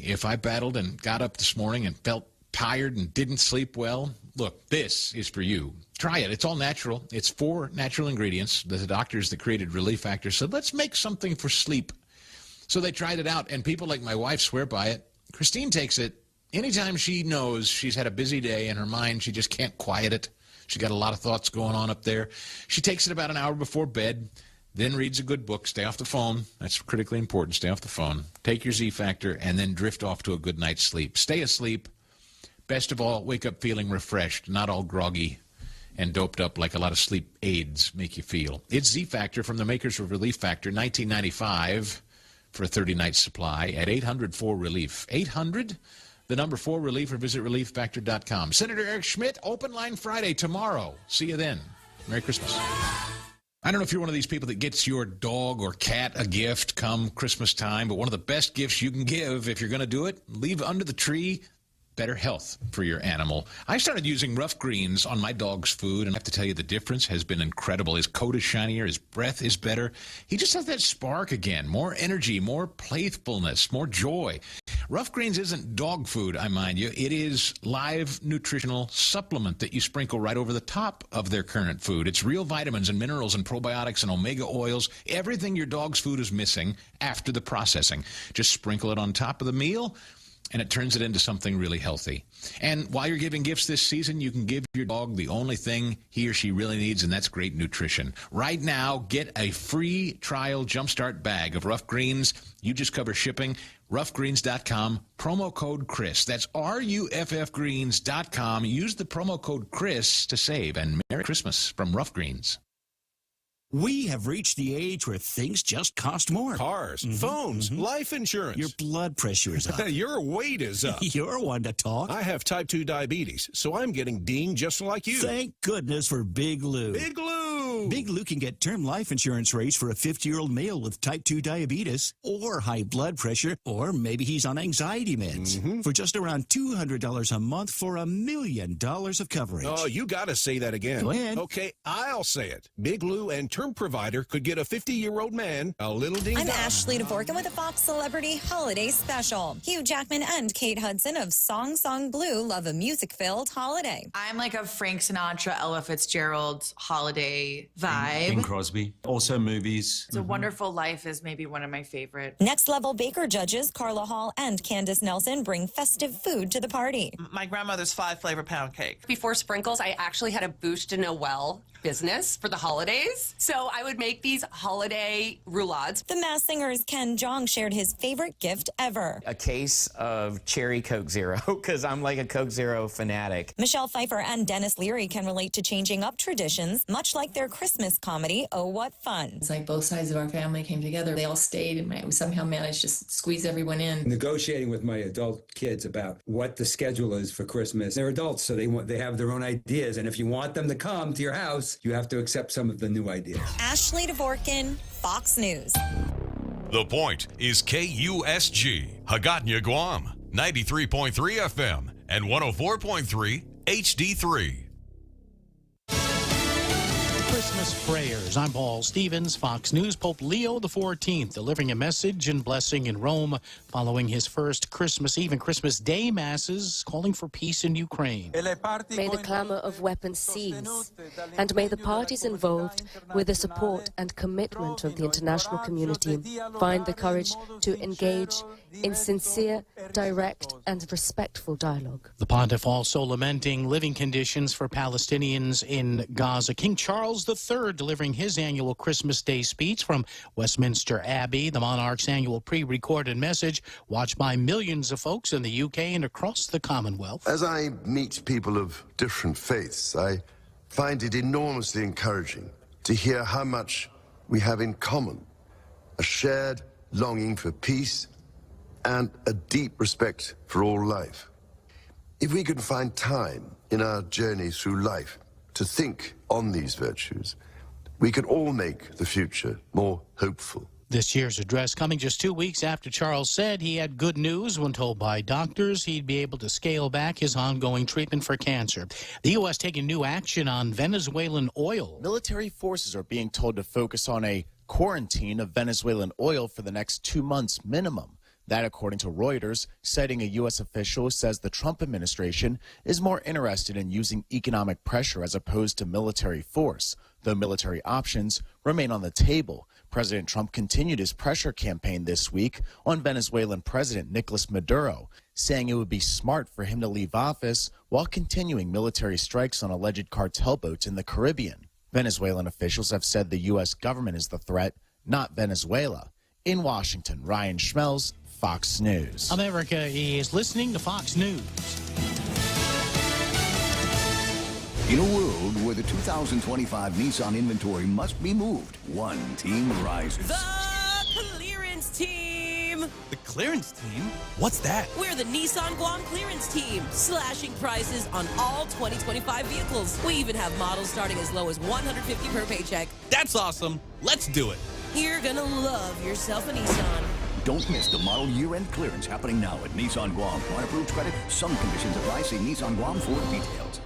if I battled and got up this morning and felt tired and didn't sleep well, look, this is for you. Try it. It's all natural. It's 4 natural ingredients. The doctors that created Relief Factor said, let's make something for sleep. So they tried it out, and people like my wife swear by it. Christine takes it anytime she knows she's had a busy day in her mind. She just can't quiet it. She got a lot of thoughts going on up there. She takes it about an hour before bed, then reads a good book. Stay off the phone. That's critically important. Stay off the phone. Take your Z Factor, and then drift off to a good night's sleep. Stay asleep. Best of all, wake up feeling refreshed, not all groggy and doped up like a lot of sleep aids make you feel. It's Z Factor from the makers of Relief Factor, $19.95 for a 30-night supply at 800-4-RELIEF. 800, the number 4-RELIEF, or visit relieffactor.com. Senator Eric Schmidt, Open Line Friday tomorrow. See you then. Merry Christmas. I don't know if you're one of these people that gets your dog or cat a gift come Christmas time, but one of the best gifts you can give, if you're going to do it, leave under the tree better health for your animal. I started using Rough Greens on my dog's food, and I have to tell you the difference has been incredible. His coat is shinier, his breath is better. He just has that spark again, more energy, more playfulness, more joy. Rough Greens isn't dog food, I mind you. It is live nutritional supplement that you sprinkle right over the top of their current food. It's real vitamins and minerals and probiotics and omega oils, everything your dog's food is missing after the processing. Just sprinkle it on top of the meal, and it turns it into something really healthy. And while you're giving gifts this season, you can give your dog the only thing he or she really needs, and that's great nutrition. Right now, get a free trial Jumpstart bag of Rough Greens. You just cover shipping. RoughGreens.com, promo code Chris. That's RUFFgreens.com. Use the promo code Chris to save. And Merry Christmas from Rough Greens. We have reached the age where things just cost more. Cars, phones, life insurance. Your blood pressure is up. Your weight is up. You're one to talk. I have type 2 diabetes, so I'm getting dinged just like you. Thank goodness for Big Lou. Big Lou! Big Lou can get term life insurance rates for a 50-year-old male with type 2 diabetes or high blood pressure, or maybe he's on anxiety meds. For just around $200 a month for $1 million of coverage. Oh, you got to say that again. Go ahead. Okay, I'll say it. Big Lou and term provider could get a 50-year-old man a little ding. I'm Ashley DeVorkin with a Fox Celebrity Holiday Special. Hugh Jackman and Kate Hudson of Song Song Blue love a music-filled holiday. I'm like a Frank Sinatra, Ella Fitzgerald holiday vibe. Bing Crosby. Also movies. It's a Wonderful Life is maybe one of my favorite. Next Level Baker judges Carla Hall and Candace Nelson bring festive food to the party. My grandmother's 5-flavor pound cake. Before sprinkles, I actually had a bouche de Noël business for the holidays. So I would make these holiday roulades. The Masked Singer's Ken Jeong shared his favorite gift ever. A case of cherry Coke Zero, because I'm like a Coke Zero fanatic. Michelle Pfeiffer and Dennis Leary can relate to changing up traditions, much like their Christmas comedy, Oh, What Fun. It's like both sides of our family came together. They all stayed, and we somehow managed to squeeze everyone in. Negotiating with my adult kids about what the schedule is for Christmas. They're adults, so they have their own ideas, and if you want them to come to your house, you have to accept some of the new ideas. Ashley DeVorkin, Fox News. The Point is KUSG, Hagåtña, Guam, 93.3 FM and 104.3 HD3. Christmas prayers. I'm Paul Stevens, Fox News. Pope Leo XIV delivering a message and blessing in Rome following his first Christmas Eve and Christmas Day masses, calling for peace in Ukraine. May the clamor of weapons cease, and may the parties involved, with the support and commitment of the international community, find the courage to engage in sincere, direct, and respectful dialogue. The pontiff also lamenting living conditions for Palestinians in Gaza. King Charles III delivering his annual Christmas Day speech from Westminster Abbey. The monarch's annual pre-recorded message watched by millions of folks in the UK and across the Commonwealth. As I meet people of different faiths, I find it enormously encouraging to hear how much we have in common. A shared longing for peace and a deep respect for all life. If we can find time in our journey through life to think on these virtues, we can all make the future more hopeful. This year's address coming just 2 weeks after Charles said he had good news when told by doctors he'd be able to scale back his ongoing treatment for cancer. The U.S. taking new action on Venezuelan oil. Military forces are being told to focus on a quarantine of Venezuelan oil for the next 2 months minimum. That, according to Reuters, citing a U.S. official who says the Trump administration is more interested in using economic pressure as opposed to military force, though military options remain on the table. President Trump continued his pressure campaign this week on Venezuelan President Nicolas Maduro, saying it would be smart for him to leave office while continuing military strikes on alleged cartel boats in the Caribbean. Venezuelan officials have said the U.S. government is the threat, not Venezuela. In Washington, Ryan Schmelz, Fox News. America is listening to Fox News. In a world where the 2025 Nissan inventory must be moved, one team rises. The clearance team. The clearance team? What's that? We're the Nissan Guam clearance team, slashing prices on all 2025 vehicles. We even have models starting as low as $150 per paycheck. That's awesome. Let's do it. You're gonna love yourself a Nissan. Don't miss the model year-end clearance happening now at Nissan Guam. On approved credit, some conditions apply. See Nissan Guam for details.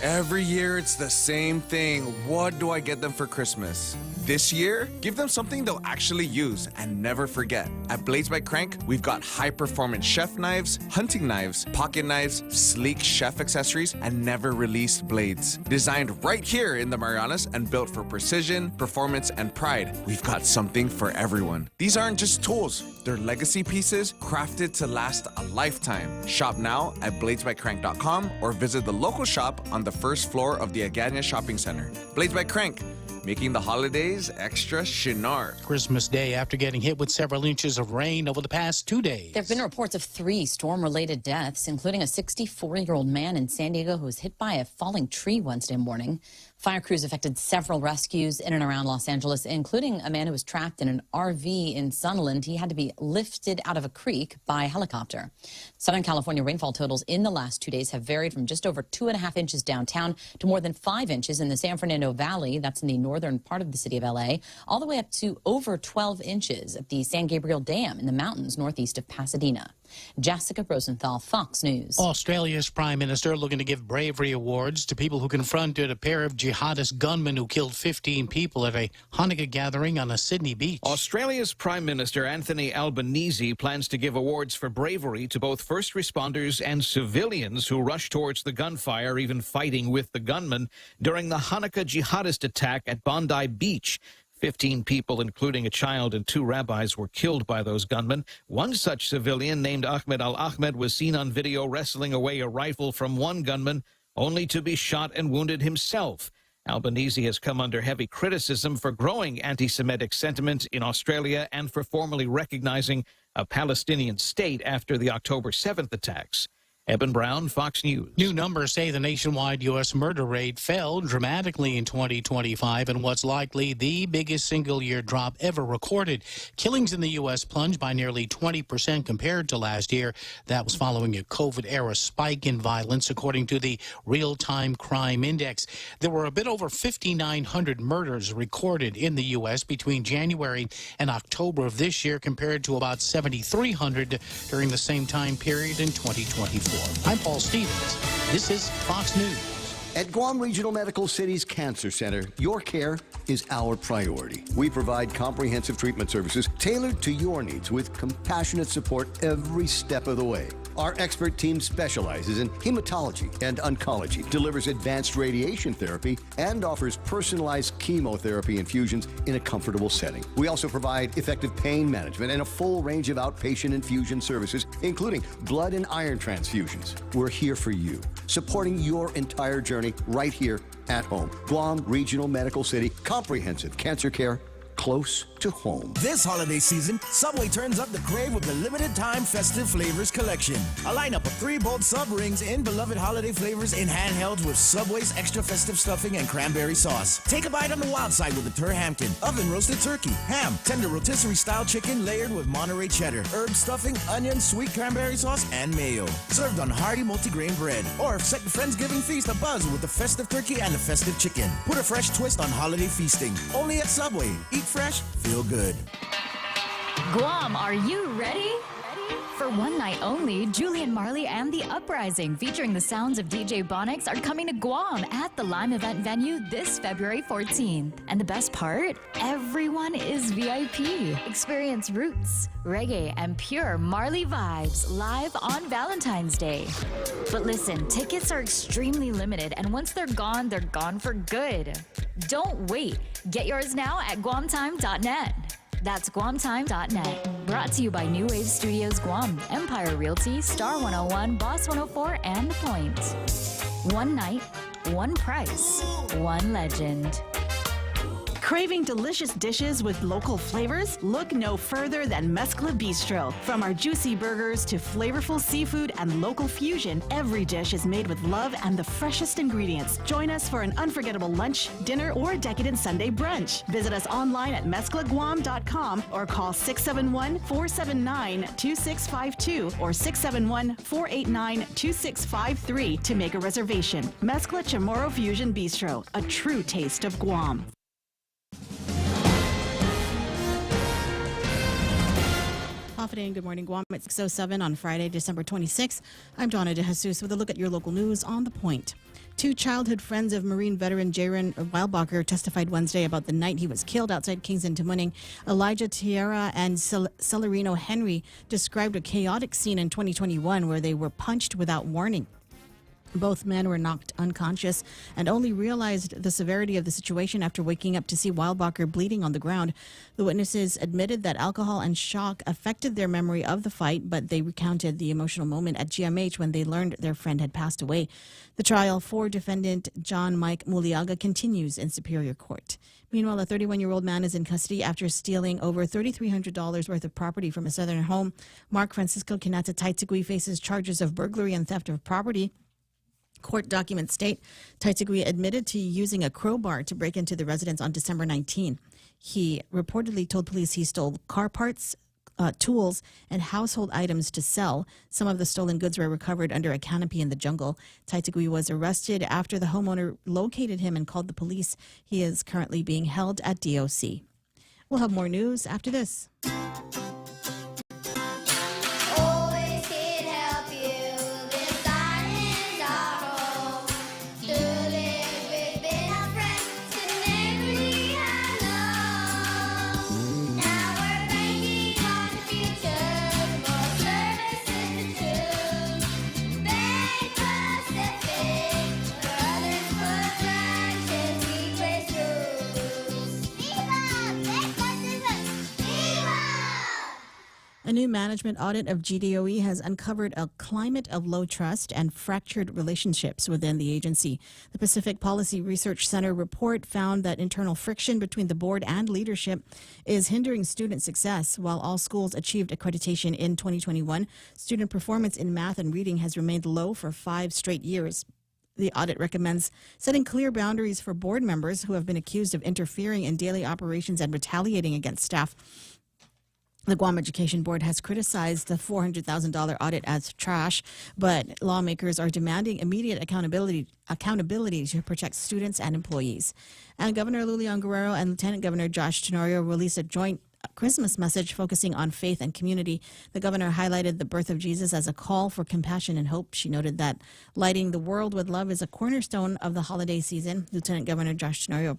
Every year it's the same thing. What do I get them for Christmas? This year, give them something they'll actually use and never forget. At Blades by Crank, we've got high-performance chef knives, hunting knives, pocket knives, sleek chef accessories, and never-released blades. Designed right here in the Marianas and built for precision, performance, and pride, we've got something for everyone. These aren't just tools. They're legacy pieces crafted to last a lifetime. Shop now at bladesbycrank.com or visit the local shop on the first floor of the Agania Shopping Center. Blades by Crank, making the holidays extra chinard. Christmas Day after getting hit with several inches of rain over the past 2 days. There have been reports of 3 storm-related deaths, including a 64-year-old man in San Diego who was hit by a falling tree Wednesday morning. Fire crews affected several rescues in and around Los Angeles, including a man who was trapped in an RV in Sunland. He had to be lifted out of a creek by helicopter. Southern California rainfall totals in the last 2 days have varied from just over 2.5 inches downtown to more than 5 inches in the San Fernando Valley. That's in the northern part of the city of L.A., all the way up to over 12 inches at the San Gabriel Dam in the mountains northeast of Pasadena. Jessica Rosenthal, Fox News. Australia's Prime Minister looking to give bravery awards to people who confronted a pair of jihadist gunmen who killed 15 people at a Hanukkah gathering on a Sydney beach. Australia's Prime Minister Anthony Albanese plans to give awards for bravery to both first responders and civilians who rushed towards the gunfire, even fighting with the gunmen, during the Hanukkah jihadist attack at Bondi Beach. 15 people, including a child and 2 rabbis, were killed by those gunmen. One such civilian, named Ahmed Al-Ahmed, was seen on video wrestling away a rifle from one gunman, only to be shot and wounded himself. Albanese has come under heavy criticism for growing anti-Semitic sentiment in Australia and for formally recognizing a Palestinian state after the October 7th attacks. Eben Brown, Fox News. New numbers say the nationwide U.S. murder rate fell dramatically in 2025 in what's likely the biggest single-year drop ever recorded. Killings in the U.S. plunged by nearly 20% compared to last year. That was following a COVID-era spike in violence, according to the Real-Time Crime Index. There were a bit over 5,900 murders recorded in the U.S. between January and October of this year, compared to about 7,300 during the same time period in 2024. I'm Paul Stevens. This is Fox News. At Guam Regional Medical City's Cancer Center, your care is our priority. We provide comprehensive treatment services tailored to your needs with compassionate support every step of the way. Our expert team specializes in hematology and oncology, delivers advanced radiation therapy, and offers personalized chemotherapy infusions in a comfortable setting. We also provide effective pain management and a full range of outpatient infusion services, including blood and iron transfusions. We're here for you, supporting your entire journey right here at home. Guam Regional Medical City, comprehensive cancer care close to home. This holiday season, Subway turns up the crave with the limited time festive flavors collection. A lineup of 3 bold sub rings in beloved holiday flavors in handhelds with Subway's extra festive stuffing and cranberry sauce. Take a bite on the wild side with the Tur Hampton, oven roasted turkey, ham, tender rotisserie style chicken layered with Monterey cheddar, herb stuffing, onion, sweet cranberry sauce, and mayo. Served on hearty multigrain bread. Or set the Friendsgiving feast abuzz with the festive turkey and the festive chicken. Put a fresh twist on holiday feasting. Only at Subway. Eat fresh, feel good. Guam, are you ready? For one night only, Julian Marley and The Uprising, featuring the sounds of DJ Bonix, are coming to Guam at the Lime event venue this February 14th. And the best part? Everyone is VIP. Experience roots, reggae, and pure Marley vibes live on Valentine's Day. But listen, tickets are extremely limited, and once they're gone for good. Don't wait. Get yours now at guamtime.net. That's guamtime.net. Brought to you by New Wave Studios Guam, Empire Realty, Star 101, Boss 104, and The Point. One night, one price, one legend. Craving delicious dishes with local flavors? Look no further than Mezcla Bistro. From our juicy burgers to flavorful seafood and local fusion, every dish is made with love and the freshest ingredients. Join us for an unforgettable lunch, dinner, or decadent Sunday brunch. Visit us online at mezclaguam.com or call 671-479-2652 or 671-489-2653 to make a reservation. Mezcla Chamorro Fusion Bistro, a true taste of Guam. Confident. Good morning, Guam. It's 6:07 on Friday, December 26th. I'm Donna DeJesus with a look at your local news on The Point. Two childhood friends of Marine veteran Jaron Weilbacher testified Wednesday about the night he was killed outside Kingston Tamuning. Elijah Tierra and Celerino Henry described a chaotic scene in 2021 where they were punched without warning. Both men were knocked unconscious and only realized the severity of the situation after waking up to see Weilbacher bleeding on the ground. The witnesses admitted that alcohol and shock affected their memory of the fight, but they recounted the emotional moment at GMH when they learned their friend had passed away. The trial for defendant John Mike Muliaga continues in Superior Court. Meanwhile, a 31-year-old man is in custody after stealing over $3,300 worth of property from a southern home. Mark Francisco Kinata Taitigui faces charges of burglary and theft of property. Court documents state Taitigui admitted to using a crowbar to break into the residence on December 19. He reportedly told police he stole car parts, tools, and household items to sell. Some of the stolen goods were recovered under a canopy in the jungle. Taitigui was arrested after the homeowner located him and called the police. He is currently being held at DOC. We'll have more news after this. A new management audit of GDOE has uncovered a climate of low trust and fractured relationships within the agency. The Pacific Policy Research Center report found that internal friction between the board and leadership is hindering student success. While all schools achieved accreditation in 2021, student performance in math and reading has remained low for 5 straight years. The audit recommends setting clear boundaries for board members who have been accused of interfering in daily operations and retaliating against staff. The Guam Education Board has criticized the $400,000 audit as trash, but lawmakers are demanding immediate accountability to protect students and employees. And Governor Lulian Guerrero and Lieutenant Governor Josh Tenorio released a joint Christmas message focusing on faith and community. The governor highlighted the birth of Jesus as a call for compassion and hope. She noted that lighting the world with love is a cornerstone of the holiday season. Lieutenant Governor Josh Tenorio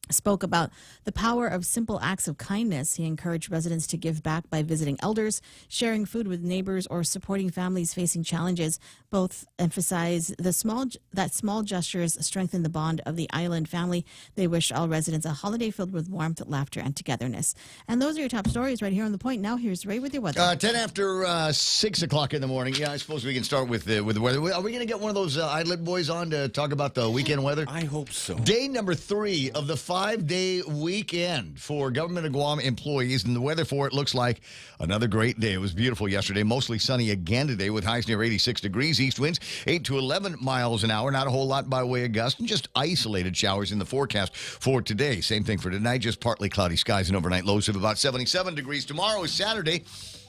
spoke about the power of simple acts of kindness. He encouraged residents to give back by visiting elders, sharing food with neighbors, or supporting families facing challenges. Both emphasize that small gestures strengthen the bond of the island family. They wish all residents a holiday filled with warmth, laughter, and togetherness. And those are your top stories right here on The Point. Now here's Ray with your weather. 10 after 6 o'clock in the morning. Yeah, I suppose we can start with the weather. Are we going to get one of those Idlet boys on to talk about the weekend weather? I hope so. Day number 3 of the 5-day weekend for Government of Guam employees, and the weather for it looks like another great day. It was beautiful yesterday, mostly sunny again today with highs near 86 degrees, east winds 8 to 11 miles an hour, not a whole lot by way of gust, and just isolated showers in the forecast for today. Same thing for tonight, just partly cloudy skies and overnight lows of about 77 degrees. Tomorrow is Saturday.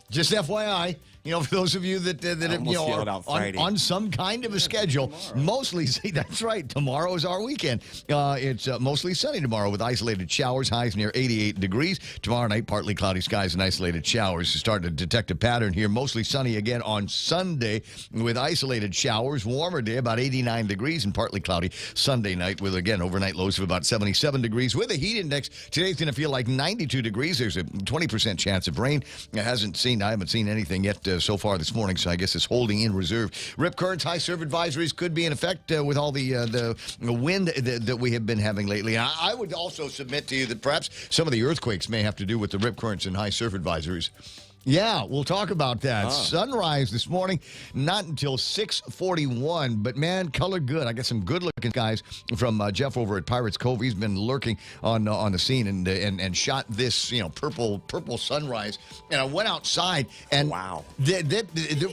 Just FYI, for those of you that are on some kind of a schedule, mostly, see, that's right, tomorrow is our weekend. It's mostly sunny tomorrow with isolated showers, highs near 88 degrees. Tomorrow night, partly cloudy skies and isolated showers. Start to detect a pattern here. Mostly sunny again on Sunday with isolated showers. Warmer day, about 89 degrees and partly cloudy. Sunday night with, again, overnight lows of about 77 degrees. With a heat index, today's going to feel like 92 degrees. There's a 20% chance of rain. I haven't seen anything yet so far this morning, so I guess it's holding in reserve. Rip currents, high surf advisories could be in effect with all the wind that we have been having lately. And I would also submit to you that perhaps some of the earthquakes may have to do with the rip currents and high surf advisories. Yeah, we'll talk about that. Sunrise this morning, not until 6:41, but man, color good. I got some good-looking guys from Jeff over at Pirates Cove. He's been lurking on the scene and shot this purple sunrise. And I went outside and wow,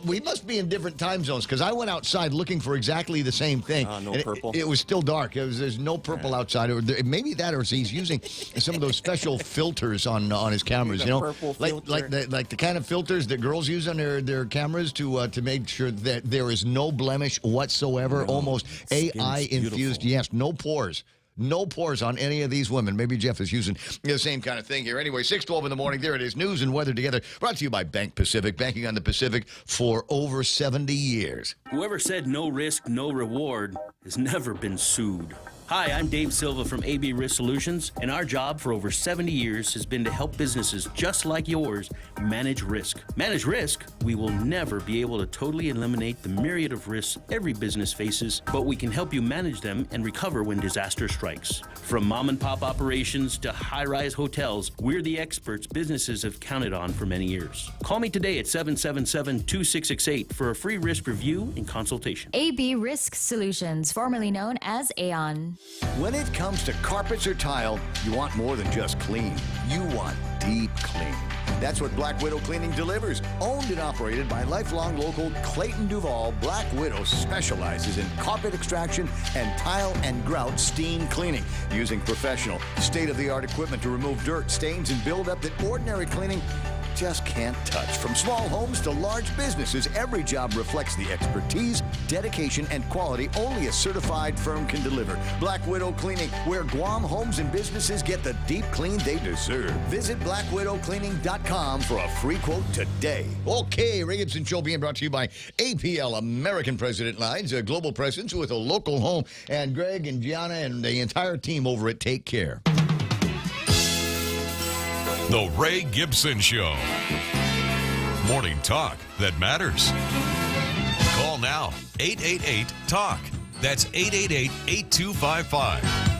we must be in different time zones because I went outside looking for exactly the same thing. No purple. It was still dark. There's no purple outside. Maybe that, or he's using some of those special filters on his cameras. Purple like the kind of filters that girls use on their cameras to make sure that there is no blemish whatsoever, almost AI infused. Yes, no pores. No pores on any of these women. Maybe Jeff is using the same kind of thing here. Anyway, 6:12 in the morning. There it is. News and weather together. Brought to you by Bank Pacific. Banking on the Pacific for over 70 years. Whoever said no risk, no reward has never been sued. Hi, I'm Dave Silva from AB Risk Solutions, and our job for over 70 years has been to help businesses just like yours manage risk. Manage risk? We will never be able to totally eliminate the myriad of risks every business faces, but we can help you manage them and recover when disaster strikes. From mom and pop operations to high-rise hotels, we're the experts businesses have counted on for many years. Call me today at 777-2668 for a free risk review and consultation. AB Risk Solutions, formerly known as Aon. When it comes to carpets or tile, you want more than just clean. You want deep clean. That's what Black Widow Cleaning delivers. Owned and operated by lifelong local Clayton Duval, Black Widow specializes in carpet extraction and tile and grout steam cleaning, using professional, state-of-the-art equipment to remove dirt, stains, and buildup that ordinary cleaning just can't touch. From small homes to large businesses, every job reflects the expertise, dedication, and quality only a certified firm can deliver. Black Widow Cleaning, where Guam homes and businesses get the deep clean they deserve. Visit blackwidowcleaning.com for a free quote today. Okay, Ray Gibson Show being brought to you by APL, American President Lines, a global presence with a local home. And Greg and Gianna and the entire team over at Take Care. The Ray Gibson Show. Morning talk that matters. Call now, 888-TALK. That's 888-8255.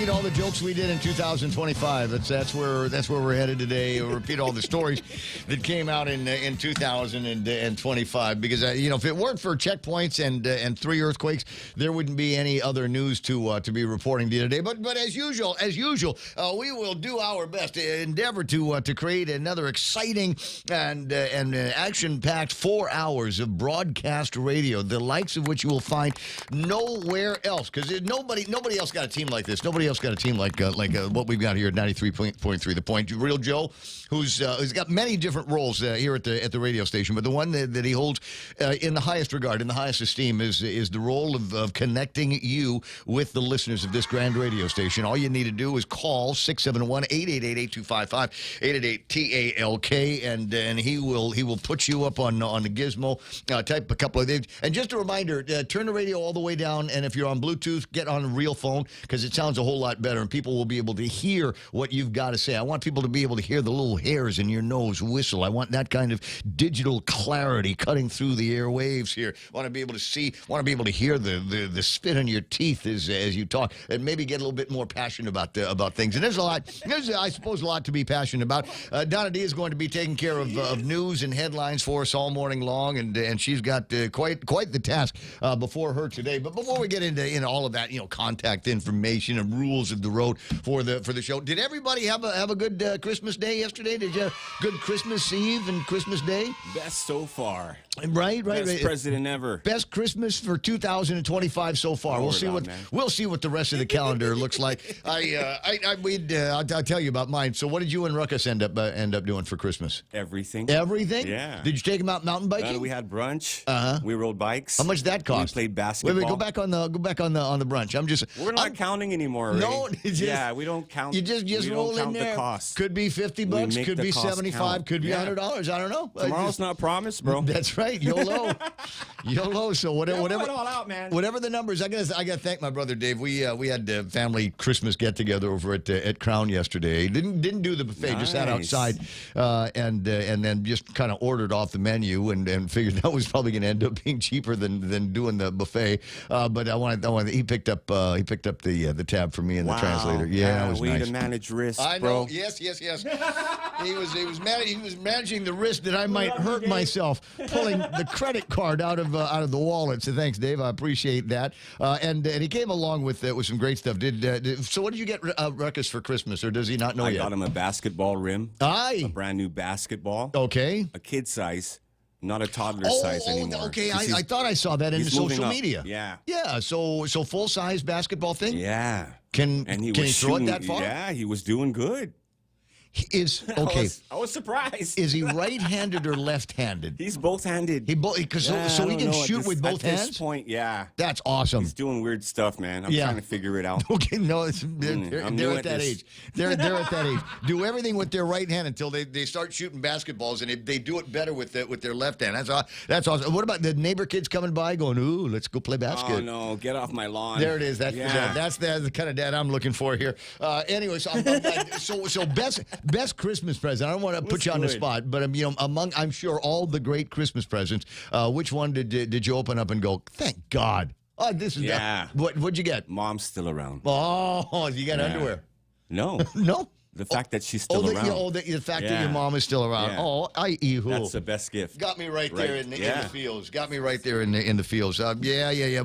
All the jokes we did in 2025. That's where we're headed today. We'll repeat all the stories that came out in 2025. Because if it weren't for checkpoints and 3 earthquakes, there wouldn't be any other news to be reporting to you today. But as usual, we will do our best to endeavor to create another exciting and action-packed 4 hours of broadcast radio, the likes of which you will find nowhere else. Because nobody else got a team like like this. Nobody else got a team like what we've got here at 93.3 The Point. Real Joe, who's got many different roles here at the radio station, but the one that he holds in the highest regard, in the highest esteem, is the role of connecting you with the listeners of this grand radio station. All you need to do is call 671-888-8255, 888-TALK, and he will put you up on the gizmo, type a couple of things. And just a reminder, turn the radio all the way down, and if you're on Bluetooth, get on a real phone, because it sounds a whole lot better, and people will be able to hear what you've got to say. I want people to be able to hear the little hairs in your nose whistle. I want that kind of digital clarity cutting through the airwaves here. I want to be able to see, want to be able to hear the spit on your teeth as you talk, and maybe get a little bit more passionate about things. And there's I suppose, a lot to be passionate about. Donna D is going to be taking care of news and headlines for us all morning long, and she's got quite the task before her today. But before we get into all of that, contact information and rules of the road for the show, did everybody have a good Christmas day yesterday? Did you have good Christmas Eve and Christmas Day? Best so far. Right. Best president ever. Best Christmas for 2025 so far. We'll see what the rest of the calendar looks like. I'll tell you about mine. So, what did you and Ruckus end up doing for Christmas? Everything. Everything? Yeah. Did you take them out mountain biking? We had brunch. We rode bikes. How much did that cost? We played basketball. Wait, go back on the brunch. We're not counting anymore. Right? No, we don't count. You just roll in there. The cost. Could be $50, could be $75, could be $100. I don't know. Tomorrow's not promised, bro. That's right. YOLO. YOLO. So whatever. It all out, man. Whatever the numbers. I got to thank my brother Dave. We had family Christmas get together over at Crown yesterday. Didn't do the buffet. Nice. Just sat outside and then just kind of ordered off the menu and figured that was probably going to end up being cheaper than doing the buffet. But I wanted. He picked up the tab for me and the translator. Yeah, that was way nice. to manage risk, I know. bro. Yes. He was managing the risk that I might hurt myself pulling the credit card out of the wallet. So thanks, Dave. I appreciate that. And he came along with some great stuff. So what did you get Ruckus for Christmas, or does he not know yet? I got him a basketball rim. A brand new basketball. Okay. A kid size. Not a toddler size anymore. Okay, I thought I saw that in the social media. Yeah. Yeah, so full-size basketball thing? Yeah. Can he throw it that far? Yeah, he was doing good. Okay. I was surprised. Is he right-handed or left-handed? He's both-handed. So he can shoot with both hands? At this point, yeah. That's awesome. He's doing weird stuff, man. I'm trying to figure it out. Okay, no, they're at that age. They're at that age. Do everything with their right hand until they start shooting basketballs, and they do it better with their left hand. That's awesome. What about the neighbor kids coming by going, ooh, let's go play basket? Oh, no, get off my lawn. There it is. That's the kind of dad I'm looking for here. Anyway, so best Christmas present. I don't want to put you on the spot, but among I'm sure all the great Christmas presents, which one did you open up and go, thank God? Oh, this is what'd you get? Mom's still around. Oh, you got underwear? No. No. The fact that she's still around. The fact that your mom is still around. Yeah. Oh, that's the best gift. Got me right there in the fields. Got me right there in the fields. Yeah.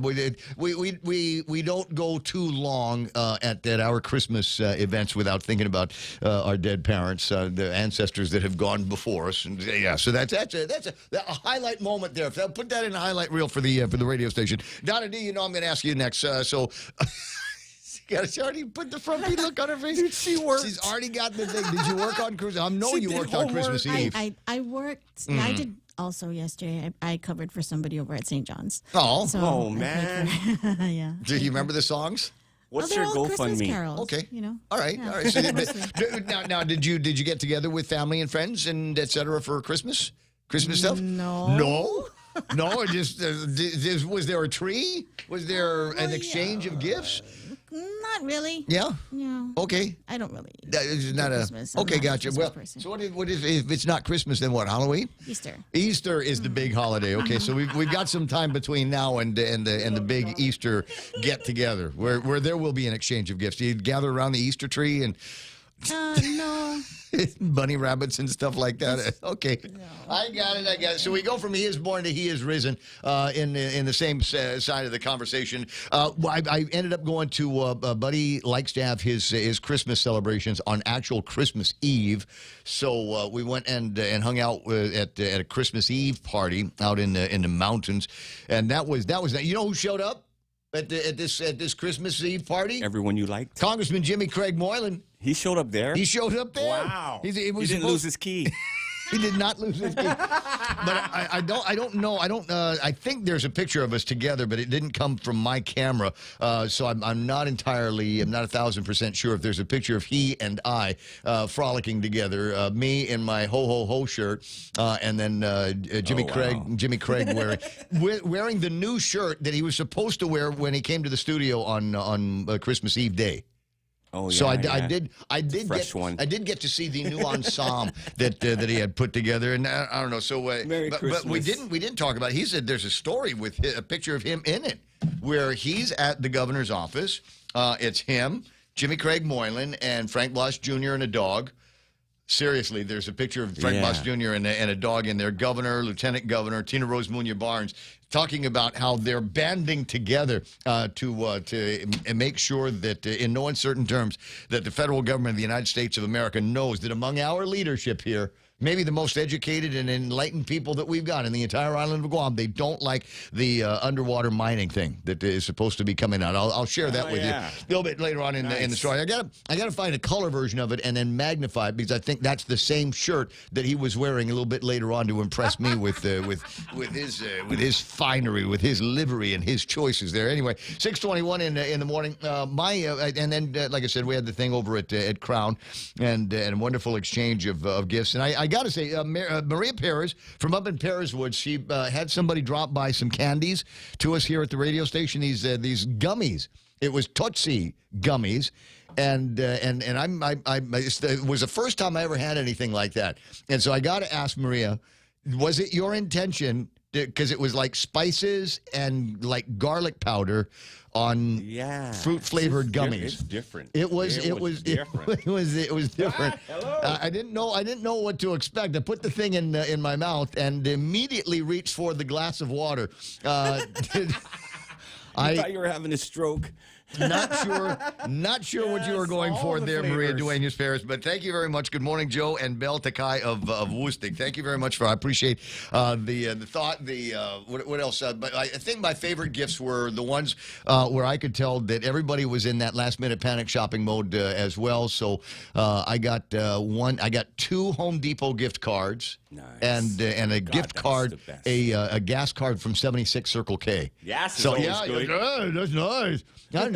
We don't go too long at our Christmas events without thinking about our dead parents, the ancestors that have gone before us. And so that's a highlight moment there. Put that in a highlight reel for the radio station. Donna D, I'm going to ask you next. She already put the frumpy look on her face. Dude, she worked. She's already got the thing. Did you work on Christmas? I know you worked on Christmas Eve. I worked. I did also yesterday. I covered for somebody over at St. John's. Oh, man. Yeah. Do you remember the songs? What's your GoFundMe? Okay. All right. Yeah. All right. So, now, did you get together with family and friends and et cetera for Christmas stuff? No. No. Just was there a tree? Was there an exchange of gifts? Not really. Yeah. No. Okay. I don't really. That is not Christmas. Okay, gotcha. Well, person. so what if it's not Christmas? Then what? Halloween? Easter. Easter is the big holiday. Okay, so we've got some time between now and the big Easter get together where there will be an exchange of gifts. You gather around the Easter tree and. No. Bunny rabbits and stuff like that. Okay. No. I got it. So we go from he is born to he is risen in the same side of the conversation. I ended up going to Buddy likes to have his Christmas celebrations on actual Christmas Eve. So we went and hung out at a Christmas Eve party out in the mountains. And that was that. You know who showed up? at this Christmas Eve party? Everyone you liked? Congressman Jimmy Craig Moylan. He showed up there? He showed up there. Wow. He didn't lose his key. He did not lose his key. But I don't know. I think there's a picture of us together, but it didn't come from my camera. So I'm not 1,000% sure if there's a picture of he and I frolicking together. Me in my ho ho ho shirt, and then Jimmy Craig wearing the new shirt that he was supposed to wear when he came to the studio on Christmas Eve day. Oh, yeah, so I did get to see the new ensemble that he had put together, and I don't know. So, but we didn't talk about it. He said there's a story with a picture of him in it, where he's at the governor's office. It's him, Jimmy Craig Moylan, and Frank Blas Jr. and a dog. Seriously, there's a picture of Frank Blas Jr. and a dog in there. Governor, Lieutenant Governor, Tina Rose Munoz Barnes, talking about how they're banding together to make sure that, in no uncertain terms, that the federal government of the United States of America knows that among our leadership here, maybe the most educated and enlightened people that we've got in the entire island of Guam, they don't like the underwater mining thing that is supposed to be coming out. I'll share that with you a little bit later on in the story. I gotta find a color version of it and then magnify it, because I think that's the same shirt that he was wearing a little bit later on to impress me with his finery, with his livery and his choices there. Anyway, 6:21 in the morning. And then like I said, we had the thing over at Crown and a wonderful exchange of gifts. And I got to say, Maria Perez from up in Perezwood, she had somebody drop by some candies to us here at the radio station. These gummies. It was Tootsie gummies, and it was the first time I ever had anything like that. And so I got to ask Maria, was it your intention? Because it was like spices and like garlic powder on fruit-flavored gummies. It's different. It was different. It was different. Hello. I didn't know what to expect. I put the thing in my mouth and immediately reached for the glass of water. I thought you were having a stroke. Not sure what you were going for there, Maria Duenas Ferris. But thank you very much. Good morning, Joe and Belle Takai of Woostig. Thank you very much I appreciate the thought. What else? But I think my favorite gifts were the ones where I could tell that everybody was in that last minute panic shopping mode as well. So I got two Home Depot gift cards. Nice. And a gift card, a gas card from 76 Circle K. Yes, so that's nice. I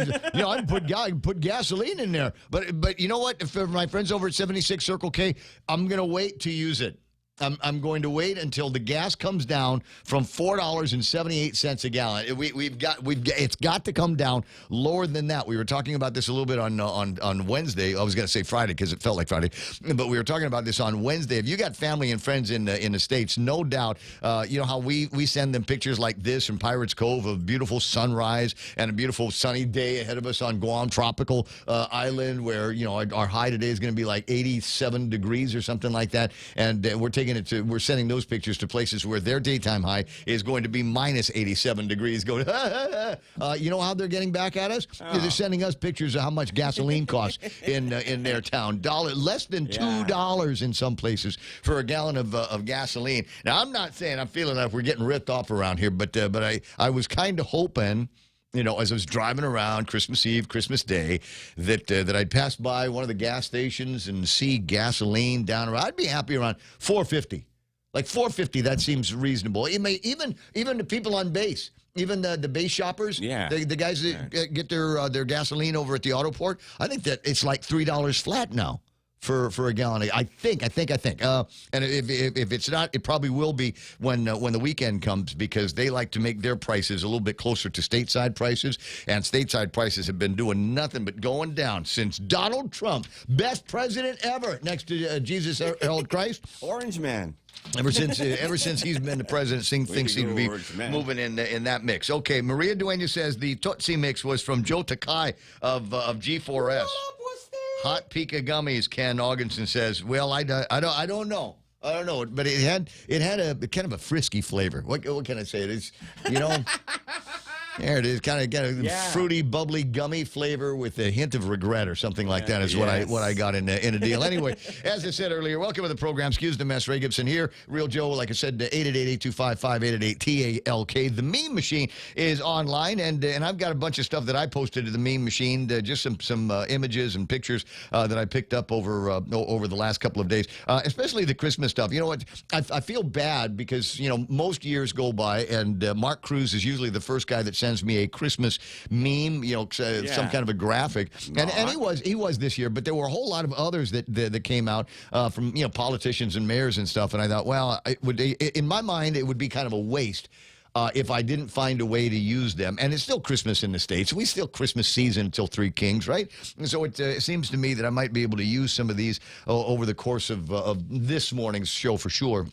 can put gasoline in there. But you know what? For my friends over at 76 Circle K, I'm gonna wait to use it. I'm going to wait until the gas comes down from $4.78 a gallon. It's got to come down lower than that. We were talking about this a little bit on Wednesday. I was going to say Friday because it felt like Friday, but we were talking about this on Wednesday. If you got family and friends in the States, no doubt, you know how we send them pictures like this from Pirates Cove of beautiful sunrise and a beautiful sunny day ahead of us on Guam tropical island, where our high today is going to be like 87 degrees or something like that, and we're sending those pictures to places where their daytime high is going to be minus 87 degrees. Going, you know how they're getting back at us? Oh. They're sending us pictures of how much gasoline costs in their town. Less than $2 in some places for a gallon of gasoline. Now, I'm not saying I'm feeling like we're getting ripped off around here, but I was kind of hoping, as I was driving around Christmas Eve, Christmas Day, that I'd pass by one of the gas stations and see gasoline down around. I'd be happy around $4.50. Like $4.50, that seems reasonable. Even the people on base, even the base shoppers, the guys that get their gasoline over at the auto port, I think that it's like $3 flat now. For a gallon, I think. And if it's not, it probably will be when the weekend comes, because they like to make their prices a little bit closer to stateside prices, and stateside prices have been doing nothing but going down since Donald Trump, best president ever, next to Jesus Harold Christ, Orange Man. Ever since he's been the president, things seem to be moving in that mix. Okay, Maria Duenas says the Tootsie mix was from Joe Takai of G4S. Hot Pika gummies, Ken Augenson says. Well, I don't know. But it had a kind of a frisky flavor. What can I say? It is, There it is. Kind of got a fruity, bubbly, gummy flavor with a hint of regret or something like that is what I got in a deal. Anyway, as I said earlier, welcome to the program. Excuse the mess. Ray Gibson here. Real Joe, like I said, 888-825-5888-TALK. The Meme Machine is online, and I've got a bunch of stuff that I posted to the Meme Machine, just some images and pictures that I picked up over the last couple of days, especially the Christmas stuff. You know what? I feel bad because, most years go by, and Mark Cruz is usually the first guy that sends me a Christmas meme, some kind of a graphic. And he was this year, but there were a whole lot of others that came out from, politicians and mayors and stuff. And I thought, well, in my mind, it would be kind of a waste if I didn't find a way to use them. And it's still Christmas in the States. We still Christmas season until Three Kings, right? And so it seems to me that I might be able to use some of these over the course of this morning's show for sure.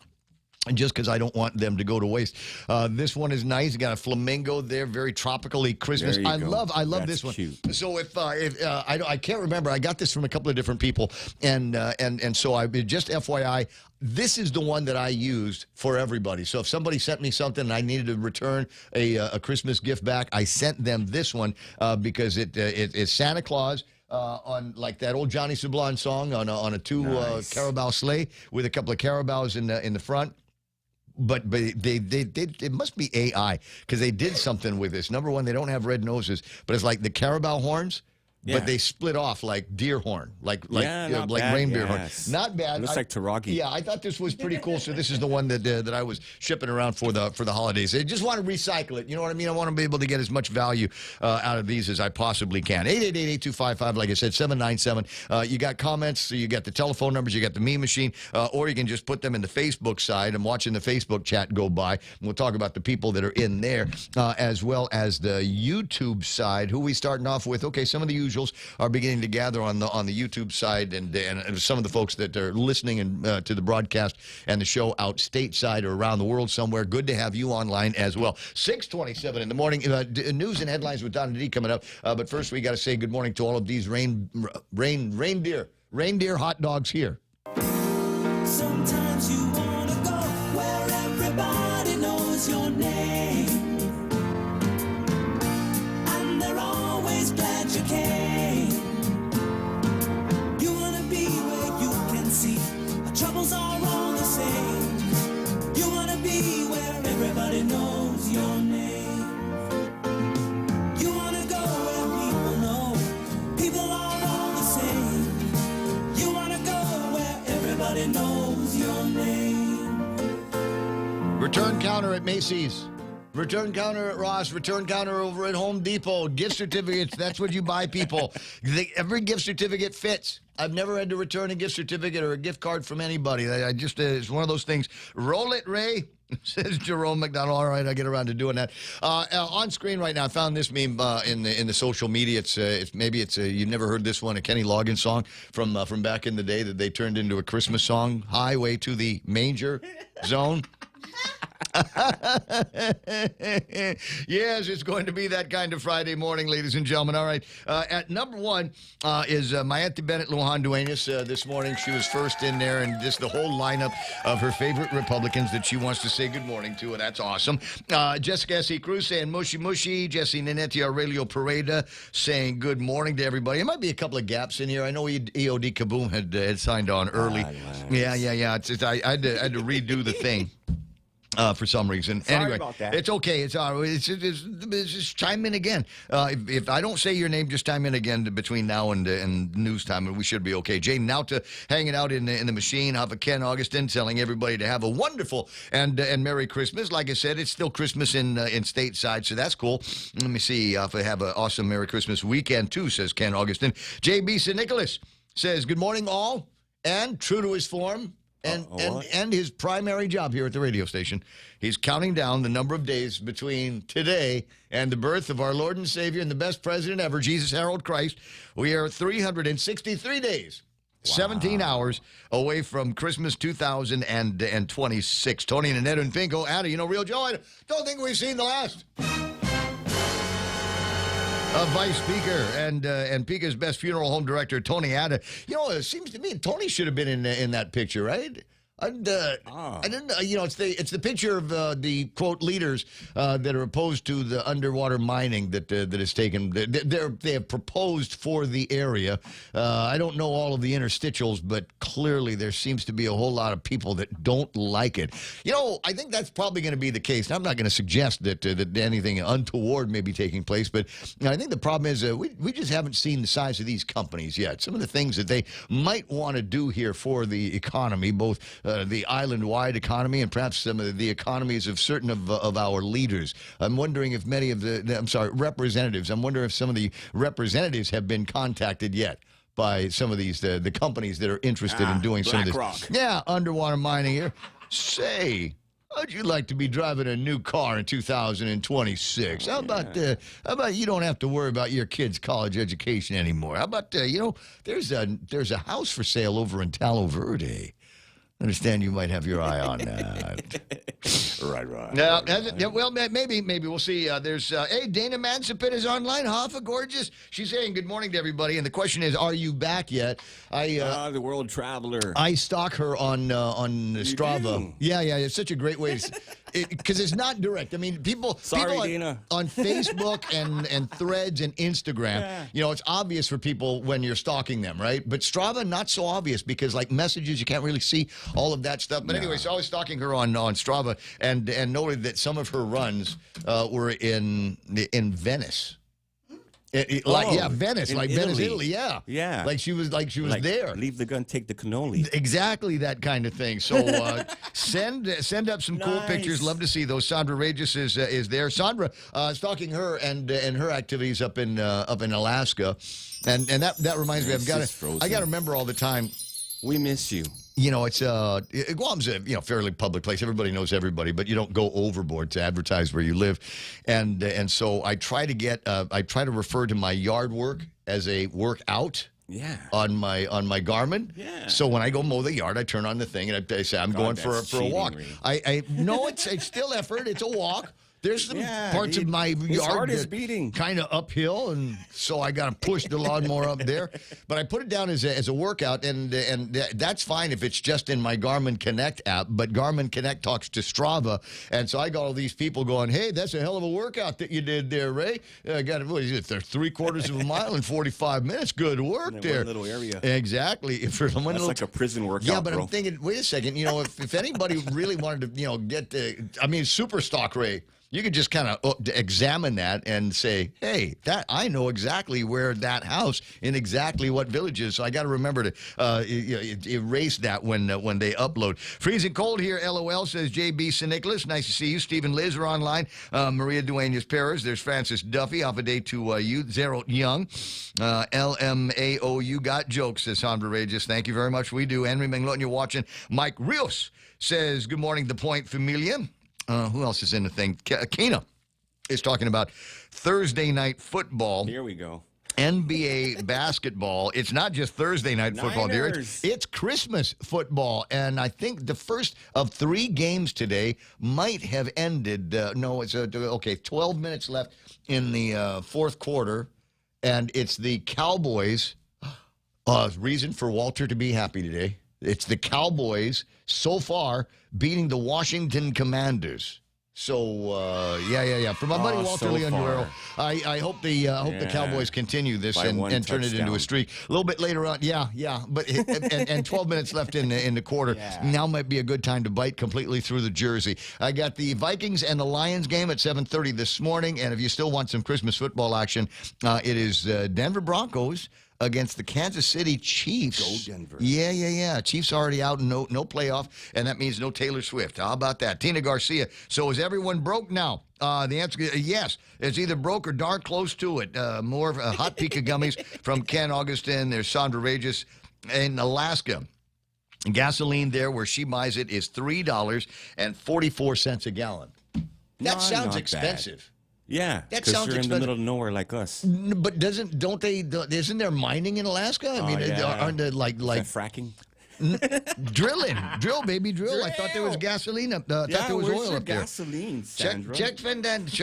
And just because I don't want them to go to waste. This one is nice. You got a flamingo there, very tropically Christmas. I love That's this one. Cute. So if I can't remember, I got this from a couple of different people, and so I just FYI. This is the one that I used for everybody. So if somebody sent me something and I needed to return a Christmas gift back, I sent them this one because it's Santa Claus. On like that old Johnny Sublime song on a carabao sleigh with a couple of carabaos in the front. But it must be AI because they did something with this. Number one, they don't have red noses, but it's like the carabao horns. Yeah. But they split off like deer horn, like reindeer horn. Not bad. It looks like Taragi. Yeah, I thought this was pretty cool. So this is the one that I was shipping around for the holidays. I just want to recycle it. You know what I mean? I want to be able to get as much value out of these as I possibly can. 888-8255, like I said, 797. You got comments, you got the telephone numbers, you got the meme machine, or you can just put them in the Facebook side. I'm watching the Facebook chat go by. And we'll talk about the people that are in there, as well as the YouTube side. Who we starting off with? Okay, some of the usuals are beginning to gather on the YouTube side, and some of the folks that are listening to the broadcast and the show out stateside or around the world somewhere. Good to have you online as well. 6:27 in the morning. News and headlines with Donna D coming up. But first, we got to say good morning to all of these reindeer hot dogs here. Sometimes you want to go where everybody knows your name, and they're always glad you came. You want to be where you can see our troubles are all the same. You want to be where everybody knows your name. You want to go where people know people are all the same. You want to go where everybody knows your name. Return counter at Macy's. Return counter at Ross, return counter over at Home Depot, gift certificates, that's what you buy, people. Every gift certificate fits. I've never had to return a gift certificate or a gift card from anybody. I just, it's one of those things. Roll it, Ray, says Jerome McDonald. All right, I get around to doing that. On screen right now, I found this meme in the social media. It's you've never heard this one, a Kenny Loggins song from back in the day that they turned into a Christmas song, Highway to the Manger Zone. Yes, it's going to be that kind of Friday morning, ladies and gentlemen. All right. At number one is my Auntie Bennett Lujan Duenas. This morning, she was first in there, and just the whole lineup of her favorite Republicans that she wants to say good morning to, and that's awesome. Jessica S.E. Cruz saying mushy mushy. Jesse Nenetti Aurelio Pareda saying good morning to everybody. There might be a couple of gaps in here. I know EOD Kaboom had signed on early. Yeah. I had to redo the thing. For some reason. Sorry anyway, about that. It's okay. It's just chime in again. If I don't say your name, just chime in again between now and news time, and we should be okay. Jane Nauta hanging out in the machine. Have a Ken Augustin telling everybody to have a wonderful and Merry Christmas. Like I said, it's still Christmas in stateside, so that's cool. Let me see if I have an awesome Merry Christmas weekend too, says Ken Augustin. JB St. Nicholas says, good morning all, and true to his form, and his primary job here at the radio station, he's counting down the number of days between today and the birth of our Lord and Savior and the best president ever, Jesus Harold Christ. We are 363 days, 17 hours away from Christmas 2026. Tony and Annette and Pinko, Ada, Real Joe, I don't think we've seen the last. Vice Speaker and Pika's best funeral home director, Tony Ada. It seems to me Tony should have been in that picture, right? And, I don't know. It's the picture of the quote leaders that are opposed to the underwater mining that is taken. They have proposed for the area. I don't know all of the interstitials, but clearly there seems to be a whole lot of people that don't like it. I think that's probably going to be the case. I'm not going to suggest that anything untoward may be taking place, but I think the problem is we just haven't seen the size of these companies yet. Some of the things that they might want to do here for the economy, both the island-wide economy and perhaps some of the economies of certain of our leaders. I'm wondering if many of representatives. I'm wondering if some of the representatives have been contacted yet by some of these the companies that are interested in doing some of this. BlackRock. Yeah, underwater mining here. Say, how'd you like to be driving a new car in 2026? How about you don't have to worry about your kid's college education anymore? How about there's a house for sale over in Palo Verde. Understand you might have your eye on that. Right. Yeah, well, maybe we'll see. There's Dana Mansipit is online. Hoffa, gorgeous. She's saying good morning to everybody, and the question is, are you back yet? The world traveler. I stalk her on Strava. Do? Yeah, it's such a great way because it's not direct. I mean, people Dana. on Facebook and Threads and Instagram. It's obvious for people when you're stalking them, right? But Strava, not so obvious because like messages, you can't really see all of that stuff. But anyway, so I was stalking her on Strava and noted that some of her runs were in Venice. Venice, like Venice, Italy, yeah. Like she was there. Leave the gun, take the cannoli. Exactly that kind of thing. So send up some cool pictures. Love to see those. Sandra Regis is there. Sandra stalking her and her activities up in Alaska, and that reminds me. I got to remember all the time. We miss you. It's Guam's a fairly public place. Everybody knows everybody, but you don't go overboard to advertise where you live, and so I try to refer to my yard work as a workout. Yeah. On my Garmin. Yeah. So when I go mow the yard, I turn on the thing and I say I'm going for a walk. No, it's still effort. It's a walk. There's some parts of my yard is beating kind of uphill, and so I got to push the lawnmower up there. But I put it down as a workout, and that's fine if it's just in my Garmin Connect app. But Garmin Connect talks to Strava, and so I got all these people going, "Hey, that's a hell of a workout that you did there, Ray. I got what is it? They're 3/4 of a mile in 45 minutes. Good work there. One little area. Exactly. That's like a prison workout. Yeah, but bro. I'm thinking, wait a second. If anybody really wanted to, get super stock Ray. You could just kind of examine that and say, hey, that I know exactly where that house in exactly what village is. So I got to remember to erase that when they upload. Freezing cold here, LOL, says J.B. St. Nicholas. Nice to see you. Stephen Liz are online. Maria Duenas Perez. There's Francis Duffy. Off a day to you. Zero Young. LMAO, you got jokes, says Sandra Regis. Thank you very much. We do. Henry Menglotin, you're watching. Mike Rios says, good morning, The Point Familia. Who else is in the thing? Kena is talking about Thursday night football. Here we go. NBA basketball. It's not just Thursday night football, dear. It's Christmas football. And I think the first of 3 games today might have ended. 12 minutes left in the fourth quarter. And it's the Cowboys. Reason for Walter to be happy today. It's the Cowboys so far beating the Washington Commanders. So, For my buddy Walter Leonduero, I hope the Cowboys continue this and turn it into a streak. A little bit later on, but and 12 minutes left in the quarter. Yeah. Now might be a good time to bite completely through the jersey. I got the Vikings and the Lions game at 7:30 this morning, and if you still want some Christmas football action, it is Denver Broncos against the Kansas City Chiefs. Go Denver. Yeah. Chiefs already out, no playoff, and that means no Taylor Swift. How about that? Tina Garcia. So is everyone broke now? The answer is yes. It's either broke or darn close to it. More of a hot peak of gummies from Ken Augustin. There's Sandra Regis in Alaska. Gasoline there where she buys it is $3.44 a gallon. That sounds expensive. Bad. Yeah, that sounds you're in the middle of nowhere like us. But isn't there mining in Alaska? I mean, aren't there like fracking? Drill, baby, drill. I thought there was gasoline up there. I thought there was oil up there. Gasoline, Sandra. Check Fendant.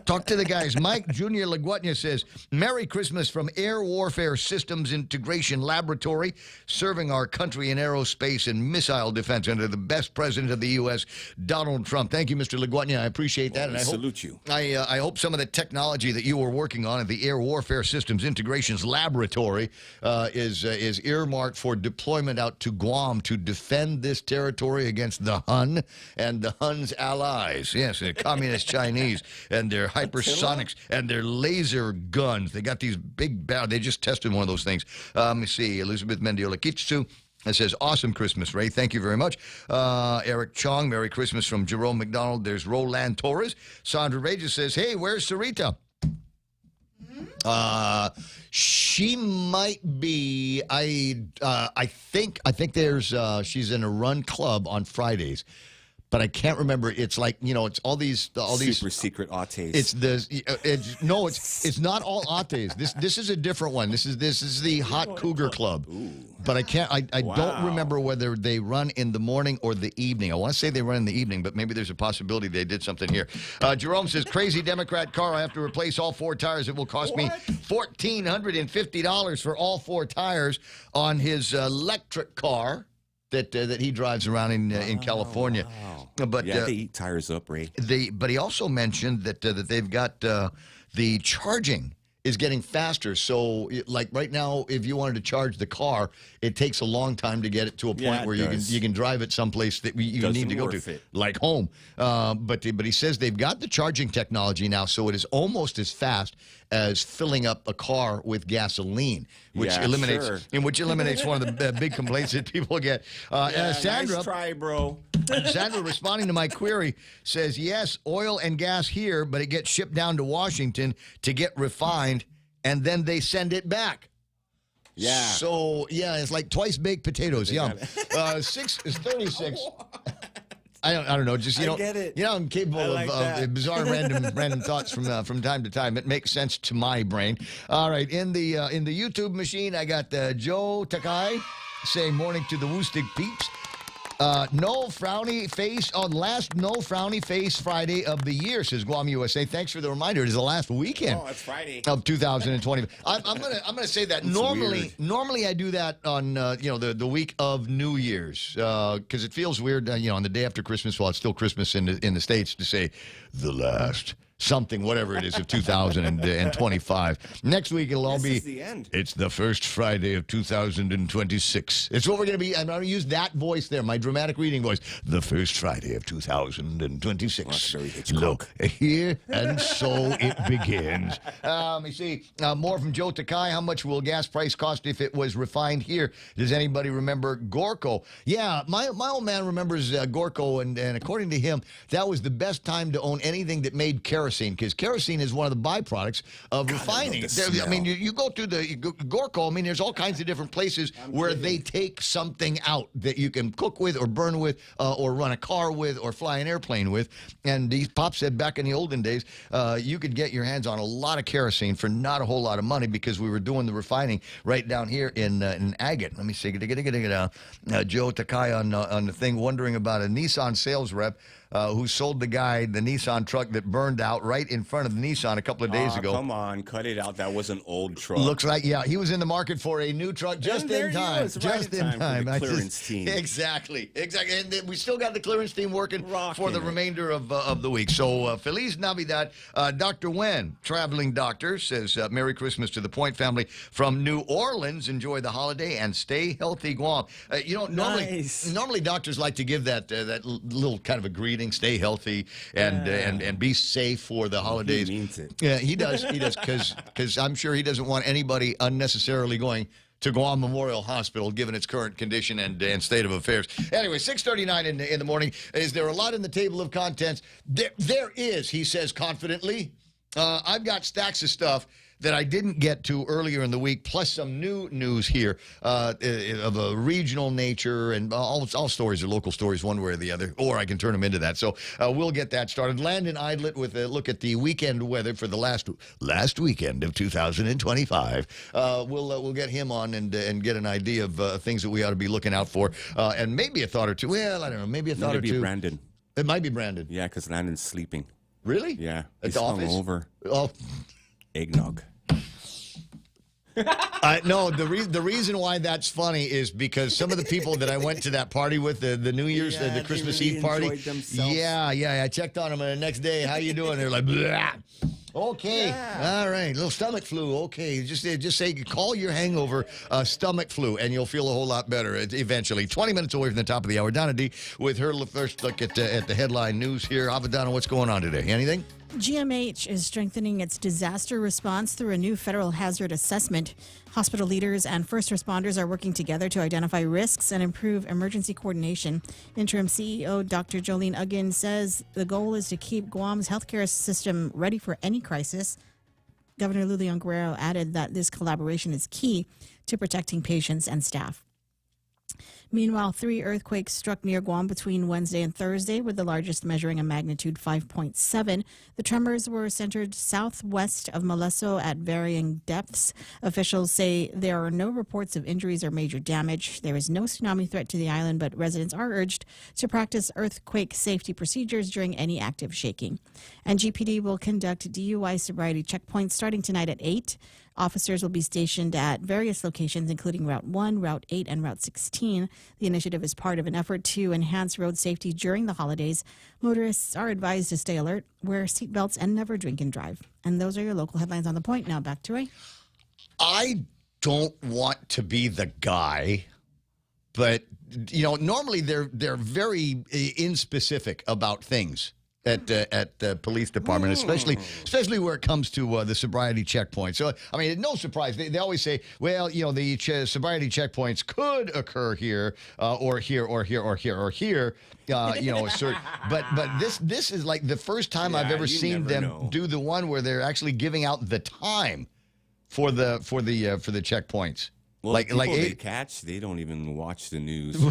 Talk to the guys. Mike Jr. Laguatnia says, Merry Christmas from Air Warfare Systems Integration Laboratory, serving our country in aerospace and missile defense under the best president of the U.S., Donald Trump. Thank you, Mr. Laguatnia. I appreciate that. And I salute you. I hope some of the technology that you were working on at the Air Warfare Systems Integrations Laboratory is earmarked for deployment out to Guam to defend this territory against the Hun and the Hun's allies. Yes, the communist Chinese and their hypersonics and their laser guns. They got these big they just tested one of those things. Let me see. Elizabeth Mendiola Kitsu. It says, awesome Christmas, Ray. Thank you very much. Eric Chong, Merry Christmas from Jerome McDonald. There's Roland Torres. Sandra Regis says, hey, where's Sarita? She might be. I think there's. She's in a run club on Fridays, but I can't remember. It's like, it's all these super secret autes. It's not all autes. This is a different one. This is the Hot Cougar Club. Ooh. But I can't. I don't remember whether they run in the morning or the evening. I want to say they run in the evening, but maybe there's a possibility they did something here. Jerome says, crazy Democrat car. I have to replace all 4 tires. It will cost me $1,450 for all 4 tires on his electric car that he drives around in California. Wow. But they eat tires up, Ray. But he also mentioned that they've got the charging is getting faster. So, like right now, if you wanted to charge the car, it takes a long time to get it to a point where you can drive it someplace that you need to go to, like home. But he says they've got the charging technology now, so it is almost as fast as filling up a car with gasoline, which eliminates one of the big complaints that people get. Sandra, nice try, bro. Sandra, responding to my query, says, yes, oil and gas here, but it gets shipped down to Washington to get refined, and then they send it back. Yeah. So, it's like twice baked potatoes. Yum. 6 is 36. I don't know. Just I get it. I'm capable of bizarre random thoughts from time to time. It makes sense to my brain. All right, in the YouTube machine, I got Joe Takai saying morning to the Woostig peeps. No frowny face on last no frowny face Friday of the year, says Guam USA. Thanks for the reminder. It is the last weekend. Oh, it's Friday of 2020. I'm gonna say that normally I do that on the week of New Year's because it feels weird on the day after Christmas while it's still Christmas in the States to say the last something, whatever it is, of 2025. Next week, it'll all be the end. It's the first Friday of 2026. It's what we're going to be. I'm going to use that voice there, my dramatic reading voice. The first Friday of 2026. Look here, and so it begins. Let me see. More from Joe Takai. How much will gas price cost if it was refined here? Does anybody remember Gorko? Yeah, my old man remembers Gorko, and according to him, that was the best time to own anything that made kerosene, because kerosene is one of the byproducts of refining. I mean, you go through the Gorko, I mean, there's all kinds of different places where they take something out that you can cook with or burn with or run a car with or fly an airplane with. And these pops said back in the olden days, you could get your hands on a lot of kerosene for not a whole lot of money because we were doing the refining right down here in Agate. Let me see. Joe Takai on the thing, wondering about a Nissan sales rep who sold the guy the Nissan truck that burned out right in front of the Nissan a couple of days ago. Come on, cut it out. That was an old truck. Looks like, he was in the market for a new truck just in time. Just in time. For the clearance team. Exactly. And we still got the clearance team working for the remainder of the week. So, Feliz Navidad. Dr. Wen, traveling doctor, says, Merry Christmas to the Point family from New Orleans. Enjoy the holiday and stay healthy, Guam. Normally doctors like to give that little kind of a greeting. Stay healthy and be safe for the holidays. He means it. Yeah, he does. Because I'm sure he doesn't want anybody unnecessarily going to Guam Memorial Hospital, given its current condition and state of affairs. Anyway, 6:39 in the morning. Is there a lot in the table of contents? There is, he says confidently. I've got stacks of stuff that I didn't get to earlier in the week, plus some new news here of a regional nature, and all stories are local stories one way or the other, or I can turn them into that. So we'll get that started. Landon Idlet with a look at the weekend weather for the last weekend of 2025. We'll get him on and get an idea of things that we ought to be looking out for, and maybe a thought or two. Well, I don't know, maybe a thought or two. Maybe Brandon. It might be Brandon. Yeah, because Landon's sleeping. Really? Yeah. At the office? Over. Oh. Eggnog. No, the reason why that's funny is because some of the people that I went to that party with, the New Year's, the Christmas Eve party, I checked on them, and the next day, how you doing? They're like, blah. Okay, all right, little stomach flu. Okay, just say, call your hangover stomach flu, and you'll feel a whole lot better eventually. 20 minutes away from the top of the hour. Donna D with her first look at the headline news here. Avadana, what's going on today? Anything? GMH is strengthening its disaster response through a new federal hazard assessment. Hospital leaders and first responders are working together to identify risks and improve emergency coordination. Interim CEO Dr. Jolene Uggan says the goal is to keep Guam's healthcare system ready for any crisis. Governor Lulian Guerrero added that this collaboration is key to protecting patients and staff. Meanwhile, 3 earthquakes struck near Guam between Wednesday and Thursday, with the largest measuring a magnitude 5.7. The tremors were centered southwest of Moleso at varying depths. Officials say there are no reports of injuries or major damage. There is no tsunami threat to the island, but residents are urged to practice earthquake safety procedures during any active shaking. And GPD will conduct DUI sobriety checkpoints starting tonight at 8. Officers will be stationed at various locations, including Route 1, Route 8, and Route 16. The initiative is part of an effort to enhance road safety during the holidays. Motorists are advised to stay alert, wear seatbelts, and never drink and drive. And those are your local headlines on The Point. Now back to Ray. I don't want to be the guy, but, normally they're very inspecific about things at the police department, especially where it comes to the sobriety checkpoint. So, I mean, no surprise. They always say, well, the sobriety checkpoints could occur here, or here, or here, or here, or here. But this is like the first time I've ever seen them do the one where they're actually giving out the time for the checkpoints. Well, people they catch, they don't even watch the news.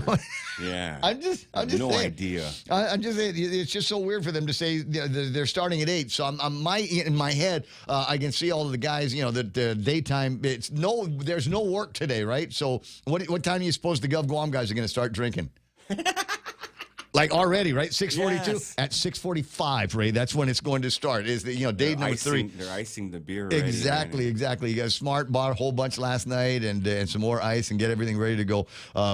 Yeah, I'm just no saying. idea. I'm just saying it's just so weird for them to say they're starting at 8. So in my head, I can see all of the guys. The daytime. There's no work today, right? So what time are you supposed the Gov Guam guys are going to start drinking? Like already, right? 6:42 Yes. At 6:45, Ray. That's when it's going to start. Is the day number 3? They're icing the beer. Already, Exactly. You got smart, bought a whole bunch last night and some more ice and get everything ready to go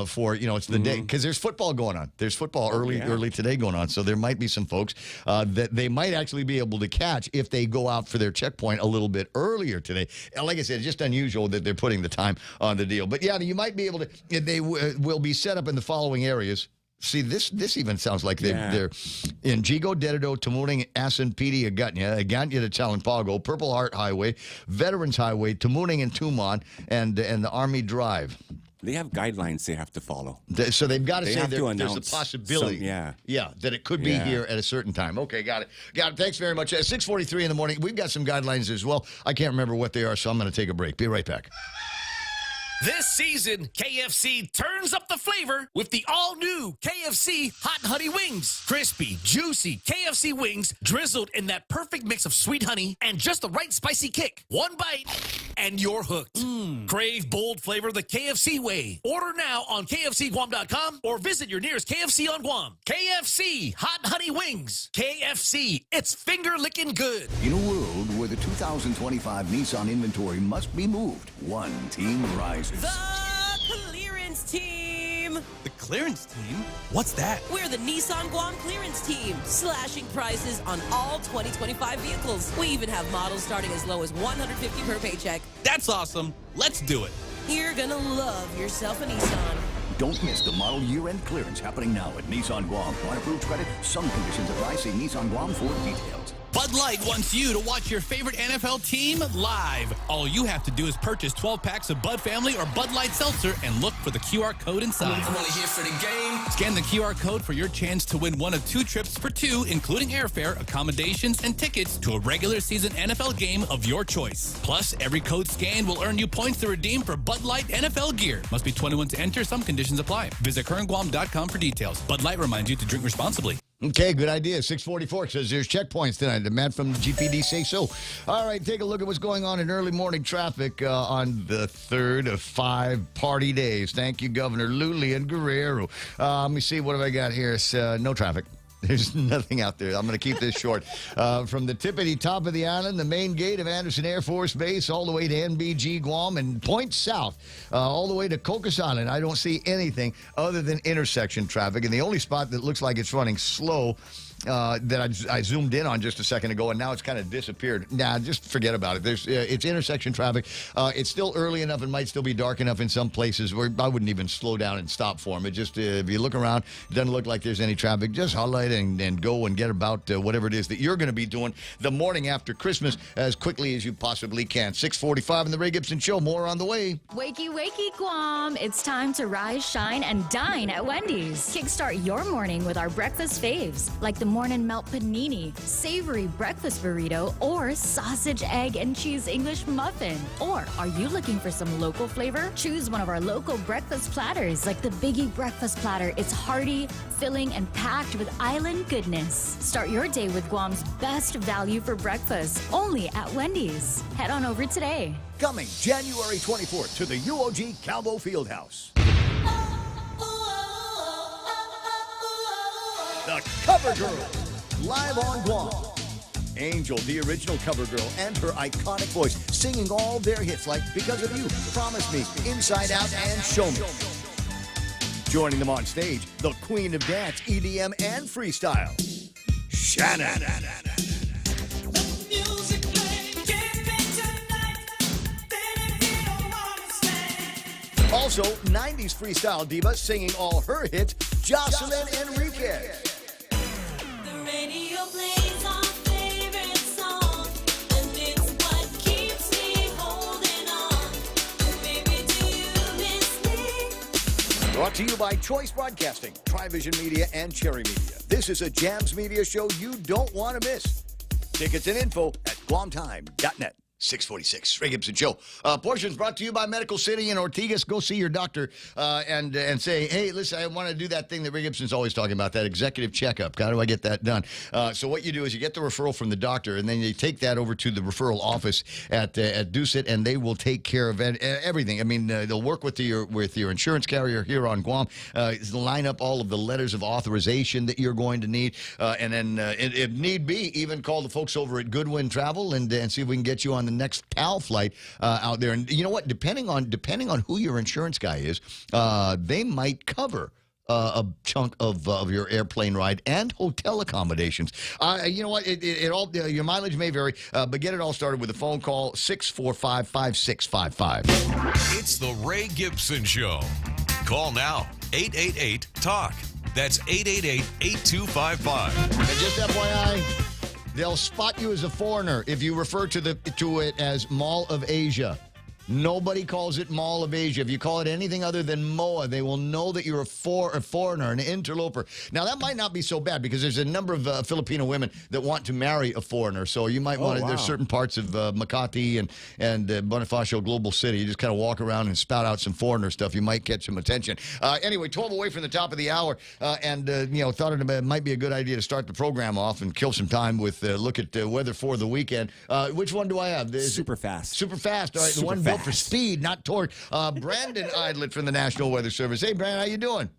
for it's the day, because there's football going on. There's football early today going on, so there might be some folks that they might actually be able to catch if they go out for their checkpoint a little bit earlier today. And like I said, it's just unusual that they're putting the time on the deal. But yeah, you might be able to. They will be set up in the following areas. See, this even sounds like they're in Jigo, Dedido, Tamuning, Asan, Pidi, Agutnya to Chalanpago, Purple Heart Highway, Veterans Highway, Tamuning and Tumon, and the Army Drive. They have guidelines they have to follow. So they've got to say there's a possibility. That it could be here at a certain time. Okay, got it. Thanks very much. 6:43 in the morning. We've got some guidelines as well. I can't remember what they are, so I'm going to take a break. Be right back. This season, KFC turns up the flavor with the all-new KFC Hot Honey Wings. Crispy, juicy KFC wings drizzled in that perfect mix of sweet honey and just the right spicy kick. One bite, and you're hooked. Crave bold flavor the KFC way. Order now on KFCGuam.com or visit your nearest KFC on Guam. KFC Hot Honey Wings. KFC, it's finger-licking good. In a world where the 2025 Nissan inventory must be moved, one team rises. The Clearance Team! The Clearance Team? What's that? We're the Nissan Guam Clearance Team, slashing prices on all 2025 vehicles. We even have models starting as low as $150 per paycheck. That's awesome. Let's do it. You're gonna love yourself a Nissan. Don't miss the model year-end clearance happening now at Nissan Guam. On approved credit, some conditions apply. See Nissan Guam for details. Bud Light wants you to watch your favorite NFL team live. All you have to do is purchase 12 packs of Bud Family or Bud Light Seltzer and look for the QR code inside. I'm only here for the game. Scan the QR code for your chance to win one of 2 trips for 2, including airfare, accommodations, and tickets to a regular season NFL game of your choice. Plus, every code scanned will earn you points to redeem for Bud Light NFL gear. Must be 21 to enter. Some conditions apply. Visit currentguam.com for details. Bud Light reminds you to drink responsibly. Okay, good idea. 644 says there's checkpoints tonight. The man from the GPD say so. All right, take a look at what's going on in early morning traffic on the third of 5 party days. Thank you, Governor Lulian Guerrero. Let me see, what have I got here? It's, no traffic. There's nothing out there. I'm going to keep this short. From the tippity top of the island, the main gate of Anderson Air Force Base, all the way to NBG Guam and point south, all the way to Cocos Island. I don't see anything other than intersection traffic. And the only spot that looks like it's running slow that I zoomed in on just a second ago, and now it's kind of disappeared. Nah, just forget about it. It's intersection traffic. It's still early enough and might still be dark enough in some places where I wouldn't even slow down and stop for them. It just, if you look around, it doesn't look like there's any traffic. Just highlight and go and get about whatever it is that you're going to be doing the morning after Christmas as quickly as you possibly can. 6:45 in the Ray Gibson Show. More on the way. Wakey, wakey, Guam. It's time to rise, shine, and dine at Wendy's. Kickstart your morning with our breakfast faves, like the morning melt panini, savory breakfast burrito, or sausage, egg, and cheese English muffin. Or are you looking for some local flavor? Choose one of our local breakfast platters, like the Biggie Breakfast Platter. It's hearty, filling, and packed with island goodness. Start your day with Guam's best value for breakfast, only at Wendy's. Head on over today. Coming January 24th to the UOG Calvo Fieldhouse. The Cover Girl, live on Guam. Angel, the original cover girl, and her iconic voice, singing all their hits like Because of You, Promise Me, Inside Out, and Show Me. Joining them on stage, the queen of dance, EDM, and freestyle, Shannon. Also, 90s freestyle diva singing all her hits, Jocelyn Enriquez. The radio plays our favorite song, and it's what keeps me holding on. Baby, do you miss me? Brought to you by Choice Broadcasting, Trivision Media, and Cherry Media. This is a Jams Media show you don't want to miss. Tickets and info at guamtime.net. 646, Ray Gibson Show. Portions brought to you by Medical City in Ortigas. Go see your doctor and say, hey, listen, I want to do that thing that Ray Gibson's always talking about, that executive checkup. How do I get that done? So what you do is you get the referral from the doctor, and then you take that over to the referral office at Dusit, and they will take care of everything. I mean, they'll work with your insurance carrier here on Guam, line up all of the letters of authorization that you're going to need, and then, if need be, even call the folks over at Goodwin Travel and see if we can get you on the next PAL flight out there. And you know what? Depending on who your insurance guy is, they might cover a chunk of your airplane ride and hotel accommodations. You know what? It all your mileage may vary, but get it all started with a phone call 645-5655. It's the Ray Gibson Show. Call now 888-TALK. That's 888-8255. And just FYI, they'll spot you as a foreigner if you refer to it as Mall of Asia. Nobody calls it Mall of Asia. If you call it anything other than MOA, they will know that you're a foreigner, an interloper. Now, that might not be so bad because there's a number of Filipino women that want to marry a foreigner. So you might want to, there's certain parts of Makati and Bonifacio Global City. You just kind of walk around and spout out some foreigner stuff. You might catch some attention. Anyway, 12 away from the top of the hour. Thought it might be a good idea to start the program off and kill some time with look at weather for the weekend. Which one do I have? Super fast. Super fast. All right, the one built for speed, not torque. Brandon Idlet from the National Weather Service. Hey, Brandon, how you doing?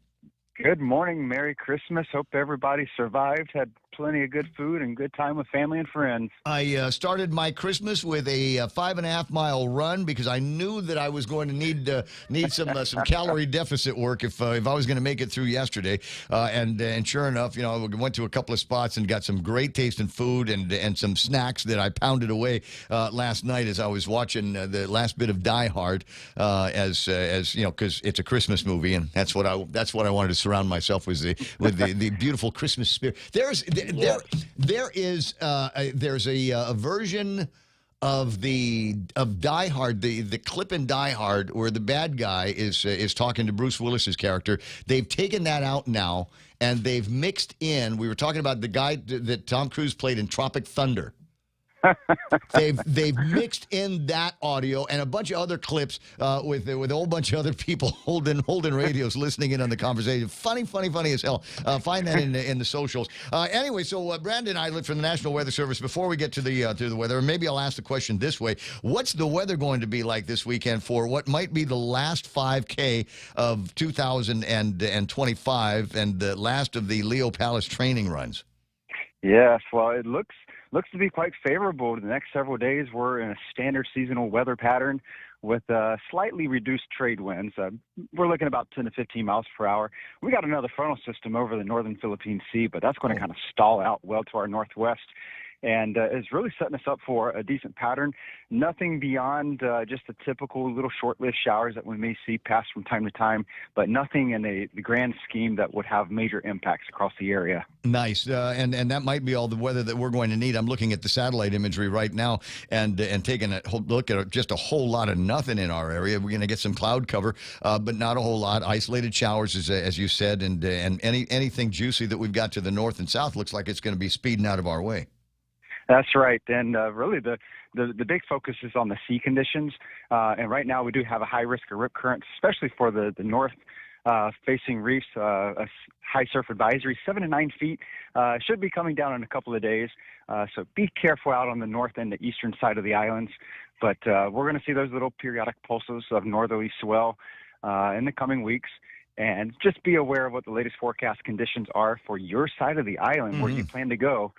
Good morning. Merry Christmas. Hope everybody survived, had plenty of good food and good time with family and friends. I started my Christmas with a 5.5-mile run because I knew that I was going to need some calorie deficit work if I was going to make it through yesterday. And sure enough, I went to a couple of spots and got some great tasting food and some snacks that I pounded away last night as I was watching the last bit of Die Hard as because it's a Christmas movie and that's what I wanted to surround myself with the beautiful Christmas spirit. There's a version of Die Hard, the clip in Die Hard where the bad guy is talking to Bruce Willis's character. They've taken that out now, and they've mixed in. We were talking about the guy that Tom Cruise played in Tropic Thunder. They've mixed in that audio and a bunch of other clips with a whole bunch of other people holding radios, listening in on the conversation. Funny as hell. Find that in the socials. Anyway, so Brandon Eidlet from the National Weather Service. Before we get to the weather, maybe I'll ask the question this way: what's the weather going to be like this weekend for what might be the last 5K of 2025 and the last of the Leo Palace training runs? Yes, well, it looks to be quite favorable. The next several days, we're in a standard seasonal weather pattern with slightly reduced trade winds. We're looking about 10 to 15 miles per hour. We got another frontal system over the northern Philippine Sea, but that's going to kind of stall out well to our northwest. And it's really setting us up for a decent pattern. Nothing beyond just the typical little short-lived showers that we may see pass from time to time, but nothing in the grand scheme that would have major impacts across the area. Nice. And that might be all the weather that we're going to need. I'm looking at the satellite imagery right now and taking a look at just a whole lot of nothing in our area. We're going to get some cloud cover, but not a whole lot. Isolated showers, as you said, and anything juicy that we've got to the north and south looks like it's going to be speeding out of our way. That's right. And really the big focus is on the sea conditions. And right now we do have a high risk of rip currents, especially for the north facing reefs, a high surf advisory, 7 to 9 feet, should be coming down in a couple of days. So be careful out on the north and the eastern side of the islands. But we're going to see those little periodic pulses of northerly swell in the coming weeks. And just be aware of what the latest forecast conditions are for your side of the island where you plan to go.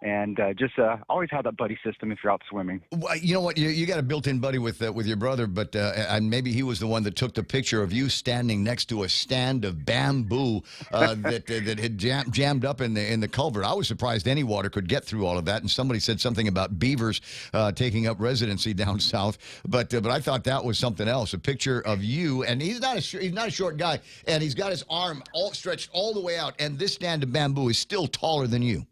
And just always have that buddy system if you're out swimming. Well, you know what? You got a built-in buddy with your brother, but maybe he was the one that took the picture of you standing next to a stand of bamboo that had jammed up in the culvert. I was surprised any water could get through all of that. And somebody said something about beavers taking up residency down south. But I thought that was something else. A picture of you, and he's not a short guy, and he's got his arm all stretched all the way out, and this stand of bamboo is still taller than you.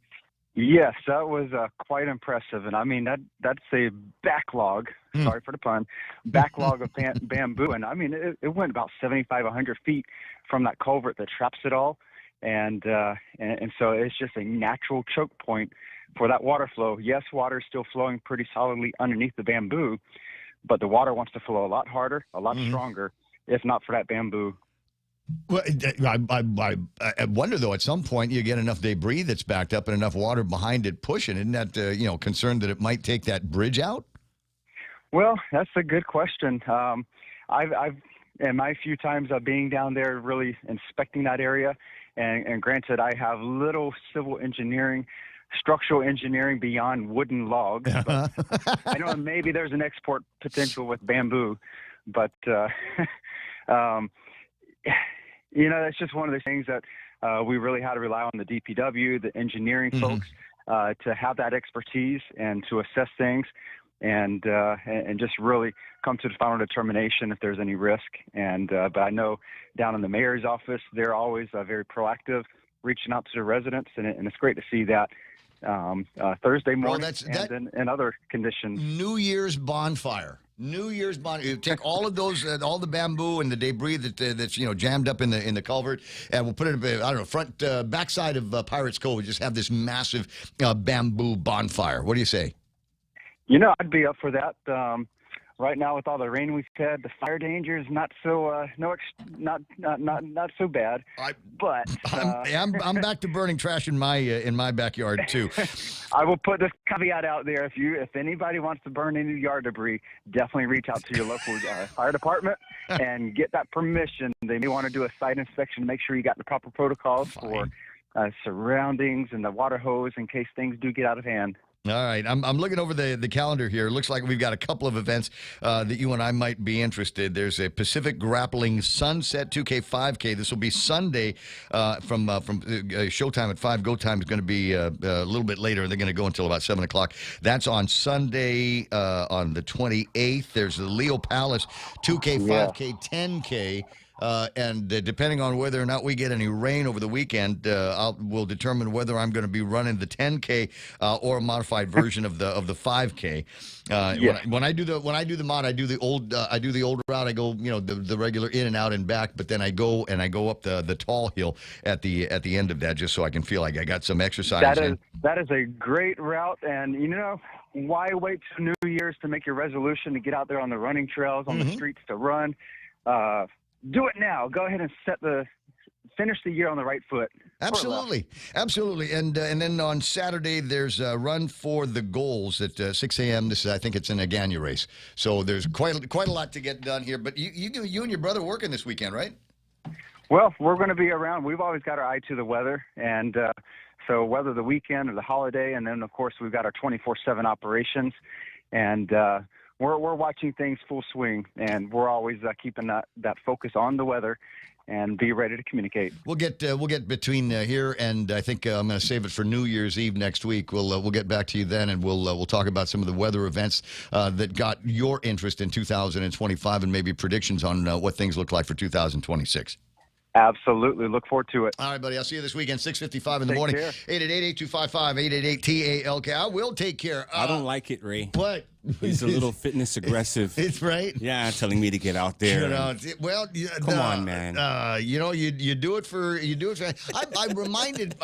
Yes, that was quite impressive. And I mean, that's a backlog, sorry for the pun, backlog of bamboo. And I mean, it went about 75, 100 feet from that culvert that traps it all. And so it's just a natural choke point for that water flow. Yes, water is still flowing pretty solidly underneath the bamboo, but the water wants to flow a lot harder, a lot stronger, if not for that bamboo. Well, I wonder, though, at some point you get enough debris that's backed up and enough water behind it pushing. Isn't that, concerned that it might take that bridge out? Well, that's a good question. I've in my few times of being down there really inspecting that area, and granted, I have little civil engineering, structural engineering beyond wooden logs. But I know maybe there's an export potential with bamboo, but it's just one of those things that we really had to rely on the DPW, the engineering folks, to have that expertise and to assess things and just really come to the final determination if there's any risk. But I know down in the mayor's office, they're always very proactive, reaching out to the residents, and it's great to see that Thursday morning and other conditions. New Year's bonfire. You take all of those, all the bamboo and the debris that's jammed up in the culvert, and we'll put it backside of Pirates Cove. We just have this massive bamboo bonfire. What do you say? I'd be up for that. Right now, with all the rain we've had, the fire danger is not so not so bad. But I'm back to burning trash in my backyard too. I will put this caveat out there: if anybody wants to burn any yard debris, definitely reach out to your local fire department and get that permission. They may want to do a site inspection to make sure you got the proper protocols for surroundings and the water hose in case things do get out of hand. All right. I'm looking over the calendar here. It looks like we've got a couple of events that you and I might be interested. There's a Pacific Grappling Sunset 2K 5K. This will be Sunday from showtime at 5. Go time is going to be a little bit later. They're going to go until about 7 o'clock. That's on Sunday on the 28th. There's the Leo Palace 2K 5K 10K. And depending on whether or not we get any rain over the weekend, we'll determine whether I'm going to be running the 10K or a modified version of the 5K. When I do the mod, I do the old route. I go, the regular in and out and back, but then I go up the tall hill at the end of that, just so I can feel like I got some exercise. That is a great route, and why wait till New Year's to make your resolution to get out there on the running trails, on the streets to run? Do it now. Go ahead and finish the year on the right foot. Absolutely. And then on Saturday, there's a run for the goals at 6 a.m. I think it's an Agana race. So there's quite a lot to get done here. But you and your brother working this weekend, right? Well, we're going to be around. We've always got our eye to the weather, and so whether the weekend or the holiday, and then of course we've got our 24/7 operations, and we're watching things full swing, and we're always keeping that focus on the weather and be ready to communicate. We'll get between here and I think I'm going to save it for New Year's Eve next week. We'll get back to you then, and we'll talk about some of the weather events that got your interest in 2025 and maybe predictions on what things look like for 2026. Absolutely. Look forward to it. All right, buddy. I'll see you this weekend, 6:55 in the morning. 888-8255-888-TALK. I will take care. I don't like it, Ray. What? He's a little fitness aggressive. It's right. Yeah, telling me to get out there. Come on, man. You do it for. I'm reminded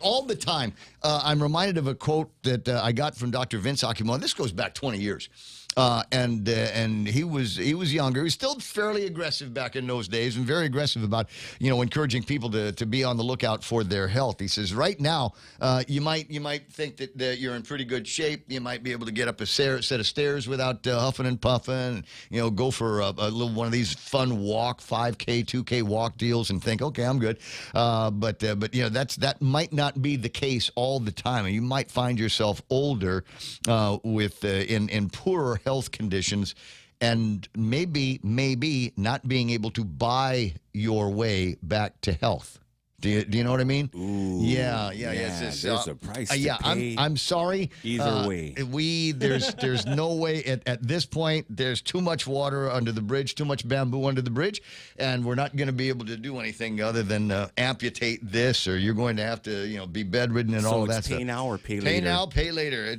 all the time. I'm reminded of a quote that I got from Dr. Vince Akimon. This goes back 20 years. And he was younger. He was still fairly aggressive back in those days, and very aggressive about encouraging people to be on the lookout for their health. He says right now you might think that you're in pretty good shape. You might be able to get up a set of stairs without huffing and puffing. And, go for a little one of these fun walk 5K 2K walk deals and think, okay, I'm good. But that might not be the case all the time, and you might find yourself older with in poorer health conditions, and maybe not being able to buy your way back to health. Do you know what I mean? Ooh, yeah. There's a price to pay. I'm sorry. Either way, there's no way at this point. There's too much water under the bridge, too much bamboo under the bridge, and we're not going to be able to do anything other than amputate this, or you're going to have to be bedridden and all of that stuff. Pay now or pay later. Pay now, pay later.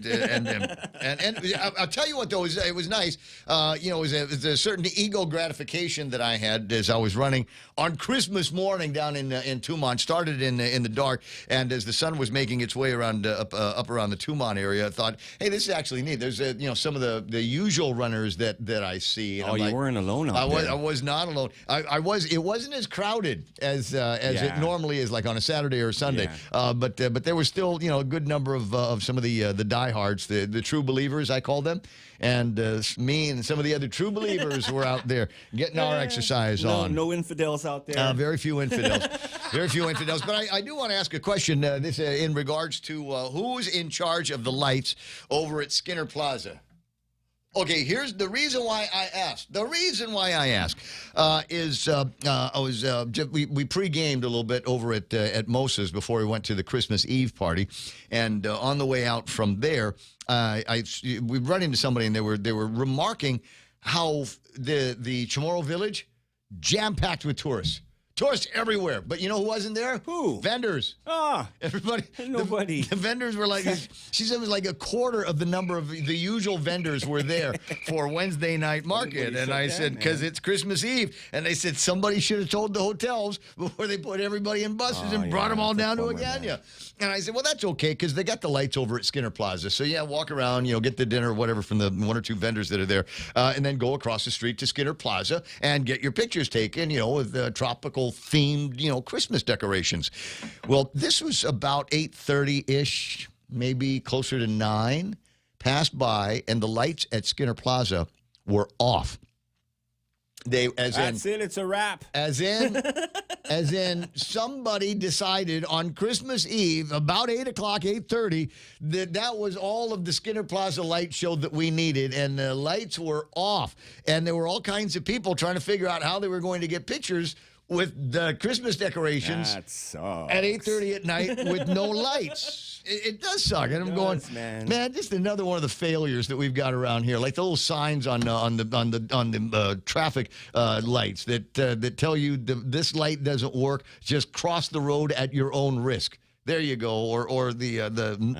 And I'll tell you what though, it was nice. It was a certain ego gratification that I had as I was running on Christmas morning down in Tumon. Started in the dark, and as the sun was making its way around up around the Tumon area, I thought, hey, this is actually neat. There's some of the usual runners that I see. And you weren't alone out there. I was not alone. It wasn't as crowded as it normally is, like on a Saturday or Sunday. Yeah. But there was still a good number of some of the diehards, the true believers, I call them. And me and some of the other true believers were out there getting our exercise on. No infidels out there. Very few infidels. Very few infidels. But I do want to ask a question this in regards to who's in charge of the lights over at Skinner Plaza. Okay, here's the reason why I asked. The reason why I ask is we pre-gamed a little bit over at Mosa's before we went to the Christmas Eve party, and on the way out from there, we run into somebody, and they were remarking how the Chamorro Village jam-packed with tourists. Tourists everywhere. But you know who wasn't there? Who? Vendors. Everybody. Nobody. The vendors were like, she said it was like a quarter of the number of the usual vendors were there for Wednesday night market. And I said, because it's Christmas Eve. And they said somebody should have told the hotels before they put everybody in buses and brought them all down to Agana. And I said, well, that's okay, because they got the lights over at Skinner Plaza. So, yeah, walk around, get the dinner or whatever from the one or two vendors that are there, and then go across the street to Skinner Plaza and get your pictures taken, with tropical themed, Christmas decorations. Well, this was about 8:30-ish, maybe closer to 9, passed by, and the lights at Skinner Plaza were off. It's a wrap. As in somebody decided on Christmas Eve about 8 o'clock, 8:30, that was all of the Skinner Plaza light show that we needed, and the lights were off. And there were all kinds of people trying to figure out how they were going to get pictures with the Christmas decorations That sucks. at 8:30 at night with no lights. It does suck. And I'm going, man, just another one of the failures that we've got around here, like the little signs on the traffic lights that tell you this light doesn't work. Just cross the road at your own risk. There you go. Or the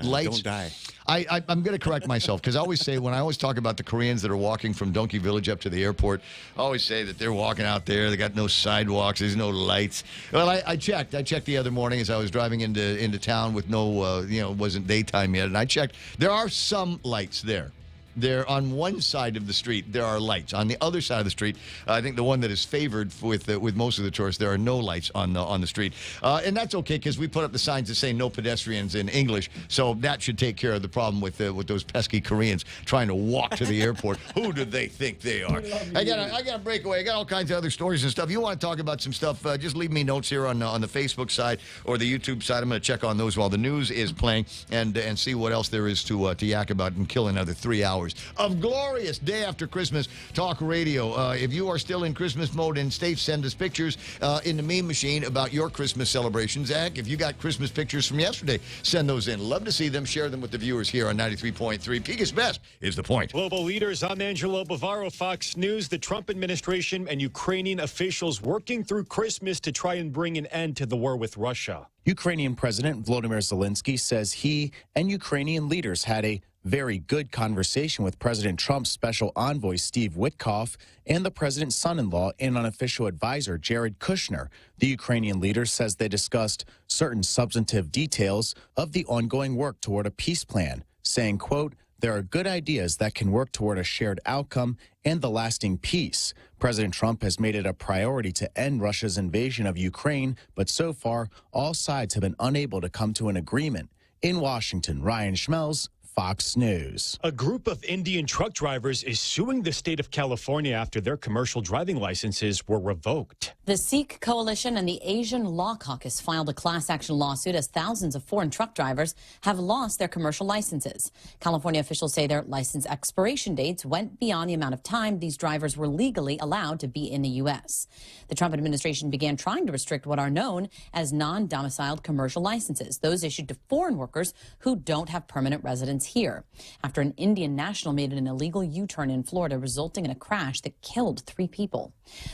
lights. Don't die. I'm going to correct myself because I always talk about the Koreans that are walking from Donkey Village up to the airport, I always say that they're walking out there. They got no sidewalks. There's no lights. Well, I checked. I checked the other morning as I was driving into town with no, it wasn't daytime yet. And I checked. There are some lights there. There on one side of the street, there are lights. On the other side of the street, I think the one that is favored with most of the tourists, there are no lights on the street, and that's okay because we put up the signs that say "No pedestrians" in English, so that should take care of the problem with those pesky Koreans trying to walk to the airport. Who do they think they are? I got a breakaway. I got all kinds of other stories and stuff. You want to talk about some stuff? Just leave me notes here on the Facebook side or the YouTube side. I'm going to check on those while the news is playing and see what else there is to yak about and kill another 3 hours of glorious day after Christmas talk radio. If you are still in Christmas mode and Steve, send us pictures in the meme machine about your Christmas celebrations. Zach, if you got Christmas pictures from yesterday, send those in. Love to see them. Share them with the viewers here on 93.3. Pica's Best is the point. Global leaders. I'm Angelo Bavaro, Fox News. The Trump administration and Ukrainian officials working through Christmas to try and bring an end to the war with Russia. Ukrainian President Volodymyr Zelensky says he and Ukrainian leaders had a very good conversation with President Trump's special envoy, Steve Witkoff, and the president's son-in-law and unofficial advisor, Jared Kushner. The Ukrainian leader says they discussed certain substantive details of the ongoing work toward a peace plan, saying, quote, there are good ideas that can work toward a shared outcome and the lasting peace. President Trump has made it a priority to end Russia's invasion of Ukraine, but so far, all sides have been unable to come to an agreement. In Washington, Ryan Schmelz, Fox News. A group of Indian truck drivers is suing the state of California after their commercial driving licenses were revoked. The Sikh Coalition and the Asian Law Caucus filed a class action lawsuit as thousands of foreign truck drivers have lost their commercial licenses. California officials say their license expiration dates went beyond the amount of time these drivers were legally allowed to be in the U.S. The Trump administration began trying to restrict what are known as non-domiciled commercial licenses, those issued to foreign workers who don't have permanent residence here, after an Indian national made an illegal U-turn in Florida, resulting in a crash that killed 3 people.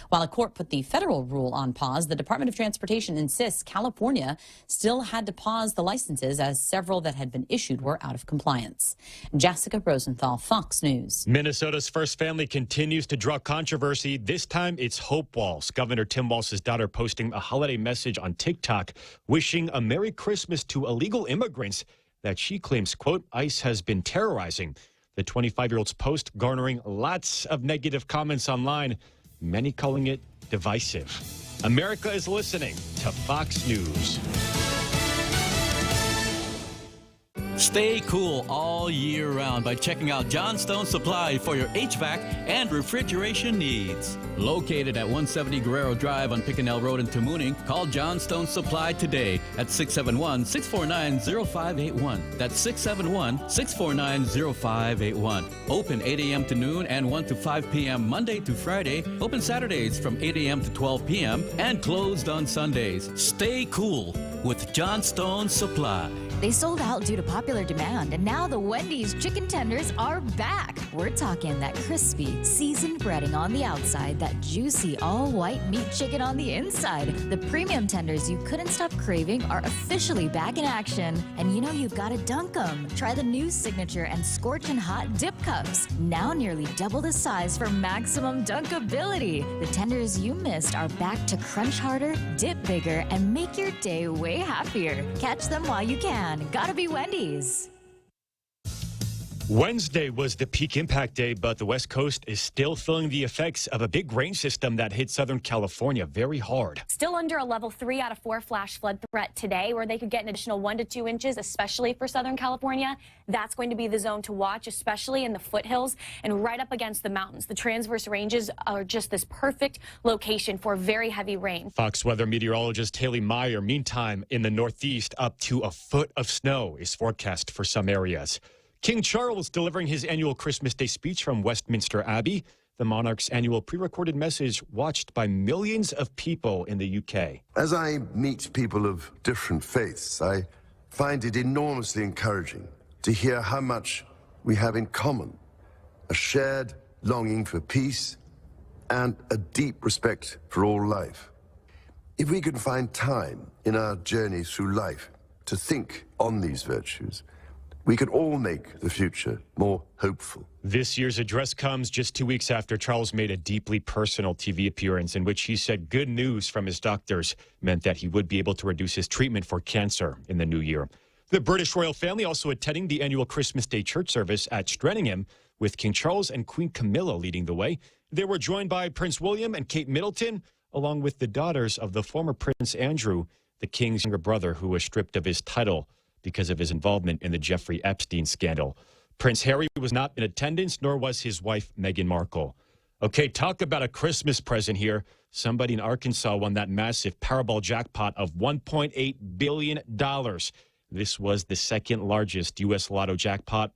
While a court put the federal rule on pause, the Department of Transportation insists California still had to pause the licenses as several that had been issued were out of compliance. Jessica Rosenthal, Fox News. Minnesota's first family continues to draw controversy. This time it's Hope Walz, Governor Tim Walz's daughter, posting a holiday message on TikTok wishing a Merry Christmas to illegal immigrants that she claims, quote, ICE has been terrorizing. The 25-year-old's post garnering lots of negative comments online, many calling it divisive. America is listening to Fox News. Stay cool all year round by checking out Johnstone Supply for your HVAC and refrigeration needs. Located at 170 Guerrero Drive on Picanell Road in Tamuning, call Johnstone Supply today at 671-649-0581. That's 671-649-0581. Open 8 a.m. to noon and 1 to 5 p.m. Monday to Friday. Open Saturdays from 8 a.m. to 12 p.m. and closed on Sundays. Stay cool with Johnstone Supply. They sold out due to popular demand, and now the Wendy's chicken tenders are back. We're talking that crispy, seasoned breading on the outside, that juicy, all-white meat chicken on the inside. The premium tenders you couldn't stop craving are officially back in action, and you know you've got to dunk them. Try the new signature and scorching hot dip cups, now nearly double the size for maximum dunkability. The tenders you missed are back to crunch harder, dip bigger, and make your day way happier. Catch them while you can. Gotta be Wendy's. Wednesday was the peak impact day, but the West Coast is still feeling the effects of a big rain system that hit Southern California very hard. Still under a level 3 out of 4 flash flood threat today, where they could get an additional 1 to 2 inches, especially for Southern California. That's going to be the zone to watch, especially in the foothills and right up against the mountains. The transverse ranges are just this perfect location for very heavy rain. Fox weather meteorologist Haley Meyer, meantime, in the Northeast, up to a foot of snow is forecast for some areas. King Charles delivering his annual Christmas Day speech from Westminster Abbey. the monarch's annual pre-recorded message watched by millions of people in the UK. As I meet people of different faiths, I find it enormously encouraging to hear how much we have in common, a shared longing for peace and a deep respect for all life. If we can find time in our journey through life to think on these virtues, we can all make the future more hopeful. This year's address comes just 2 weeks after Charles made a deeply personal TV appearance in which he said good news from his doctors meant that he would be able to reduce his treatment for cancer in the new year. The British royal family also attending the annual Christmas Day church service at Strenningham, with King Charles and Queen Camilla leading the way. They were joined by Prince William and Kate Middleton, along with the daughters of the former Prince Andrew, the king's younger brother, who was stripped of his title because of his involvement in the Jeffrey Epstein scandal. Prince Harry was not in attendance, nor was his wife, Meghan Markle. Okay, talk about a Christmas present here. Somebody in Arkansas won that massive Powerball jackpot of $1.8 billion. This was the second largest U.S. lotto jackpot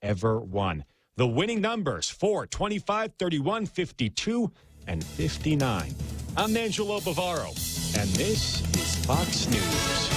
ever won. The winning numbers, 4, 25, 31, 52, and 59. I'm Angelo Bavaro, and this is Fox News.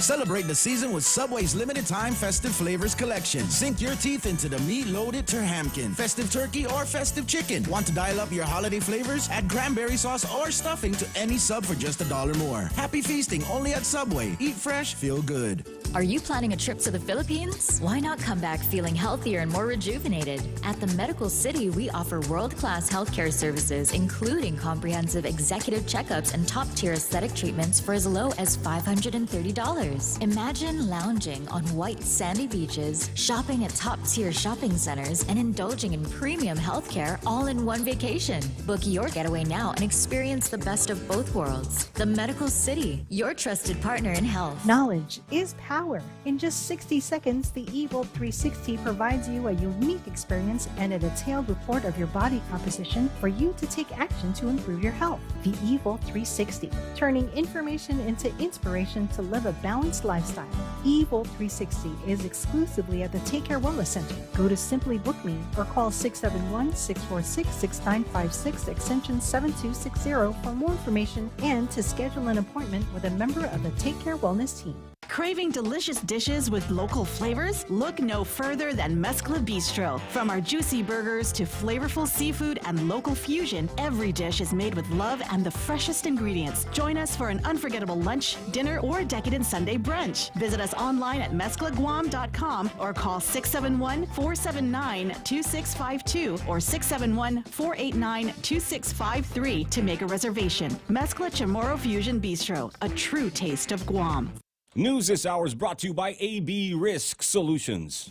Celebrate the season with Subway's limited time festive flavors collection. Sink your teeth into the meat-loaded Terhamkin, festive turkey, or festive chicken. Want to dial up your holiday flavors? Add cranberry sauce or stuffing to any sub for just $1 more. Happy feasting only at Subway. Eat fresh, feel good. Are you planning a trip to the Philippines? Why not come back feeling healthier and more rejuvenated? At the Medical City, we offer world-class healthcare services, including comprehensive executive checkups and top-tier aesthetic treatments for as low as $530. Imagine lounging on white sandy beaches, shopping at top-tier shopping centers, and indulging in premium healthcare all in one vacation. Book your getaway now and experience the best of both worlds. The Medical City, your trusted partner in health. Knowledge is power. In just 60 seconds, the Evolve 360 provides you a unique experience and a detailed report of your body composition for you to take action to improve your health. The Evolve 360, turning information into inspiration to live a balanced lifestyle. Evolve 360 is exclusively at the Take Care Wellness Center. Go to Simply Book Me or call 671-646-6956 extension 7260 for more information and to schedule an appointment with a member of the Take Care Wellness team. Craving delicious dishes with local flavors? Look no further than Mezcla Bistro. From our juicy burgers to flavorful seafood and local fusion, every dish is made with love and the freshest ingredients. Join us for an unforgettable lunch, dinner, or decadent Sunday brunch. Visit us online at mezclaguam.com or call 671-479-2652 or 671-489-2653 to make a reservation. Mezcla Chamorro Fusion Bistro, a true taste of Guam. News this hour is brought to you by AB Risk Solutions.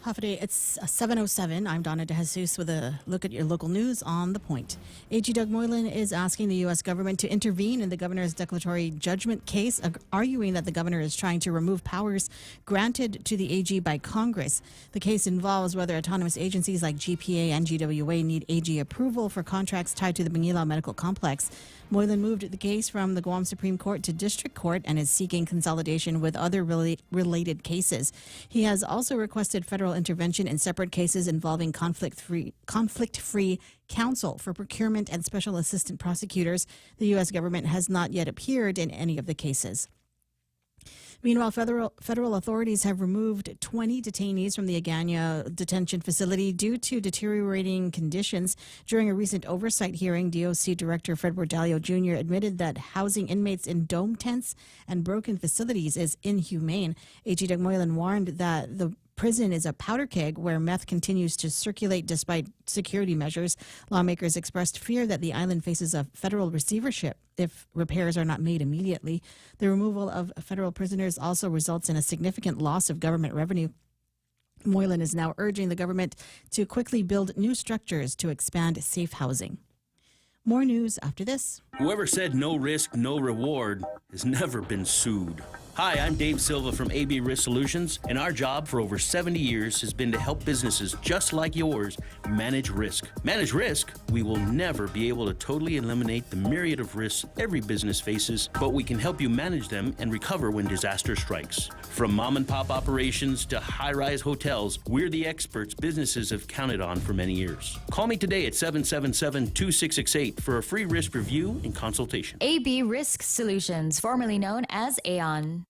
Half a day, it's 7:07. I'm Donna DeJesus with a look at your local news on The Point. AG Doug Moylan is asking the U.S. government to intervene in the governor's declaratory judgment case, arguing that the governor is trying to remove powers granted to the AG by Congress. The case involves whether autonomous agencies like GPA and GWA need AG approval for contracts tied to the Manila Medical Complex. Moylan moved the case from the Guam Supreme Court to District Court and is seeking consolidation with other related cases. He has also requested federal intervention in separate cases involving conflict-free counsel for procurement and special assistant prosecutors. The U.S. government has not yet appeared in any of the cases. Meanwhile, federal authorities have removed 20 detainees from the Agana detention facility due to deteriorating conditions. During a recent oversight hearing, DOC Director Fred Bordalio Jr. admitted that housing inmates in dome tents and broken facilities is inhumane. AG Doug Moylan warned that the prison is a powder keg where meth continues to circulate despite security measures. Lawmakers expressed fear that the island faces a federal receivership if repairs are not made immediately. The removal of federal prisoners also results in a significant loss of government revenue. Moylan is now urging the government to quickly build new structures to expand safe housing. More news after this. Whoever said no risk, no reward has never been sued. Hi, I'm Dave Silva from AB Risk Solutions, and our job for over 70 years has been to help businesses just like yours manage risk. Manage risk? We will never be able to totally eliminate the myriad of risks every business faces, but we can help you manage them and recover when disaster strikes. From mom and pop operations to high-rise hotels, we're the experts businesses have counted on for many years. Call me today at 777-2668 for a free risk review and consultation. AB Risk Solutions, formerly known as Aon.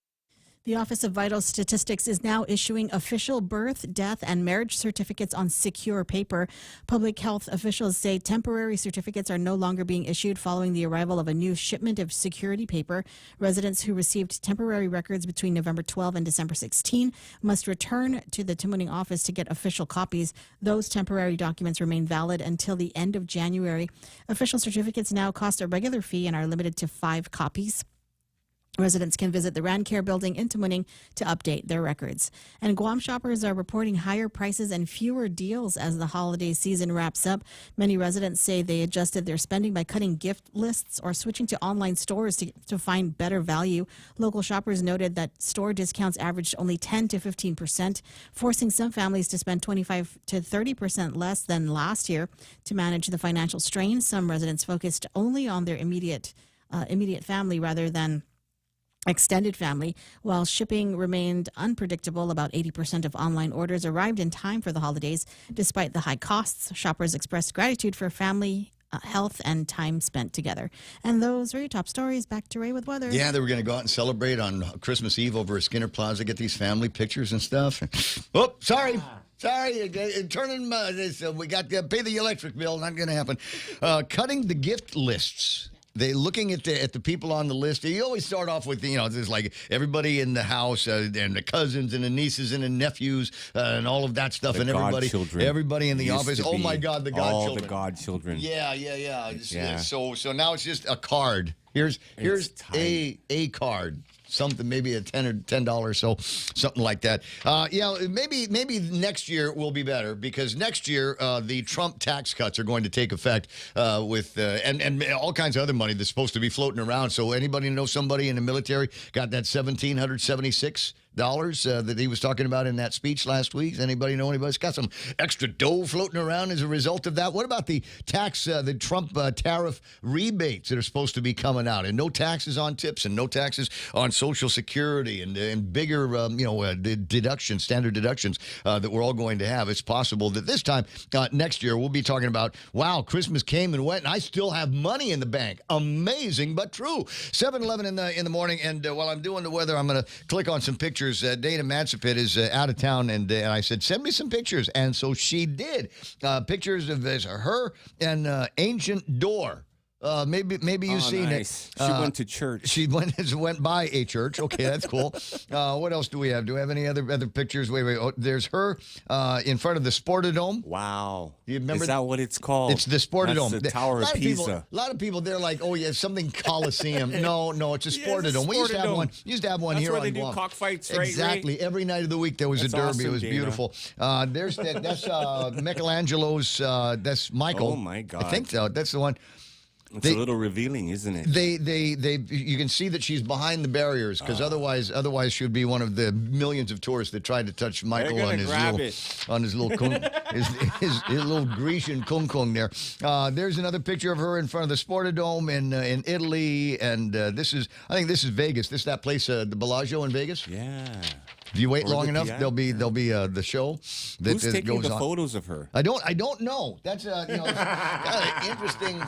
The Office of Vital Statistics is now issuing official birth, death, and marriage certificates on secure paper. Public health officials say temporary certificates are no longer being issued following the arrival of a new shipment of security paper. Residents who received temporary records between November 12 and December 16 must return to the Timuning office to get official copies. Those temporary documents remain valid until the end of January. Official certificates now cost a regular fee and are limited to 5 copies. Residents can visit the Randcare building in Timuning to update their records. And Guam shoppers are reporting higher prices and fewer deals as the holiday season wraps up. Many residents say they adjusted their spending by cutting gift lists or switching to online stores to find better value. Local shoppers noted that store discounts averaged only 10 to 15%, forcing some families to spend 25 to 30% less than last year. To manage the financial strain, some residents focused only on their immediate family rather than extended family. While shipping remained unpredictable, about 80% of online orders arrived in time for the holidays. Despite the high costs, shoppers expressed gratitude for family, health, and time spent together. And those are your top stories. Back to Ray with weather. Yeah, they were going to go out and celebrate on Christmas Eve over at Skinner Plaza, get these family pictures and stuff. Oh, sorry. Sorry, turning we got to pay the electric bill. Not going to happen. Cutting the gift lists. They looking at the people on the list. You always start off with there's like everybody in the house and the cousins and the nieces and the nephews and all of that stuff, and everybody in the office. Oh my God, the godchildren! All the godchildren. Yeah. So now it's just a card. Here's a card. Something, maybe a $10 or so, something like that. Maybe next year will be better, because next year the Trump tax cuts are going to take effect with and all kinds of other money that's supposed to be floating around. So anybody know somebody in the military got that $1,776 that he was talking about in that speech last week? Anybody know anybody's got some extra dough floating around as a result of that? What about the the Trump tariff rebates that are supposed to be coming out, and no taxes on tips and no taxes on Social Security and bigger deductions, standard deductions that we're all going to have? It's possible that this time next year we'll be talking about, wow, Christmas came and went and I still have money in the bank. Amazing but true. 7:11 in the morning, and while I'm doing the weather, I'm going to click on some pictures. Dana Mansipit is out of town, and I said, send me some pictures. And so she did. Pictures of her and ancient door. Maybe you've seen nice. it. She went to church. She went by a church. Okay, that's cool. What else do we have? Do we have any other pictures? Wait. Oh, there's her in front of the Sportodome. Wow. You remember? Is that what it's called? It's the Sportodome. That's the Tower of Pisa. A lot of people, they're like, oh yeah, something Coliseum. No, it's a Sportodome. We used to have one. Here That's on where they Guam. do cockfights, right? Exactly. Ray? Every night of the week there was a derby. Awesome, it was Dana. beautiful. That's Michelangelo's. That's Michael. Oh my God. I think so. That's the one. It's a little revealing, isn't it? You can see that she's behind the barriers, because otherwise she'd be one of the millions of tourists that tried to touch Michael on his little Grecian kung there. There's another picture of her in front of the Sportodome in Italy, and I think this is Vegas. This is that place, the Bellagio in Vegas. Yeah. If you wait long enough, there'll be the show that Who's taking goes the on. photos of her? I don't know. That's it's kind of interesting.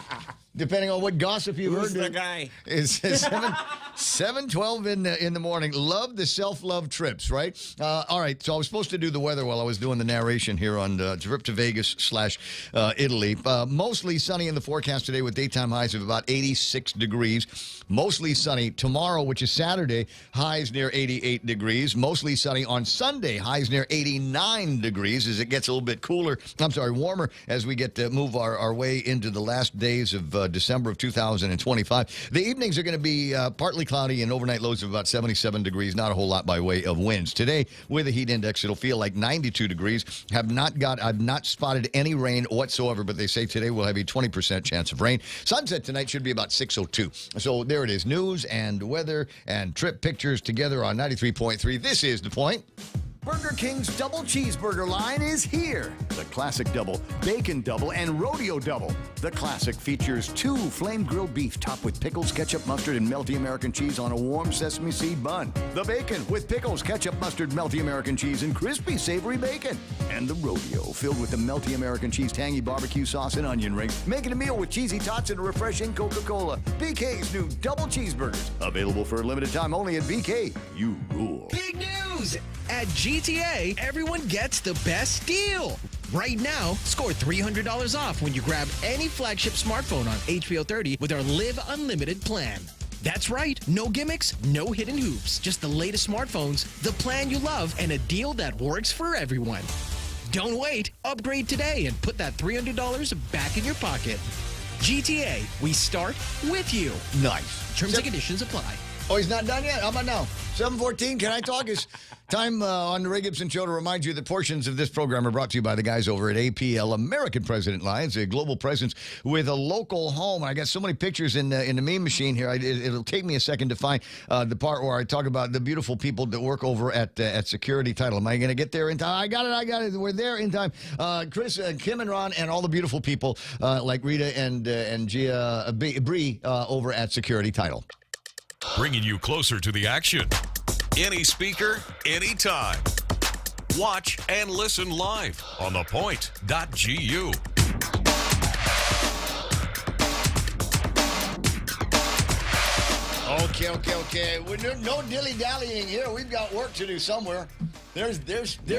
Depending on what gossip you've Who's heard. the guy? It's 7:12 in the morning. Love the self-love trips, right? All right, so I was supposed to do the weather while I was doing the narration here on trip to Vegas / Italy. Mostly sunny in the forecast today with daytime highs of about 86 degrees. Mostly sunny tomorrow, which is Saturday, highs near 88 degrees. Mostly sunny on Sunday, highs near 89 degrees as it gets a little bit warmer as we get to move our way into the last days of December of 2025. The evenings are going to be partly cloudy and overnight lows of about 77 degrees. Not a whole lot by way of winds. Today, with a heat index, it'll feel like 92 degrees. I've not spotted any rain whatsoever, but they say today we'll have a 20% chance of rain. Sunset tonight should be about 6:02. So there it is. News and weather and trip pictures together on 93.3. This is The Point. Burger King's double cheeseburger line is here. The Classic Double, Bacon Double, and Rodeo Double. The Classic features 2 flame grilled beef topped with pickles, ketchup, mustard, and melty American cheese on a warm sesame seed bun. The Bacon with pickles, ketchup, mustard, melty American cheese, and crispy savory bacon. And the Rodeo filled with the melty American cheese, tangy barbecue sauce, and onion rings. Making a meal with cheesy tots and a refreshing Coca-Cola. BK's new double cheeseburgers. Available for a limited time only at BK. You rule. Big news! At GTA, everyone gets the best deal. Right now, score $300 off when you grab any flagship smartphone on HBO 30 with our Live Unlimited plan. That's right, no gimmicks, no hidden hoops, just the latest smartphones, the plan you love, and a deal that works for everyone. Don't wait, upgrade today and put that $300 back in your pocket. GTA, we start with you. Nice. Terms and conditions apply. Oh, he's not done yet? How about now? 7:14, can I talk? It's time on the Ray Gibson Show to remind you that portions of this program are brought to you by the guys over at APL, American President Lines, a global presence with a local home. I got so many pictures in the meme machine here. It'll take me a second to find the part where I talk about the beautiful people that work over at Security Title. Am I going to get there in time? I got it. We're there in time. Chris, Kim, and Ron, and all the beautiful people like Rita and Gia Bree over at Security Title. Bringing you closer to the action. Any speaker, anytime. Watch and listen live on ThePOINT.gu. Okay. No dilly-dallying here. We've got work to do somewhere. There's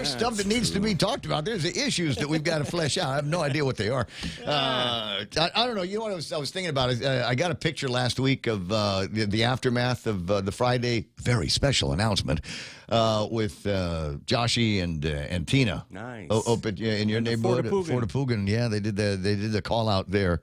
stuff that needs to be talked about. There's the issues that we've got to flesh out. I have no idea what they are. I don't know. You know what I was thinking about? I got a picture last week of the aftermath of the Friday very special announcement with Joshy and Tina. Nice. Up in your neighborhood, Fort Apugan. Yeah, they did the call out there.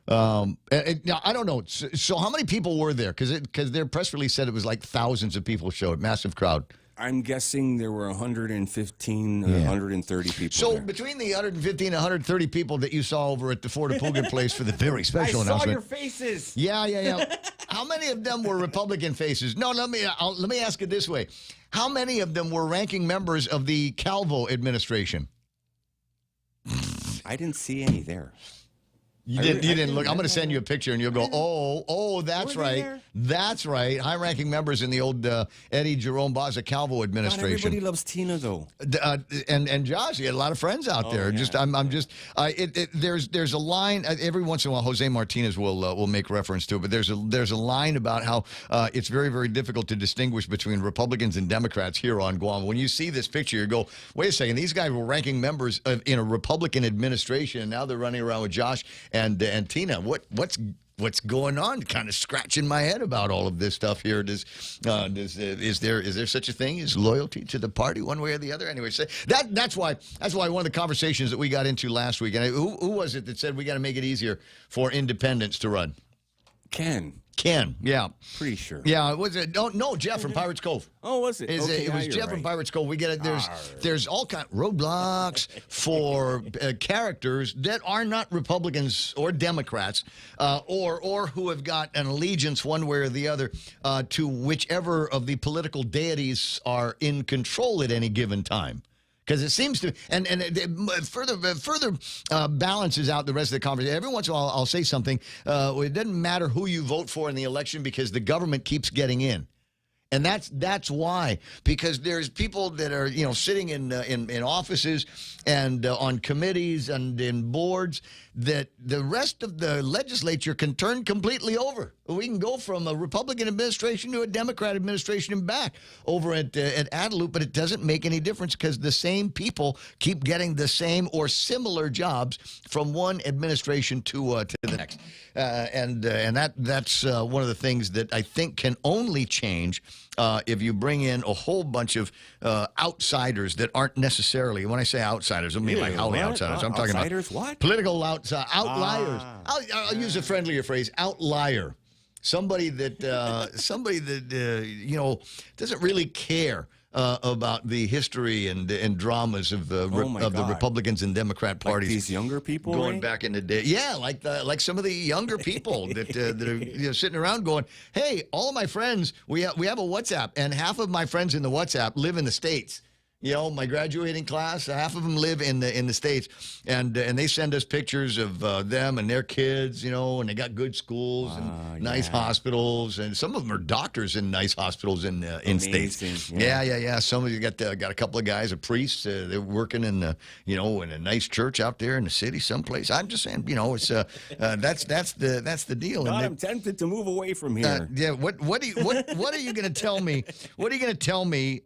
Now, I don't know. So how many people were there? Because their press release said it was like thousands of people showed, massive crowd. I'm guessing there were 115, 130 people. So there. between the 115 and 130 people that you saw over at the Fort Apugan place for the very special announcement. I saw your faces. Yeah. How many of them were Republican faces? No, let me ask it this way. How many of them were ranking members of the Calvo administration? I didn't see any there. You didn't look. I'm going to send you a picture, and you'll go, oh, that's right. That's right. High-ranking members in the old Eddie Jerome Baza Calvo administration. Not everybody loves Tina, though. And Josh, he had a lot of friends out there. Yeah. There's a line every once in a while. Jose Martinez will make reference to it, but there's a line about how it's very, very difficult to distinguish between Republicans and Democrats here on Guam. When you see this picture, you go, wait a second. These guys were ranking members in a Republican administration, and now they're running around with Josh and Tina. What's going on? Kind of scratching my head about all of this stuff here. Is there such a thing as loyalty to the party one way or the other? Anyway, so that's why one of the conversations that we got into last week, and who was it that said we got to make it easier for independents to run? Ken, yeah. Pretty sure. Yeah, was it? No, Jeff from Pirates Cove. Oh, was it? It was Jeff from Pirates Cove. We get it. There's all kind of roadblocks for characters that are not Republicans or Democrats, or who have got an allegiance one way or the other to whichever of the political deities are in control at any given time. Because it seems to, and it further balances out the rest of the conversation. Every once in a while, I'll say something. It doesn't matter who you vote for in the election because the government keeps getting in. And that's why, because there's people that are sitting in offices and on committees and in boards that the rest of the legislature can turn completely over. We can go from a Republican administration to a Democrat administration and back over at Adelup, but it doesn't make any difference because the same people keep getting the same or similar jobs from one administration to the next. And that's one of the things that I think can only change if you bring in a whole bunch of outsiders that aren't necessarily, when I say outsiders, I mean like Holly outsiders. I'm talking outsiders, about what? political outliers. I'll use a friendlier phrase, outlier. Somebody that doesn't really care about the history and dramas of the Republicans and Democrat parties. Like these younger people going back in the day. Yeah, like some of the younger people that are sitting around going, "Hey, all of my friends, we have a WhatsApp, and half of my friends in the WhatsApp live in the States." My graduating class, half of them live in the States, and they send us pictures of them and their kids, and they got good schools and nice hospitals, and some of them are doctors in nice hospitals in States. Yeah. Some of you got a couple of guys, priests, they're working in in a nice church out there in the city someplace. I'm just saying, it's that's the deal. God, I'm tempted to move away from here. What are you going to tell me? What are you going to tell me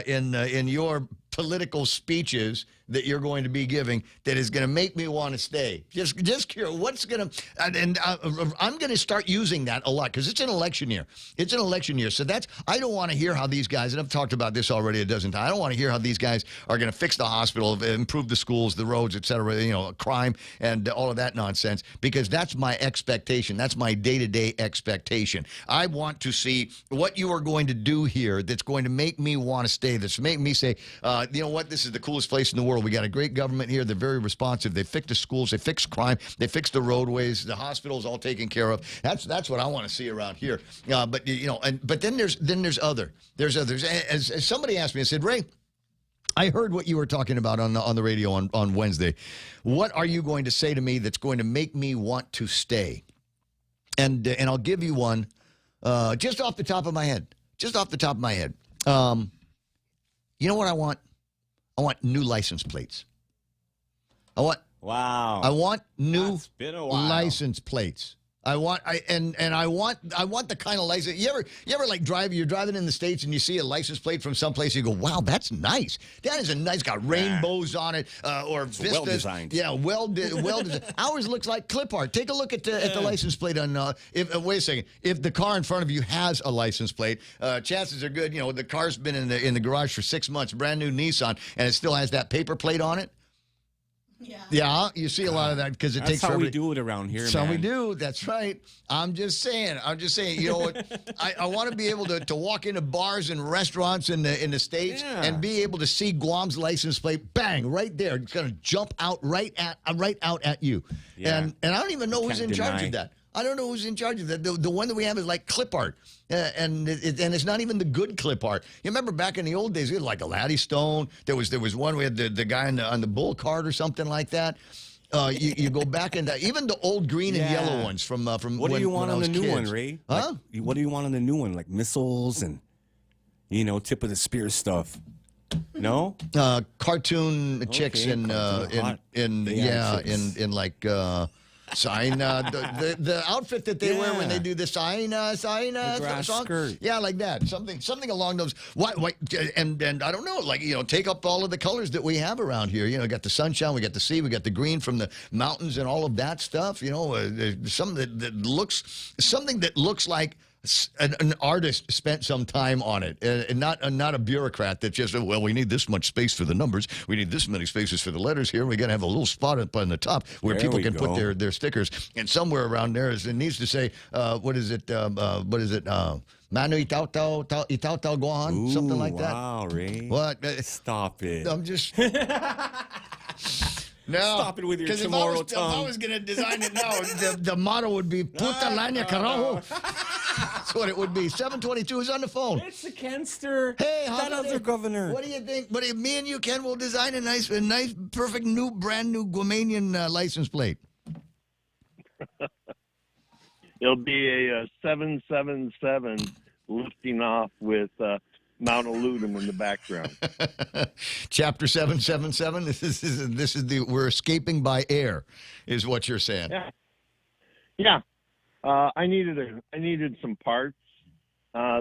in your political speeches that you're going to be giving that is going to make me want to stay? Just curious, what's going to, and I'm going to start using that a lot because it's an election year. It's an election year. So I don't want to hear how these guys, and I've talked about this already a dozen times, I don't want to hear how these guys are going to fix the hospital, improve the schools, the roads, et cetera, crime and all of that nonsense, because that's my expectation. That's my day-to-day expectation. I want to see what you are going to do here that's going to make me want to stay, that's make me say, you know what, this is the coolest place in the world. We got a great government here. They're very responsive. They fix the schools. They fix crime. They fix the roadways. The hospitals all taken care of. That's what I want to see around here. But then there's others. As somebody asked me, I said, Ray, I heard what you were talking about on the radio on Wednesday. What are you going to say to me that's going to make me want to stay? And I'll give you one just off the top of my head. You know what I want? I want new license plates. I want new license plates. I want the kind of license. You ever like you're driving in the States and you see a license plate from someplace, you go, wow, that's nice. That is got rainbows on it, or vistas. Well designed. Yeah, well designed. Ours looks like clip art. Take a look at the license plate on wait a second. If the car in front of you has a license plate, chances are good, the car's been in the garage for 6 months, brand new Nissan, and it still has that paper plate on it. Yeah, you see a lot of that because it takes. That's how we do it around here. That's how we do. That's right. I'm just saying. You know what? I want to be able to walk into bars and restaurants in the States and be able to see Guam's license plate, bang, right there. It's going to jump out right out at you. Yeah. And I don't even know who's in charge of that. I don't know who's in charge of that. The one that we have is like clip art, and it's not even the good clip art. You remember back in the old days, we had like a Laddie Stone. There was one, we had the guy on the bull cart or something like that. You go back into even the old green and yellow ones from what do you want on the new one, Ray? Huh? What do you want on the new one? Like missiles and tip of the spear stuff. No, cartoon chicks in like. Sign the outfit that they wear when they do the sign song. Skirt. Yeah, like that. Something along those. And I don't know. Take up all of the colors that we have around here. Got the sunshine, we got the sea, we got the green from the mountains and all of that stuff. Something that looks like an artist spent some time on it, and not a bureaucrat that just, we need this much space for the numbers, we need this many spaces for the letters here, we got to have a little spot up on the top where people can put their stickers, and somewhere around there it needs to say, what is it, Manu Itautau Gohan, something like that. Wow, Ray. What? Stop it. I'm just... No, stop it with your tomorrow tongue. If I was going to design it now, the motto would be Puta Lania Carajo. That's what it would be. 722 is on the phone. It's the Kenster. Hey, that other governor. What do you think? But me and you, Ken, will design a nice, perfect, brand new Guamanian license plate. It'll be a 777 lifting off with Mount Eludum in the background. Chapter 777. This is we're escaping by air, is what you're saying. Yeah. I needed some parts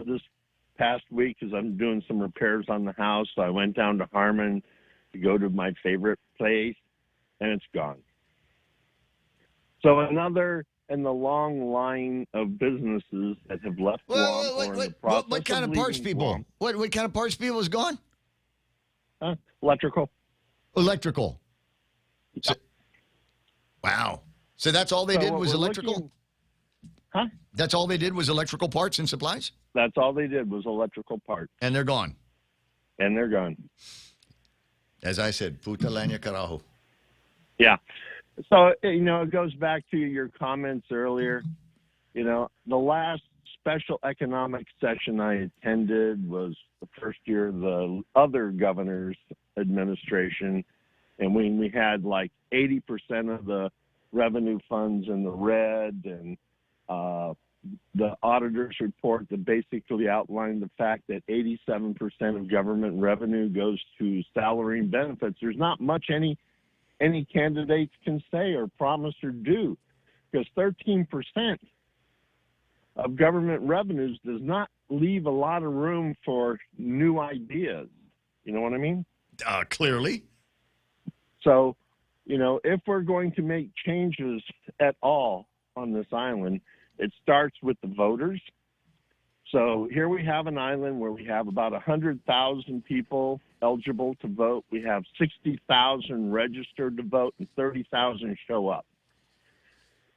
this past week because I'm doing some repairs on the house. So I went down to Harmon to go to my favorite place, and it's gone. So another and the long line of businesses that have left Guam or in the process what kind of leaving parts people? Guam. What kind of parts people is gone? Electrical. Electrical. So, wow. So that's all they did was electrical? Huh? That's all they did was electrical parts and supplies? That's all they did was electrical parts. And they're gone. And they're gone. As I said, puta lana carajo. Yeah. So, it goes back to your comments earlier. The last special economic session I attended was the first year of the other governor's administration. And we had like 80% of the revenue funds in the red, and the auditor's report that basically outlined the fact that 87% of government revenue goes to salary and benefits. There's not much any candidates can say or promise or do, because 13% of government revenues does not leave a lot of room for new ideas. You know what I mean? Clearly. So, if we're going to make changes at all on this island, it starts with the voters. So here we have an island where we have about 100,000 people eligible to vote. We have 60,000 registered to vote and 30,000 show up.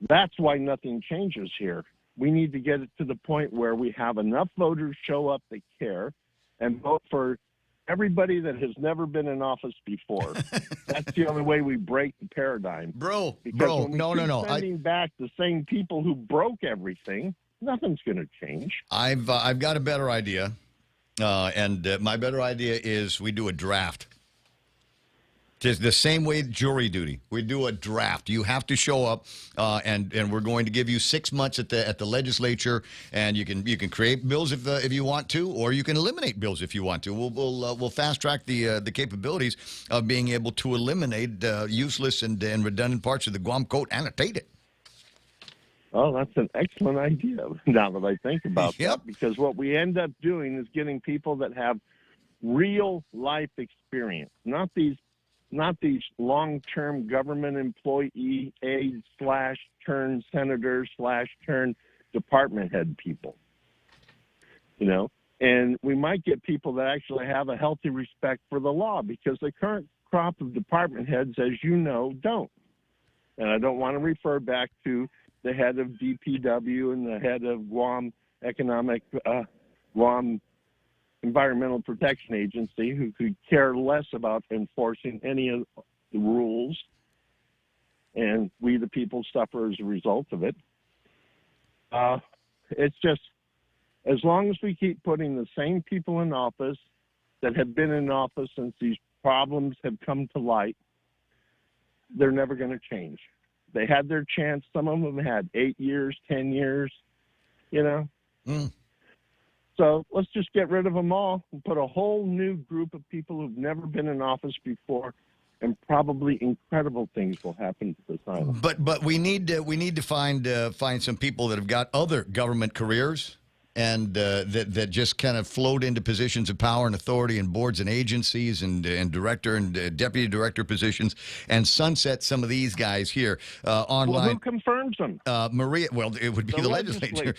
That's why nothing changes here. We need to get it to the point where we have enough voters show up that care and vote for everybody that has never been in office before. That's the only way we break the paradigm. Bro, no. Sending back the same people who broke everything, nothing's going to change. I've got a better idea, and my better idea is we do a draft. Just the same way jury duty. We do a draft. You have to show up, and we're going to give you 6 months at the legislature, and you can create bills if you want to, or you can eliminate bills if you want to. We'll fast track the capabilities of being able to eliminate useless and redundant parts of the Guam Code, annotate it. Oh, that's an excellent idea. Now that I think about that, because what we end up doing is getting people that have real life experience, not these long-term government employee aides / turn senators / turn department head people, and we might get people that actually have a healthy respect for the law, because the current crop of department heads, as you know, don't. And I don't want to refer back to the head of DPW and the head of Guam Environmental Protection Agency, who could care less about enforcing any of the rules, and we the people suffer as a result of it. It's just, as long as we keep putting the same people in office that have been in office since these problems have come to light, they're never going to change. They had their chance. Some of them had 8 years, 10 years, So let's just get rid of them all and put a whole new group of people who've never been in office before, and probably incredible things will happen to this island. But we need to find some people that have got other government careers, and that just kind of float into positions of power and authority in boards and agencies and director and deputy director positions, and sunset some of these guys here online. Well, who confirms them? Maria. Well, it would be the legislature.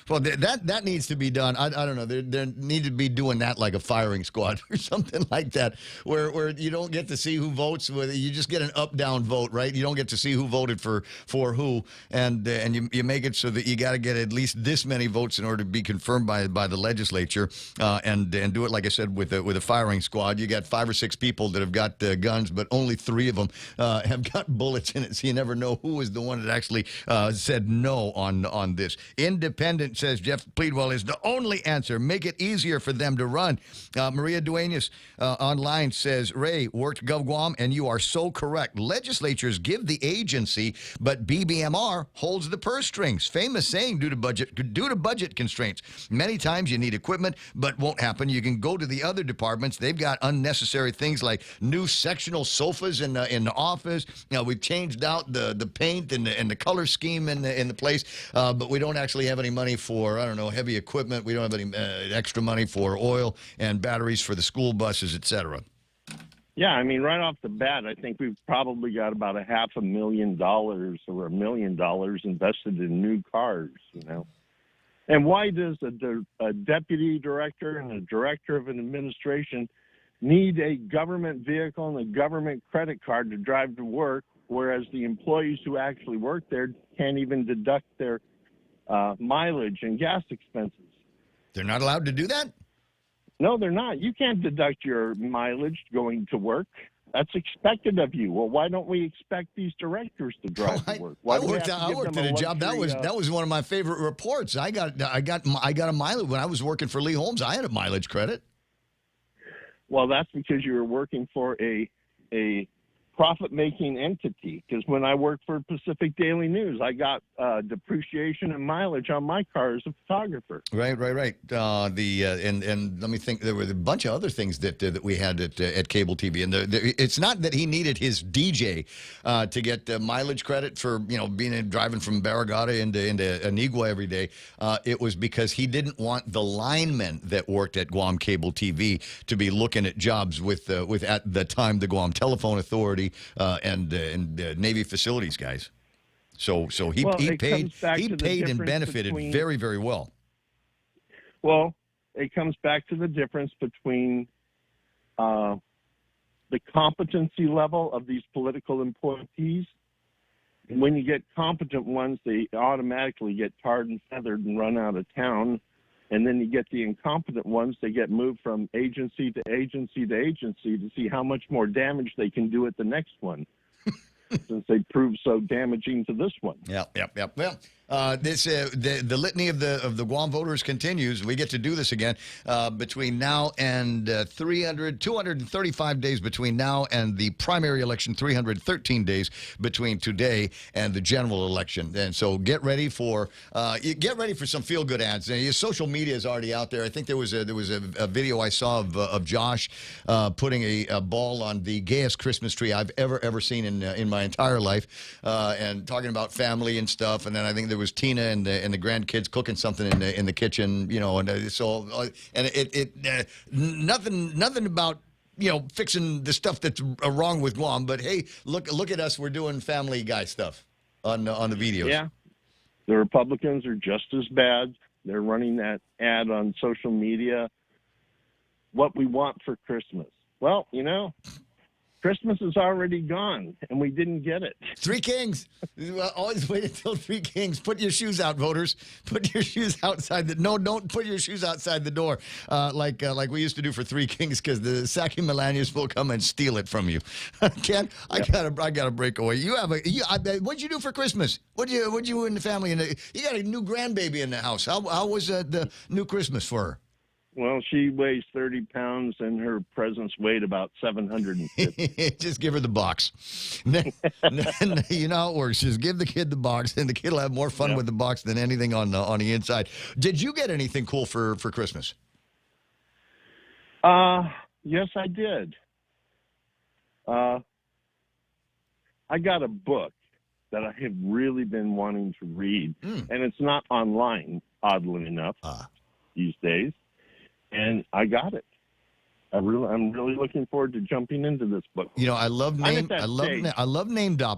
Well, that needs to be done. I don't know. There need to be doing that like a firing squad or something like that, where you don't get to see who votes. You just get an up-down vote, right? You don't get to see who voted for who, and you make it so that you got to get at least this many votes in order to be confirmed by the legislature, and do it, like I said, with a firing squad. You got 5 or 6 people that have got guns, but only 3 of them have got bullets in it, so you never know who is the one that actually said no on this. Independent, says Jeff Pleadwell, is the only answer. Make it easier for them to run. Maria Duenas online says, Ray, worked Gov Guam, and you are so correct. Legislatures give the agency, but BBMR holds the purse strings. Famous saying due to budget constraints. Many times you need equipment, but won't happen. You can go to the other departments. They've got unnecessary things like new sectional sofas in the office. We've changed out the paint and the color scheme in the place, but we don't actually have any money for, heavy equipment. We don't have any extra money for oil and batteries for the school buses, etc. Yeah, I mean, right off the bat, I think we've probably got about $500,000 or $1 million invested in new cars, you know. And why does a deputy director and a director of an administration need a government vehicle and a government credit card to drive to work, whereas the employees who actually work there can't even deduct their mileage and gas expenses? They're not allowed to do that? No, they're not. You can't deduct your mileage going to work. That's expected of you. Well, why don't we expect these directors to drive to work? I worked at a job that was one of my favorite reports. I got a mileage when I was working for Lee Holmes. I had a mileage credit. Well, that's because you were working for a profit-making entity. Because when I worked for Pacific Daily News, I got depreciation and mileage on my car as a photographer. Right. And let me think. There were a bunch of other things that we had at cable TV. And it's not that he needed his DJ to get mileage credit for driving from Barragata into Anigua every day. It was because he didn't want the linemen that worked at Guam Cable TV to be looking at jobs with at the time the Guam Telephone Authority and Navy facilities guys. So he paid and benefited very, very well. Well, it comes back to the difference between the competency level of these political employees. And when you get competent ones, they automatically get tarred and feathered and run out of town. And then you get the incompetent ones, they get moved from agency to agency to agency to see how much more damage they can do at the next one, since they proved so damaging to this one. Yep. Well, the litany of the Guam voters continues. We get to do this again between now and 235 days between now and the primary election, 313 days between today and the general election. And so get ready for some feel good ads. Your social media is already out there. I think there was a video I saw of Josh putting a ball on the gayest Christmas tree I've ever seen in my entire life, and talking about family and stuff. And then I think there was Tina and the grandkids cooking something in the kitchen, nothing about fixing the stuff that's wrong with Guam. But hey, look at us, we're doing Family Guy stuff on the videos. Yeah, the Republicans are just as bad. They're running that ad on social media. What we want for Christmas? Well, Christmas is already gone, and we didn't get it. Three Kings. Always wait until Three Kings. Put your shoes out, voters. Put your shoes outside don't put your shoes outside the door like we used to do for Three Kings, because the Saki Melanias will come and steal it from you. Ken, I gotta break away. What'd you do for Christmas? What'd you and the family? You got a new grandbaby in the house. How was the new Christmas for her? Well, she weighs 30 pounds, and her presents weighed about 750. Just give her the box. Then, you know how it works. Just give the kid the box, and the kid will have more fun with the box than anything on the inside. Did you get anything cool for Christmas? Yes, I did. I got a book that I have really been wanting to read, and it's not online, oddly enough, these days. And I got it. I'm really looking forward to jumping into this book. I love name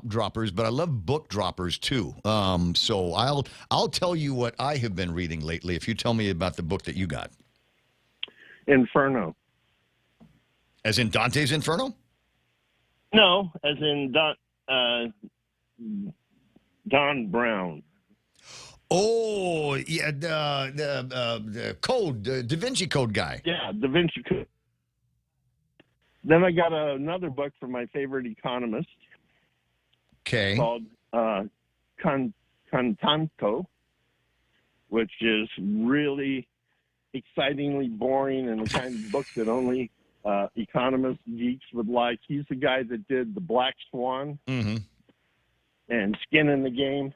droppers, but I love book droppers too. So I'll tell you what I have been reading lately if you tell me about the book that you got. Inferno. As in Dante's Inferno? No, as in Don Brown. Oh, yeah, the Code, the Da Vinci Code guy. Yeah, Da Vinci Code. Then I got another book from my favorite economist. Okay. Called Contanto, which is really excitingly boring and the kind of book that only economist geeks would like. He's the guy that did The Black Swan and Skin in the Game.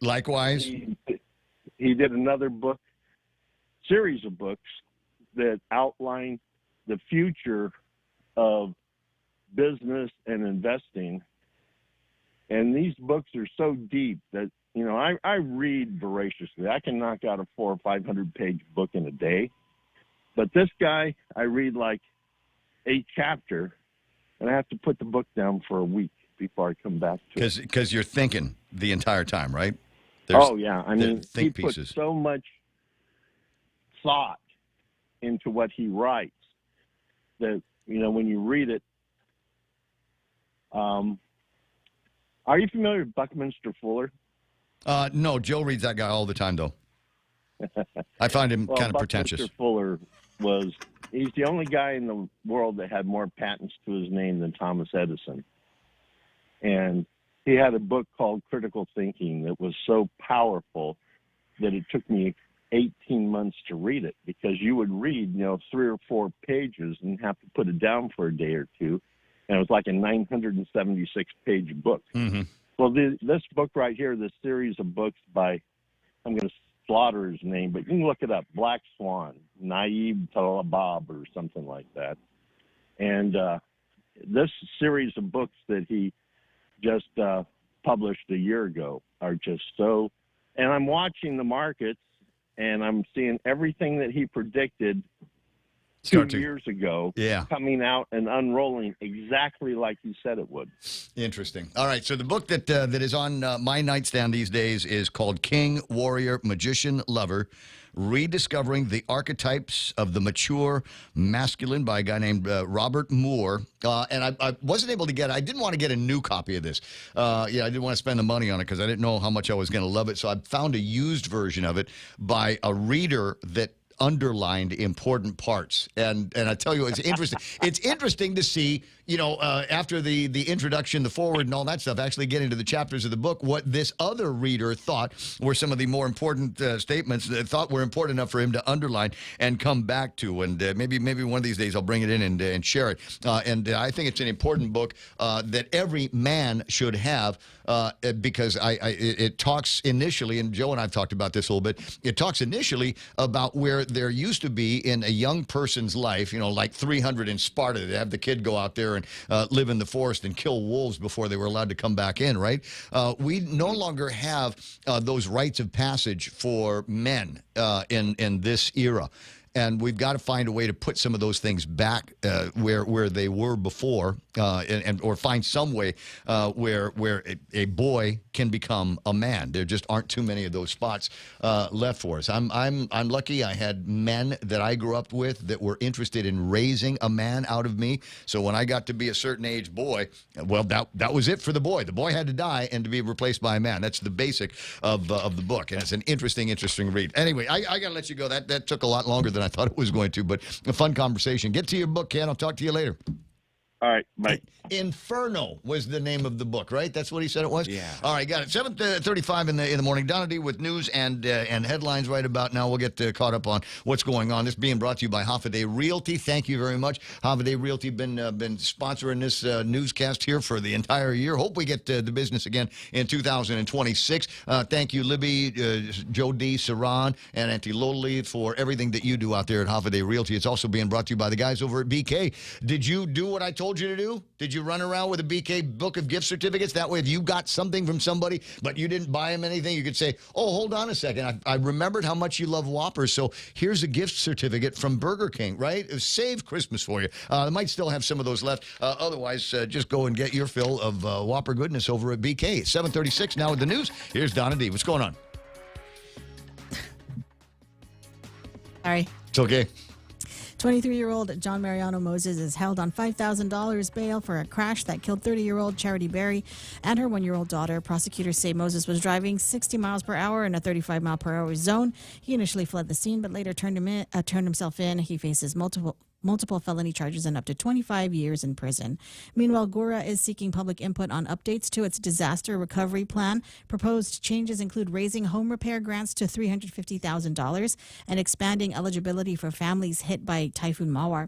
Likewise. He did another series of books that outline the future of business and investing. And these books are so deep that, I read voraciously. I can knock out a 400 or 500 page book in a day. But this guy, I read like a chapter and I have to put the book down for a week before I come back to it. Because you're thinking the entire time, right? Oh, yeah. I mean, he think pieces. puts so much thought into what he writes that, when you read it, are you familiar with Buckminster Fuller? No, Joe reads that guy all the time, though. I find him kind of pretentious. Buckminster Fuller he's the only guy in the world that had more patents to his name than Thomas Edison. And he had a book called Critical Thinking that was so powerful that it took me 18 months to read it, because you would read, 3 or 4 pages and have to put it down for a day or two. And it was like a 976-page book. Mm-hmm. Well, this book right here, this series of books by, I'm going to slaughter his name, but you can look it up, Black Swan, Naib Talabab or something like that. And this series of books that he just published a year ago are just so, and I'm watching the markets and I'm seeing everything that he predicted 2 years ago coming out and unrolling exactly like he said it would. Interesting. All right, so the book that is on my nightstand these days is called King, Warrior, Magician, Lover, Rediscovering the Archetypes of the Mature Masculine by a guy named Robert Moore. And I wasn't able to I didn't want to get a new copy of this. I didn't want to spend the money on it because I didn't know how much I was going to love it. So I found a used version of it by a reader that underlined important parts, and I tell you, it's interesting. It's interesting to see, after the introduction, the forward, and all that stuff, actually get into the chapters of the book, what this other reader thought were some of the more important statements that thought were important enough for him to underline and come back to. And maybe one of these days I'll bring it in and share it. And I think it's an important book that every man should have, because it talks initially, and Joe and I've talked about this a little bit. It talks initially about where there used to be in a young person's life, like 300 in Sparta, they have the kid go out there and live in the forest and kill wolves before they were allowed to come back in, right? We no longer have those rites of passage for men in this era. And we've got to find a way to put some of those things back where they were before, or find some way where a boy can become a man. There just aren't too many of those spots left for us. I'm lucky. I had men that I grew up with that were interested in raising a man out of me. So when I got to be a certain age boy, well, that was it for the boy. The boy had to die and to be replaced by a man. That's the basic of the book, and it's an interesting read. Anyway, I got to let you go. That took a lot longer than I thought it was going to, but a fun conversation. Get to your book, Ken. I'll talk to you later. All right, bye. Inferno was the name of the book, right? That's what he said it was? Yeah. All right, got it. 7:35 in the morning. Donna D with news and headlines right about now. We'll get caught up on what's going on. This being brought to you by Hoffaday Realty. Thank you very much. Hoffaday Realty been sponsoring this newscast here for the entire year. Hope we get the business again in 2026. Thank you, Libby, Joe D, Saran, and Auntie Loli for everything that you do out there at Hoffaday Realty. It's also being brought to you by the guys over at BK. Did you do what I told you to do? Did you run around with a BK book of gift certificates? That way, if you got something from somebody, but you didn't buy them anything, you could say, oh, hold on a second. I remembered how much you love Whoppers, so here's a gift certificate from Burger King, right? Save Christmas for you. They might still have some of those left. Otherwise, just go and get your fill of Whopper goodness over at BK. 7:36 now with the news. Here's Donna D. What's going on? Sorry. It's okay. 23-year-old John Mariano Moses is held on $5,000 bail for a crash that killed 30-year-old Charity Berry and her 1-year-old daughter. Prosecutors say Moses was driving 60 miles per hour in a 35-mile-per-hour zone. He initially fled the scene, but later turned himself in. He faces multiple felony charges and up to 25 years in prison. Meanwhile, Gura is seeking public input on updates to its disaster recovery plan. Proposed changes include raising home repair grants to $350,000 and expanding eligibility for families hit by Typhoon Mawar.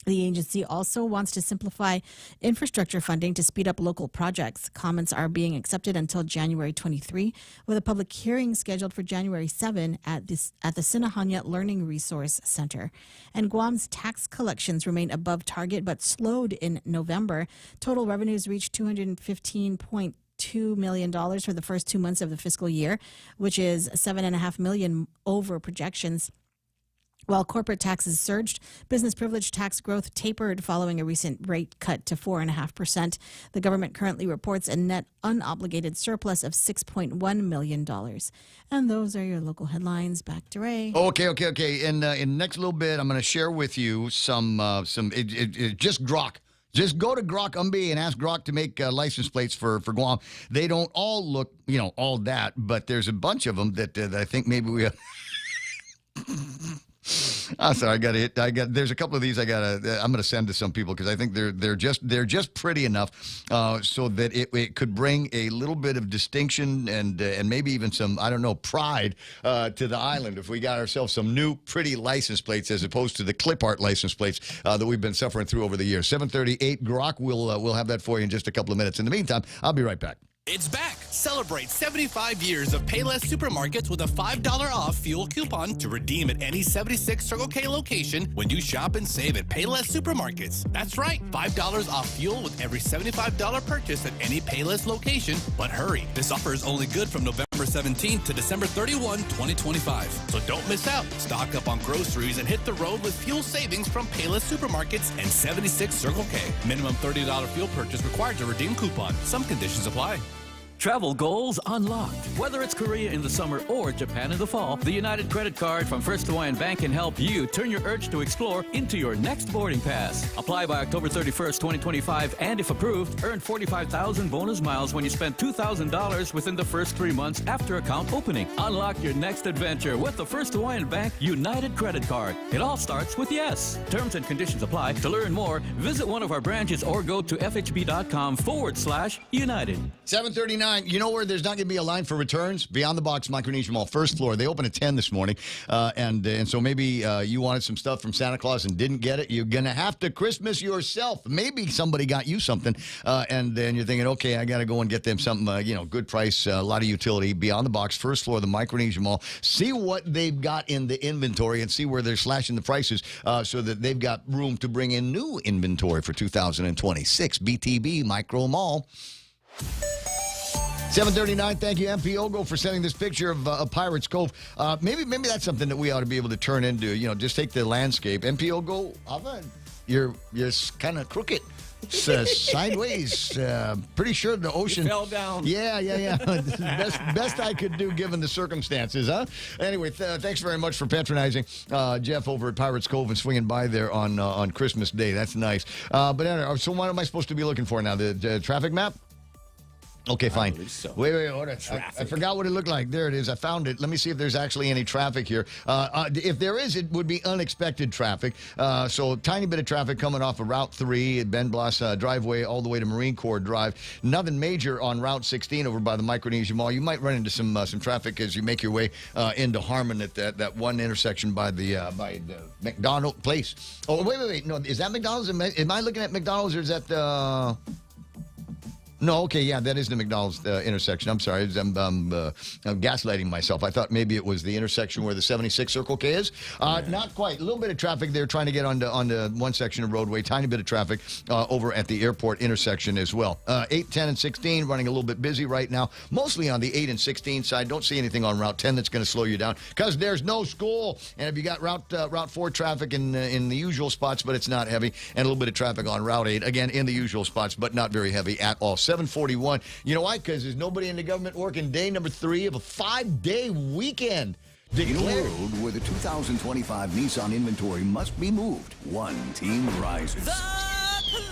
The agency also wants to simplify infrastructure funding to speed up local projects. Comments are being accepted until January 23, with a public hearing scheduled for January 7 at the Sinahanya Learning Resource Center. And Guam's tax collections remain above target but slowed in November. Total revenues reached $215.2 million for the first 2 months of the fiscal year, which is $7.5 million over projections. While corporate taxes surged, business privilege tax growth tapered following a recent rate cut to 4.5%. The government currently reports a net unobligated surplus of $6.1 million. And those are your local headlines. Back to Ray. Okay. In the next little bit, I'm going to share with you some just Grok. Just go to Grok Umbi and ask Grok to make license plates for Guam. They don't all look, all that, but there's a bunch of them that I think maybe we have. I'm sorry, there's a couple of these I'm going to send to some people because I think they're just pretty enough so that it could bring a little bit of distinction and maybe even some, I don't know, pride to the island if we got ourselves some new pretty license plates as opposed to the clip art license plates that we've been suffering through over the years. 7:38 Grok, we'll have that for you in just a couple of minutes. In the meantime, I'll be right back. It's back. Celebrate 75 years of Payless Supermarkets with a $5 off fuel coupon to redeem at any 76 Circle K location when you shop and save at Payless Supermarkets. That's right, $5 off fuel with every $75 purchase at any Payless location. But hurry, this offer is only good from November 17th to December 31, 2025. So don't miss out. Stock up on groceries and hit the road with fuel savings from Payless Supermarkets and 76 Circle K. Minimum $30 fuel purchase required to redeem coupon. Some conditions apply. Travel goals unlocked. Whether it's Korea in the summer or Japan in the fall, the United Credit Card from First Hawaiian Bank can help you turn your urge to explore into your next boarding pass. Apply by October 31st, 2025, and if approved, earn 45,000 bonus miles when you spend $2,000 within the first 3 months after account opening. Unlock your next adventure with the First Hawaiian Bank United Credit Card. It all starts with yes. Terms and conditions apply. To learn more, visit one of our branches or go to fhb.com/United. 7:39. You know where there's not going to be a line for returns? Beyond the Box, Micronesia Mall, first floor. They open at 10 this morning. And so maybe you wanted some stuff from Santa Claus and didn't get it. You're going to have to Christmas yourself. Maybe somebody got you something. And then you're thinking, okay, I got to go and get them something, good price, a lot of utility. Beyond the Box, first floor, the Micronesia Mall. See what they've got in the inventory and see where they're slashing the prices so that they've got room to bring in new inventory for 2026. BTB Micro Mall. 7:39. Thank you, MP Ogo, for sending this picture of Pirates Cove. Maybe that's something that we ought to be able to turn into. Just take the landscape. MP Ogo, you're kind of crooked. It's sideways. Pretty sure the ocean You fell down. Yeah. best I could do given the circumstances, huh? Anyway, thanks very much for patronizing Jeff over at Pirates Cove and swinging by there on Christmas Day. That's nice. But anyway, so what am I supposed to be looking for now? The traffic map? Okay, fine. I believe so. Wait. Hold on. I forgot what it looked like. There it is. I found it. Let me see if there's actually any traffic here. If there is, it would be unexpected traffic. So tiny bit of traffic coming off of Route 3 at Ben Blas driveway all the way to Marine Corps Drive. Nothing major on Route 16 over by the Micronesia Mall. You might run into some traffic as you make your way into Harmon at that one intersection by the McDonald place. Oh, wait. No, is that McDonald's? Am I looking at McDonald's or is that No, okay, yeah, that is the McDonald's intersection. I'm sorry, I'm gaslighting myself. I thought maybe it was the intersection where the 76 Circle K is. Not quite. A little bit of traffic there trying to get onto one section of roadway. Tiny bit of traffic over at the airport intersection as well. 8, 10, and 16 running a little bit busy right now. Mostly on the 8 and 16 side. Don't see anything on Route 10 that's going to slow you down because there's no school. And if you got Route 4 traffic in the usual spots, but it's not heavy, and a little bit of traffic on Route 8, again, in the usual spots, but not very heavy at all. 7:41. You know why? Because there's nobody in the government working day number 3 of a 5-day weekend. In a world where the 2025 Nissan inventory must be moved, one team rises. The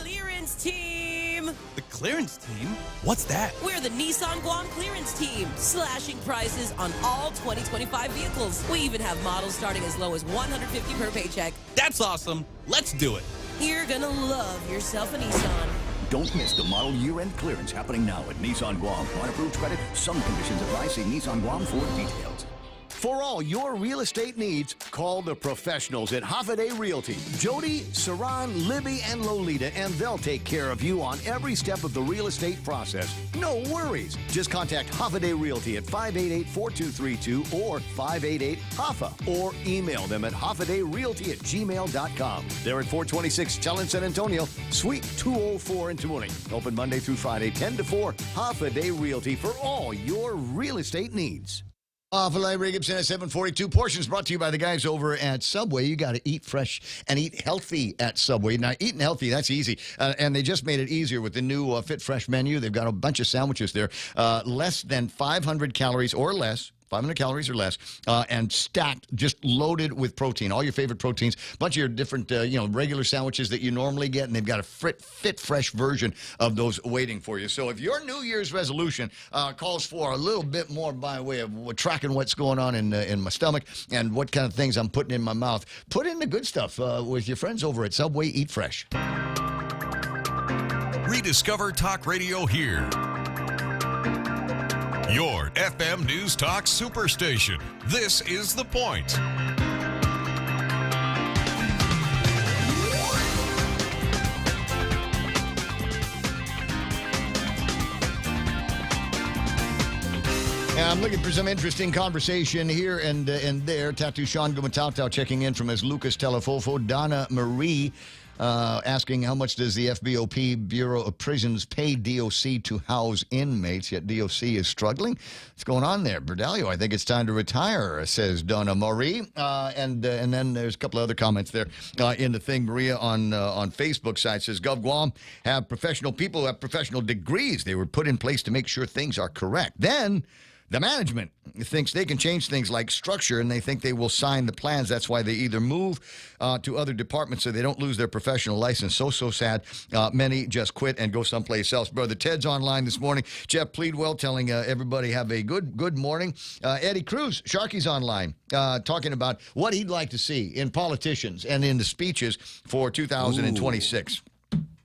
clearance team. The clearance team? What's that? We're the Nissan Guam clearance team, slashing prices on all 2025 vehicles. We even have models starting as low as $150 per paycheck. That's awesome. Let's do it. You're gonna love yourself a Nissan. Don't miss the model year-end clearance happening now at Nissan Guam. On approved credit, some conditions apply. See Nissan Guam for details. For all your real estate needs, call the professionals at Hoffaday Realty. Jody, Saran, Libby, and Lolita, and they'll take care of you on every step of the real estate process. No worries. Just contact Hoffaday Realty at 588-4232 or 588-HOFFA or email them at hoffadayrealty@gmail.com. They're at 426 Challenge San Antonio, Suite 204 in Tamuning. Open Monday through Friday, 10 to 4. Hoffaday Realty for all your real estate needs. Filet Ray Gibson at 742. Portions brought to you by the guys over at Subway. You got to eat fresh and eat healthy at Subway. Now, eating healthy, that's easy. And they just made it easier with the new Fit Fresh menu. They've got a bunch of sandwiches there. Less than 500 calories or less. 500 calories or less, and stacked, just loaded with protein. All your favorite proteins, a bunch of your different, regular sandwiches that you normally get, and they've got a fit fresh version of those waiting for you. So if your New Year's resolution calls for a little bit more by way of tracking what's going on in my stomach and what kind of things I'm putting in my mouth, put in the good stuff with your friends over at Subway Eat Fresh. Rediscover Talk Radio here. Your FM News Talk Superstation. This is The Point. I'm looking for some interesting conversation here and there. Tattoo Sean Gumatau checking in from his Lucas Telefofo. Donna Marie asking how much does the FBOP, Bureau of Prisons, pay DOC to house inmates, yet DOC is struggling. What's going on there? Berdalio, I think it's time to retire, says Donna Marie. And then there's a couple other comments there in the thing. Maria on Facebook side says, Gov Guam have professional people who have professional degrees. They were put in place to make sure things are correct. Then the management thinks they can change things like structure, and they think they will sign the plans. That's why they either move to other departments so they don't lose their professional license. So sad. Many just quit and go someplace else. Brother Ted's online this morning. Jeff Pleadwell telling everybody have a good morning. Eddie Cruz, Sharky's online, talking about what he'd like to see in politicians and in the speeches for 2026.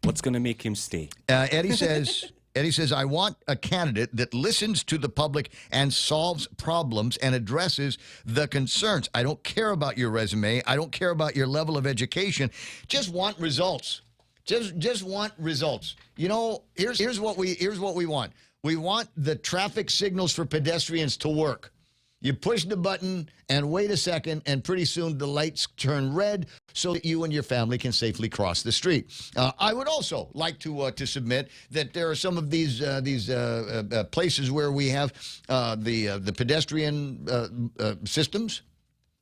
What's going to make him stay? Eddie says... Eddie says, I want a candidate that listens to the public and solves problems and addresses the concerns. I don't care about your resume. I don't care about your level of education. Just want results. Just want results. You know, here's what we want. We want the traffic signals for pedestrians to work. You push the button and wait a second, and pretty soon the lights turn red so that you and your family can safely cross the street. I would also like to submit that there are some of these places where we have the pedestrian systems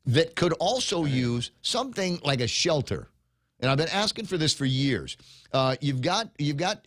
that could also use something like a shelter. And I've been asking for this for years. You've got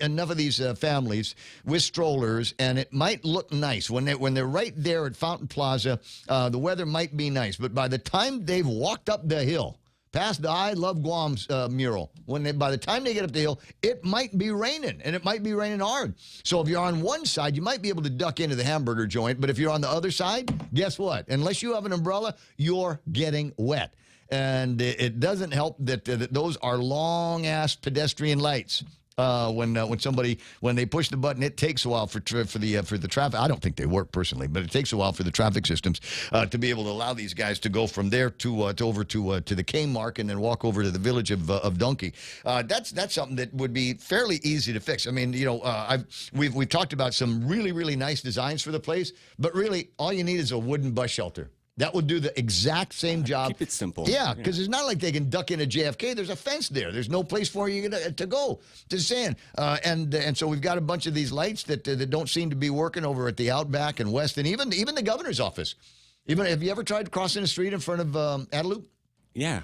enough of these families with strollers, and it might look nice when they're right there at Fountain Plaza. The weather might be nice, but by the time they've walked up the hill, past the I Love Guam's mural, by the time they get up the hill, it might be raining, and it might be raining hard. So if you're on one side, you might be able to duck into the hamburger joint, but if you're on the other side, guess what? Unless you have an umbrella, you're getting wet. And it doesn't help that those are long-ass pedestrian lights. When they push the button, it takes a while for the traffic. I don't think they work personally, but it takes a while for the traffic systems to be able to allow these guys to go from there to over to the Kmart and then walk over to the village of Donkey. That's something that would be fairly easy to fix. I mean, we've talked about some really nice designs for the place, but really all you need is a wooden bus shelter. That would do the exact same job. Keep it simple. Yeah, because it's not like they can duck into JFK. There's a fence there. There's no place for you to go. Just saying. And so we've got a bunch of these lights that don't seem to be working over at the Outback and West, and even the governor's office. Have you ever tried crossing the street in front of Adelup? Yeah.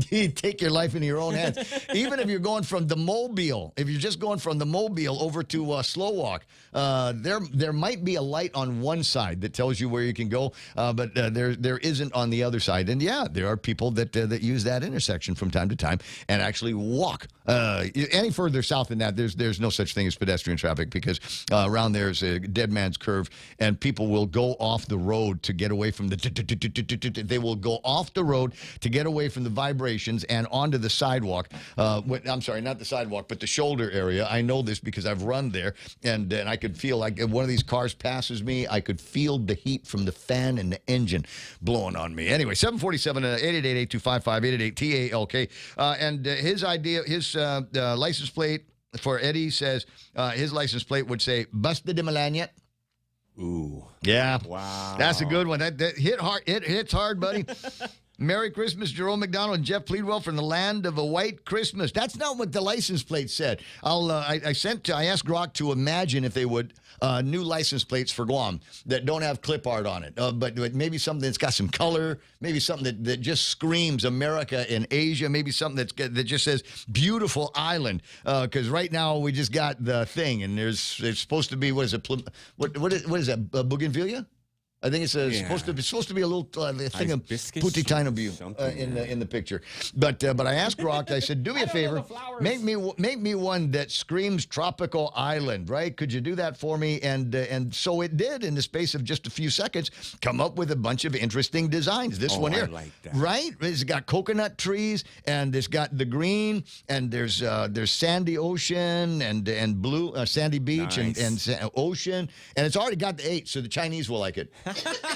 You take your life into your own hands. Even if you're going from the Mobile, if you're just going from the Mobile over to Slow Walk, there might be a light on one side that tells you where you can go, but there isn't on the other side. And yeah, there are people that use that intersection from time to time and actually walk. Any further south than that, there's no such thing as pedestrian traffic because around there's a dead man's curve, and people will go off the road to get away from they will go off the road to get away from the vibrations and onto the sidewalk. I'm sorry, not the sidewalk, but the shoulder area. I know this because I've run there, and I could feel like if one of these cars passes me, I could feel the heat from the fan and the engine blowing on me. Anyway, 747 888-8255 888-TALK. And his idea, his license plate for Eddie says his license plate would say "Busta de Malanya." Ooh. Yeah. Wow. That's a good one. That hit hard. It hits hard, buddy. Merry Christmas, Jerome McDonald and Jeff Pleadwell from the land of a white Christmas. That's not what the license plate said. I asked Grok to imagine if they would new license plates for Guam that don't have clip art on it, but maybe something that's got some color, maybe something that just screams America in Asia, maybe something that just says beautiful island. Because right now we just got the thing, and it's supposed to be what is that? Bougainvillea? I think it's supposed to be a little thing of Putitano view in the picture. But I asked Rock, I said, do me a favor, make me one that screams tropical island, right? Could you do that for me? And so it did in the space of just a few seconds, come up with a bunch of interesting designs. This one here, I like that. Right? It's got coconut trees, and it's got the green, and there's sandy ocean and blue sandy beach and ocean, and it's already got the 8, so the Chinese will like it.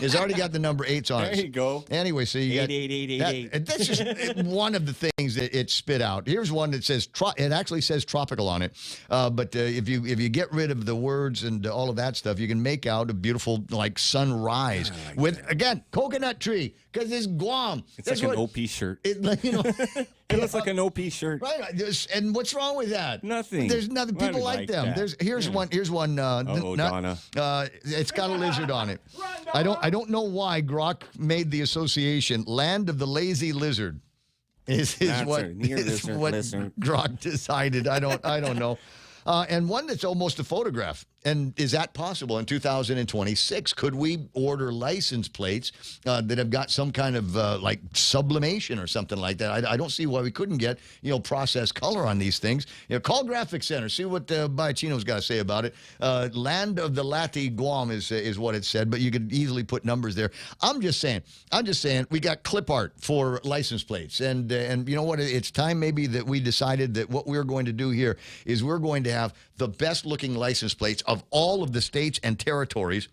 It's already got the number 8s on it. There you go. Anyway, so you got 8. That's just one of the things that it spit out. Here's one that says it actually says tropical on it. But if you get rid of the words and all of that stuff, you can make out a beautiful like sunrise with again coconut tree because it's Guam. It's like an OP shirt. It looks like an OP shirt. Right. And what's wrong with that? Nothing. There's nothing. People like them. That. Here's one. Donna. It's got a lizard on it. I don't know why Grok made the association. Land of the lazy lizard is what Grok decided. I don't know. And one that's almost a photograph. And is that possible in 2026? Could we order license plates that have got some kind of like sublimation or something like that? I don't see why we couldn't get processed color on these things. Call Graphic Center, see what Biachino's got to say about it. Land of the Lati Guam is what it said, but you could easily put numbers there. I'm just saying we got clip art for license plates, and you know what? It's time maybe that we decided that what we're going to do here is we're going to have the best looking license plates of all of the states and territories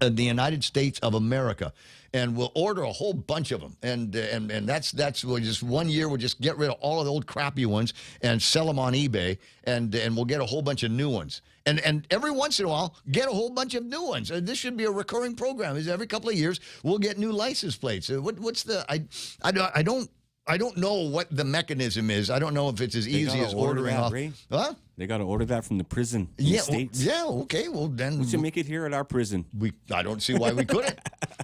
in the United States of America. And we'll order a whole bunch of them. And that's we'll just 1 year we'll just get rid of all of the old crappy ones and sell them on eBay, and we'll get a whole bunch of new ones. And every once in a while, get a whole bunch of new ones. This should be a recurring program. Is every couple of years we'll get new license plates. What's the I don't know what the mechanism is. I don't know if it's as easy as ordering off. Huh? They got to order that from the prison in the States. Okay. Well, then we should make it here at our prison. I don't see why we couldn't.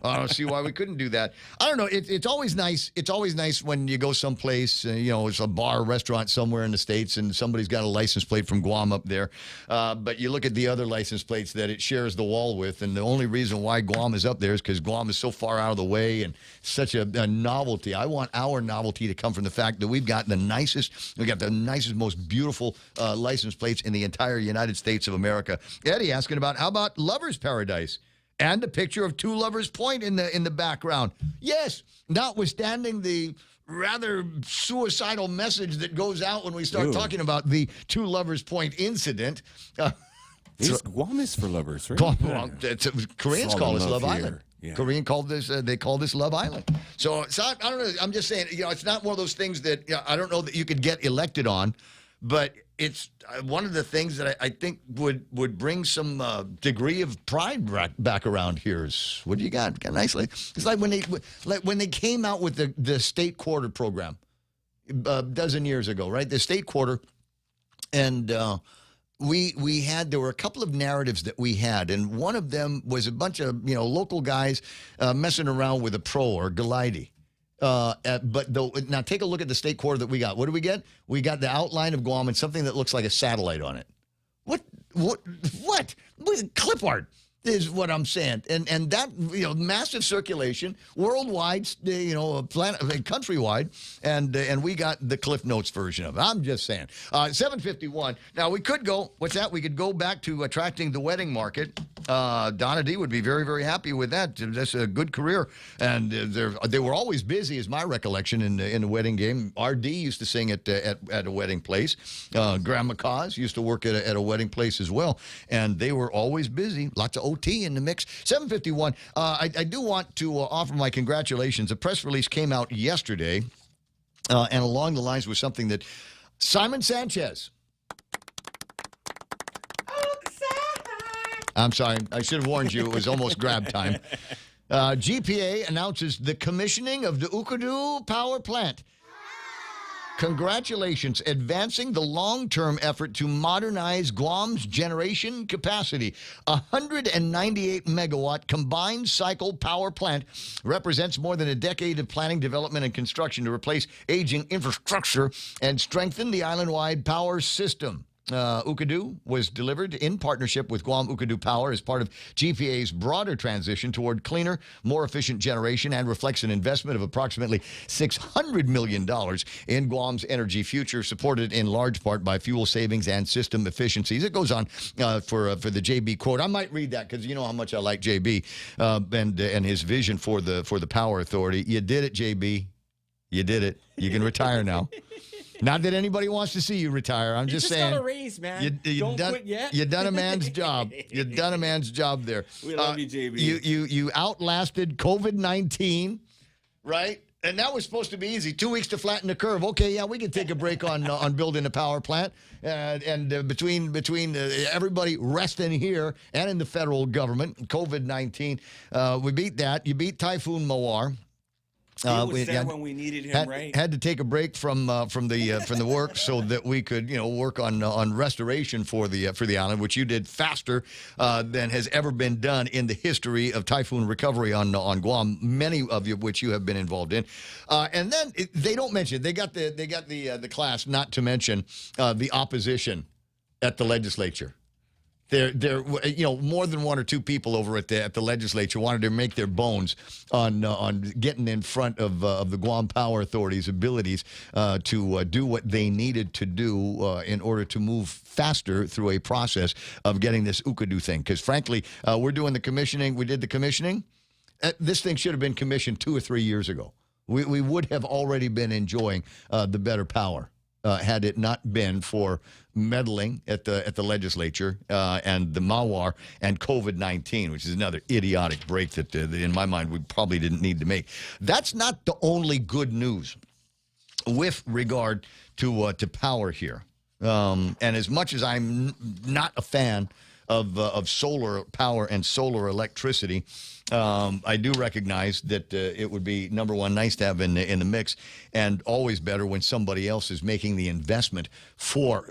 I don't see why we couldn't do that. I don't know. It's always nice. It's always nice when you go someplace, it's a bar, restaurant somewhere in the States, and somebody's got a license plate from Guam up there. But you look at the other license plates that it shares the wall with, and the only reason why Guam is up there is because Guam is so far out of the way and such a novelty. I want our novelty to come from the fact that we've got the nicest, most beautiful license plates in the entire United States of America. Eddie asking about how about Lover's Paradise and a picture of Two Lovers Point in the background. Yes, notwithstanding the rather suicidal message that goes out when we start talking about the Two Lovers Point incident. Guam is for lovers, right? Koreans call this Love Island. Yeah. Korean called this, they call this Love Island. So it's not, I don't know. I'm just saying, it's not one of those things that I don't know that you could get elected on, but it's one of the things that I think would bring some degree of pride back around here. What do you got? Nicely. It's like when they came out with the state quarter program a dozen years ago, right? The state quarter, and there were a couple of narratives that we had, and one of them was a bunch of local guys messing around with a pro or Galidi. Now take a look at the state quarter that we got. What do we get? We got the outline of Guam and something that looks like a satellite on it. What? Clip art is what I'm saying. And that, massive circulation worldwide, countrywide, and we got the Cliff Notes version of it. I'm just saying. 7:51. Now we could go, what's that? We could go back to attracting the wedding market. Donna D would be very, very happy with that. That's a good career. And they were always busy, is my recollection, in the wedding game. RD used to sing at a wedding place. Grandma Cause used to work at a wedding place as well. And they were always busy. Lots of OT in the mix. 7:51. I do want to offer my congratulations. A press release came out yesterday, and along the lines with something that Simon Sanchez. I'm sorry. I should have warned you. It was almost grab time. GPA announces the commissioning of the Ukadu power plant. Congratulations, advancing the long-term effort to modernize Guam's generation capacity. 198-megawatt combined cycle power plant represents more than a decade of planning, development, and construction to replace aging infrastructure and strengthen the island-wide power system. Ukadu was delivered in partnership with Guam Ukadu Power as part of GPA's broader transition toward cleaner, more efficient generation and reflects an investment of approximately $600 million in Guam's energy future, supported in large part by fuel savings and system efficiencies. It goes on for the JB quote. I might read that because you know how much I like JB and his vision for the Power Authority. You did it, JB. You did it. You can retire now. Not that anybody wants to see you retire. I'm just saying. You just got a raise, man. Don't quit yet. You done a man's job. You done a man's job there. We love you, JB. You outlasted COVID-19, right? And that was supposed to be easy. 2 weeks to flatten the curve. Okay, yeah, we can take a break on building a power plant. And between everybody resting here and in the federal government, COVID-19, we beat that. You beat Typhoon Mawar. He was there when we needed him, right? Had to take a break from the work so that we could work on restoration for the island, which you did faster than has ever been done in the history of typhoon recovery on Guam. Many of you, which you have been involved in, and then they don't mention they got the class, not to mention the opposition at the legislature. There, more than one or two people over at the legislature wanted to make their bones on getting in front of the Guam Power Authority's abilities to do what they needed to do in order to move faster through a process of getting this Ukadu thing. Because frankly, we're doing the commissioning. We did the commissioning. This thing should have been commissioned 2 or 3 years ago. We would have already been enjoying the better power. Had it not been for meddling at the legislature and the Mawar and COVID-19, which is another idiotic break that, in my mind, we probably didn't need to make. That's not the only good news with regard to power here. And as much as I'm not a fan of solar power and solar electricity, I do recognize that it would be, number one, nice to have in the mix, and always better when somebody else is making the investment for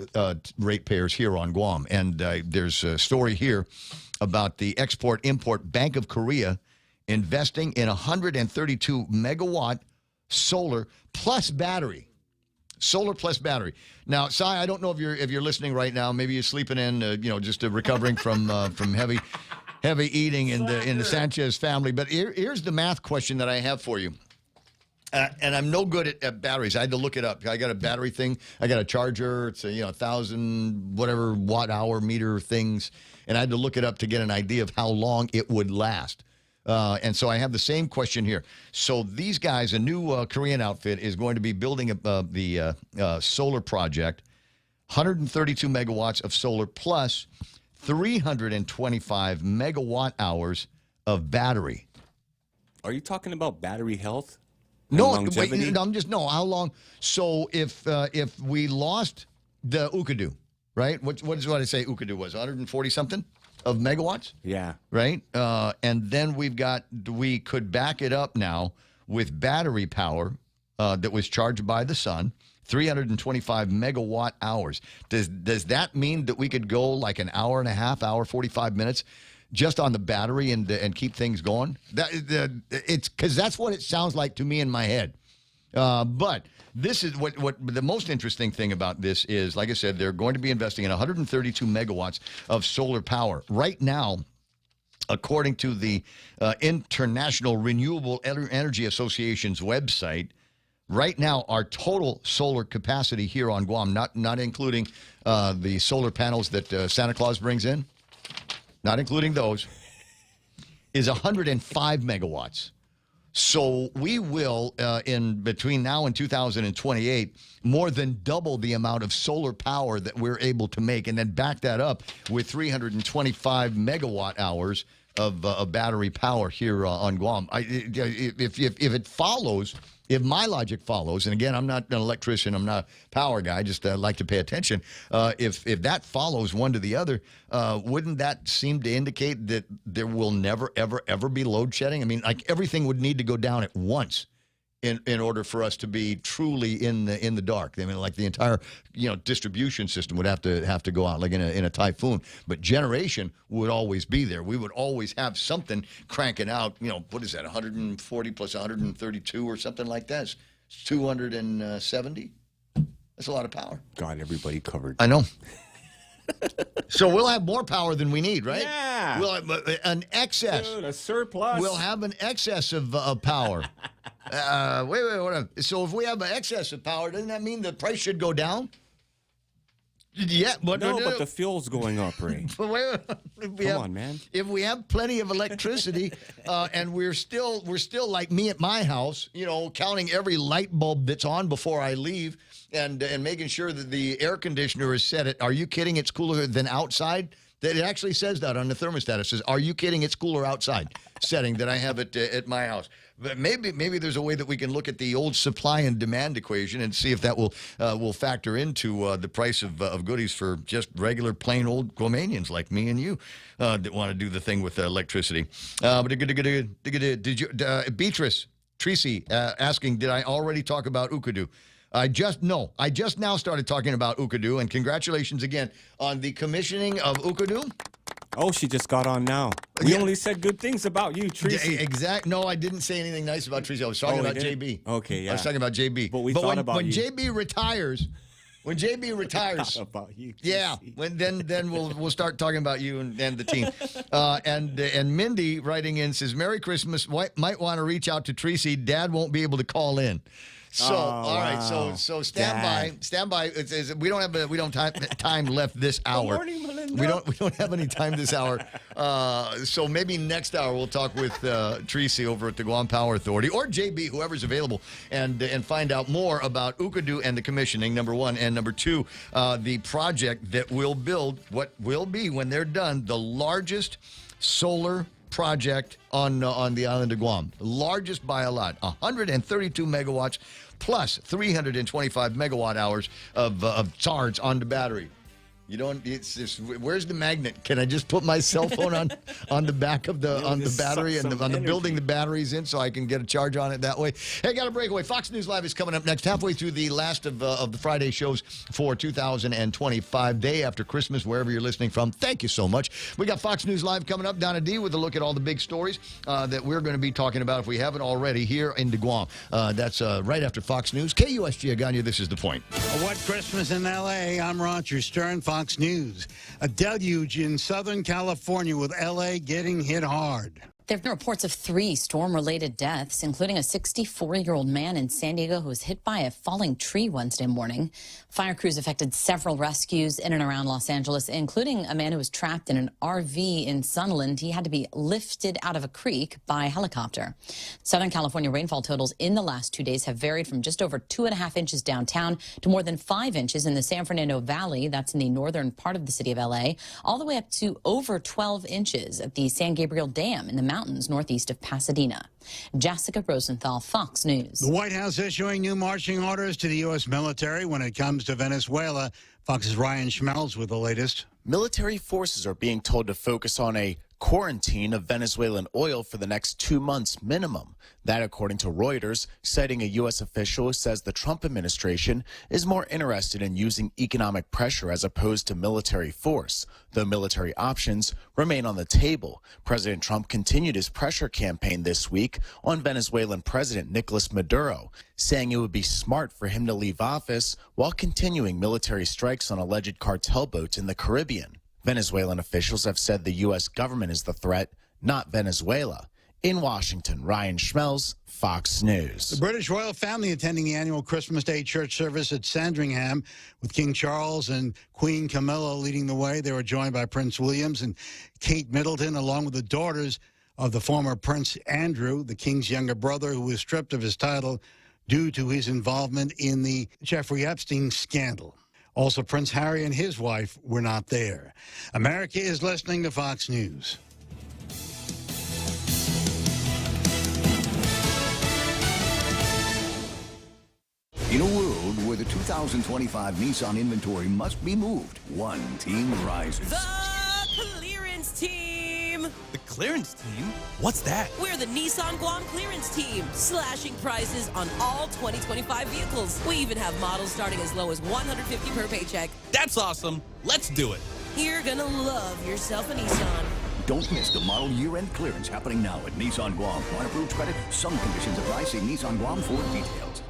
ratepayers here on Guam. And there's a story here about the Export-Import Bank of Korea investing in 132 megawatt solar plus battery. Solar plus battery. Now, Sai, I don't know if you're listening right now. Maybe you're sleeping in, just recovering from heavy eating in the Sanchez family. But here's the math question that I have for you. And I'm no good at batteries. I had to look it up. I got a battery thing. I got a charger. It's a 1,000 whatever watt hour meter things, and I had to look it up to get an idea of how long it would last. And so I have the same question here. So these guys, a new Korean outfit, is going to be building the solar project, 132 megawatts of solar plus 325 megawatt hours of battery. Are you talking about battery health? No, wait, how long? So if we lost the Ukadu, right? What did I say Ukadu was? 140 something of megawatts? Yeah. Right? And then we could back it up now with battery power that was charged by the sun, 325 megawatt hours. Does that mean that we could go like an hour and a half, hour, 45 minutes just on the battery and keep things going? It's because that's what it sounds like to me in my head. But this is what the most interesting thing about this is, like I said, they're going to be investing in 132 megawatts of solar power. Right now, according to the International Renewable Energy Association's website, right now our total solar capacity here on Guam, not including the solar panels that Santa Claus brings in, not including those, is 105 megawatts. So we will, in between now and 2028, more than double the amount of solar power that we're able to make, and then back that up with 325 megawatt hours of battery power here on Guam. If it follows if my logic follows, and again, I'm not an electrician, I'm not a power guy, just like to pay attention. If that follows one to the other, wouldn't that seem to indicate that there will never, ever, ever be load shedding? I mean, like everything would need to go down at once in order for us to be truly in the dark. I mean, like the entire distribution system would have to go out like in a typhoon. But generation would always be there. We would always have something cranking out. What is that? 140 plus 132 or something like that. It's 270. That's a lot of power. Got everybody covered. I know. So we'll have more power than we need, right? Yeah. We'll have an excess. Dude, a surplus. We'll have an excess of power. Wait, hold on. So if we have an excess of power, doesn't that mean the price should go down? Yeah, but no, but the fuel's going up, Ray. Come on, man. If we have plenty of electricity, and we're still like me at my house, counting every light bulb that's on before I leave, and making sure that the air conditioner is set at. Are you kidding? It's cooler than outside. That it actually says that on the thermostat. It says, "Are you kidding? It's cooler outside." Setting that I have at my house. But maybe there's a way that we can look at the old supply and demand equation and see if that will factor into the price of goodies for just regular plain old Guamanians like me and you that want to do the thing with electricity. Did you, Beatrice Tracy asking, did I already talk about Ukadu? I just now started talking about Ukadu, and congratulations again on the commissioning of Ukadu. Oh, she just got on now. We only said good things about you, Tracy. No, I didn't say anything nice about Tracy. I was talking about JB. Okay, yeah. I was talking about JB. But we thought about when you. JB retires, about you, yeah, then we'll start talking about you and the team. And Mindy writing in says, "Merry Christmas. Might want to reach out to Tracy. Dad won't be able to call in." So, all right. So stand by. We don't have time left this hour. Good morning, Melinda. We don't have any time this hour. So maybe next hour we'll talk with Tracy over at the Guam Power Authority or JB, whoever's available, and find out more about Ukadu and the commissioning, number one, and number two, the project that will build what will be, when they're done, the largest solar project on the island of Guam. Largest by a lot. 132 megawatts plus 325 megawatt hours of charge on the battery. You don't. Where's the magnet? Can I just put my cell phone on the back of the battery and on the building the batteries in so I can get a charge on it that way? Hey, got a breakaway. Fox News Live is coming up next, halfway through the last of the Friday shows for 2025, day after Christmas, wherever you're listening from. Thank you so much. We got Fox News Live coming up. Donna D with a look at all the big stories that we're going to be talking about if we haven't already here in Guam. That's right after Fox News. KUSG Agana, this is The Point. What Christmas in L.A.? I'm Roger Stern, Fox News. A deluge in Southern California with L.A. getting hit hard. There have been reports of 3 storm-related deaths, including a 64-year-old man in San Diego who was hit by a falling tree Wednesday morning. Fire crews affected several rescues in and around Los Angeles, including a man who was trapped in an RV in Sunland. He had to be lifted out of a creek by helicopter. Southern California rainfall totals in the last 2 days have varied from just over 2.5 inches downtown to more than 5 inches in the San Fernando Valley, that's in the northern part of the city of L.A., all the way up to over 12 inches at the San Gabriel Dam in the mountains northeast of Pasadena. Jessica Rosenthal, Fox News. The White House issuing new marching orders to the U.S. military when it comes to Venezuela. Fox's Ryan Schmelz with the latest. Military forces are being told to focus on a quarantine of Venezuelan oil for the next 2 months minimum. That, according to Reuters, citing a U.S. official who says the Trump administration is more interested in using economic pressure as opposed to military force, though military options remain on the table. President Trump continued his pressure campaign this week on Venezuelan President Nicolas Maduro, saying it would be smart for him to leave office while continuing military strikes on alleged cartel boats in the Caribbean. Venezuelan officials have said the U.S. government is the threat, not Venezuela. In Washington, Ryan Schmelz, Fox News. The British royal family attending the annual Christmas Day church service at Sandringham with King Charles and Queen Camilla leading the way. They were joined by Prince Williams and Kate Middleton, along with the daughters of the former Prince Andrew, the king's younger brother, who was stripped of his title due to his involvement in the Jeffrey Epstein scandal. Also, Prince Harry and his wife were not there. America is listening to Fox News. 2025 Nissan inventory must be moved. One team rises. The clearance team. The clearance team? What's that? We're the Nissan Guam clearance team, slashing prices on all 2025 vehicles. We even have models starting as low as $150 per paycheck. That's awesome. Let's do it. You're gonna love yourself a Nissan. Don't miss the model year-end clearance happening now at Nissan Guam. On approved credit, some conditions apply. See Nissan Guam for details.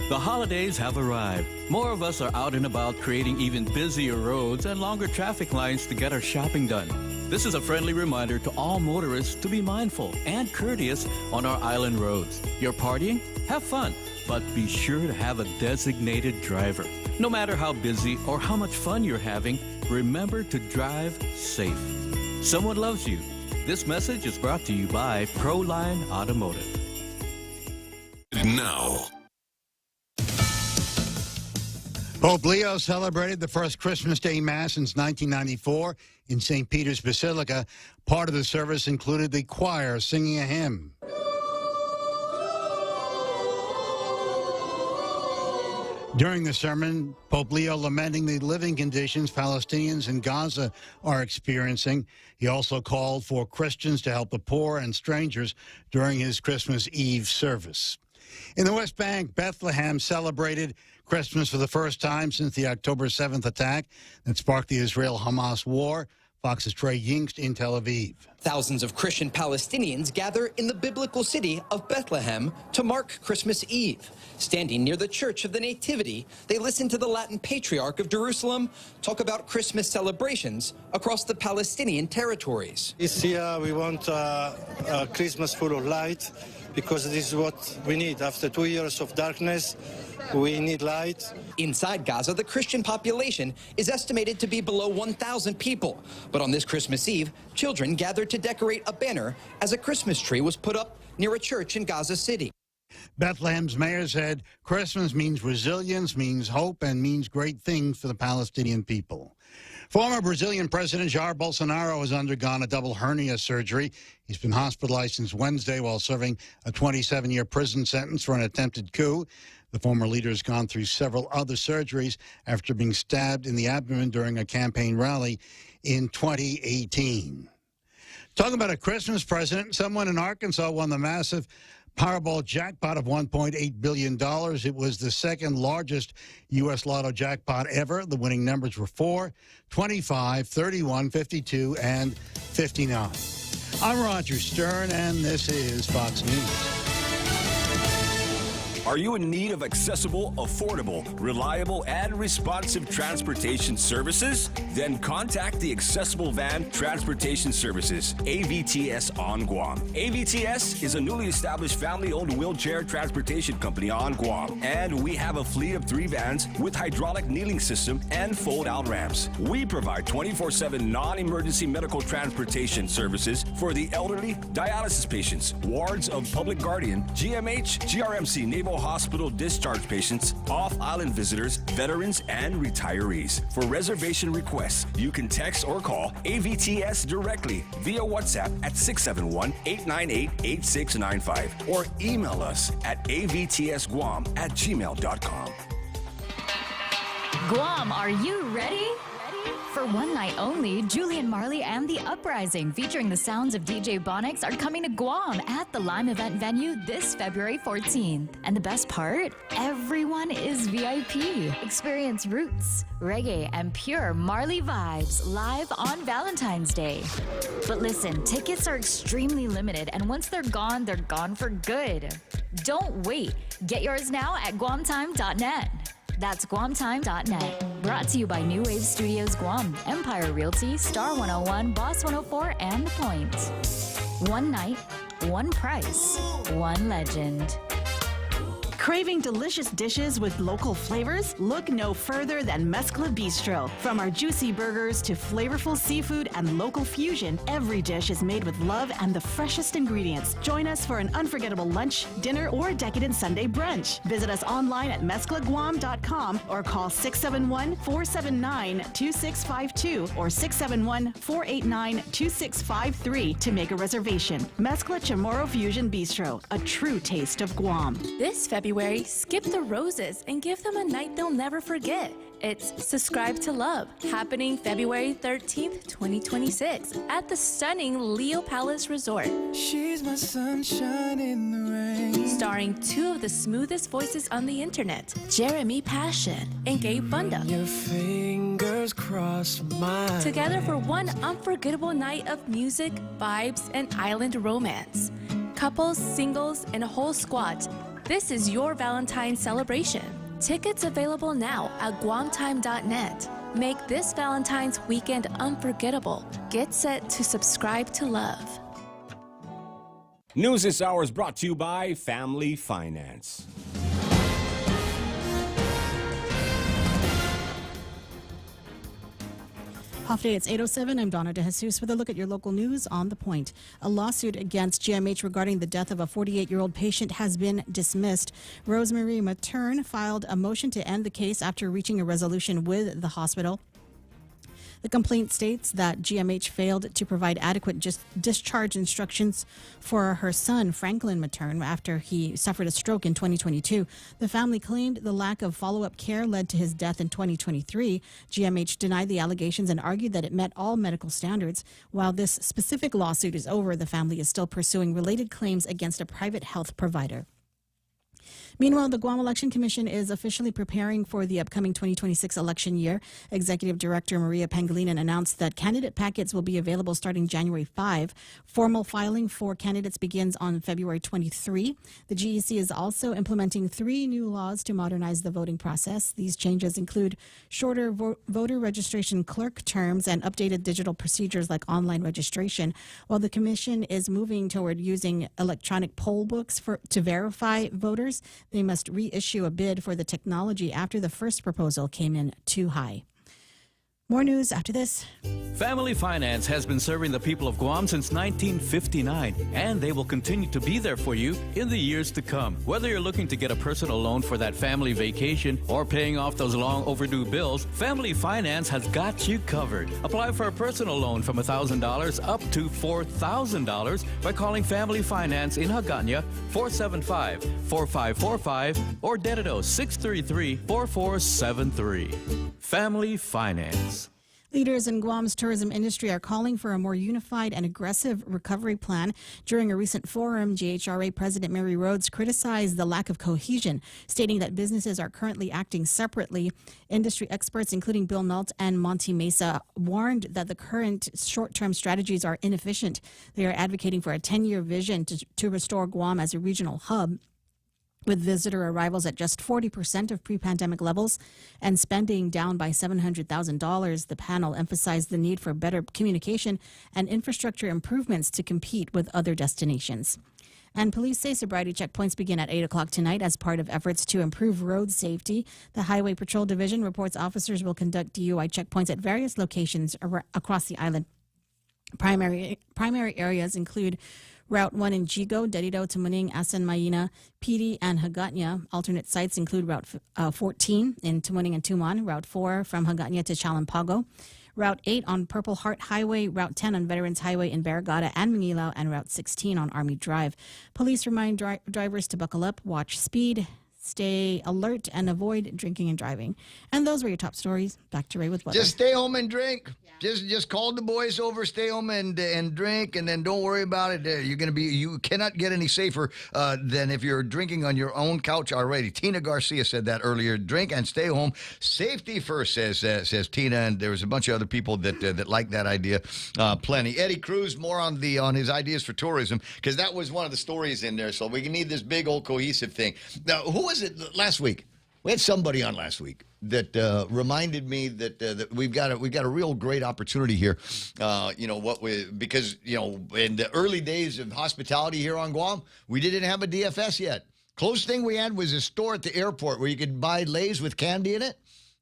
The holidays have arrived. More of us are out and about, creating even busier roads and longer traffic lines to get our shopping done. This is a friendly reminder to all motorists to be mindful and courteous on our island roads. You're partying? Have fun, but be sure to have a designated driver. No matter how busy or how much fun you're having, remember to drive safe. Someone loves you. This message is brought to you by Proline Automotive. Now, Pope Leo celebrated the first Christmas Day Mass since 1994 in St. Peter's Basilica. Part of the service included the choir singing a hymn. During the sermon, Pope Leo lamenting the living conditions Palestinians in Gaza are experiencing. He also called for Christians to help the poor and strangers during his Christmas Eve service. In the West Bank, Bethlehem celebrated Christmas for the first time since the October 7th attack that sparked the Israel-Hamas war. Fox's Trey Yingst in Tel Aviv. Thousands of Christian Palestinians gather in the biblical city of Bethlehem to mark Christmas Eve. Standing near the Church of the Nativity, they listen to the Latin Patriarch of Jerusalem talk about Christmas celebrations across the Palestinian territories. This year we want a Christmas full of light, because this is what we need. After 2 years of darkness, we need light. Inside Gaza, the Christian population is estimated to be below 1,000 people. But on this Christmas Eve, children gathered to decorate a banner as a Christmas tree was put up near a church in Gaza City. Bethlehem's mayor said Christmas means resilience, means hope, and means great things for the Palestinian people. Former Brazilian President Jair Bolsonaro has undergone a double hernia surgery. He's been hospitalized since Wednesday while serving a 27-year prison sentence for an attempted coup. The former leader has gone through several other surgeries after being stabbed in the abdomen during a campaign rally in 2018. Talking about a Christmas present, someone in Arkansas won the massive Powerball jackpot of $1.8 billion. It was the second largest U.S. Lotto jackpot ever. The winning numbers were 4, 25, 31, 52, and 59. I'm Roger Stern, and this is Fox News. Are you in need of accessible, affordable, reliable, and responsive transportation services? Then contact the Accessible Van Transportation Services, AVTS on Guam. AVTS is a newly established family-owned wheelchair transportation company on Guam, and we have a fleet of 3 vans with hydraulic kneeling system and fold-out ramps. We provide 24/7 non-emergency medical transportation services for the elderly, dialysis patients, wards of public guardian, GMH, GRMC, Naval Hospital discharge patients, off-island visitors, veterans, and retirees. For reservation requests, you can text or call AVTS directly via WhatsApp at 671-898-8695 or email us at avtsguam@gmail.com. Guam, are you ready? For one night only, Julian Marley and The Uprising, featuring the sounds of DJ Bonix, are coming to Guam at the Lime event venue this February 14th. And the best part? Everyone is VIP. Experience roots, reggae, and pure Marley vibes live on Valentine's Day. But listen, tickets are extremely limited, and once they're gone for good. Don't wait. Get yours now at guamtime.net. That's guamtime.net. Brought to you by New Wave Studios Guam, Empire Realty, Star 101, Boss 104, and The Point. One night, one price, one legend. Craving delicious dishes with local flavors? Look no further than Mezcla Bistro. From our juicy burgers to flavorful seafood and local fusion, every dish is made with love and the freshest ingredients. Join us for an unforgettable lunch, dinner, or decadent Sunday brunch. Visit us online at mezclaguam.com or call 671-479-2652 or 671-489-2653 to make a reservation. Mezcla Chamorro Fusion Bistro, a true taste of Guam. This February February, skip the roses and give them a night they'll never forget. It's Subscribe to Love, happening February 13th, 2026, at the stunning Leo Palace Resort. She's my sunshine in the rain. Starring two of the smoothest voices on the internet, Jeremy Passion and Gabe Bunda. Your fingers cross mine. Together for one unforgettable night of music, vibes, and island romance. Couples, singles, and a whole squad. This is your Valentine's celebration. Tickets available now at guamtime.net. Make this Valentine's weekend unforgettable. Get set to subscribe to love. News this hour is brought to you by Family Finance. Half day, it's 8:07. I'm Donna De Jesus with a look at your local news on The Point. A lawsuit against GMH regarding the death of a 48-year-old patient has been dismissed. Rosemary Matern filed a motion to end the case after reaching a resolution with the hospital. The complaint states that GMH failed to provide adequate discharge instructions for her son, Franklin Matern, after he suffered a stroke in 2022. The family claimed the lack of follow-up care led to his death in 2023. GMH denied the allegations and argued that it met all medical standards. While this specific lawsuit is over, the family is still pursuing related claims against a private health provider. Meanwhile, the Guam Election Commission is officially preparing for the upcoming 2026 election year. Executive Director Maria Pangilinan announced that candidate packets will be available starting January 5. Formal filing for candidates begins on February 23. The GEC is also implementing 3 new laws to modernize the voting process. These changes include shorter voter registration clerk terms and updated digital procedures like online registration. While the Commission is moving toward using electronic poll books to verify voters, they must reissue a bid for the technology after the first proposal came in too high. More news after this. Family Finance has been serving the people of Guam since 1959, and they will continue to be there for you in the years to come. Whether you're looking to get a personal loan for that family vacation or paying off those long overdue bills, Family Finance has got you covered. Apply for a personal loan from $1,000 up to $4,000 by calling Family Finance in Hagåtña 475-4545 or Dedido 633-4473. Family Finance. Leaders in Guam's tourism industry are calling for a more unified and aggressive recovery plan. During a recent forum, GHRA President Mary Rhodes criticized the lack of cohesion, stating that businesses are currently acting separately. Industry experts, including Bill Nault and Monty Mesa, warned that the current short-term strategies are inefficient. They are advocating for a 10-year vision to restore Guam as a regional hub. With visitor arrivals at just 40% of pre-pandemic levels and spending down by $700,000, the panel emphasized the need for better communication and infrastructure improvements to compete with other destinations. And police say sobriety checkpoints begin at 8 o'clock tonight as part of efforts to improve road safety. The Highway Patrol Division reports officers will conduct DUI checkpoints at various locations across the island. Primary areas include Route 1 in Jigo, Dedido, Tamuning, Asan Mayina, Pidi, and Hagåtña. Alternate sites include Route 14 in Tamuning and Tumon, Route 4 from Hagåtña to Chalampago, Route 8 on Purple Heart Highway, Route 10 on Veterans Highway in Barragata and Mangilaw, and Route 16 on Army Drive. Police remind drivers to buckle up, watch speed, stay alert, and avoid drinking and driving. And those were your top stories. Back to Ray with weather. Just stay home and drink. Just call the boys over, stay home and drink, and then don't worry about it. You cannot get any safer than if you're drinking on your own couch already. Tina Garcia said that earlier. Drink and stay home. Safety first, says Tina, and there was a bunch of other people that like that idea. Plenty. Eddie Cruz, more on his ideas for tourism, because that was one of the stories in there. So we need this big old cohesive thing. Now, who was it last week? We had somebody on last week that reminded me that we've got a real great opportunity here. Because in the early days of hospitality here on Guam, we didn't have a DFS yet. Closest thing we had was a store at the airport where you could buy Lays with candy in it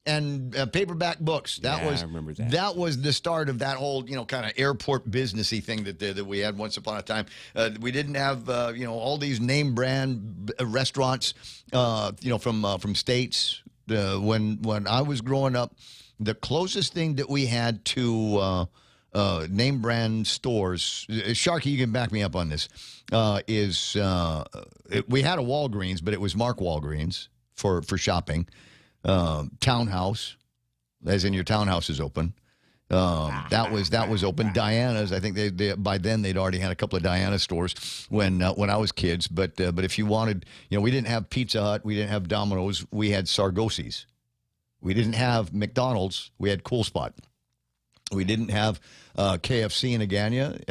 and paperback books. I remember that. That was the start of that whole kind of airport businessy thing that we had once upon a time. We didn't have all these name brand restaurants from states. When I was growing up, the closest thing that we had to name brand stores. Sharky, you can back me up on this. We had a Walgreens, but it was Mark Walgreens for shopping. Townhouse, as in your townhouse is open. That was open. Diana's, I think they by then they'd already had a couple of Diana stores when I was kids. But if you wanted, we didn't have Pizza Hut, we didn't have Domino's, we had Sargosi's. We didn't have McDonald's, we had Cool Spot. We didn't have KFC in Agania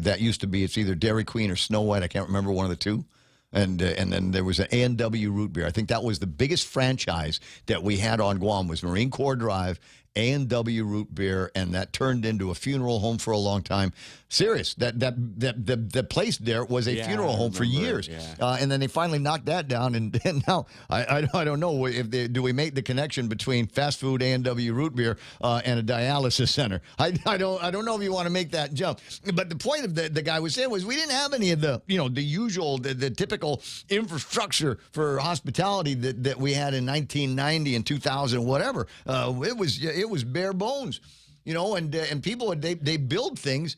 that used to be, it's either Dairy Queen or Snow White. I can't remember, one of the two. And then there was an A&W root beer. I think that was the biggest franchise that we had on Guam, was Marine Corps Drive, A&W root beer, and that turned into a funeral home for a long time. Serious. The place there was a funeral home for years. Yeah. And then they finally knocked that down, and now I don't know if do we make the connection between fast food, A&W root beer, and a dialysis center. I don't know if you want to make that jump. But the point of the guy was saying was we didn't have any of the the usual the typical infrastructure for hospitality that we had in 1990 and 2000, whatever. It was bare bones, and people they build things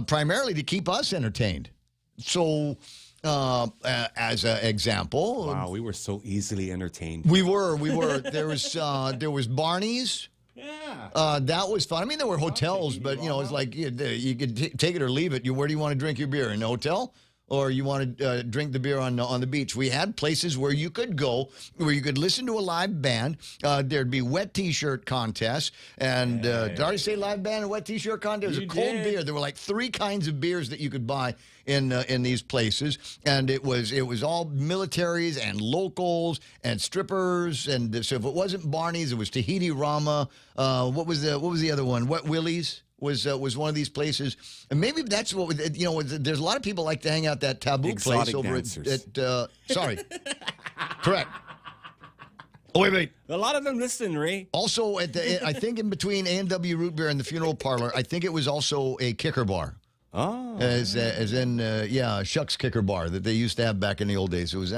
primarily to keep us entertained. So, as an example, wow, we were so easily entertained. We were. There was Barney's. Yeah, that was fun. I mean, there were hotels, but it's like you could take it or leave it. Where do you want to drink your beer? In the hotel? Or you want to drink the beer on the beach? We had places where you could go, where you could listen to a live band. There'd be wet T-shirt contests. And did I already say live band and wet T-shirt contest? It was a cold beer. There were like 3 kinds of beers that you could buy in these places, and it was all militaries and locals and strippers. And so if it wasn't Barney's, it was Tahiti Rama. What was the other one? Wet Willie's was one of these places, and maybe that's what there's a lot of people like to hang out that Taboo Exotic place over dancers. at sorry, correct. Oh wait. A lot of them listen, Ray. Also I think in between A&W Root Beer and the funeral parlor, I think it was also a kicker bar. Oh, as in Shucks Kicker Bar that they used to have back in the old days. It was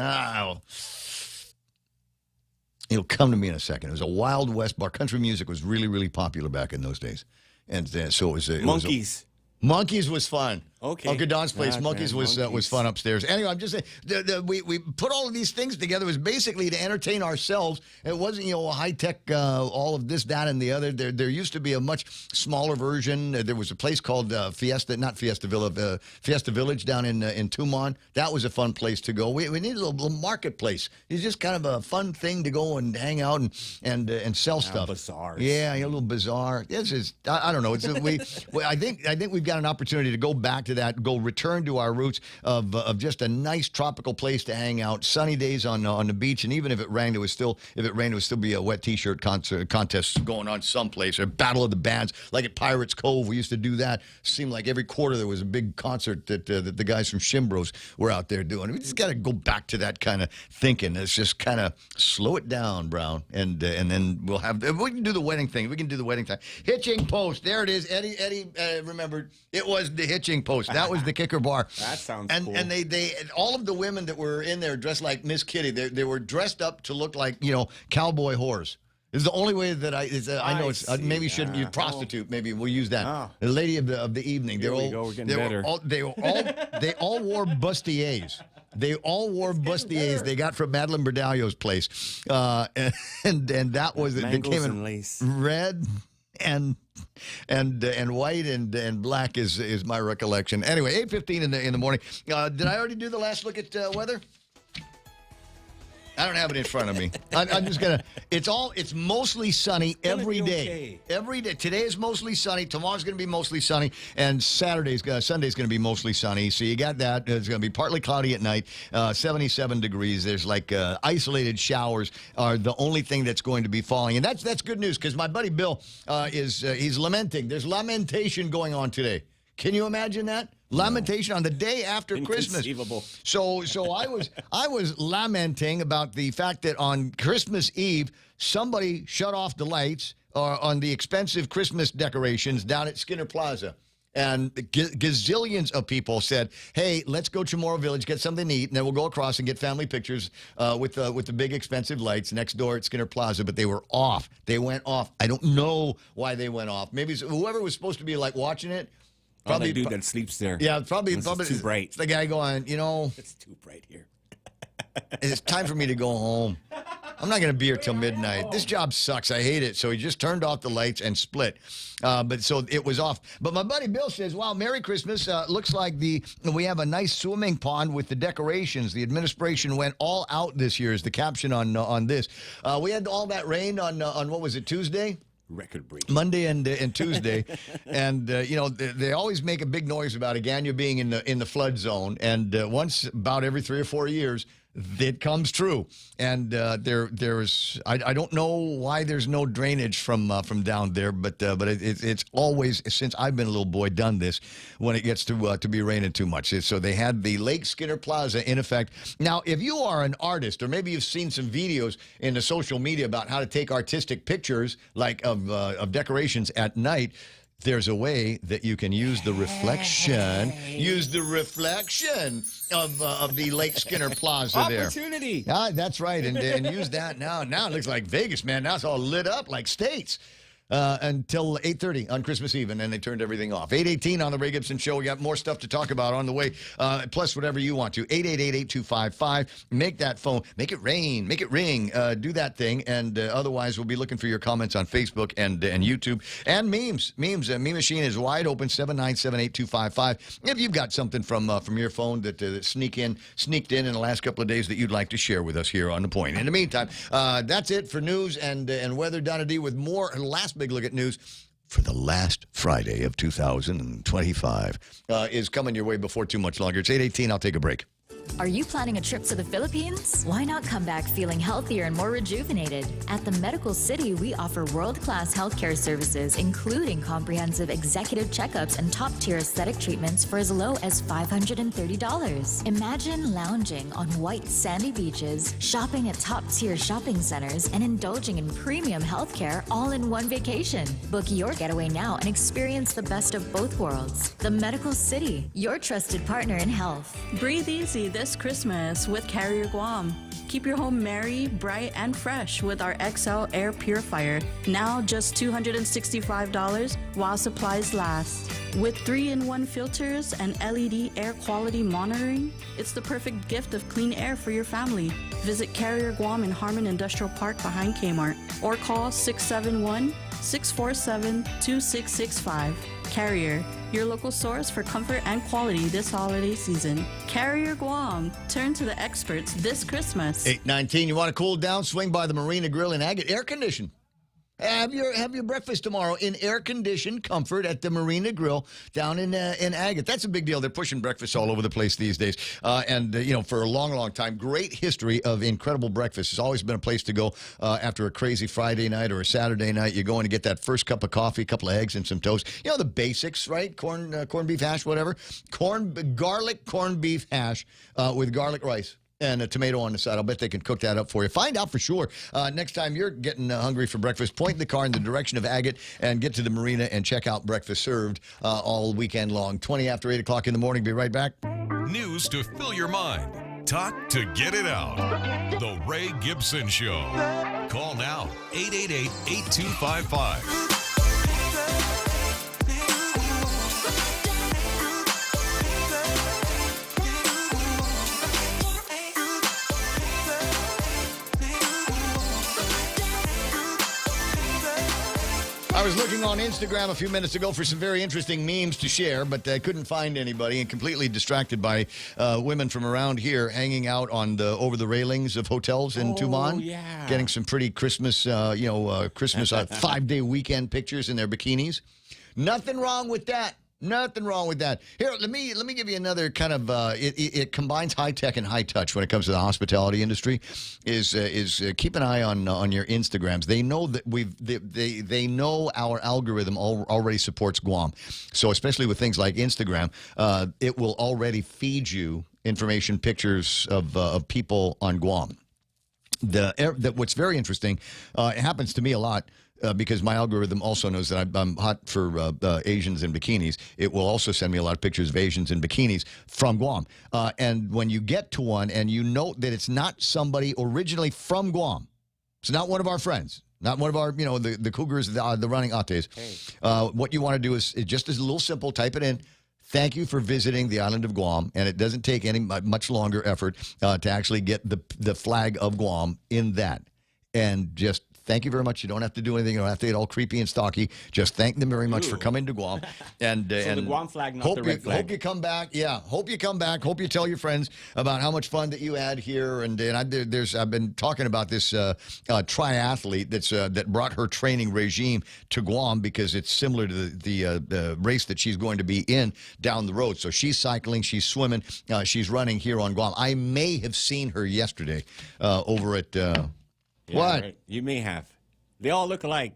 it'll come to me in a second. It was a Wild West bar. Country music was really, really popular back in those days. And so it was Monkeys. Monkeys was fun. Okay. Uncle Don's place. Monkeys was Monkeys. fun upstairs. Anyway, I'm just saying, we put all of these things together. It was basically to entertain ourselves. It wasn't, a high-tech, all of this, that, and the other. There used to be a much smaller version. There was a place called Fiesta Village down in Tumon. That was a fun place to go. We needed a little marketplace. It's just kind of a fun thing to go and hang out and sell stuff. Bazaars. Yeah, a little bizarre. This is, I don't know. I think we've got an opportunity to go back to that, return to our roots of just a nice tropical place to hang out, sunny days on the beach, and even if it rained, it would still be a wet T-shirt contest going on someplace, or Battle of the Bands, like at Pirates Cove. We used to do that. Seemed like every quarter there was a big concert that the guys from Shimbros were out there doing. We just got to go back to that kind of thinking. It's just kind of slow it down, Brown, and then we can do the wedding thing. We can do the wedding time. Hitching post. There it is. Eddie remembered it was the hitching post. That was the kicker bar. That sounds cool. And they all of the women that were in there dressed like Miss Kitty. They were dressed up to look like cowboy whores. It's the only way that I know it's maybe shouldn't use prostitute. Maybe we'll use that. Oh. The lady of the evening. Here we go. We're getting better. They all wore bustiers. They all wore bustiers they got from Madeline Berdalio's place, and that was it. They came in lace. Red and white and black is my recollection. Anyway, 8:15 in the morning. Did I already do the last look at weather? I don't have it in front of me. I'm just gonna. It's mostly sunny every day. Okay. Every day. Today is mostly sunny. Tomorrow's gonna be mostly sunny, and Sunday's gonna be mostly sunny. So you got that. It's gonna be partly cloudy at night. 77 degrees. There's like isolated showers are the only thing that's going to be falling, and that's good news because my buddy Bill he's lamenting. There's lamentation going on today. Can you imagine that? Lamentation on the day after Christmas. Inconceivable. So I was lamenting about the fact that on Christmas Eve somebody shut off the lights on the expensive Christmas decorations down at Skinner Plaza. And gazillions of people said, hey, let's go to Chamorro Village, get something to eat, and then we'll go across and get family pictures with the big expensive lights next door at Skinner Plaza. But they were off. They went off. I don't know why they went off. Maybe whoever was supposed to be like watching it. Probably the dude that sleeps there. Yeah, probably it's too bright. It's the guy going, it's too bright here. It's time for me to go home. I'm not going to be here till midnight. This job sucks. I hate it. So he just turned off the lights and split. But so it was off. But my buddy Bill says, wow, Merry Christmas. Looks like we have a nice swimming pond with the decorations. The administration went all out this year is the caption on this. We had all that rain on what was it, Tuesday? Record breaking. Monday and Tuesday, and they always make a big noise about Agana being in the flood zone, and once about every 3 or 4 years, it comes true. And there's I don't know why there's no drainage from down there, but it's always since I've been a little boy done this when it gets to be raining too much. So they had the Lake Skinner Plaza in effect. Now, if you are an artist, or maybe you've seen some videos in the social media about how to take artistic pictures like of decorations at night. There's a way that you can use the reflection. Use the reflection of the Lake Skinner Plaza there. Opportunity. That's right, and use that now. Now it looks like Vegas, man. Now it's all lit up like States. Until 8:30 on Christmas Eve, and then they turned everything off. 8:18 on the Ray Gibson Show. We got more stuff to talk about on the way, plus whatever you want to. 888-8255. Make that phone. Make it rain. Make it ring. Do that thing, and otherwise we'll be looking for your comments on Facebook and YouTube. And memes. Meme machine is wide open, 797-8255. If you've got something from your phone that sneaked in the last couple of days that you'd like to share with us here on The Point. In the meantime, that's it for news and weather. Donna D with more last big look at news for the last Friday of 2025 is coming your way before too much longer. It's 8:18. I'll take a break. Are you planning a trip to the Philippines? Why not come back feeling healthier and more rejuvenated? At the Medical City, we offer world-class healthcare services, including comprehensive executive checkups and top-tier aesthetic treatments for as low as $530. Imagine lounging on white sandy beaches, shopping at top-tier shopping centers, and indulging in premium healthcare all in one vacation. Book your getaway now and experience the best of both worlds. The Medical City, your trusted partner in health. Breathe easy this Christmas with Carrier Guam. Keep your home merry, bright, and fresh with our XL Air Purifier. Now just $265 while supplies last. With 3-in-1 filters and LED air quality monitoring, it's the perfect gift of clean air for your family. Visit Carrier Guam in Harmon Industrial Park behind Kmart or call 671-647-2665. Carrier, your local source for comfort and quality this holiday season. Carrier Guam. Turn to the experts this Christmas. 8:19. You want to cool down? Swing by the Marina Grill in Agate. Air conditioned. Have your breakfast tomorrow in air-conditioned comfort at the Marina Grill down in Agate. That's a big deal. They're pushing breakfast all over the place these days. For a long, long time, great history of incredible breakfast. It's always been a place to go after a crazy Friday night or a Saturday night. You go in to get that first cup of coffee, a couple of eggs, and some toast. You know, the basics, right? Corned beef hash, whatever. Garlic corned beef hash with garlic rice. And a tomato on the side. I'll bet they can cook that up for you. Find out for sure. Next time you're getting hungry for breakfast, point the car in the direction of Agate and get to the marina and check out breakfast served all weekend long. 20 after 8 o'clock in the morning. Be right back. News to fill your mind. Talk to get it out. The Ray Gibson Show. Call now. 888-8255. I was looking on Instagram a few minutes ago for some very interesting memes to share, but I couldn't find anybody and completely distracted by women from around here hanging out on over the railings of hotels in Tuman. Yeah. Getting some pretty Christmas, Christmas 5-day weekend pictures in their bikinis. Nothing wrong with that. Nothing wrong with that. Here, let me give you another kind of. It combines high tech and high touch when it comes to the hospitality industry. Is keep an eye on your Instagrams. They know that they know our algorithm already supports Guam. So especially with things like Instagram, it will already feed you information, pictures of people on Guam. What's very interesting, it happens to me a lot. Because my algorithm also knows that I'm hot for Asians in bikinis. It will also send me a lot of pictures of Asians in bikinis from Guam. And when you get to one and you note that it's not somebody originally from Guam, it's not one of our friends, not one of our, the Cougars, the running Ates. What you want to do is just as a little simple, type it in. Thank you for visiting the island of Guam, and it doesn't take any much longer effort to actually get the flag of Guam in that. And just thank you very much. You don't have to do anything. You don't have to get all creepy and stalky. Just thank them very much for coming to Guam. And so the Guam flag, not the red flag. Hope you come back. Yeah, hope you come back. Hope you tell your friends about how much fun that you had here. And I've been talking about this triathlete that brought her training regime to Guam because it's similar to the race that she's going to be in down the road. So she's cycling, she's swimming, she's running here on Guam. I may have seen her yesterday over at. Yeah, what? Right. You may have. They all look alike.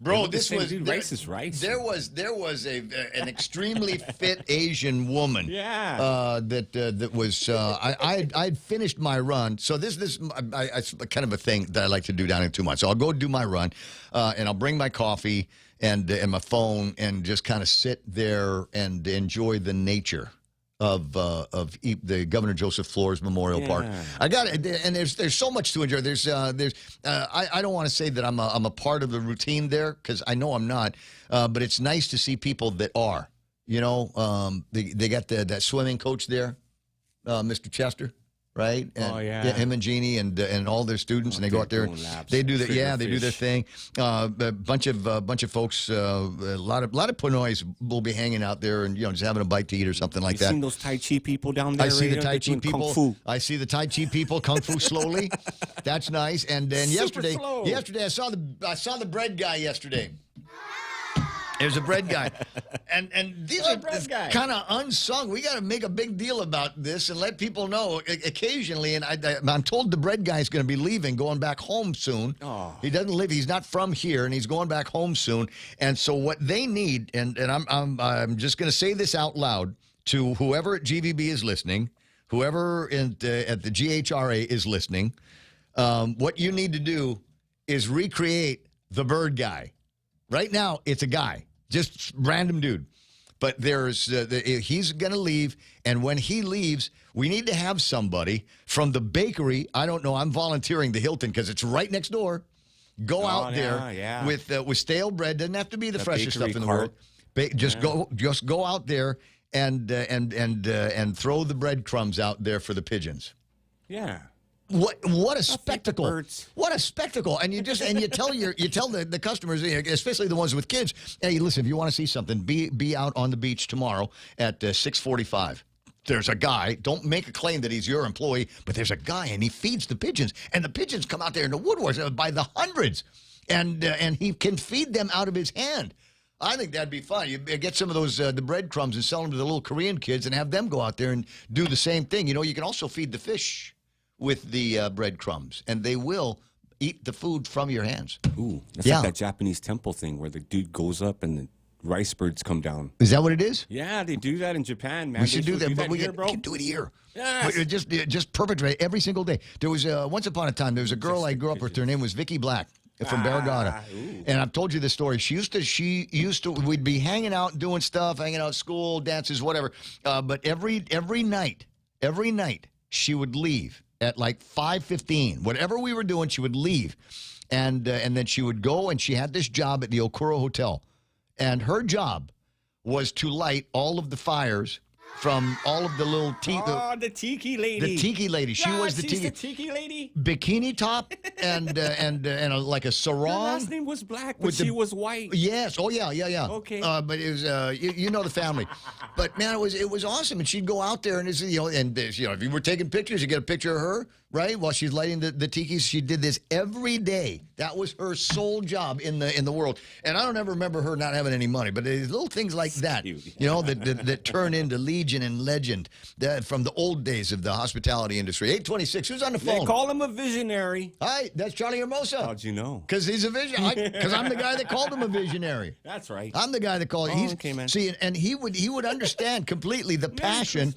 Bro, this was racist, right? There was an extremely fit Asian woman. Yeah. That was I'd finished my run. So this I kind of a thing that I like to do down in 2 months. So I'll go do my run, and I'll bring my coffee and my phone and just kind of sit there and enjoy the nature of the Governor Joseph Flores Memorial Park. I got it, and there's so much to enjoy. I don't want to say that I'm a part of the routine there because I know I'm not, but it's nice to see people that are. They got that swimming coach there, Mr. Chester. Right? And, him and Jeannie and all their students, and they go out there and they do that. Yeah, they do their thing. A bunch of folks, a lot of Pinoys will be hanging out there and just having a bite to eat or something like that. You seen those Tai Chi people down there? I see the Tai Chi people. Kung Fu. I see the Tai Chi people kung fu slowly. That's nice. And then yesterday I saw the bread guy yesterday. There's a bread guy. And these are kind of unsung. We got to make a big deal about this and let people know occasionally. And I'm told the bread guy is going to be leaving, going back home soon. Oh. He doesn't live. He's not from here, and he's going back home soon. And so what they need, and I'm just going to say this out loud to whoever at GVB is listening, whoever at the GHRA is listening, what you need to do is recreate the bird guy. Right now, it's a guy. Just random dude. But he's going to leave, and when he leaves, we need to have somebody from the bakery. I don't know. I'm volunteering the Hilton because it's right next door. Go out there with stale bread. Doesn't have to be the freshest stuff in the world. Just go out there and throw the breadcrumbs out there for the pigeons. Yeah. What a spectacle! What a spectacle! And you tell the customers, especially the ones with kids, hey, listen, if you want to see something, be out on the beach tomorrow at 6:45. There's a guy. Don't make a claim that he's your employee, but there's a guy, and he feeds the pigeons, and the pigeons come out there in the woodworks by the hundreds, and he can feed them out of his hand. I think that'd be fun. You get some of those the breadcrumbs and sell them to the little Korean kids, and have them go out there and do the same thing. You can also feed the fish with the breadcrumbs, and they will eat the food from your hands. Ooh, that's like that Japanese temple thing where the dude goes up and the rice birds come down. Is that what it is? Yeah, they do that in Japan, man. We should do that, but we can do it here. Yes. Just perpetrate every single day. There was once upon a time, there was a girl I grew up with. Her name was Vicky Black from Barragata. And I've told you this story. She used to, we'd be hanging out, doing stuff, hanging out at school, dances, whatever. But every night, she would leave at like 5:15. Whatever we were doing, she would leave. And then she would go, and she had this job at the Okura Hotel. And her job was to light all of the fires from all of the little the tiki lady. The tiki lady. She was the she's the tiki lady. Bikini top and like a sarong. Her last name was Black, but she was white. Yes. Oh yeah. Okay. But it was you know the family. But man, it was awesome. And she'd go out there and if you were taking pictures, you get a picture of her, right? While she's lighting the tikis. She did this every day. That was her sole job in the world. And I don't ever remember her not having any money. But there's little things like that, that turn into leads legion and legend from the old days of the hospitality industry. 826, who's on the phone? They call him a visionary. Hi, that's Charlie Hermosa. How'd you know? Because he's a visionary. Because I'm the guy that called him a visionary. That's right. I'm the guy that called. Oh, okay, man. See, and he would understand completely the passion,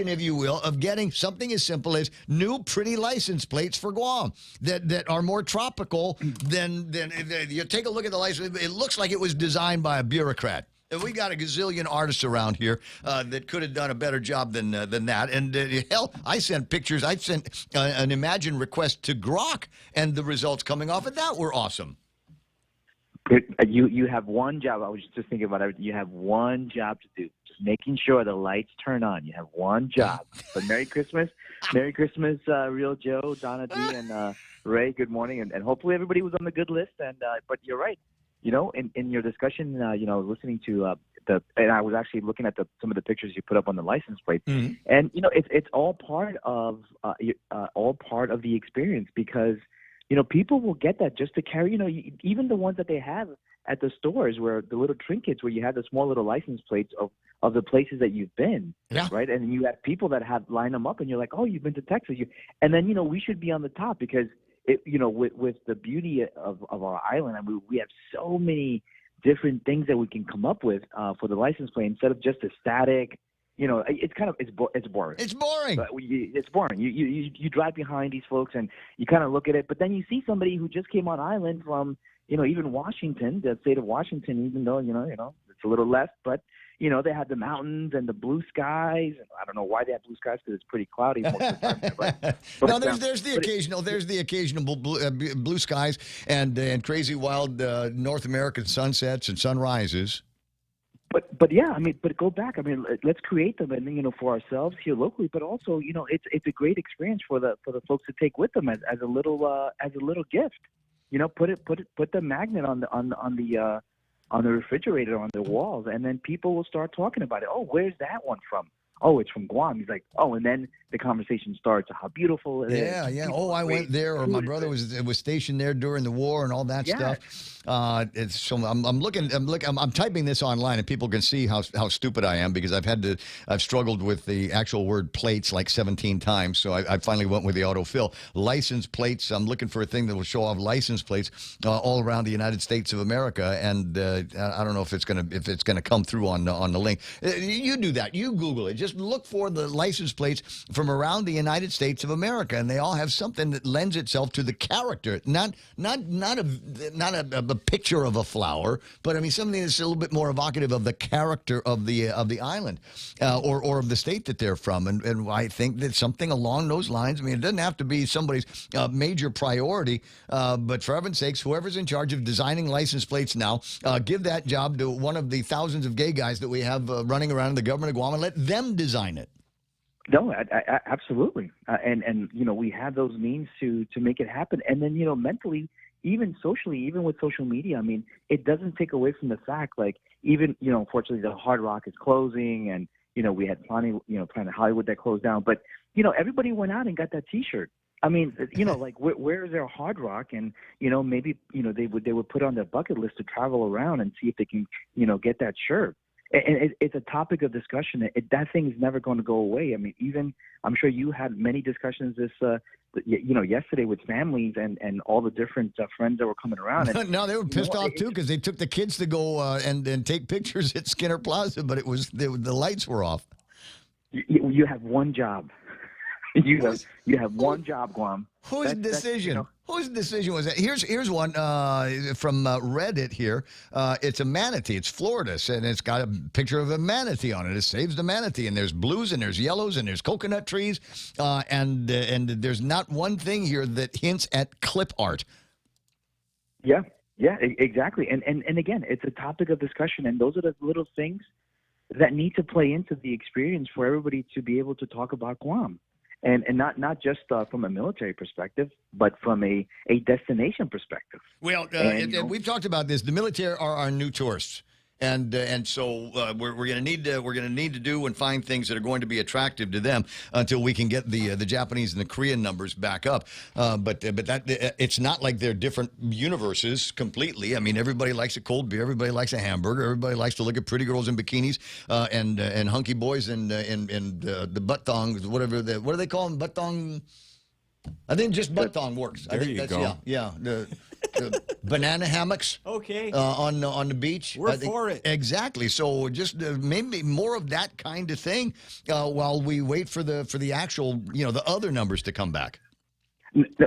if you will, of getting something as simple as new pretty license plates for Guam that are more tropical than you take a look at the license. It looks like it was designed by a bureaucrat. And we got a gazillion artists around here that could have done a better job than that. And hell, I sent pictures. I sent an Imagine request to Grok, and the results coming off of that were awesome. You have one job. I was just thinking about it. You have one job to do, just making sure the lights turn on. You have one job. But Merry Christmas. Merry Christmas, Real Joe, Donna D, and Ray. Good morning. And hopefully everybody was on the good list. And but you're right. You know, in your discussion, listening to and I was actually looking at some of the pictures you put up on the license plate, and it's all part of the experience, because people will get that just to carry. Even the ones that they have at the stores, where the little trinkets, where you have the small little license plates of the places that you've been, right? And you have people that have lined them up, and you're like, oh, you've been to Texas, and then we should be on the top, because with the beauty of our island, I mean, we have so many different things that we can come up with for the license plate, instead of just a static. It's boring. It's boring. It's boring. You drive behind these folks and you kind of look at it, but then you see somebody who just came on island from even Washington, the state of Washington, even though it's a little left, but they have the mountains and the blue skies. I don't know why they have blue skies, because it's pretty cloudy most of the time. But no, there's the occasional blue skies and crazy wild North American sunsets and sunrises. But yeah, I mean, but go back. I mean, let's create them, and for ourselves here locally, but also it's a great experience for the folks to take with them as a little gift. Put the magnet on the refrigerator, on the walls, and then people will start talking about it. Oh, where's that one from? Oh, it's from Guam. He's like, oh, and then the conversation starts. How beautiful it is. Yeah. Oh, I went there, or my brother was stationed there during the war, and all that stuff. It's so I'm typing this online, and people can see how stupid I am, because I've struggled with the actual word plates like 17 times. So I finally went with the autofill. License plates. I'm looking for a thing that will show off license plates all around the United States of America, and I don't know if it's gonna come through on the link. You do that. You Google it. Just look for the license plates from around the United States of America, and they all have something that lends itself to the character. Not a picture of a flower, but I mean something that's a little bit more evocative of the character of the island, or of the state that they're from. And I think that something along those lines. I mean, it doesn't have to be somebody's major priority, but for heaven's sakes, whoever's in charge of designing license plates now, give that job to one of the thousands of gay guys that we have running around in the government of Guam, and let them design it. No, absolutely, and we have those means to make it happen, and then mentally, even socially, even with social media, I mean, it doesn't take away from the fact, like, even unfortunately, the Hard Rock is closing, and we had Planet Hollywood that closed down, but everybody went out and got that T-shirt. I mean, like, where is their Hard Rock? And maybe they would put on their bucket list to travel around and see if they can get that shirt. And it's a topic of discussion. That thing is never going to go away. I mean, even I'm sure you had many discussions yesterday with families and all the different friends that were coming around. And, no, they were pissed off too, because they took the kids to go and take pictures at Skinner Plaza, but the lights were off. You have one job. You have one job, Guam. Whose decision? Whose decision was that? Here's one from Reddit here. It's a manatee. It's Florida, and it's got a picture of a manatee on it. It saves the manatee, and there's blues, and there's yellows, and there's coconut trees, and there's not one thing here that hints at clip art. Yeah, exactly. And again, it's a topic of discussion, and those are the little things that need to play into the experience for everybody to be able to talk about Guam. And not just from a military perspective, but from a destination perspective. Well, we've talked about this. The military are our new tourists. And so we're going to need to do and find things that are going to be attractive to them until we can get the Japanese and the Korean numbers back up. But that it's not like they're different universes completely. I mean, everybody likes a cold beer, everybody likes a hamburger, everybody likes to look at pretty girls in bikinis and hunky boys and the butt thongs, what do they call them? Butt thong. I think just butt thong works. I think that's go. Yeah. The banana hammocks. Okay. On the beach. We're for it. Exactly. So just maybe more of that kind of thing while we wait for the actual the other numbers to come back.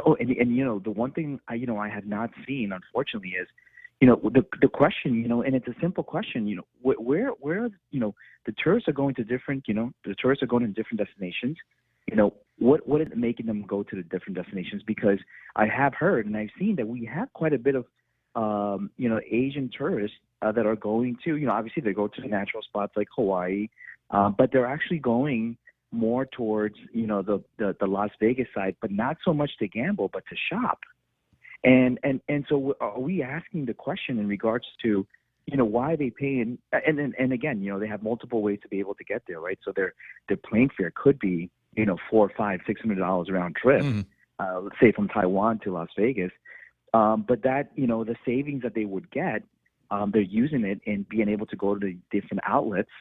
Oh, and the one thing I have not seen, unfortunately, is the question, and it's a simple question, where the tourists are going to different destinations. What is making them go to the different destinations? Because I have heard and I've seen that we have quite a bit of, Asian tourists that are going to, obviously they go to the natural spots like Hawaii, but they're actually going more towards, the Las Vegas side, but not so much to gamble, but to shop. And so are we asking the question in regards to, why they pay and again, they have multiple ways to be able to get there, right? So their plane fare could be, $400, $500, $600 round trip, let's say from Taiwan to Las Vegas. But that, the savings that they would get, they're using it in being able to go to the different outlets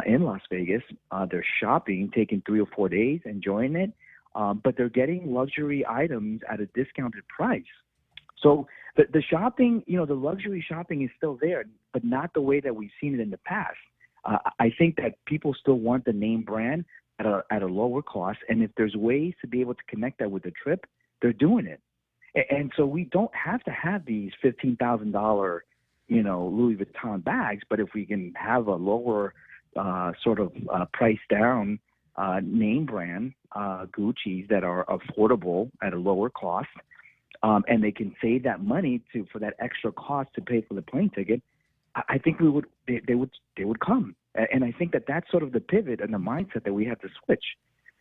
in Las Vegas. They're shopping, taking 3 or 4 days, enjoying it, but they're getting luxury items at a discounted price. So the shopping, the luxury shopping is still there, but not the way that we've seen it in the past. I think that people still want the name brand at a lower cost, and if there's ways to be able to connect that with the trip, they're doing it. And so we don't have to have these $15,000, Louis Vuitton bags, but if we can have a lower price down name brand Gucci's that are affordable at a lower cost, and they can save that money for that extra cost to pay for the plane ticket, I think they would come. And I think that that's sort of the pivot and the mindset that we have to switch.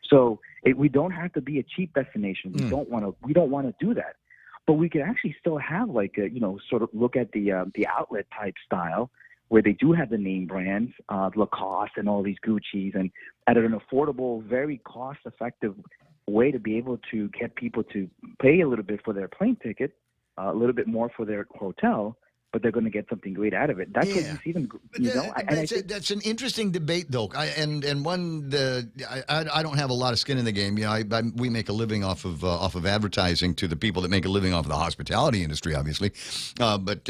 So we don't have to be a cheap destination. We don't want to do that. But we could actually still have look at the outlet type style where they do have the name brands, Lacoste and all these Gucci's, and at an affordable, very cost effective way to be able to get people to pay a little bit for their plane ticket, a little bit more for their hotel, but they're going to get something great out of it. That's what you see them, That's an interesting debate, though, and one I don't have a lot of skin in the game. We make a living off of advertising to the people that make a living off of the hospitality industry, obviously. But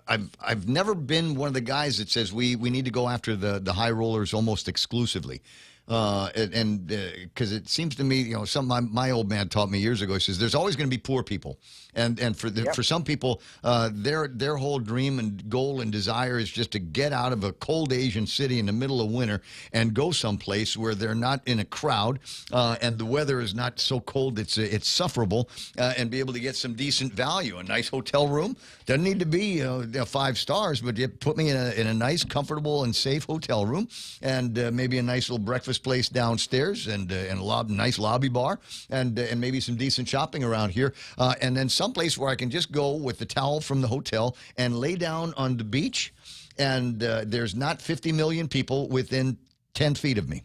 I've never been one of the guys that says we need to go after the high rollers almost exclusively. Because it seems to me, my old man taught me years ago. He says there's always going to be poor people, and for some people, their whole dream and goal and desire is just to get out of a cold Asian city in the middle of winter and go someplace where they're not in a crowd, and the weather is not so cold it's sufferable, and be able to get some decent value. A nice hotel room doesn't need to be 5 stars, but you put me in a nice, comfortable, and safe hotel room, and maybe a nice little breakfast place downstairs and a nice lobby bar and maybe some decent shopping around here, and then someplace where I can just go with the towel from the hotel and lay down on the beach, and there's not 50 million people within 10 feet of me.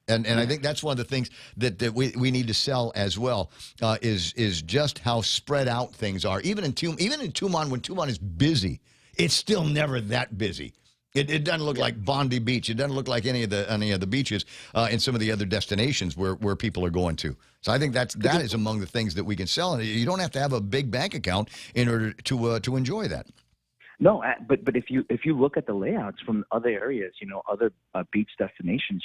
And I think that's one of the things that we need to sell as well, is just how spread out things are. Even in Tumon, when Tumon is busy, it's still never that busy. It doesn't look like Bondi Beach. It doesn't look like any of the beaches in some of the other destinations where people are going to. So I think that is among the things that we can sell. And you don't have to have a big bank account in order to enjoy that. No, but if you look at the layouts from other areas, other beach destinations,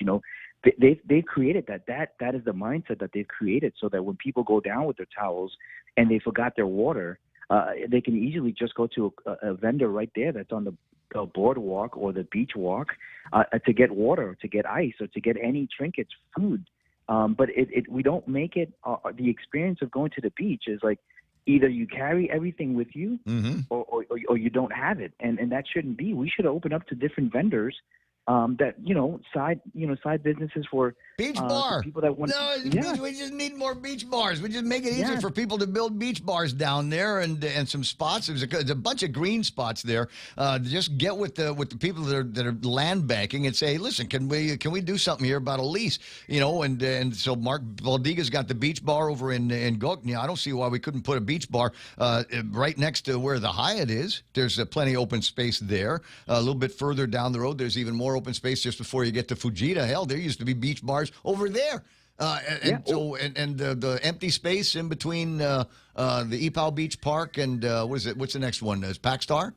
they've created that is the mindset that they've created, so that when people go down with their towels and they forgot their water, they can easily just go to a vendor right there that's on the boardwalk or the beach walk to get water, to get ice, or to get any trinkets, food. But we don't make it the experience of going to the beach is like either you carry everything with you or you don't have it. And that shouldn't be. We should open up to different vendors that side businesses for beach bar. people that want. No, we just need more beach bars. We just make it easier for people to build beach bars down there and some spots. There's a bunch of green spots there. Just get with the people that are land banking and say, hey, listen, can we do something here about a lease? And so Mark Baldiga's got the beach bar over in Goknia. I don't see why we couldn't put a beach bar right next to where the Hyatt is. There's plenty of open space there. A little bit further down the road, there's even more open space just before you get to Fujita. Hell, there used to be beach bars over there. The empty space in between the Ipao Beach Park and what's the next one? Is Packstar?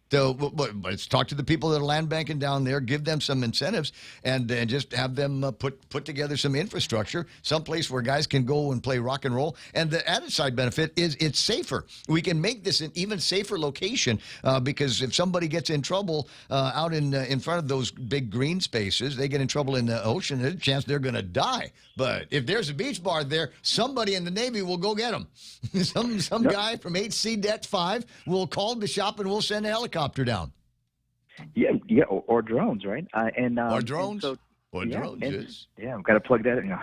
Let's talk to the people that are land banking down there, give them some incentives, and just have them put together some infrastructure, someplace where guys can go and play rock and roll. And the added side benefit is it's safer. We can make this an even safer location because if somebody gets in trouble out in front of those big green spaces, they get in trouble in the ocean, there's a chance they're going to die. But if there's a beach bar there, somebody in the Navy will go get them. some guy from HC Det 5 will call the shop and we'll send a helicopter down. Yeah, or drones, right? Or drones. Or drones, yes. Yeah, I've got to plug that in.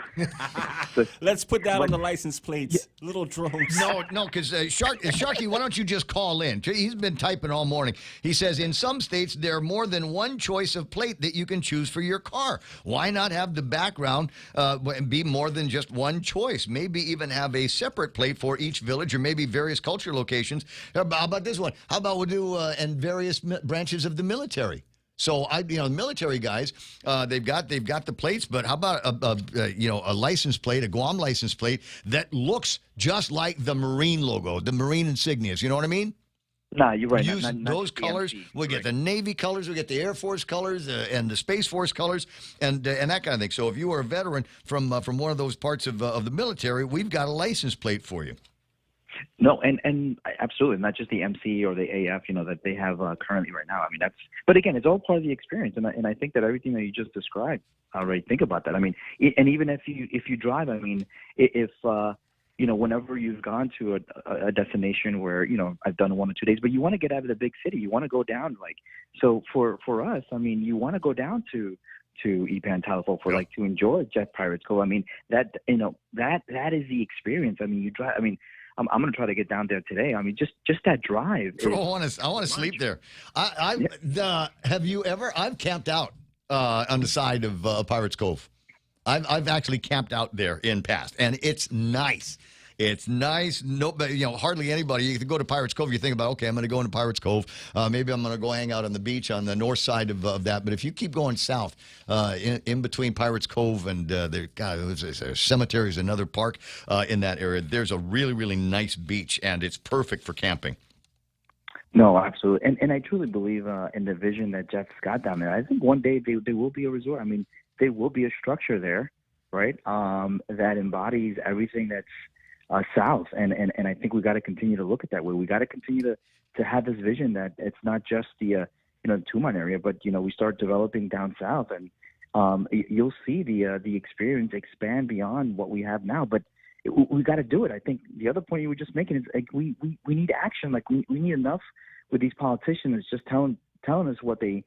Let's put that on the license plates. Little drones. No, because Sharky, why don't you just call in? He's been typing all morning. He says, in some states, there are more than one choice of plate that you can choose for your car. Why not have the background be more than just one choice? Maybe even have a separate plate for each village or maybe various culture locations. How about this one? How about we'll do and various branches of the military? So the military guys, they've got the plates, but how about a license plate, a Guam license plate that looks just like the Marine logo, the Marine insignias. You know what I mean? No, you're right. Use those colors. We get the Navy colors, we get the Air Force colors, and the Space Force colors, and that kind of thing. So if you are a veteran from one of those parts of the military, we've got a license plate for you. No, and absolutely, not just the MC or the AF, that they have currently right now. I mean, but again, it's all part of the experience, and I think that everything that you just described, I already think about that. I mean, and even if you drive, I mean, if whenever you've gone to a destination where I've done 1 or 2 days, but you want to get out of the big city, you want to go down so for us, I mean, you want to go down to Ipan Talifo to enjoy Jet Pirates Cove. I mean, that is the experience. I mean, you drive. I mean, I'm going to try to get down there today. I mean, just that drive. I want to sleep there. Have you ever? I've camped out on the side of Pirates Cove. I've actually camped out there in past, and it's nice. It's nice. Hardly anybody. You can go to Pirates Cove. You think about, okay, I'm going to go into Pirates Cove. Maybe I'm going to go hang out on the beach on the north side of that. But if you keep going south, in between Pirates Cove and there's cemeteries, another park in that area, there's a really, really nice beach, and it's perfect for camping. No, absolutely. And I truly believe in the vision that Jeff's got down there. I think one day they will be a resort. I mean, there will be a structure there, right, that embodies everything that's south, and I think we got to continue to look at that way. We got to continue to have this vision that it's not just the Tumon area, but we start developing down south, and you'll see the experience expand beyond what we have now. But we got to do it. I think the other point you were just making is we need action. We need enough with these politicians just telling us what they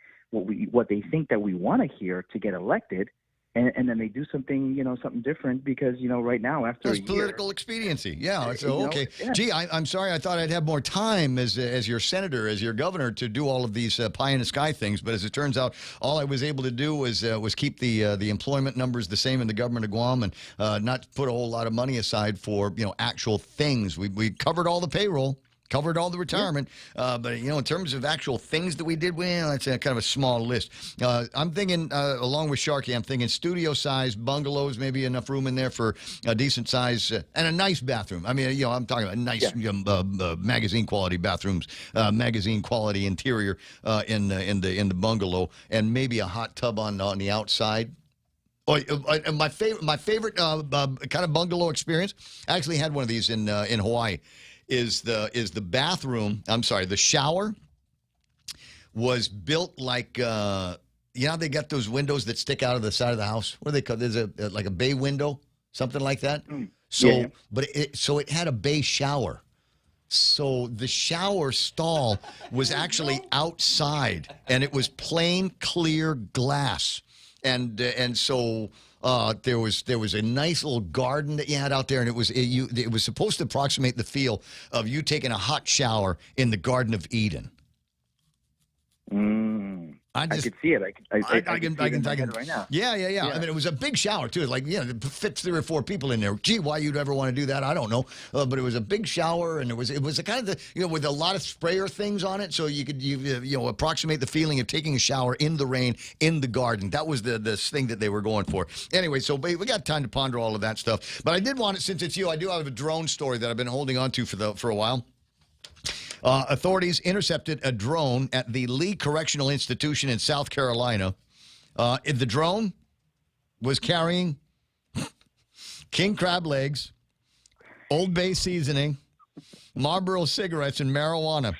think that we want to hear to get elected. And then they do something, something different because, right now after it's political expediency. Yeah. So, okay. Yeah. Gee, I'm sorry. I thought I'd have more time as your senator, as your governor to do all of these pie in the sky things. But as it turns out, all I was able to do was keep the employment numbers the same in the government of Guam and not put a whole lot of money aside for, actual things. We covered all the payroll. Covered all the retirement, but in terms of actual things that we did, well, it's kind of a small list. I'm thinking, along with Sharky, I'm thinking studio-sized bungalows, maybe enough room in there for a decent size and a nice bathroom. I mean, I'm talking about nice magazine quality bathrooms, magazine quality interior in the bungalow, and maybe a hot tub on the outside. My favorite kind of bungalow experience. I actually had one of these in Hawaii. Is the bathroom? I'm sorry, the shower was built like how they got those windows that stick out of the side of the house. What are they called? There's like a bay window, something like that. So, but it had a bay shower. So the shower stall was actually outside, and it was plain clear glass, and so there was a nice little garden that you had out there, and it was supposed to approximate the feel of you taking a hot shower in the Garden of Eden. I could see it. I can see it in my head right now. Yeah. I mean, it was a big shower too. Like, it fits 3 or 4 people in there. Gee, why you'd ever want to do that, I don't know. But it was a big shower, and it was a kind of with a lot of sprayer things on it, so you could approximate the feeling of taking a shower in the rain in the garden. That was the thing that they were going for. Anyway, so we got time to ponder all of that stuff. But I did want it, since it's you, I do have a drone story that I've been holding on to for a while. Authorities intercepted a drone at the Lee Correctional Institution in South Carolina. The drone was carrying king crab legs, Old Bay seasoning, Marlboro cigarettes, and marijuana.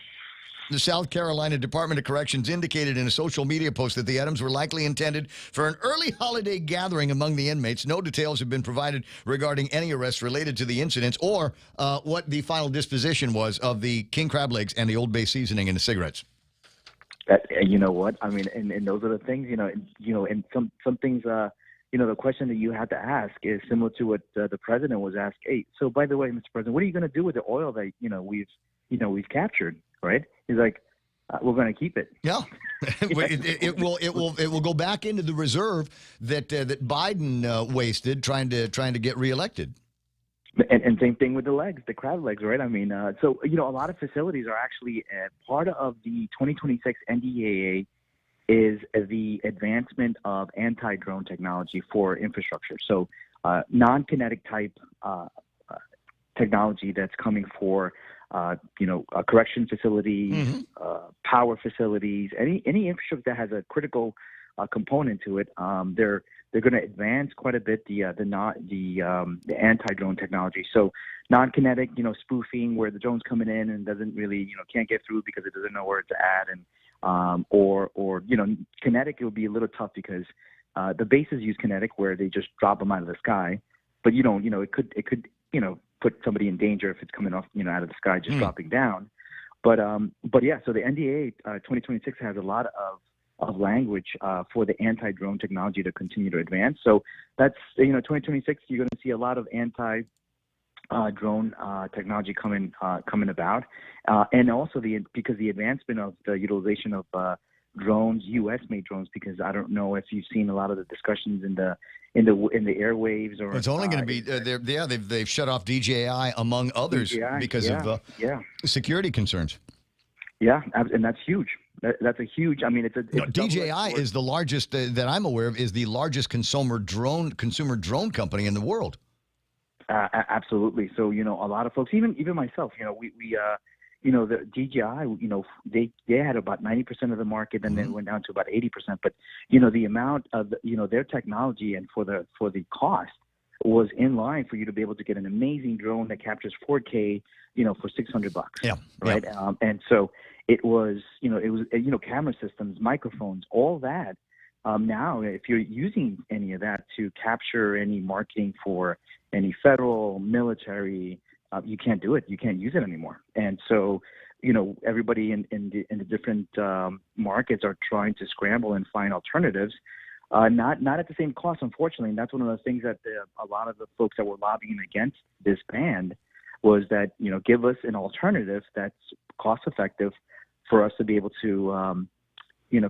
The South Carolina Department of Corrections indicated in a social media post that the items were likely intended for an early holiday gathering among the inmates. No details have been provided regarding any arrests related to the incidents or what the final disposition was of the king crab legs and the Old Bay seasoning and the cigarettes. You know what? I mean, and those are the things, and some things, the question that you have to ask is similar to what the president was asked. Hey, so by the way, Mr. President, what are you going to do with the oil that, we've captured? Right? He's like, we're going to keep it. Yeah, it will go back into the reserve that Biden wasted trying to get reelected. And same thing with the legs, the crab legs, right? I mean, so a lot of facilities are actually part of the 2026 NDAA is the advancement of anti-drone technology for infrastructure. So non-kinetic type technology that's coming for correction facilities, power facilities, any infrastructure that has a critical component to it. They're going to advance quite a bit the anti-drone technology. So non-kinetic, spoofing where the drone's coming in and doesn't really, can't get through because it doesn't know where it's at, and or kinetic, it would be a little tough because the bases use kinetic where they just drop them out of the sky, but it could put somebody in danger if it's coming off, out of the sky, just dropping down. But yeah, so the NDA 2026 has a lot of language for the anti-drone technology to continue to advance. So that's 2026. You're going to see a lot of anti-drone technology coming about, and also because the advancement of the utilization of drones, U.S.-made drones. Because I don't know if you've seen a lot of the discussions in the airwaves, or it's only going to be they've shut off DJI among others because of security concerns. Yeah, and that's huge. That's a huge. I mean, it's DJI is the largest that I'm aware of, is the largest consumer drone company in the world. Absolutely. So a lot of folks, even myself, we the DJI, they had about 90% of the market, and then went down to about 80%. But the amount of their technology and for the cost was in line for you to be able to get an amazing drone that captures 4K, for $600. Yeah. Right. Yeah. And so it was, camera systems, microphones, all that. Now, if you're using any of that to capture any marketing for any federal, military, you can't do it. You can't use it anymore. And so, everybody in the different markets are trying to scramble and find alternatives. Not at the same cost, unfortunately. And that's one of the things that a lot of the folks that were lobbying against this ban was that, give us an alternative that's cost effective for us to be able to,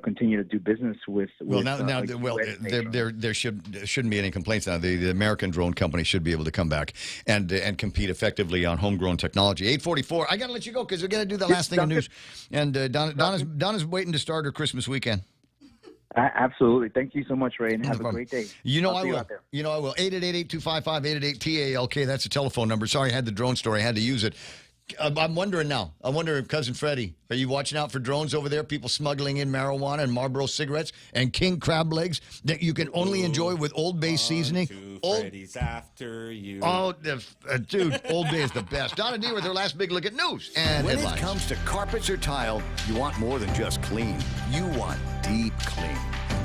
continue to do business with. There shouldn't be any complaints now. The American drone company should be able to come back and compete effectively on homegrown technology. 8:44. I got to let you go because we're going to do the last thing of news. And Donna's waiting to start her Christmas weekend. Absolutely. Thank you so much, Ray, and have a great day. I will. I will. 888-255-8888-TALK. That's the telephone number. Sorry, I had the drone story. I had to use it. I'm wondering now. I wonder if Cousin Freddie, are you watching out for drones over there? People smuggling in marijuana and Marlboro cigarettes and king crab legs that you can only enjoy with Old Bay seasoning. Freddie's after you. Oh, dude, Old Bay is the best. Donna D with her last big look at news and when headlines. It comes to carpets or tile, you want more than just clean. You want deep clean.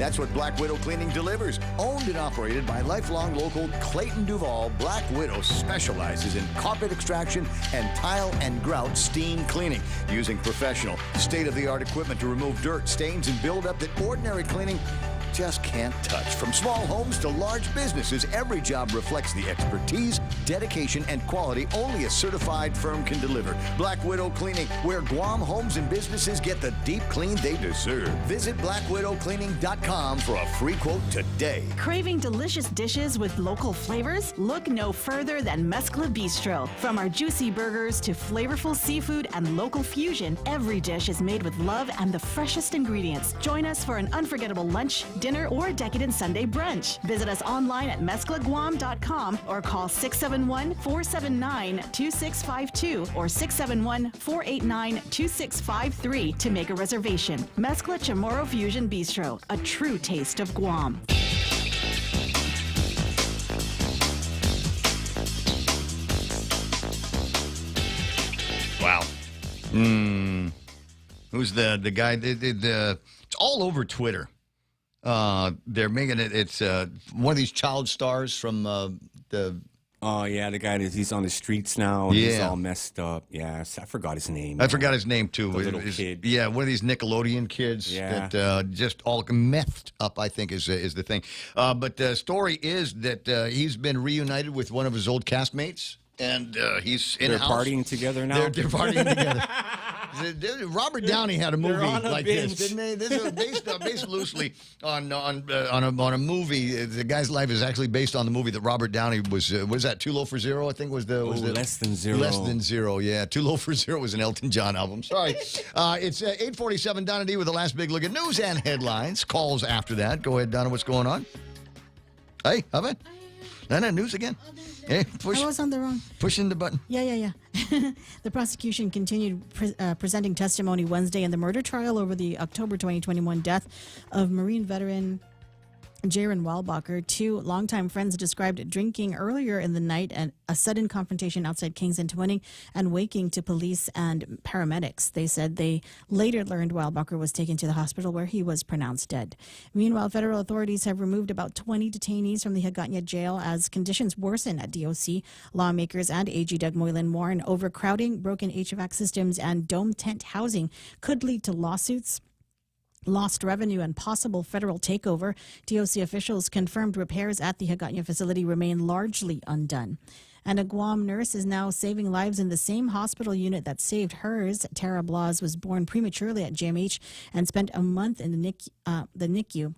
That's what Black Widow Cleaning delivers. Owned and operated by lifelong local Clayton Duval, Black Widow specializes in carpet extraction and tile and grout steam cleaning, using professional, state-of-the-art equipment to remove dirt, stains, and buildup that ordinary cleaning just can't touch. From small homes to large businesses, every job reflects the expertise, dedication, and quality only a certified firm can deliver. Black Widow Cleaning, where Guam homes and businesses get the deep clean they deserve. Visit blackwidowcleaning.com for a free quote today. Craving delicious dishes with local flavors? Look no further than Mezcla Bistro. From our juicy burgers to flavorful seafood and local fusion, every dish is made with love and the freshest ingredients. Join us for an unforgettable lunch, dinner, or decadent Sunday brunch. Visit us online at mezclaguam.com or call 671-479-2652 or 671-489-2653 to make a reservation. Mezcla Chamorro Fusion Bistro, a true taste of Guam. Wow. Who's the guy? It's all over Twitter. They're making it. It's one of these child stars from the. Oh yeah, the guy that he's on the streets now. And he's all messed up. Yeah, I forgot his name. I forgot his name too. The little kid. Yeah, one of these Nickelodeon kids that just all messed up, I think is the thing. But the story is that he's been reunited with one of his old castmates, and he's in. They're partying together now. They're partying together. Robert Downey had a movie like this, didn't they? This is based loosely on a movie. The guy's life is actually based on the movie that Robert Downey was that Too Low for Zero? I think was the Less Than Zero. Less Than Zero, yeah. Too Low for Zero was an Elton John album. Sorry. It's 8:47. Donna D with the last big look at news and headlines. Calls after that. Go ahead, Donna. What's going on? Hey, how about? No, news again. Hey, I was on the wrong. Pushing the button. Yeah. The prosecution continued presenting testimony Wednesday in the murder trial over the October 2021 death of Marine veteran Jaron Walbacher. Two longtime friends described drinking earlier in the night and a sudden confrontation outside Kings and Twining and waking to police and paramedics. They said they later learned Walbacher was taken to the hospital where he was pronounced dead. Meanwhile, federal authorities have removed about 20 detainees from the Hagåtña jail as conditions worsen at DOC. Lawmakers and AG Doug Moylan warn overcrowding, broken HVAC systems, and dome tent housing could lead to lawsuits, lost revenue, and possible federal takeover. DOC officials confirmed repairs at the Hagåtña facility remain largely undone. And a Guam nurse is now saving lives in the same hospital unit that saved hers. Tara Blas was born prematurely at GMH and spent a month in the NICU.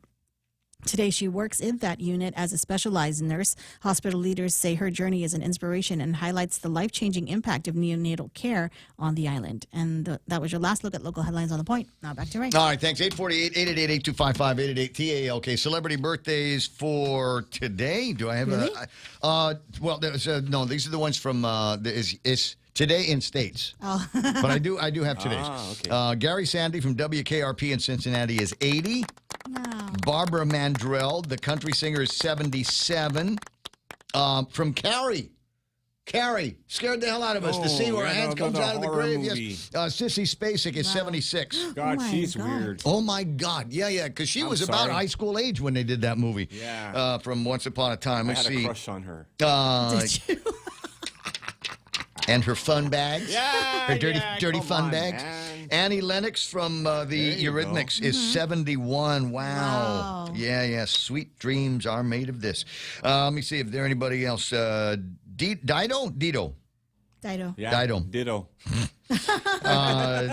Today, she works in that unit as a specialized nurse. Hospital leaders say her journey is an inspiration and highlights the life-changing impact of neonatal care on the island. And that was your last look at local headlines on The Point. Now back to Ray. All right, thanks. 848-888-8255, 888-TALK. Celebrity birthdays for today. Do I have well, no, these are the ones from, it's today in states. Oh. But I do have today's. Okay. Gary Sandy from WKRP in Cincinnati is 80. No. Barbara Mandrell, the country singer, is 77. From Carrie. Carrie scared the hell out of us to see where her hand comes out of the grave. Yes. Sissy Spacek is 76. God, she's weird. Oh, my God. Yeah, because she was about high school age when they did that movie. Yeah. From Once Upon a Time. I Let's had see. a crush on her. Did you? And her fun bags. Yeah, her dirty fun bags. Man. Annie Lennox from the Eurythmics is 71. Wow. Yeah. Sweet dreams are made of this. Let me see if there anybody else. Dido? Yeah, Dido. Ditto.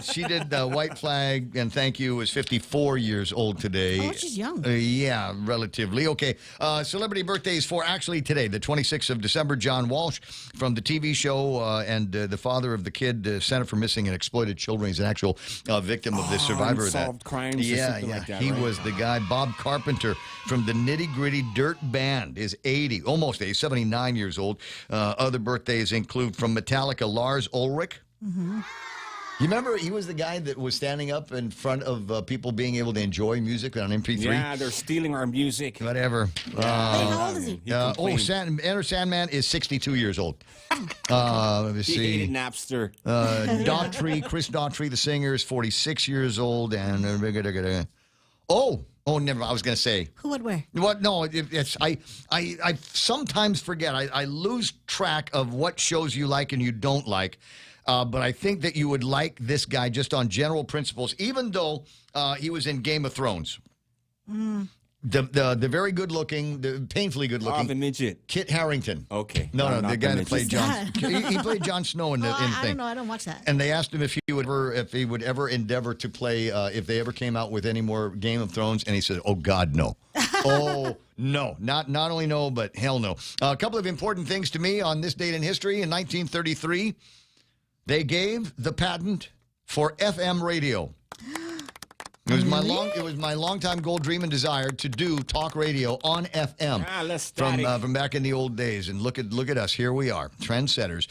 She did White Flag and Thank You, is 54 years old today. Oh, she's young. Yeah, relatively. Okay. Celebrity birthdays for actually today, the 26th of December. John Walsh from the TV show and the father of the kid sent for missing and exploited children. He's an actual victim of this survivor of that. Unsolved crimes. Yeah. Like that, he right? was the guy. Bob Carpenter from the Nitty Gritty Dirt Band is 80, almost 80, 79 years old. Other birthdays include from Metallica, Lars Ulrich. Mm-hmm. You remember he was the guy that was standing up in front of people being able to enjoy music on MP3? Yeah, they're stealing our music. Whatever. How old is he? Enter Sandman is 62 years old. Let me see. He hated Napster. Daughtry, Chris Daughtry, the singer, is 46 years old. And Oh, never. I was going to say. Who would wear? What? No, it's I sometimes forget. I lose track of what shows you like and you don't like. But I think that you would like this guy just on general principles, even though he was in Game of Thrones. The very good looking, the painfully good looking, the midget, Kit Harington. Okay, no, the guy that played Jon. He played Jon Snow in the I thing. don't know. I don't watch that. And they asked him if he would ever endeavor to play if they ever came out with any more Game of Thrones, and he said, "Oh God, no." Oh no, not only no, but hell no. A couple of important things to me on this date in history. In 1933, they gave the patent for FM radio. It was my longtime goal, dream, and desire to do talk radio on FM from back in the old days. And look at us, here we are, trendsetters.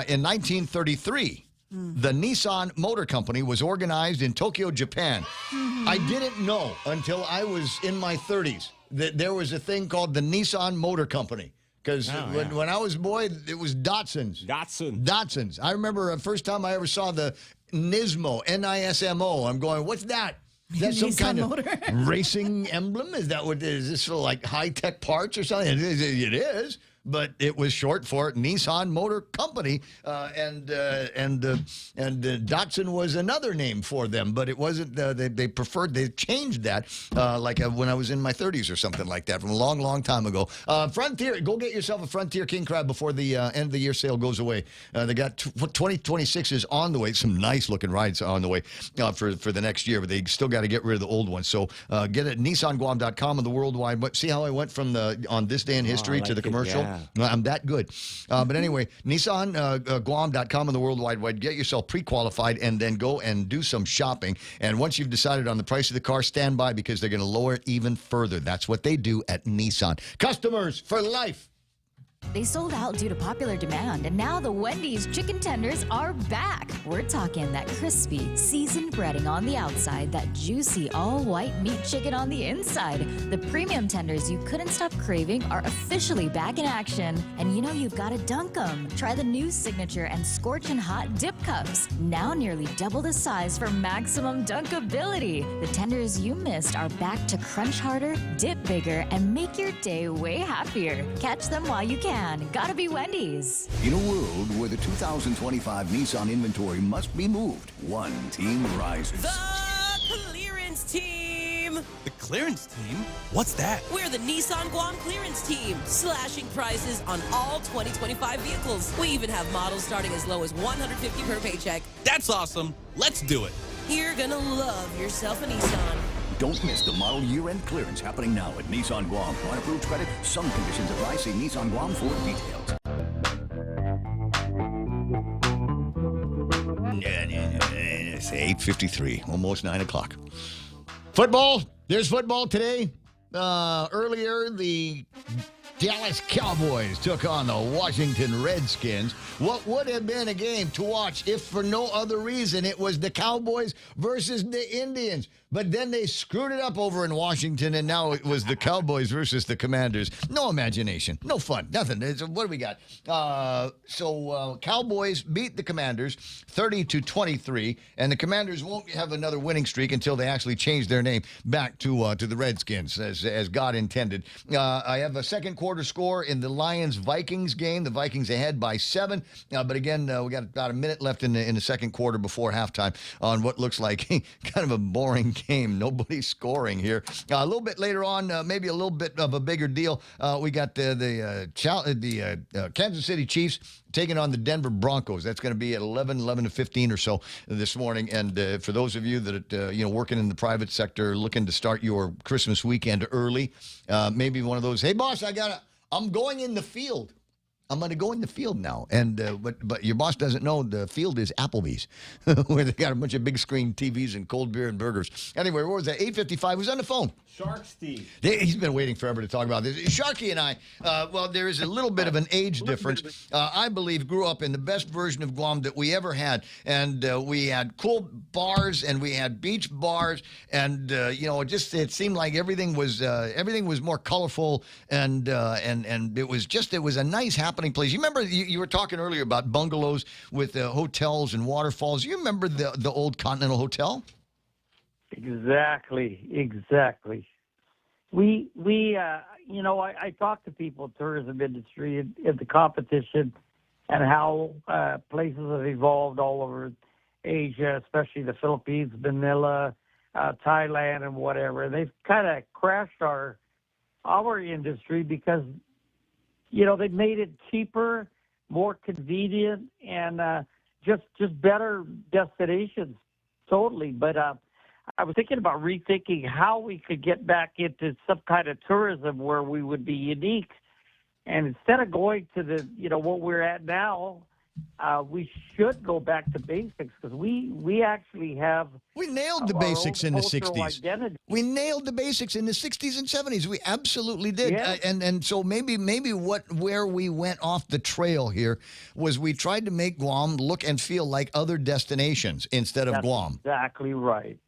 In 1933, the Nissan Motor Company was organized in Tokyo, Japan. I didn't know until I was in my 30s that there was a thing called the Nissan Motor Company. Because when I was a boy, it was Datsuns. Datsuns. I remember the first time I ever saw the Nismo, N-I-S-M-O. I'm going, what's that? Is that some kind of racing emblem? Is this for like high-tech parts or something? It is. But it was short for Nissan Motor Company, and Datsun was another name for them. But it wasn't. They changed that when I was in my 30s or something like that from a long, long time ago. Frontier, go get yourself a Frontier King Crab before the end of the year sale goes away. They got 2026 is on the way. Some nice looking rides on the way for the next year, but they still got to get rid of the old ones. So get it at NissanGuam.com and the worldwide. But see how I went from on this day in history to the commercial. Yeah. I'm that good. But anyway, NissanGuam.com and the World Wide Web. Get yourself pre-qualified and then go and do some shopping. And once you've decided on the price of the car, stand by because they're going to lower it even further. That's what they do at Nissan. Customers for life. They sold out due to popular demand, and now the Wendy's chicken tenders are back. We're talking that crispy, seasoned breading on the outside, that juicy, all-white meat chicken on the inside. The premium tenders you couldn't stop craving are officially back in action. And you know you've got to dunk them. Try the new signature and scorching hot dip cups. Now nearly double the size for maximum dunkability. The tenders you missed are back to crunch harder, dip bigger, and make your day way happier. Catch them while you can. Gotta be Wendy's. In a world where the 2025 Nissan inventory must be moved, one team rises. The clearance team. The clearance team? What's that? We're the Nissan Guam clearance team, slashing prices on all 2025 vehicles. We even have models starting as low as $150 per paycheck. That's awesome. Let's do it. You're gonna love yourself a Nissan. Don't miss the model year-end clearance happening now at Nissan Guam. On approved credit, some conditions apply. See Nissan Guam for details. It's 8:53, almost 9 o'clock. Football. There's football today. Earlier, the Dallas Cowboys took on the Washington Redskins. What would have been a game to watch if for no other reason it was the Cowboys versus the Indians. But then they screwed it up over in Washington, and now it was the Cowboys versus the Commanders. No imagination. No fun. Nothing. What do we got? Cowboys beat the Commanders 30-23, and the Commanders won't have another winning streak until they actually change their name back to the Redskins, as God intended. I have a second quarter score in the Lions-Vikings game. The Vikings ahead by 7. But again, we got about a minute left in the second quarter before halftime on what looks like kind of a boring game. Nobody's scoring here. A little bit later on, maybe a little bit of a bigger deal. We got the Kansas City Chiefs taking on the Denver Broncos. That's going to be at 11:15 or so this morning. And for those of you that working in the private sector, looking to start your Christmas weekend early, maybe one of those. Hey, boss, I'm going in the field. I'm going to go in the field now. And but your boss doesn't know the field is Applebee's, where they got a bunch of big screen TVs and cold beer and burgers. Anyway, what was that? 8:55. Who's on the phone? Shark Steve. He's been waiting forever to talk about this. Sharky and I, there is a little bit of an age difference. I believe grew up in the best version of Guam that we ever had. And we had cool bars and we had beach bars. And, it seemed like everything was more colorful. And it was a nice happening place. You remember you were talking earlier about bungalows with hotels and waterfalls. You remember the old Continental Hotel? Exactly. I talk to people in the tourism industry and the competition and how places have evolved all over Asia, especially the Philippines, Manila, Thailand, and whatever. They've kind of crashed our industry because, they've made it cheaper, more convenient, and just better destinations, totally. But I was thinking about rethinking how we could get back into some kind of tourism where we would be unique. And instead of going to what we're at now, we should go back to basics because we actually have. We nailed the basics in the 60s. Identity. We nailed the basics in the 60s and 70s. We absolutely did. Yeah. And so maybe where we went off the trail here was we tried to make Guam look and feel like other destinations instead of That's Guam. Exactly right.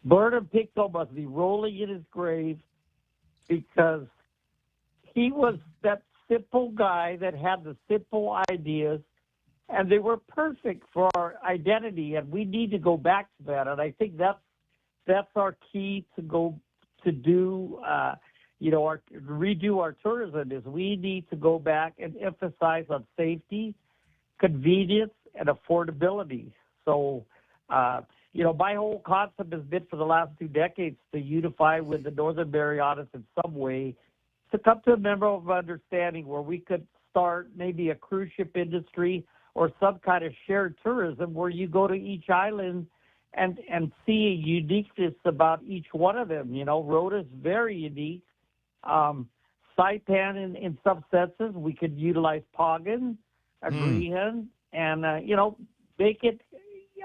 Burnham Pico must be rolling in his grave because he was that simple guy that had the simple ideas, and they were perfect for our identity, and we need to go back to that. And I think that's our key to go to do, redo our tourism is we need to go back and emphasize on safety, convenience, and affordability. So, my whole concept has been for the last 2 decades to unify with the Northern Marianas in some way to come to a memorable of understanding where we could start maybe a cruise ship industry or some kind of shared tourism where you go to each island and see a uniqueness about each one of them. Rhoda's very unique. Saipan in some senses, we could utilize Pagan, Agrihan, and, make it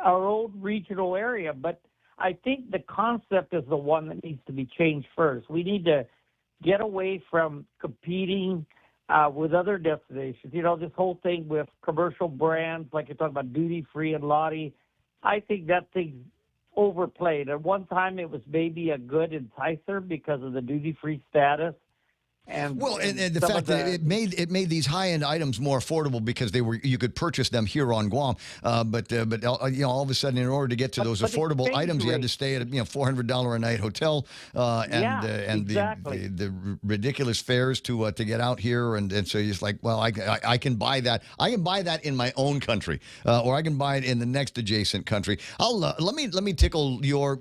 our own regional area. But I think the concept is the one that needs to be changed first. We need to get away from competing with other destinations. This whole thing with commercial brands, like you're talking about Duty Free and Lottie, I think that thing's overplayed. At one time, it was maybe a good enticer because of the duty free status. And the fact that it made these high-end items more affordable because you could purchase them here on Guam. But all of a sudden, in order to get to those affordable items, you had to stay at a $400 a night hotel, the ridiculous fares to get out here, and so it's like, well, I can buy that. I can buy that in my own country, or I can buy it in the next adjacent country. Let me tickle your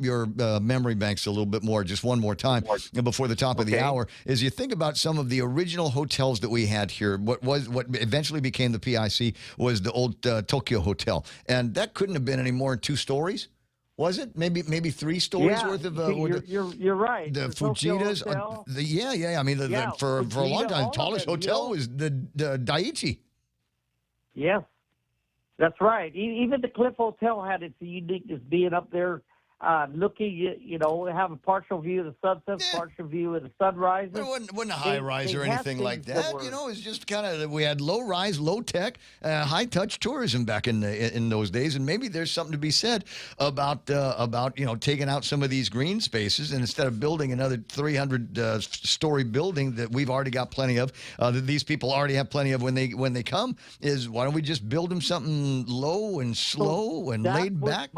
memory banks a little bit more, just one more time before the top of the hour. As you think about some of the original hotels that we had here, what eventually became the PIC was the old Tokyo Hotel, and that couldn't have been any more than 2 stories, was it? Maybe 3 stories worth of. You're right. The Fujitas. I mean, for a long time, the tallest hotel was the Daiichi. Yes, that's right. Even the Cliff Hotel had its uniqueness being up there. Looking, have a partial view of the sunset, partial view of the sunrise. But it wasn't a high rise or anything like that. It's just kind of, we had low rise, low tech, high touch tourism back in those days. And maybe there's something to be said about taking out some of these green spaces, and instead of building another 300 story building that we've already got plenty of, that these people already have plenty of when they come, is why don't we just build them something low and slow and laid back?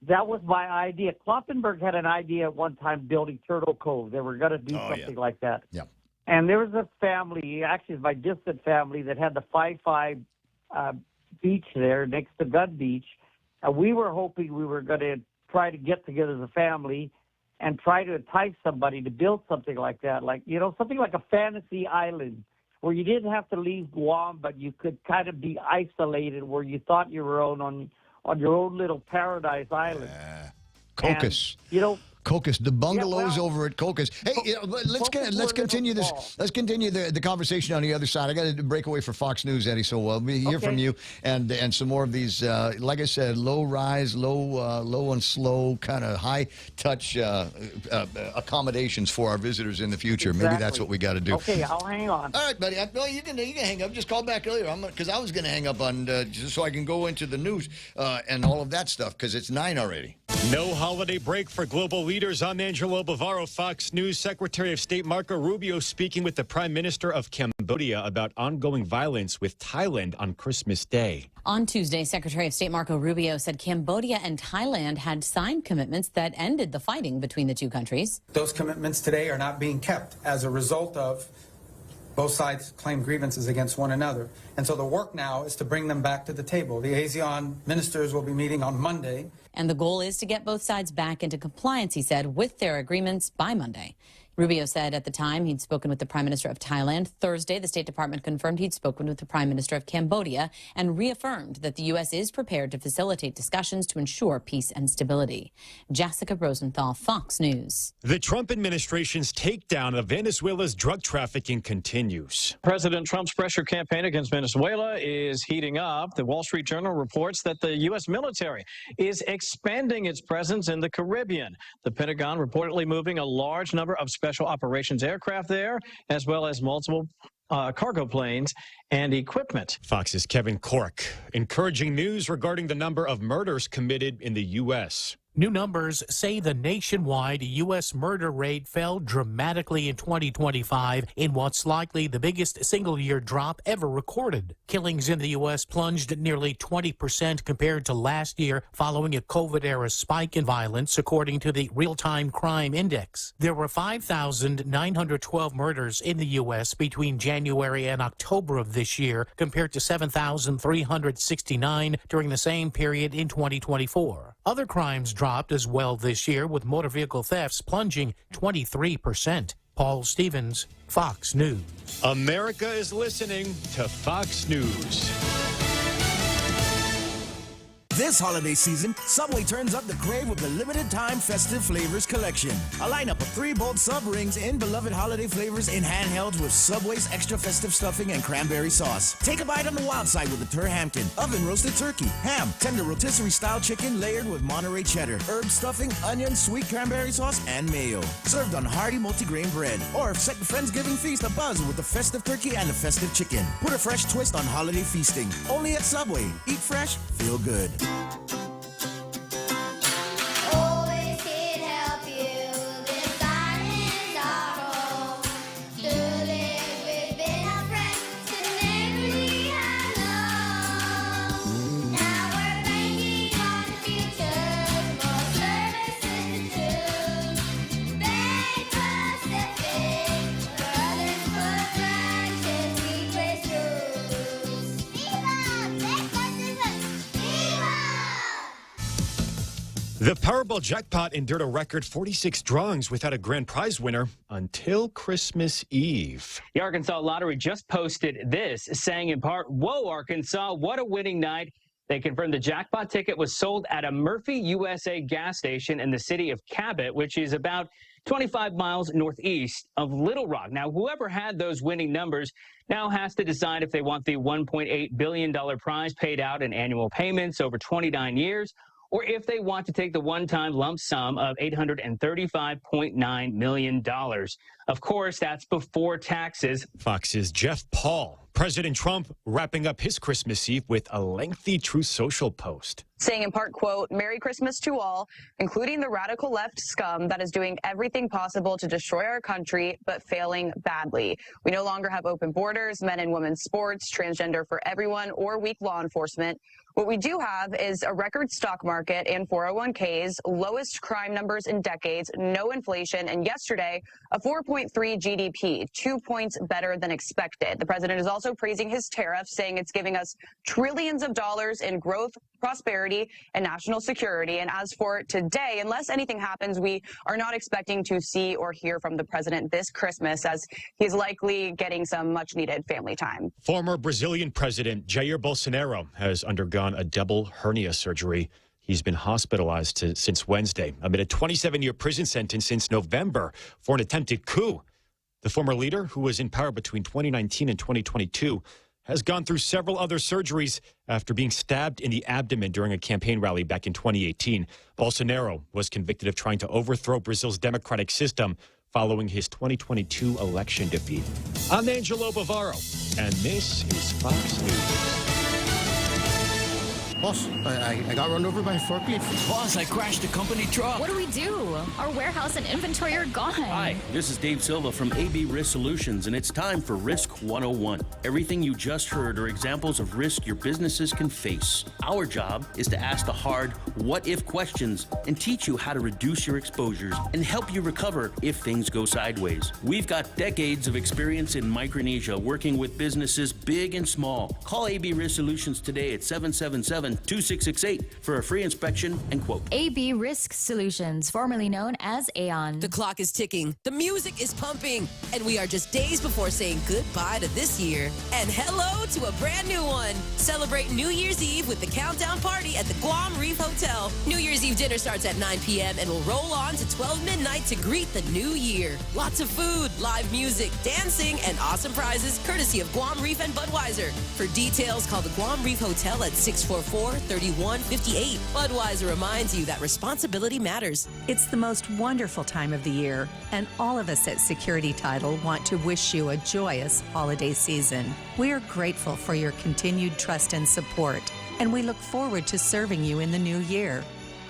That was my idea. Kloppenberg had an idea at one time building Turtle Cove. They were going to do something like that. Yeah. And there was a family, actually my distant family, that had the 5-5 beach there next to Gun Beach. And we were hoping we were going to try to get together as a family and try to entice somebody to build something like that. Like, something like a fantasy island where you didn't have to leave Guam, but you could kind of be isolated where you thought you were on your own little paradise island. Cocos. And, Cocos, the bungalows over at Cocos. Hey, let's continue this. Let's continue the conversation on the other side. I got to break away for Fox News, Eddie. So we'll hear from you and some more of these. Like I said, low rise, low and slow, kind of high touch accommodations for our visitors in the future. Maybe that's what we got to do. Okay, I'll hang on. All right, buddy. You can hang up. Just call back earlier. Because I was going to hang up on just so I can go into the news and all of that stuff because it's 9 already. No holiday break for global leaders. I'm Angelo Bavaro, Fox News. Secretary of State Marco Rubio speaking with the Prime Minister of Cambodia about ongoing violence with Thailand on Christmas Day. On Tuesday, Secretary of State Marco Rubio said Cambodia and Thailand had signed commitments that ended the fighting between the two countries. Those commitments today are not being kept as a result of both sides claim grievances against one another. And so the work now is to bring them back to the table. The ASEAN ministers will be meeting on Monday. And the goal is to get both sides back into compliance, he said, with their agreements by Monday. Rubio said at the time he'd spoken with the Prime Minister of Thailand. Thursday, the State Department confirmed he'd spoken with the Prime Minister of Cambodia and reaffirmed that the U.S. is prepared to facilitate discussions to ensure peace and stability. Jessica Rosenthal, Fox News. The Trump administration's takedown of Venezuela's drug trafficking continues. President Trump's pressure campaign against Venezuela is heating up. The Wall Street Journal reports that the U.S. military is expanding its presence in the Caribbean. The Pentagon reportedly moving a large number of special operations aircraft there, as well as multiple cargo planes and equipment. Fox's Kevin Cork, encouraging news regarding the number of murders committed in the U.S. New numbers say the nationwide U.S. murder rate fell dramatically in 2025 in what's likely the biggest single-year drop ever recorded. Killings in the U.S. plunged nearly 20% compared to last year following a COVID-era spike in violence, according to the Real-Time Crime Index. There were 5,912 murders in the U.S. between January and October of this year, compared to 7,369 during the same period in 2024. Other crimes dropped as well this year, with motor vehicle thefts plunging 23%. Paul Stevens, Fox News. America is listening to Fox News. This holiday season, Subway turns up the crave with the limited time festive flavors collection. A lineup of 3 bold sub rings in beloved holiday flavors in handhelds with Subway's extra festive stuffing and cranberry sauce. Take a bite on the wild side with the Turhampton, oven roasted turkey, ham, tender rotisserie style chicken layered with Monterey cheddar, herb stuffing, onion, sweet cranberry sauce, and mayo. Served on hearty multigrain bread. Or set the Friendsgiving feast abuzz with the festive turkey and the festive chicken. Put a fresh twist on holiday feasting. Only at Subway. Eat fresh, feel good. Always here to help you. This island's our home. To live with, been a friend to never leave alone. Now we're banking on the future. More services to do. Bank Pacific, where others put branches, we place roots. Viva! Bank Pacific! Viva! The Powerball jackpot endured a record 46 drawings without a grand prize winner until Christmas Eve. The Arkansas Lottery just posted this, saying in part, "Whoa, Arkansas, what a winning night." They confirmed the jackpot ticket was sold at a Murphy USA gas station in the city of Cabot, which is about 25 miles northeast of Little Rock. Now, whoever had those winning numbers now has to decide if they want the $1.8 billion prize paid out in annual payments over 29 years, or if they want to take the one-time lump sum of $835.9 million. Of course, that's before taxes. Fox's Jeff Paul. President Trump wrapping up his Christmas Eve with a lengthy Truth Social post. Saying in part, quote, "Merry Christmas to all, including the radical left scum that is doing everything possible to destroy our country, but failing badly. We no longer have open borders, men and women's sports, transgender for everyone, or weak law enforcement. What we do have is a record stock market and 401ks, lowest crime numbers in decades, no inflation, and yesterday, a 4.3 GDP, 2 points better than expected." The president is also praising his tariffs, saying it's giving us trillions of dollars in growth, prosperity, and national security. And as for today, unless anything happens, we are not expecting to see or hear from the president this Christmas, as he's likely getting some much-needed family time. Former Brazilian President Jair Bolsonaro has undergone a double hernia surgery. He's been hospitalized since Wednesday amid a 27-year prison sentence since November for an attempted coup. The former leader, who was in power between 2019 and 2022, has gone through several other surgeries after being stabbed in the abdomen during a campaign rally back in 2018. Bolsonaro was convicted of trying to overthrow Brazil's democratic system following his 2022 election defeat. I'm Angelo Bavaro, and this is Fox News. Boss, I got run over by a forklift. Boss, I crashed a company truck. What do we do? Our warehouse and inventory are gone. Hi, this is Dave Silva from AB Risk Solutions, and it's time for Risk 101. Everything you just heard are examples of risk your businesses can face. Our job is to ask the hard what-if questions and teach you how to reduce your exposures and help you recover if things go sideways. We've got decades of experience in Micronesia working with businesses big and small. Call AB Risk Solutions today at 777-2668 for a free inspection and quote. AB Risk Solutions, formerly known as Aon. The clock is ticking, the music is pumping, and we are just days before saying goodbye to this year and hello to a brand new one. Celebrate New Year's Eve with the Countdown Party at the Guam Reef Hotel. New Year's Eve dinner starts at 9 p.m. and will roll on to 12 midnight to greet the new year. Lots of food, live music, dancing, and awesome prizes courtesy of Guam Reef and Budweiser. For details, call the Guam Reef Hotel at 644-3158. Budweiser reminds you that responsibility matters. It's the most wonderful time of the year, and all of us at Security Title want to wish you a joyous holiday season. We are grateful for your continued trust and support, and we look forward to serving you in the new year.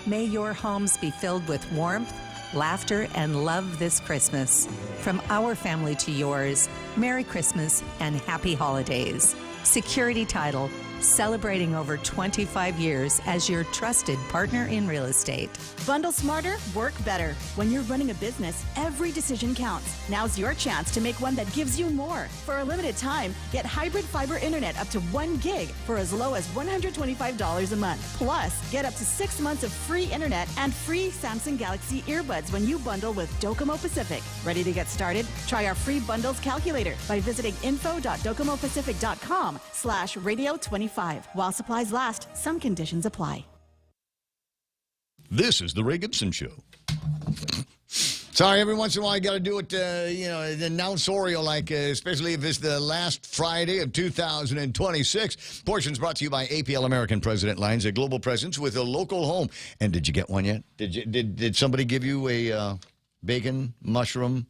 May your homes be filled with warmth, laughter, and love this Christmas. From our family to yours, Merry Christmas and Happy Holidays. Security Title, celebrating over 25 years as your trusted partner in real estate. Bundle smarter, work better. When you're running a business, every decision counts. Now's your chance to make one that gives you more. For a limited time, get hybrid fiber internet up to 1 gig for as low as $125 a month. Plus, get up to 6 months of free internet and free Samsung Galaxy earbuds when you bundle with Docomo Pacific. Ready to get started? Try our free bundles calculator by visiting info.docomopacific.com/radio25. While supplies last, some conditions apply. This is the Ray Gibson Show. Sorry, every once in a while I got to do it, announcerial, like, especially if it's the last Friday of 2026. Portions brought to you by APL American President Lines, a global presence with a local home. And did you get one yet? Did somebody give you a bacon, mushroom,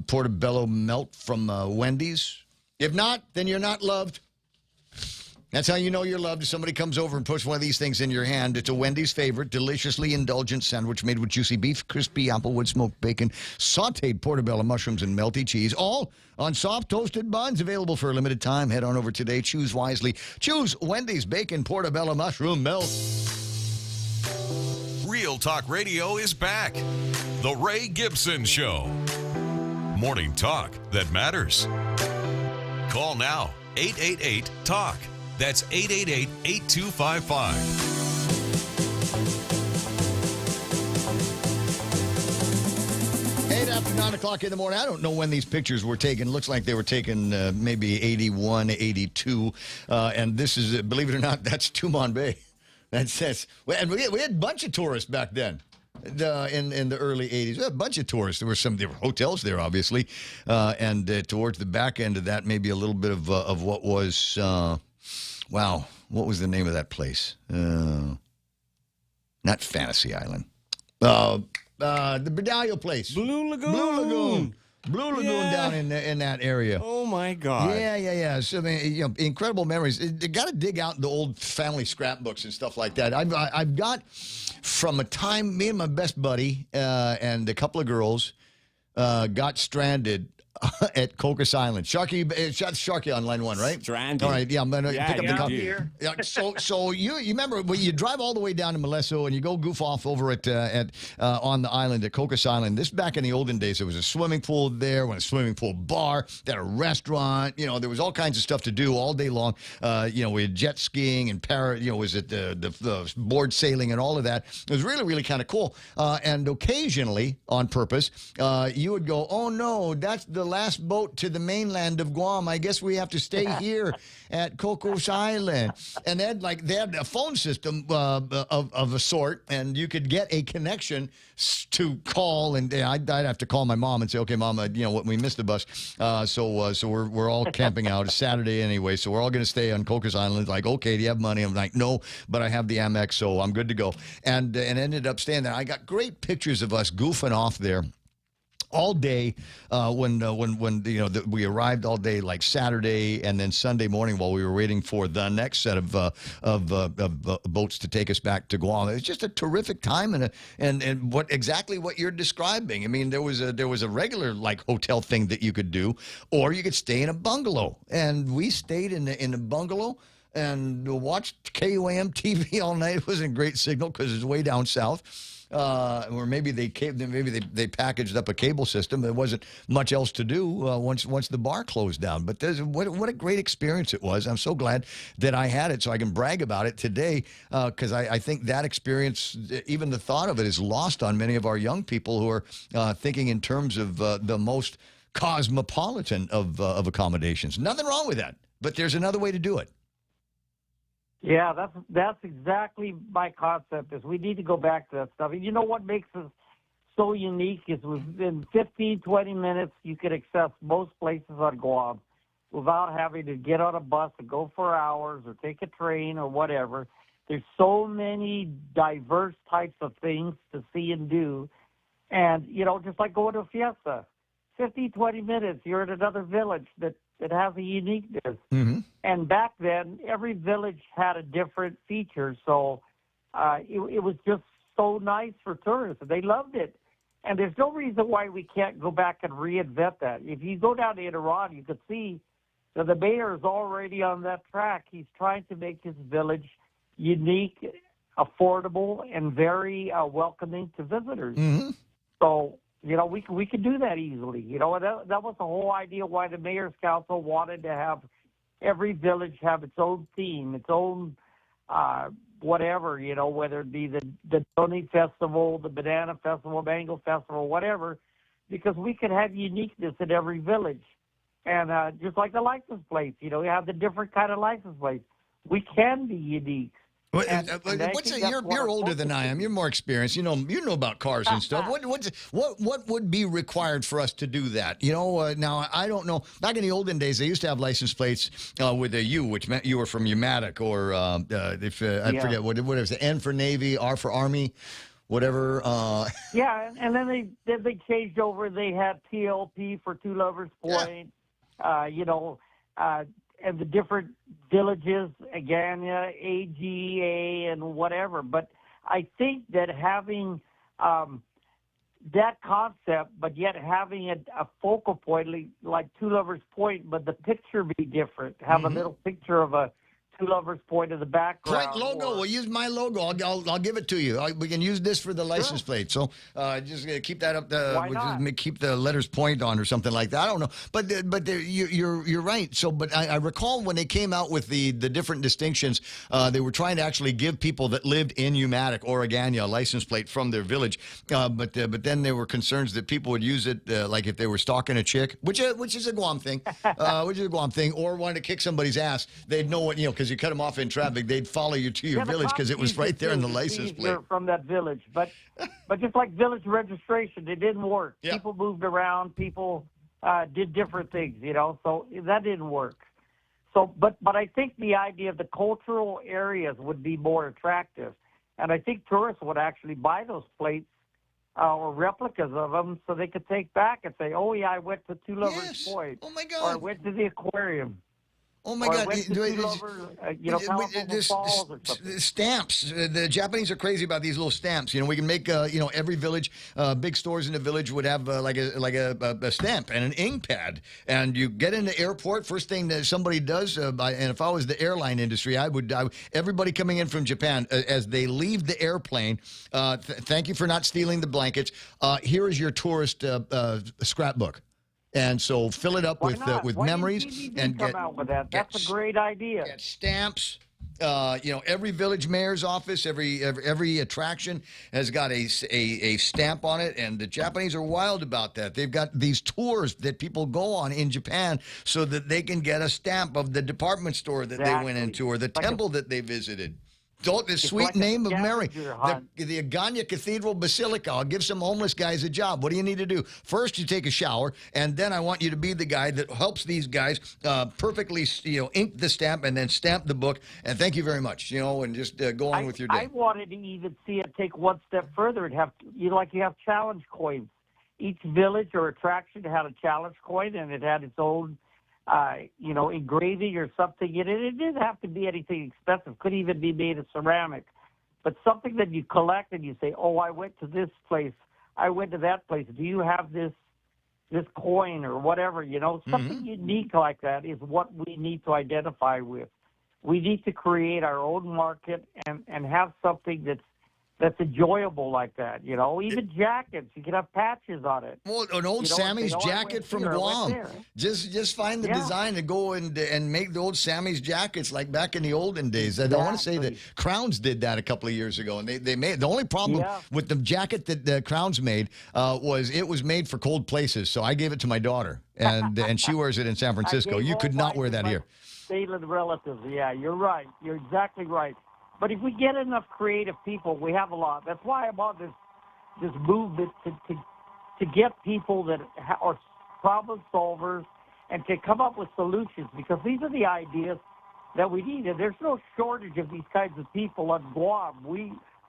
portobello melt from Wendy's? If not, then you're not loved. That's how you know you're loved. If somebody comes over and puts one of these things in your hand, it's a Wendy's favorite, deliciously indulgent sandwich made with juicy beef, crispy applewood smoked bacon, sautéed portobello mushrooms, and melty cheese, all on soft toasted buns. Available for a limited time. Head on over today. Choose wisely. Choose Wendy's bacon portobello mushroom melt. Real Talk Radio is back. The Ray Gibson Show. Morning talk that matters. Call now. 888-TALK. That's 888-8255. 8 after 9 o'clock in the morning. I don't know when these pictures were taken. Looks like they were taken maybe 81, 82. And this is, believe it or not, that's Tumon Bay. That's and we had a bunch of tourists back then. In the early 80s. We had a bunch of tourists. There were hotels there, obviously. And towards the back end of that, maybe a little bit of what was, what was the name of that place? Not Fantasy Island. The Berdalio place. Blue Lagoon. Blue Lagoon down in that area. Oh, my God. Yeah. So, I mean, incredible memories. You got to dig out the old family scrapbooks and stuff like that. I've got from a time, me and my best buddy and a couple of girls got stranded at Cocos Island. Sharky on line one, right? Stranded. All right, yeah, I'm going to pick up the copy. Here. Yeah, so you remember when you drive all the way down to Molesso and you go goof off over at on the island at Cocos Island. This back in the olden days, there was a swimming pool there, a swimming pool bar, then a restaurant. There was all kinds of stuff to do all day long. We had jet skiing and was it the board sailing and all of that. It was really, really kind of cool. And occasionally, on purpose, you would go, "Oh no, that's the last boat to the mainland of Guam. I guess we have to stay here at Cocos Island." And they had a phone system of a sort, and you could get a connection to call, and I'd have to call my mom and say, "Okay, Mama, we missed the bus, so we're all camping out. It's Saturday anyway, so we're all going to stay on Cocos Island." Like, "Okay, do you have money?" I'm like, "No, but I have the Amex, so I'm good to go." And ended up staying there. I got great pictures of us goofing off there. all day when we arrived all day, like Saturday and then Sunday morning while we were waiting for the next set of boats to take us back to Guam. It was just a terrific time and exactly what you're describing. I mean, there was a regular like hotel thing that you could do, or you could stay in a bungalow, and we stayed in a bungalow and watched KUAM TV all night. It wasn't a great signal because it's way down south. Or maybe they packaged up a cable system. There wasn't much else to do once the bar closed down. But what a great experience it was. I'm so glad that I had it so I can brag about it today because I think that experience, even the thought of it, is lost on many of our young people who are thinking in terms of the most cosmopolitan of accommodations. Nothing wrong with that, but there's another way to do it. Yeah, that's exactly my concept. Is we need to go back to that stuff. And you know what makes us so unique is within 15, 20 minutes you could access most places on Guam without having to get on a bus and go for hours or take a train or whatever. There's so many diverse types of things to see and do. And, just like going to a fiesta, 15, 20 minutes, you're in another village that has a uniqueness. Mm-hmm. And back then, every village had a different feature, so it was just so nice for tourists. They loved it. And there's no reason why we can't go back and reinvent that. If you go down to Iran, you could see that the mayor is already on that track. He's trying to make his village unique, affordable, and very welcoming to visitors. Mm-hmm. So, we could do that easily. That was the whole idea why the Mayor's Council wanted to have every village have its own theme, its own whatever, whether it be the Donut Festival, the Banana Festival, Mango Festival, whatever, because we could have uniqueness in every village. And just like the license plates, we have the different kind of license plates. We can be unique. You're older than I am. You're more experienced. You know about cars and stuff. What would be required for us to do that? Now I don't know. Back in the olden days, they used to have license plates with a U, which meant you were from Umatic, or I forget what it was. N for Navy, R for Army, whatever. Yeah, and then they changed over. They had TLP for Two Lovers Point. And the different villages, Agania, AGA, and whatever. But I think that having that concept, but yet having a focal point like Two Lovers Point, but the picture be different. Have a little picture of a Two Lovers Point in the background. Point logo. We'll use my logo. I'll give it to you. We can use this for the license plate. So just keep that up. Keep the letters point on or something like that. I don't know, but you're right. So, but I recall when they came out with the different distinctions, they were trying to actually give people that lived in Umatic or Agania a license plate from their village. But then there were concerns that people would use it like if they were stalking a chick, which is a Guam thing, or wanted to kick somebody's ass. They'd know what because you cut them off in traffic, they'd follow you to your village because it was right there in the license plate. From that village, but just like village registration, it didn't work. Yeah. People moved around. People did different things, so that didn't work. So, but I think the idea of the cultural areas would be more attractive, and I think tourists would actually buy those plates or replicas of them so they could take back and say, "Oh yeah, I went to Two Lovers Point. Oh my God! Or I went to the aquarium." Oh my God! Stamps. The Japanese are crazy about these little stamps. We can make every village, big stores in the village would have like a stamp and an ink pad. And you get in the airport. First thing that somebody does, and if I was the airline industry, everybody coming in from Japan as they leave the airplane. Thank you for not stealing the blankets. Here is your tourist scrapbook. And so fill it up with memories and come out with that. That's a great idea. Get stamps. Every village mayor's office, every attraction has got a stamp on it, and the Japanese are wild about that. They've got these tours that people go on in Japan so that they can get a stamp of the department store that they went into or the temple that they visited. The sweet name of Mary, the Agania Cathedral Basilica. I'll give some homeless guys a job. What do you need to do? First, you take a shower, and then I want you to be the guy that helps these guys perfectly, ink the stamp and then stamp the book. And thank you very much, and just go on with your day. I wanted to even see it take one step further and have, you have challenge coins. each village or attraction had a challenge coin, and it had its own, engraving or something in it. It didn't have to be anything expensive. Could even be made of ceramic, but something that you collect and you say, "Oh, I went to this place. I went to that place. Do you have this coin or whatever?" Something unique like that is what we need to identify with. We need to create our own market and have something that's enjoyable like that. Even jackets, you can have patches on it. Well, an old Sammy's jacket from Guam. Just find the design and go and make the old Sammy's jackets like back in the olden days. I want to say that Crowns did that a couple of years ago, and they made the only problem with the jacket that the Crowns made was it was made for cold places. So I gave it to my daughter, and she wears it in San Francisco. You could not wear that here. Salient relatives. Yeah, you're right. You're exactly right. But if we get enough creative people, we have a lot. That's why I'm on this movement to get people that are problem solvers and to come up with solutions, because these are the ideas that we need. And there's no shortage of these kinds of people on Guam.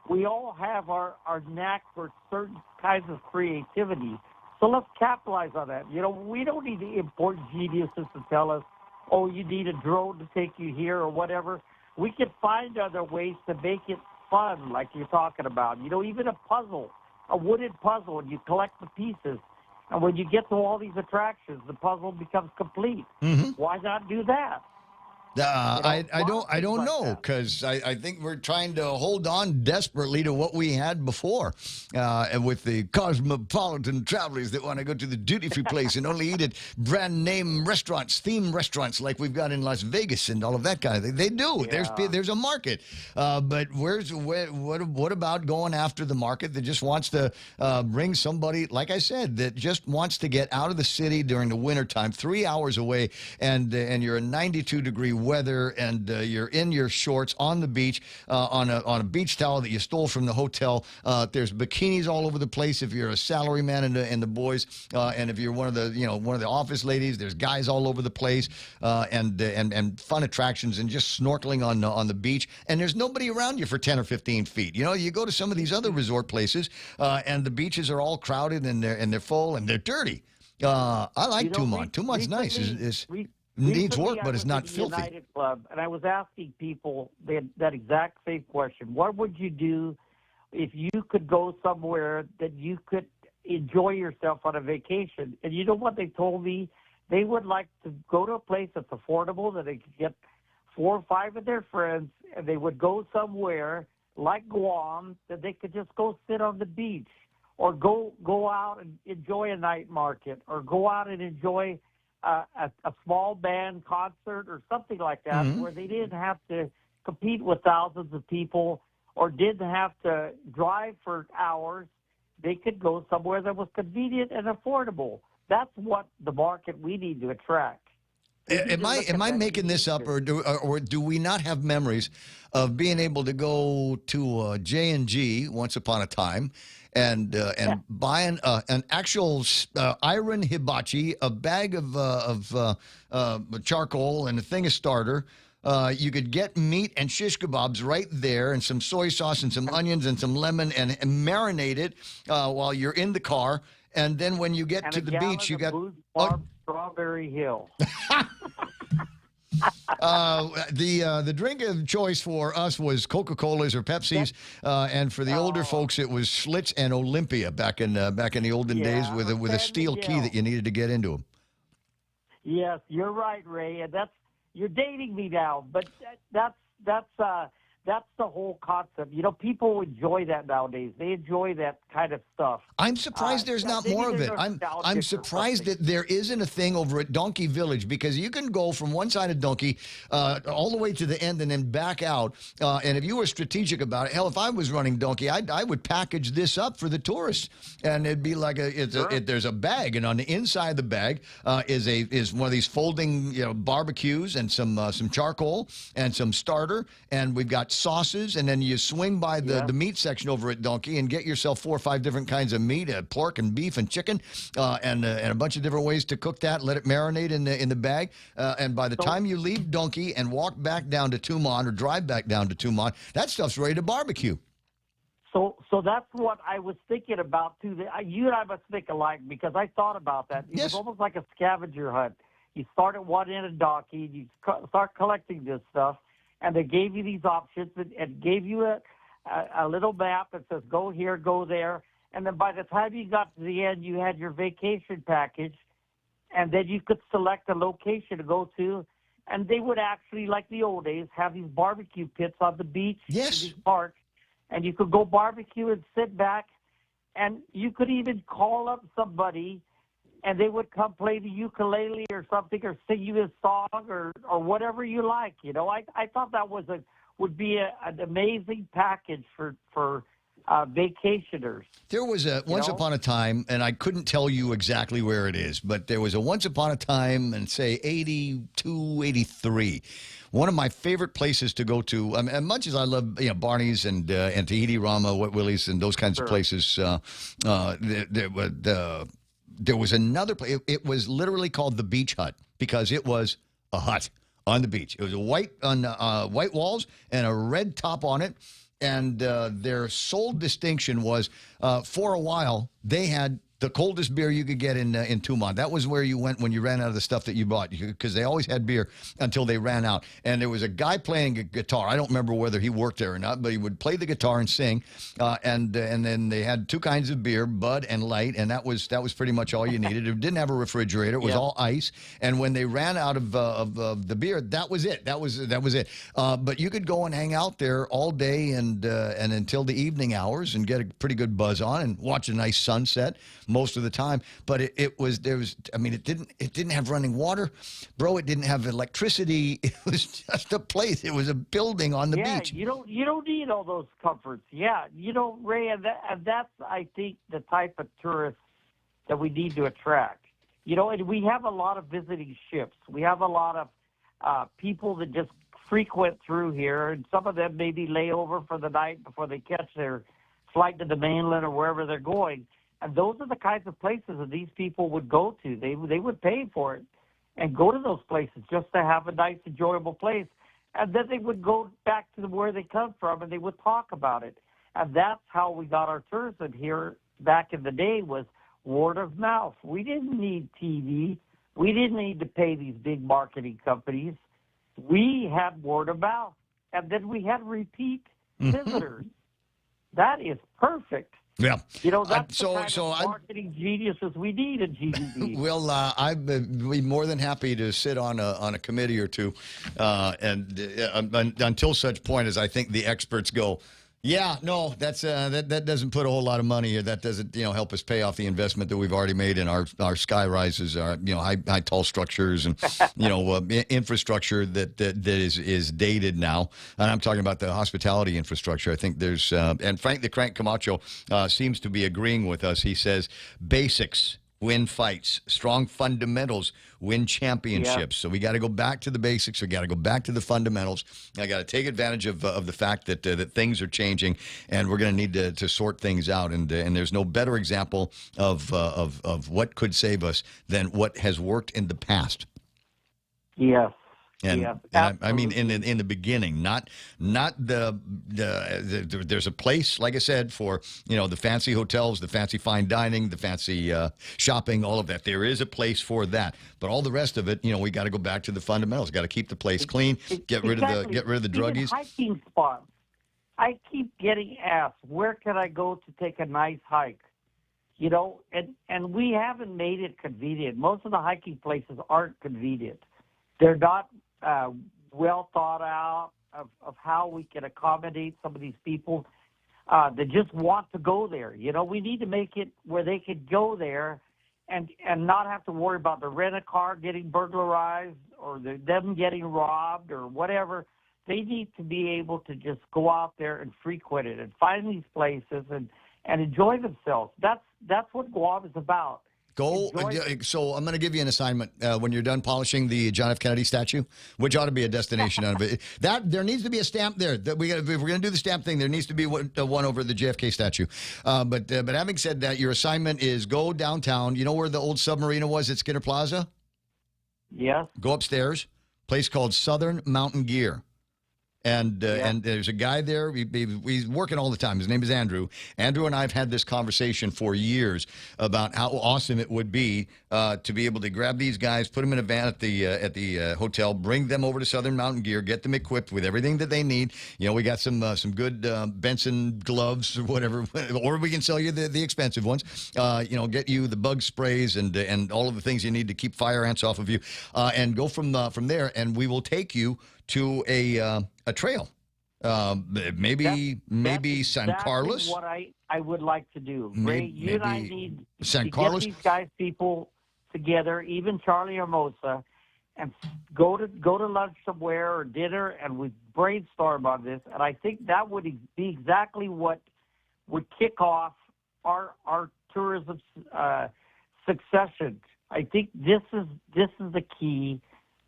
We all have our knack for certain kinds of creativity. So let's capitalize on that. We don't need to import geniuses to tell us, "Oh, you need a drone to take you here," or whatever. We can find other ways to make it fun, like you're talking about. Even a puzzle, a wooden puzzle, and you collect the pieces. And when you get to all these attractions, the puzzle becomes complete. Why not do that? I don't know, because I think we're trying to hold on desperately to what we had before, and with the cosmopolitan travelers that want to go to the duty-free place and only eat at brand-name restaurants, theme restaurants like we've got in Las Vegas and all of that kind of thing. They do. Yeah. There's a market, but what about going after the market that just wants to bring somebody, like I said, that just wants to get out of the city during the wintertime, 3 hours away, and you're in 92-degree weather, and you're in your shorts on the beach on a beach towel that you stole from the hotel. There's bikinis all over the place if you're a salaryman and the boys, and if you're one of the office ladies, there's guys all over the place, and fun attractions and just snorkeling on the beach. And there's nobody around you for 10 or 15 feet. You go to some of these other resort places, and the beaches are all crowded and they're full and they're dirty. I like Tumon. Tumon's nice. Needs work, but it's not filthy. United Club, and I was asking people that exact same question. What would you do if you could go somewhere that you could enjoy yourself on a vacation? And you know what they told me? They would like to go to a place that's affordable, that they could get 4 or 5 of their friends, and they would go somewhere like Guam that they could just go sit on the beach, or go out and enjoy a night market, or go out and enjoy a small band concert or something like that, where they didn't have to compete with thousands of people or didn't have to drive for hours. They could go somewhere that was convenient and affordable. That's what the market we need to attract. Am I making this up, or do we not have memories of being able to go to J&G once upon a time and buying an actual iron hibachi, a bag of charcoal, and a thing of starter? You could get meat and shish kebabs right there, and some soy sauce and some onions and some lemon, and marinate it while you're in the car. And then when you get to the beach, you got Strawberry Hill. The drink of choice for us was Coca-Colas or Pepsis, and for the older folks, it was Schlitz and Olympia back in the olden days with a steel key that you needed to get into them. Yes, you're right, Ray, and you're dating me now, but that's the whole concept. People enjoy that nowadays. They enjoy that kind of stuff. I'm surprised there's not more of it. I'm surprised that there isn't a thing over at Donkey Village, because you can go from one side of Donkey all the way to the end and then back out. And if you were strategic about it, hell, if I was running Donkey, I would package this up for the tourists, and it'd be like there's a bag, and on the inside of the bag is one of these folding barbecues and some charcoal and some starter, and we've got sauces, and then you swing by the meat section over at Donkey and get yourself 4 or 5 different kinds of meat, pork and beef and chicken, and a bunch of different ways to cook that. Let it marinate in the bag, and by the time you leave Donkey and walk back down to Tumon or drive back down to Tumon, that stuff's ready to barbecue. So that's what I was thinking about too. You and I must think alike because I thought about that. It was almost like a scavenger hunt. You start at one end of Docky, you start collecting this stuff, and they gave you these options and gave you a little map that says go here, go there, and then by the time you got to the end, you had your vacation package, and then you could select a location to go to, and they would actually, like the old days, have these barbecue pits on the beach, in these parks. And you could go barbecue and sit back, and you could even call up somebody, and they would come play the ukulele or something, or sing you a song, or whatever you like. You know, I thought that would be an amazing package for vacationers. There was a once upon a time, and I couldn't tell you exactly where it is, but there was a once upon a time in, say, 82, 83. One of my favorite places to go to, as much as I love Barney's and Tahiti Rama, Wet Willie's, and those kinds of places, there was another place. It was literally called the Beach Hut because it was a hut on the beach. It was white walls and a red top on it. And their sole distinction was, for a while, they had the coldest beer you could get in Tumon. That was where you went when you ran out of the stuff that you bought, because they always had beer until they ran out. And there was a guy playing a guitar. I don't remember whether he worked there or not, but he would play the guitar and sing. And then they had two kinds of beer, Bud and Light, and that was pretty much all you needed. It didn't have a refrigerator. It was all ice. And when they ran out of the beer, that was it. That was it. But you could go and hang out there all day and until the evening hours and get a pretty good buzz on and watch a nice sunset most of the time. But it didn't have running water, bro. It didn't have electricity. It was just a place. It was a building on the beach. You don't need all those comforts. Yeah, Ray, and that's, I think, the type of tourists that we need to attract. And we have a lot of visiting ships. We have a lot of people that just frequent through here, and some of them maybe lay over for the night before they catch their flight to the mainland or wherever they're going. And those are the kinds of places that these people would go to. They would pay for it and go to those places just to have a nice, enjoyable place. And then they would go back to where they come from, and they would talk about it. And that's how we got our tourism here back in the day, was word of mouth. We didn't need TV. We didn't need to pay these big marketing companies. We had word of mouth. And then we had repeat visitors. That is perfect. Yeah. That's the kind of marketing geniuses we need in GDB. Well, I'd be more than happy to sit on a committee or two, and until such point as I think the experts go, yeah, no, that doesn't put a whole lot of money here. That doesn't help us pay off the investment that we've already made in our sky rises, our high tall structures, and infrastructure that is dated now. And I'm talking about the hospitality infrastructure. I think there's and Frank the Crank Camacho seems to be agreeing with us. He says basics win fights, strong fundamentals win championships. So we got to go back to the basics. We got to go back to the fundamentals. I got to take advantage of the fact that things are changing, and we're going to need to sort things out. And there's no better example of what could save us than what has worked in the past. Yes. And I mean, in the beginning, not there's a place, like I said, for the fancy hotels, the fancy fine dining, the fancy shopping, all of that. There is a place for that, but all the rest of it, we got to go back to the fundamentals. Got to keep the place clean, get rid of the druggies. Hiking spots. I keep getting asked, where can I go to take a nice hike? And we haven't made it convenient. Most of the hiking places aren't convenient. They're not well thought out of how we can accommodate some of these people that just want to go there. We need to make it where they could go there and not have to worry about the rent-a-car getting burglarized or them getting robbed or whatever. They need to be able to just go out there and frequent it and find these places and enjoy themselves. That's what Guam is about. So I'm going to give you an assignment when you're done polishing the John F. Kennedy statue, which ought to be a destination out of it. There needs to be a stamp there. If we're going to do the stamp thing, there needs to be one over the JFK statue. But having said that, your assignment is go downtown. You know where the old submarina was at Skinner Plaza? Yeah. Go upstairs. Place called Southern Mountain Gear. And there's a guy there. He's working all the time. His name is Andrew. Andrew and I have had this conversation for years about how awesome it would be to be able to grab these guys, put them in a van at the hotel, bring them over to Southern Mountain Gear, get them equipped with everything that they need. You know, we got some good Benson gloves or whatever, or we can sell you the expensive ones. You know, get you the bug sprays and all of the things you need to keep fire ants off of you, and go from there. And we will take you to a trail, maybe San Carlos. What I would like to do. Ray, you and I need San to Carlos. get these people together, even Charlie Hermosa, and go to lunch somewhere or dinner, and we brainstorm on this. And I think that would be exactly what would kick off our tourism succession. I think this is the key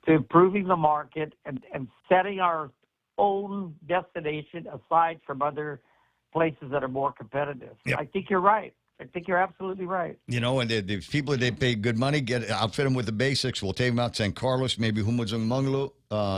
to improving the market and setting our own destination aside from other places that are more competitive. Yep. I think you're right. I think you're absolutely right. You know, and the people, they pay good money, outfit them with the basics. We'll take them out to San Carlos, maybe Humuzung Manglu.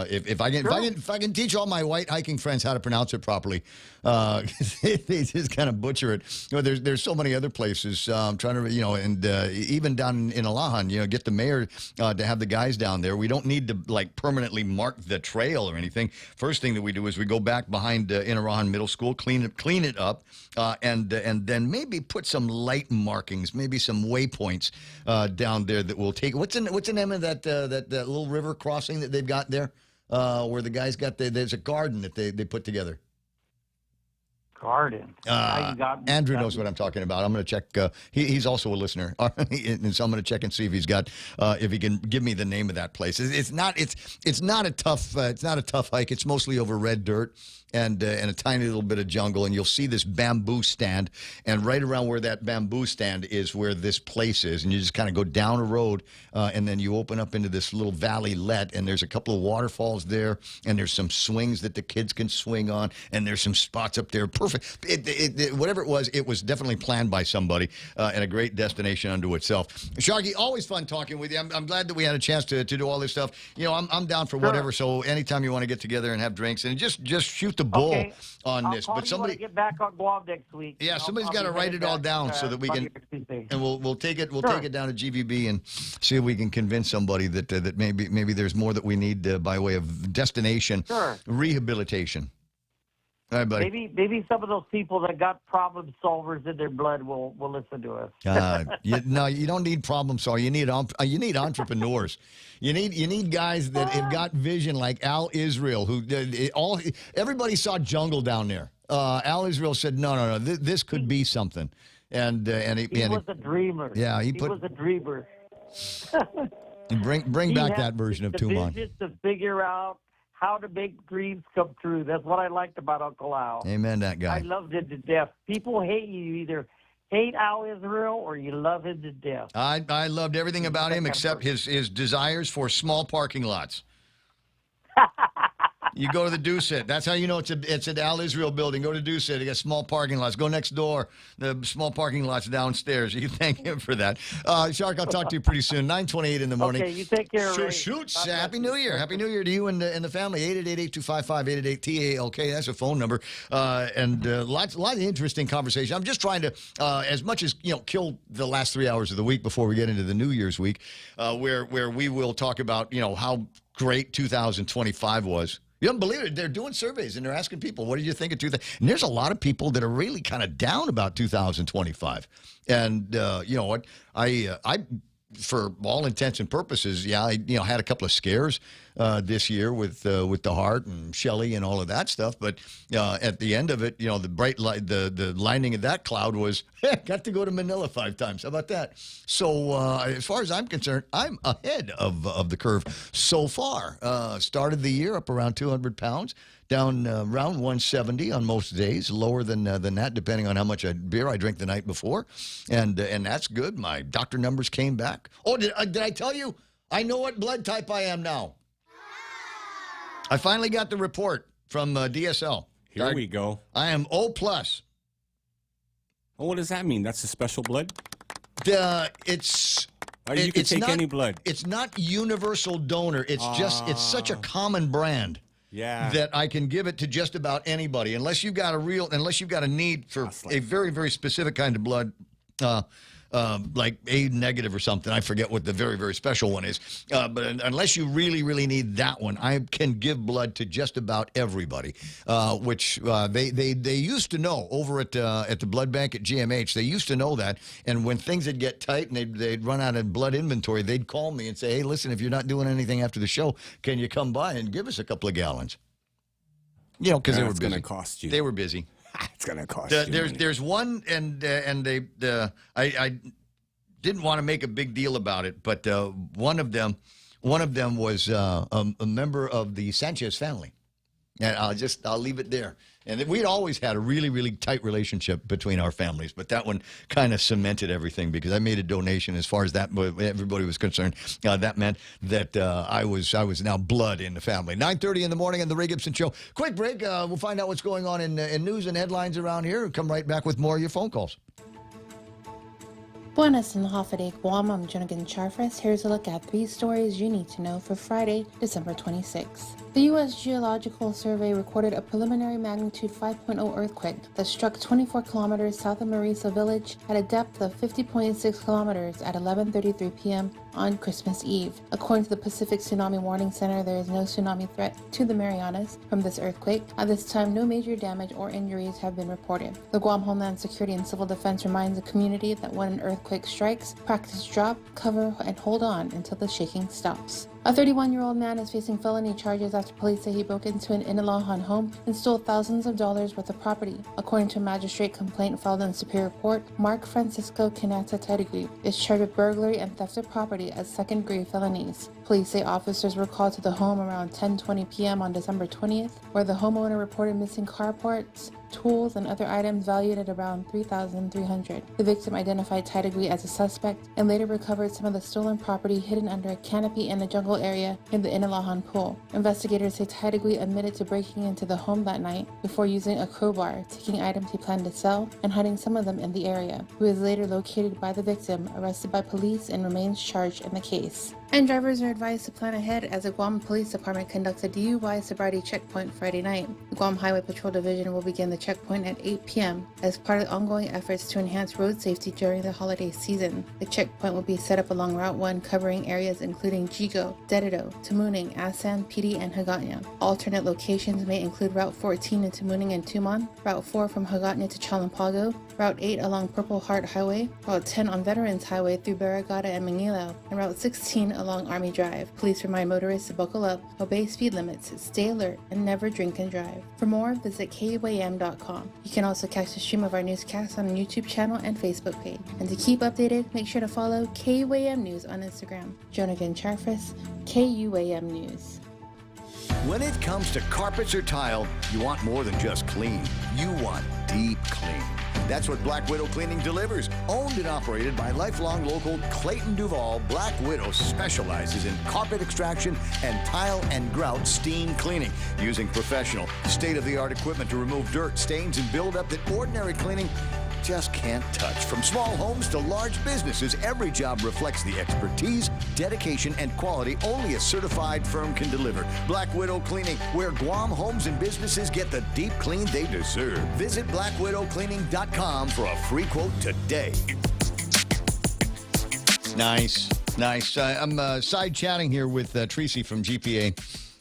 If I can teach all my white hiking friends how to pronounce it properly, they just kind of butcher it. You know, there's so many other places. I'm trying to, you know, and even down in Alahan, you know, get the mayor to have the guys down there. We don't need to like permanently mark the trail or anything. First thing that we do is we go back behind in Alahan Middle School, clean it up, and then maybe put some light markings, maybe some waypoints down there that will take. What's the name of that little river crossing that they've got there? Where the guys got there's a garden that they put together. Garden. Andrew knows what I'm talking about. I'm going to check. He's also a listener, and so I'm going to check and see if he's got if he can give me the name of that place. It's not a tough hike. It's mostly over red dirt and a tiny little bit of jungle, and you'll see this bamboo stand, and right around where that bamboo stand is where this place is, and you just kind of go down a road, and then you open up into this little valley-let, and there's a couple of waterfalls there, and there's some swings that the kids can swing on, and there's some spots up there. Perfect. Whatever it was definitely planned by somebody, and a great destination unto itself. Sharky, always fun talking with you. I'm glad that we had a chance to do all this stuff. You know, I'm down for whatever, so anytime you want to get together and have drinks, and just shoot the bull on this. But somebody get back on Guam next week. Yeah, somebody's got to write it all down so that we can, and we'll take it take it down to GVB and see if we can convince somebody that maybe there's more that we need by way of destination rehabilitation. All right, buddy. Maybe some of those people that got problem solvers in their blood will listen to us. No, you don't need problem solvers. You need entrepreneurs. You need guys that have got vision, like Al Israel, who everybody saw jungle down there. Al Israel said, no, this could be something, and he was a dreamer. Yeah, he was a dreamer. Bring back that version of Tuman. Vision to figure out how to make dreams come true. That's what I liked about Uncle Al. Amen, that guy. I loved him to death. People hate you. You either hate Al Israel or you love him to death. I loved everything about him except his desires for small parking lots. You go to the Doucet. That's how you know it's an Al Israel building. Go to Doucet. They got small parking lots. Go next door. The small parking lots downstairs. You can thank him for that. Shark, I'll talk to you pretty soon. 9:28 in the morning. Okay, you take care, Ray. Shoot. Happy New Year. Happy New Year to you and the family. 888-825-5888-TALK. That's a phone number. And lots of interesting conversation. I'm just trying to, as much as, kill the last 3 hours of the week before we get into the New Year's week, where we will talk about, how great 2025 was. You don't believe it. They're doing surveys, and they're asking people, what did you think of 2000? And there's a lot of people that are really kind of down about 2025. And you know what? I for all intents and purposes, I had a couple of scares this year with the heart and Shelley and all of that stuff. But at the end of it, the bright light, the lining of that cloud was got to go to Manila 5 times. How about that? So as far as I'm concerned, I'm ahead of the curve so far. Started the year up around 200 pounds. Down around 170 on most days, lower than that, depending on how much beer I drank the night before, and that's good. My doctor numbers came back. Oh, did I tell you? I know what blood type I am now. I finally got the report from DSL. Here we go. I am O+. Oh, what does that mean? That's a special blood? You can take any blood. It's not universal donor. It's just it's such a common brand. Yeah. that I can give it to just about anybody, unless you've got a need for a very, very specific kind of blood, like A negative or something. I forget what the very, very special one is. But unless you really, really need that one, I can give blood to just about everybody, which they used to know over at the blood bank at GMH. They used to know that. And when things would get tight and they'd run out of blood inventory, they'd call me and say, hey, listen, if you're not doing anything after the show, can you come by and give us a couple of gallons? You know, because they were busy. It's going to cost you. They were busy. It's going to cost you. There's one, and I didn't want to make a big deal about it, but one of them was a member of the Sanchez family, and I'll leave it there. And we'd always had a really, really tight relationship between our families, but that one kind of cemented everything because I made a donation as far as that everybody was concerned. That meant that I was now blood in the family. 9:30 in the morning on the Ray Gibson Show. Quick break. We'll find out what's going on in news and headlines around here. We'll come right back with more of your phone calls. Buenas and Hoffaday Guam, I'm Jonathan Charfres. Here's a look at 3 stories you need to know for Friday, December 26th. The U.S. Geological Survey recorded a preliminary magnitude 5.0 earthquake that struck 24 kilometers south of Marisa Village at a depth of 50.6 kilometers at 11:33 p.m. on Christmas Eve. According to the Pacific Tsunami Warning Center, there is no tsunami threat to the Marianas from this earthquake. At this time, no major damage or injuries have been reported. The Guam Homeland Security and Civil Defense reminds the community that when an earthquake strikes, practice drop, cover, and hold on until the shaking stops. A 31-year-old man is facing felony charges after police say he broke into an Inalahan home and stole thousands of dollars worth of property. According to a magistrate complaint filed in Superior Court, Mark Francisco Kanata Tedegui is charged with burglary and theft of property as second-degree felonies. Police say officers were called to the home around 10:20 p.m. on December 20th, where the homeowner reported missing car parts, tools, and other items valued at around $3,300. The victim identified Tedegui as a suspect and later recovered some of the stolen property hidden under a canopy in a jungle area in the Inalahan pool. Investigators say Tedegui admitted to breaking into the home that night before using a crowbar, taking items he planned to sell, and hiding some of them in the area. He was later located by the victim, arrested by police, and remains charged in the case. And drivers are advised to plan ahead as the Guam Police Department conducts a DUI sobriety checkpoint Friday night. The Guam Highway Patrol Division will begin the checkpoint at 8 p.m. as part of the ongoing efforts to enhance road safety during the holiday season. The checkpoint will be set up along Route 1, covering areas including Jigo, Dededo, Tamuning, Asan, Pidi, and Hagåtña. Alternate locations may include Route 14 into Tamuning and Tumon, Route 4 from Hagåtña to Chalampago, Route 8 along Purple Heart Highway, Route 10 on Veterans Highway through Barragata and Manilao, and Route 16 along Army Drive. Police remind motorists to buckle up, obey speed limits, stay alert, and never drink and drive. For more, visit KUAM.com. You can also catch the stream of our newscast on our YouTube channel and Facebook page. And to keep updated, make sure to follow KUAM News on Instagram. Jonathan Charfres, KUAM News. When it comes to carpets or tile, you want more than just clean. You want deep clean. That's what Black Widow Cleaning delivers. Owned and operated by lifelong local Clayton Duval, Black Widow specializes in carpet extraction and tile and grout steam cleaning, using professional, state-of-the-art equipment to remove dirt, stains, and buildup that ordinary cleaning just can't touch. From small homes to large businesses, every job reflects the expertise, dedication, and quality only a certified firm can deliver. Black Widow Cleaning, where Guam homes and businesses get the deep clean they deserve. Visit blackwidowcleaning.com for a free quote today. Nice. I'm side chatting here with Tracy from GPA.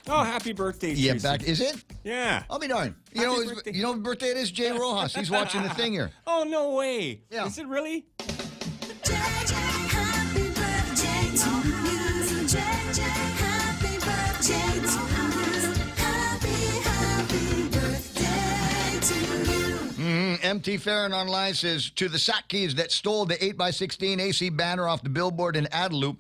Oh, happy birthday, Yeah, Tracy. back. Is it? Yeah. I'll be darned. You know what birthday it is? Jay Rojas. He's watching the thing here. Oh, no way. Yeah. Is it really? MT Farron online says, to the Sakis that stole the 8x16 AC banner off the billboard in Adelup,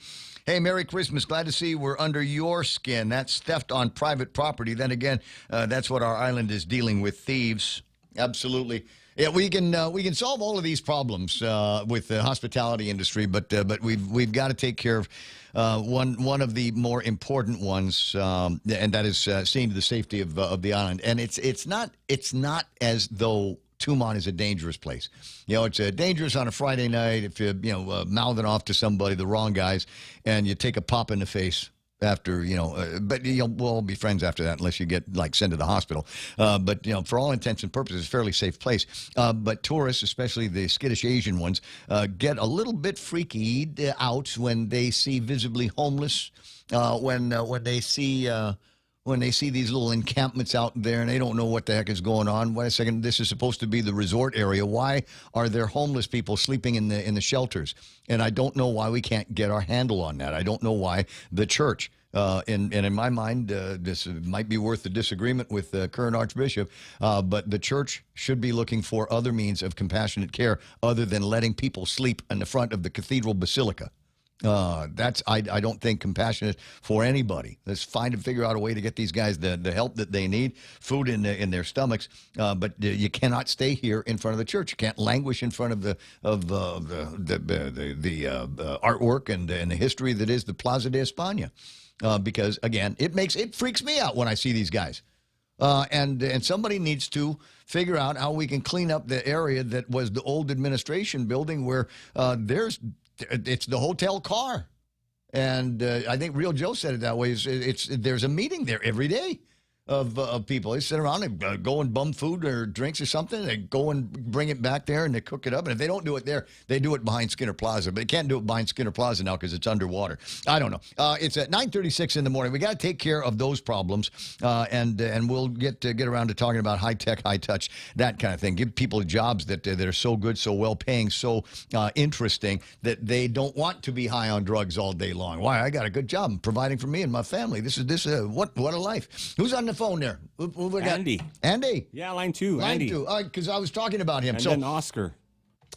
hey, Merry Christmas. Glad to see we're under your skin. That's theft on private property. Then again, that's what our island is dealing with, thieves. Absolutely. Yeah, we can solve all of these problems with the hospitality industry, but we've got to take care of one of the more important ones, and that is seeing to the safety of the island. And it's not as though Tumon is a dangerous place. You know, it's dangerous on a Friday night if you're mouthing off to somebody, the wrong guys, and you take a pop in the face. after, but we'll all be friends after that unless you get sent to the hospital. But for all intents and purposes, it's a fairly safe place. But tourists, especially the skittish Asian ones, get a little bit freaky out when they see visibly homeless, when they see these little encampments out there and they don't know what the heck is going on. Wait a second, this is supposed to be the resort area. Why are there homeless people sleeping in the shelters? And I don't know why we can't get our handle on that. I don't know why the church, and in my mind, this might be worth the disagreement with the current Archbishop, but the church should be looking for other means of compassionate care other than letting people sleep in the front of the cathedral basilica. I don't think compassionate for anybody. Let's figure out a way to get these guys the help that they need, food in their stomachs. But you cannot stay here in front of the church. You can't languish in front of the artwork and the history that is the Plaza de España, because again, it freaks me out when I see these guys. And somebody needs to figure out how we can clean up the area that was the old administration building where it's the hotel car. And I think Real Joe said it that way. There's a meeting there every day of people. They sit around and go and bum food or drinks or something. They go and bring it back there and they cook it up. And if they don't do it there, they do it behind Skinner Plaza. But they can't do it behind Skinner Plaza now because it's underwater. I don't know. It's at 9:36 in the morning. We got to take care of those problems, and we'll get around to talking about high tech, high touch, that kind of thing. Give people jobs that are so good, so well paying, so interesting that they don't want to be high on drugs all day long. Why? I got a good job. I'm providing for me and my family. What a life. Who's on the phone there? Who we got? Andy. Andy? Yeah, line two. Line Andy. two. Because I was talking about him. And so then Oscar.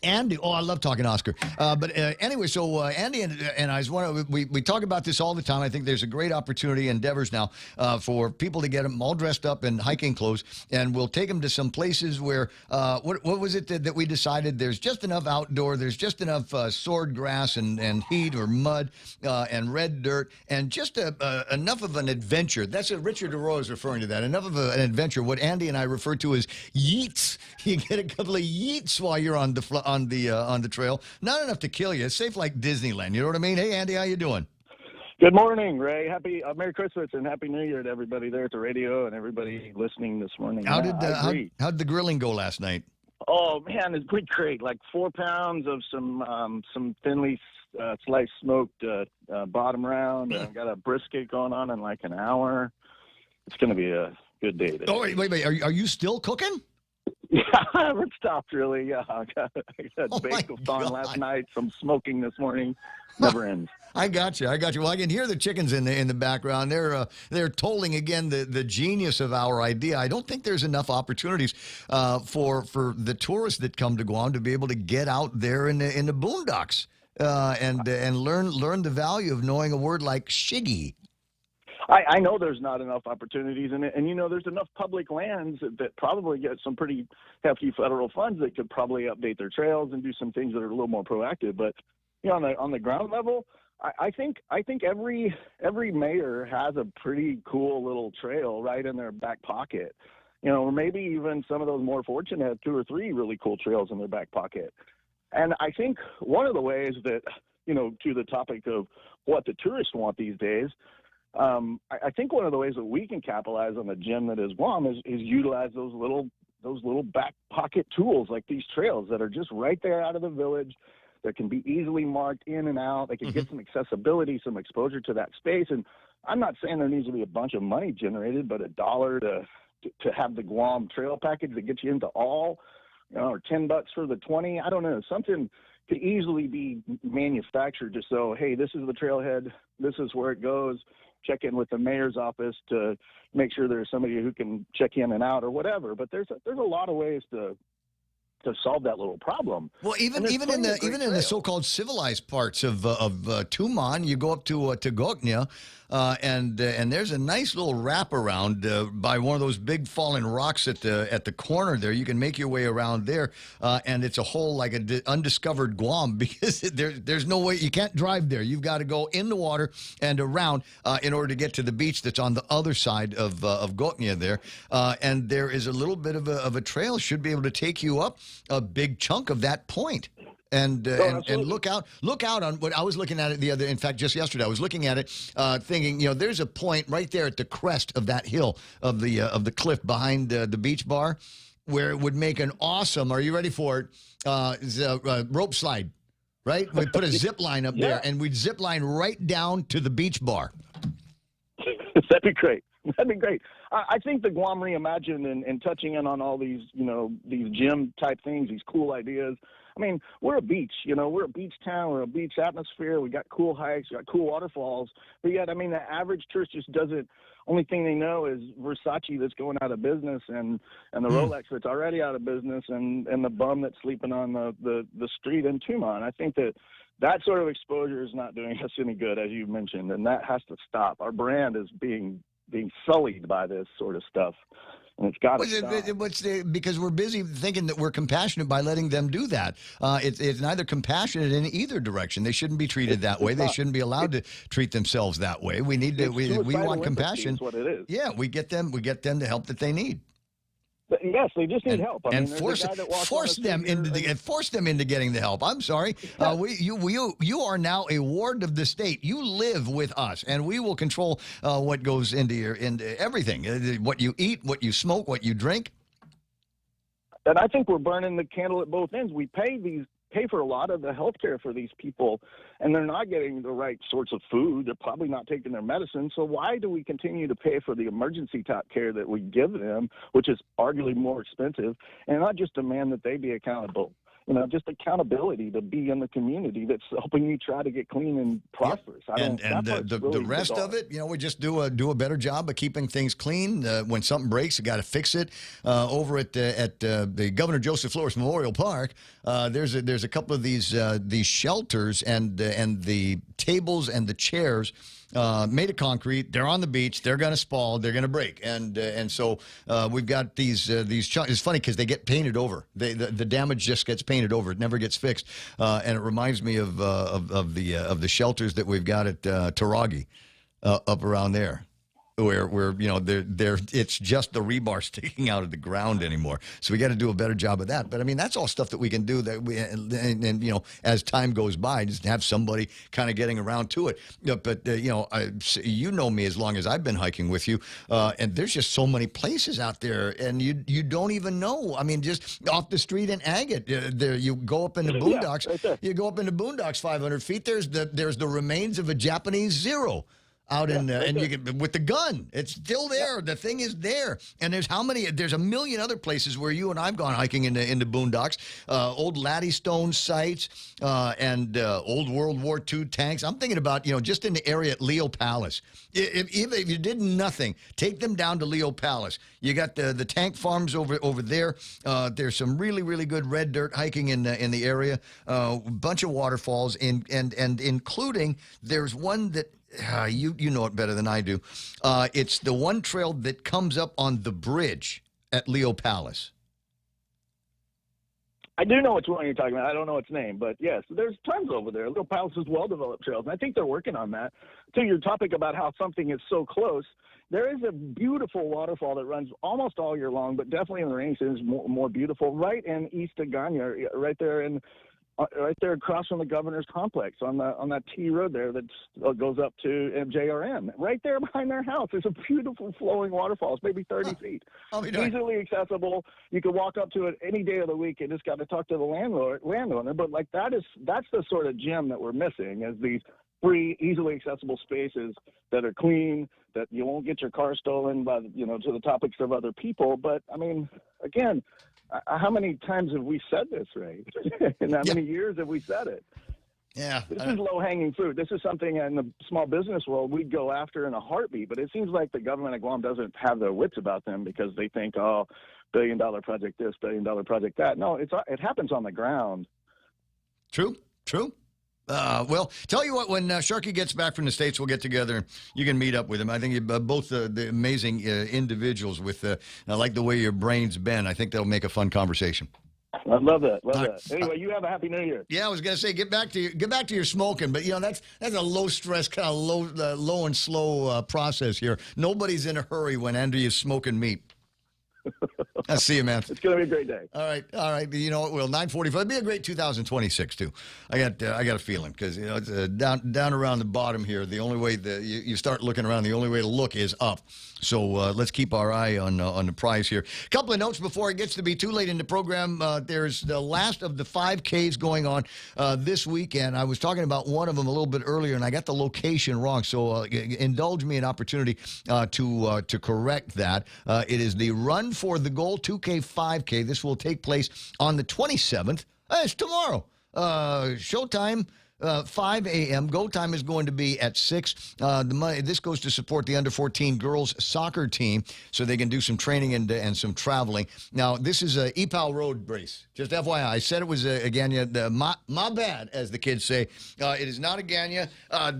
Andy, I love talking Oscar. But anyway, so Andy and I we talk about this all the time. I think there's a great opportunity, endeavors now, for people to get them all dressed up in hiking clothes, and we'll take them to some places where, what was it that we decided there's just enough outdoor, there's just enough sword grass and heat or mud and red dirt, and just enough of an adventure. That's what Richard Arroyo is referring to that. Enough of an adventure, what Andy and I refer to as yeets. You get a couple of yeets while you're on the trail. Not enough to kill you. It's safe like Disneyland. You know what I mean? Hey, Andy, how you doing? Good morning, Ray. Happy Merry Christmas and Happy New Year to everybody there at the radio and everybody listening this morning. How did the grilling go last night? Oh man, it's pretty great. Like 4 pounds of some thinly sliced smoked bottom round. I've got a brisket going on in like an hour. It's going to be a good day today. Oh wait! Are you still cooking? Yeah, I haven't stopped really. Yeah, I got bagels on last night. Some smoking this morning. Never ends. I got you. Well, I can hear the chickens in the background. They're tolling again the genius of our idea. I don't think there's enough opportunities for the tourists that come to Guam to be able to get out there in the boondocks and learn the value of knowing a word like shiggy. I know there's not enough opportunities in it, and there's enough public lands that probably get some pretty hefty federal funds that could probably update their trails and do some things that are a little more proactive. But on the ground level, I think every mayor has a pretty cool little trail right in their back pocket. Or maybe even some of those more fortunate have 2 or 3 really cool trails in their back pocket. And I think one of the ways that to the topic of what the tourists want these days. I think one of the ways that we can capitalize on the gem that is Guam is utilize those little back pocket tools like these trails that are just right there out of the village that can be easily marked in and out. They can get some accessibility, some exposure to that space. And I'm not saying there needs to be a bunch of money generated, but $1 to have the Guam trail package that gets you into all, or $10 for the 20. I don't know, something could easily be manufactured just so, hey, this is the trailhead, this is where it goes. Check in with the mayor's office to make sure there's somebody who can check in and out or whatever. But there's a lot of ways to solve that little problem. Well, even in the so-called civilized parts of Tuman, you go up to Goknya, and there's a nice little wraparound by one of those big fallen rocks at the corner there. You can make your way around there, and it's a whole like undiscovered Guam because there's no way you can't drive there. You've got to go in the water and around in order to get to the beach that's on the other side of Goknya there, and there is a little bit of a trail should be able to take you up a big chunk of that point. And look out on what I was looking at it the other. In fact, just yesterday, I was looking at it, thinking, there's a point right there at the crest of that hill of the cliff behind the beach bar, where it would make an awesome. Are you ready for it? Rope slide, right? We'd put a zip line up there, and we'd zip line right down to the beach bar. That'd be great. That'd be great. I think the Guam Reimagined and touching in on all these, these gym type things, these cool ideas. I mean, we're a beach, we're a beach town, we're a beach atmosphere. We got cool hikes, we got cool waterfalls. But yet, I mean, the average tourist just doesn't. Only thing they know is Versace that's going out of business, and the Rolex that's already out of business, and the bum that's sleeping on the street in Tumon. I think that sort of exposure is not doing us any good, as you mentioned, and that has to stop. Our brand is being sullied by this sort of stuff, and it's got to stop. Because we're busy thinking that we're compassionate by letting them do that. It's neither compassionate in either direction. They shouldn't be treated that way. They shouldn't be allowed to treat themselves that way. We need to. We want compassion. Is what it is. Yeah, we get them the help that they need. But yes, they just need help. And force them into getting the help. I'm sorry. You are now a ward of the state. You live with us, and we will control what goes into everything. What you eat, what you smoke, what you drink. And I think we're burning the candle at both ends. We pay for a lot of the health care for these people, and they're not getting the right sorts of food. They're probably not taking their medicine. So why do we continue to pay for the emergency type care that we give them, which is arguably more expensive, and not just demand that they be accountable? Just accountability to be in the community that's helping you try to get clean and prosperous. And the rest of it, we just do a better job of keeping things clean. When something breaks, you got to fix it. Over at the Governor Joseph Flores Memorial Park, there's a couple of these shelters and the tables and the chairs. Made of concrete. They're on the beach. They're going to spall. They're going to break. And so we've got these. It's funny because they get painted over. The damage just gets painted over. It never gets fixed. And it reminds me of the shelters that we've got at Taragi up around there. Where it's just the rebar sticking out of the ground anymore. So we got to do a better job of that. But I mean, that's all stuff that we can do. And as time goes by, just have somebody kind of getting around to it. But you know me as long as I've been hiking with you, and there's just so many places out there, and you don't even know. I mean, just off the street in Agate, there you go up into boondocks. Right, you go up into boondocks 500 feet. There's the remains of a Japanese Zero. Out and you can with the gun, it's still there. Yep. The thing is there, and there's a million other places where you and I've gone hiking into boondocks, old Laddystone sites, and old World War II tanks. I'm thinking about just in the area at Leo Palace. If you did nothing, take them down to Leo Palace. You got the tank farms over there. There's some really really good red dirt hiking in the area. A bunch of waterfalls and including there's one that. You know it better than I do. It's the one trail that comes up on the bridge at Leo Palace. I do know which one you're talking about. I don't know its name, but yes, there's tons over there. Leo Palace is well-developed trails, and I think they're working on that. To your topic about how something is so close, there is a beautiful waterfall that runs almost all year long, but definitely in the rainy season is more beautiful, right in East of Ganya, right there across from the governor's complex on that T road there that goes up to JRM. Right there behind their house, there's a beautiful flowing waterfall. It's maybe 30 feet. Easily accessible. You can walk up to it any day of the week. You just got to talk to the landowner. But that's the sort of gem that we're missing, is these free, easily accessible spaces that are clean, that you won't get your car stolen by to the topics of other people. But I mean, again. How many times have we said this, Ray? And how many years have we said it? Yeah. This is low-hanging fruit. This is something in the small business world we'd go after in a heartbeat. But it seems like the government of Guam doesn't have their wits about them because they think, billion-dollar project this, billion-dollar project that. No, it happens on the ground. True. Well, tell you what, when Sharky gets back from the States, we'll get together and you can meet up with him. I think both the amazing individuals with, I like the way your brains bend. I think that'll make a fun conversation. I love that. Anyway, you have a happy New Year. Yeah, I was gonna say get back to your smoking, but that's a low stress kind of low and slow process here. Nobody's in a hurry when Andrea's smoking meat. I'll see you, man. It's going to be a great day. All right. You know what? Will 9:45. It'll be a great 2026 too. I got a feeling because it's down around the bottom here. The only way you start looking around, the only way to look is up. So let's keep our eye on the prize here. A couple of notes before it gets to be too late in the program. There's the last of the 5Ks going on this weekend. I was talking about one of them a little bit earlier, and I got the location wrong. So indulge me an opportunity to correct that. It is the Run for the Goal 2K 5K. This will take place on the 27th. It's tomorrow. Showtime. 5 a.m. Go time is going to be at 6. This goes to support the under-14 girls soccer team so they can do some training and some traveling. Now, this is a EPAL road race. Just FYI, I said it was a Ganya. My bad, as the kids say. It is not a Ganya.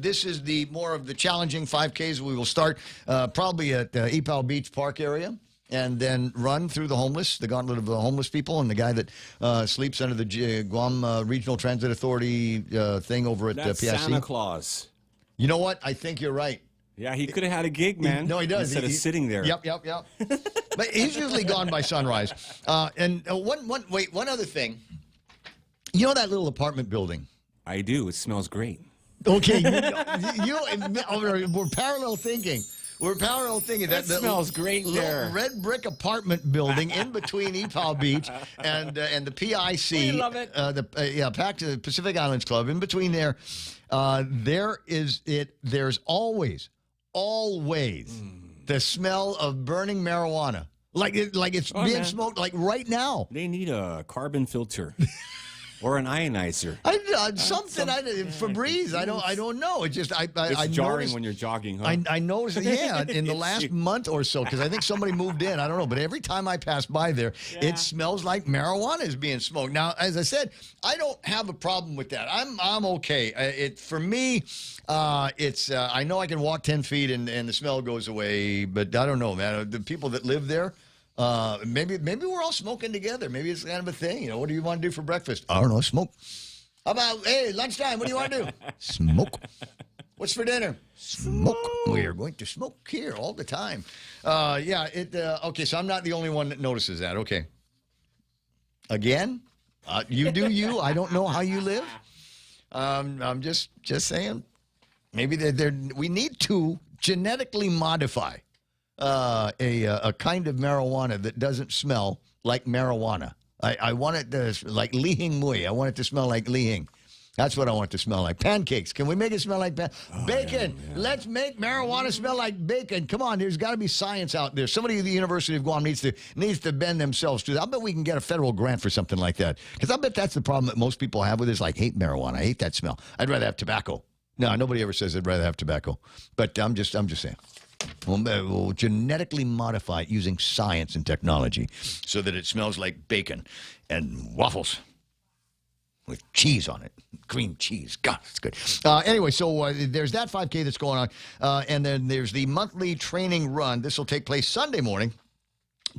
This is the more of the challenging 5Ks. We will start probably at EPAL Beach Park area. And then run through the gauntlet of the homeless people, and the guy that sleeps under the Guam Regional Transit Authority thing over at That's PIC. Santa Claus. You know what? I think you're right. Yeah, he could have had a gig, man. No, he does. Instead of sitting there. Yep. But he's usually gone by sunrise. And one other thing. You know that little apartment building? I do. It smells great. Okay. We're parallel thinking. We're parallel thinking. That smells great there. Red brick apartment building in between EPAL Beach and the PIC. We love it. Pacific Islands Club. In between there, there's always the smell of burning marijuana. Like it's being smoked like right now. They need a carbon filter. Or an ionizer. Febreze. I don't know. It just it's jarring when you're jogging, huh? I noticed. In the last month or so, because I think somebody moved in. I don't know, but every time I pass by there, it smells like marijuana is being smoked. Now, as I said, I don't have a problem with that. I'm okay. For me, it's I know I can walk 10 feet and the smell goes away, but I don't know, man. The people that live there. Maybe we're all smoking together. Maybe it's kind of a thing. You know, what do you want to do for breakfast? I don't know. Smoke. How about, hey, lunchtime, what do you want to do? Smoke. What's for dinner? Smoke. We are going to smoke here all the time. Okay, so I'm not the only one that notices that. Okay. Again, you do you. I don't know how you live. I'm just saying. Maybe we need to genetically modify a kind of marijuana that doesn't smell like marijuana. I want it to, like Li Hing Mui. I want it to smell like Li Hing. That's what I want it to smell like. Pancakes. Can we make it smell like bacon? Yeah. Let's make marijuana smell like bacon. Come on, there's got to be science out there. Somebody at the University of Guam needs to bend themselves to that. I bet we can get a federal grant for something like that. Because I bet that's the problem that most people have with it is like, hate marijuana. I hate that smell. I'd rather have tobacco. No, nobody ever says they'd rather have tobacco. But I'm just saying. We'll genetically modify it using science and technology so that it smells like bacon and waffles with cheese on it. Cream cheese. God, it's good. Anyway, so there's that 5K that's going on. And then there's the monthly training run. This will take place Sunday morning.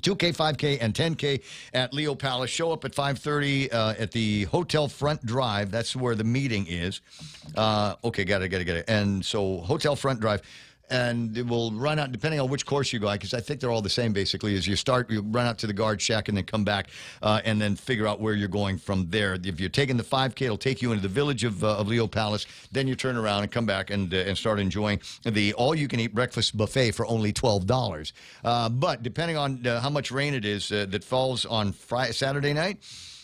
2K, 5K, and 10K at Leo Palace. Show up at 5:30 at the Hotel Front Drive. That's where the meeting is. Okay, got it. And so Hotel Front Drive. And it will run out, depending on which course you go, because I think they're all the same, basically. As you run out to the guard shack and then come back and then figure out where you're going from there. If you're taking the 5K, it'll take you into the village of Leo Palace. Then you turn around and come back and start enjoying the all-you-can-eat breakfast buffet for only $12. But depending on how much rain it is that falls on Saturday night,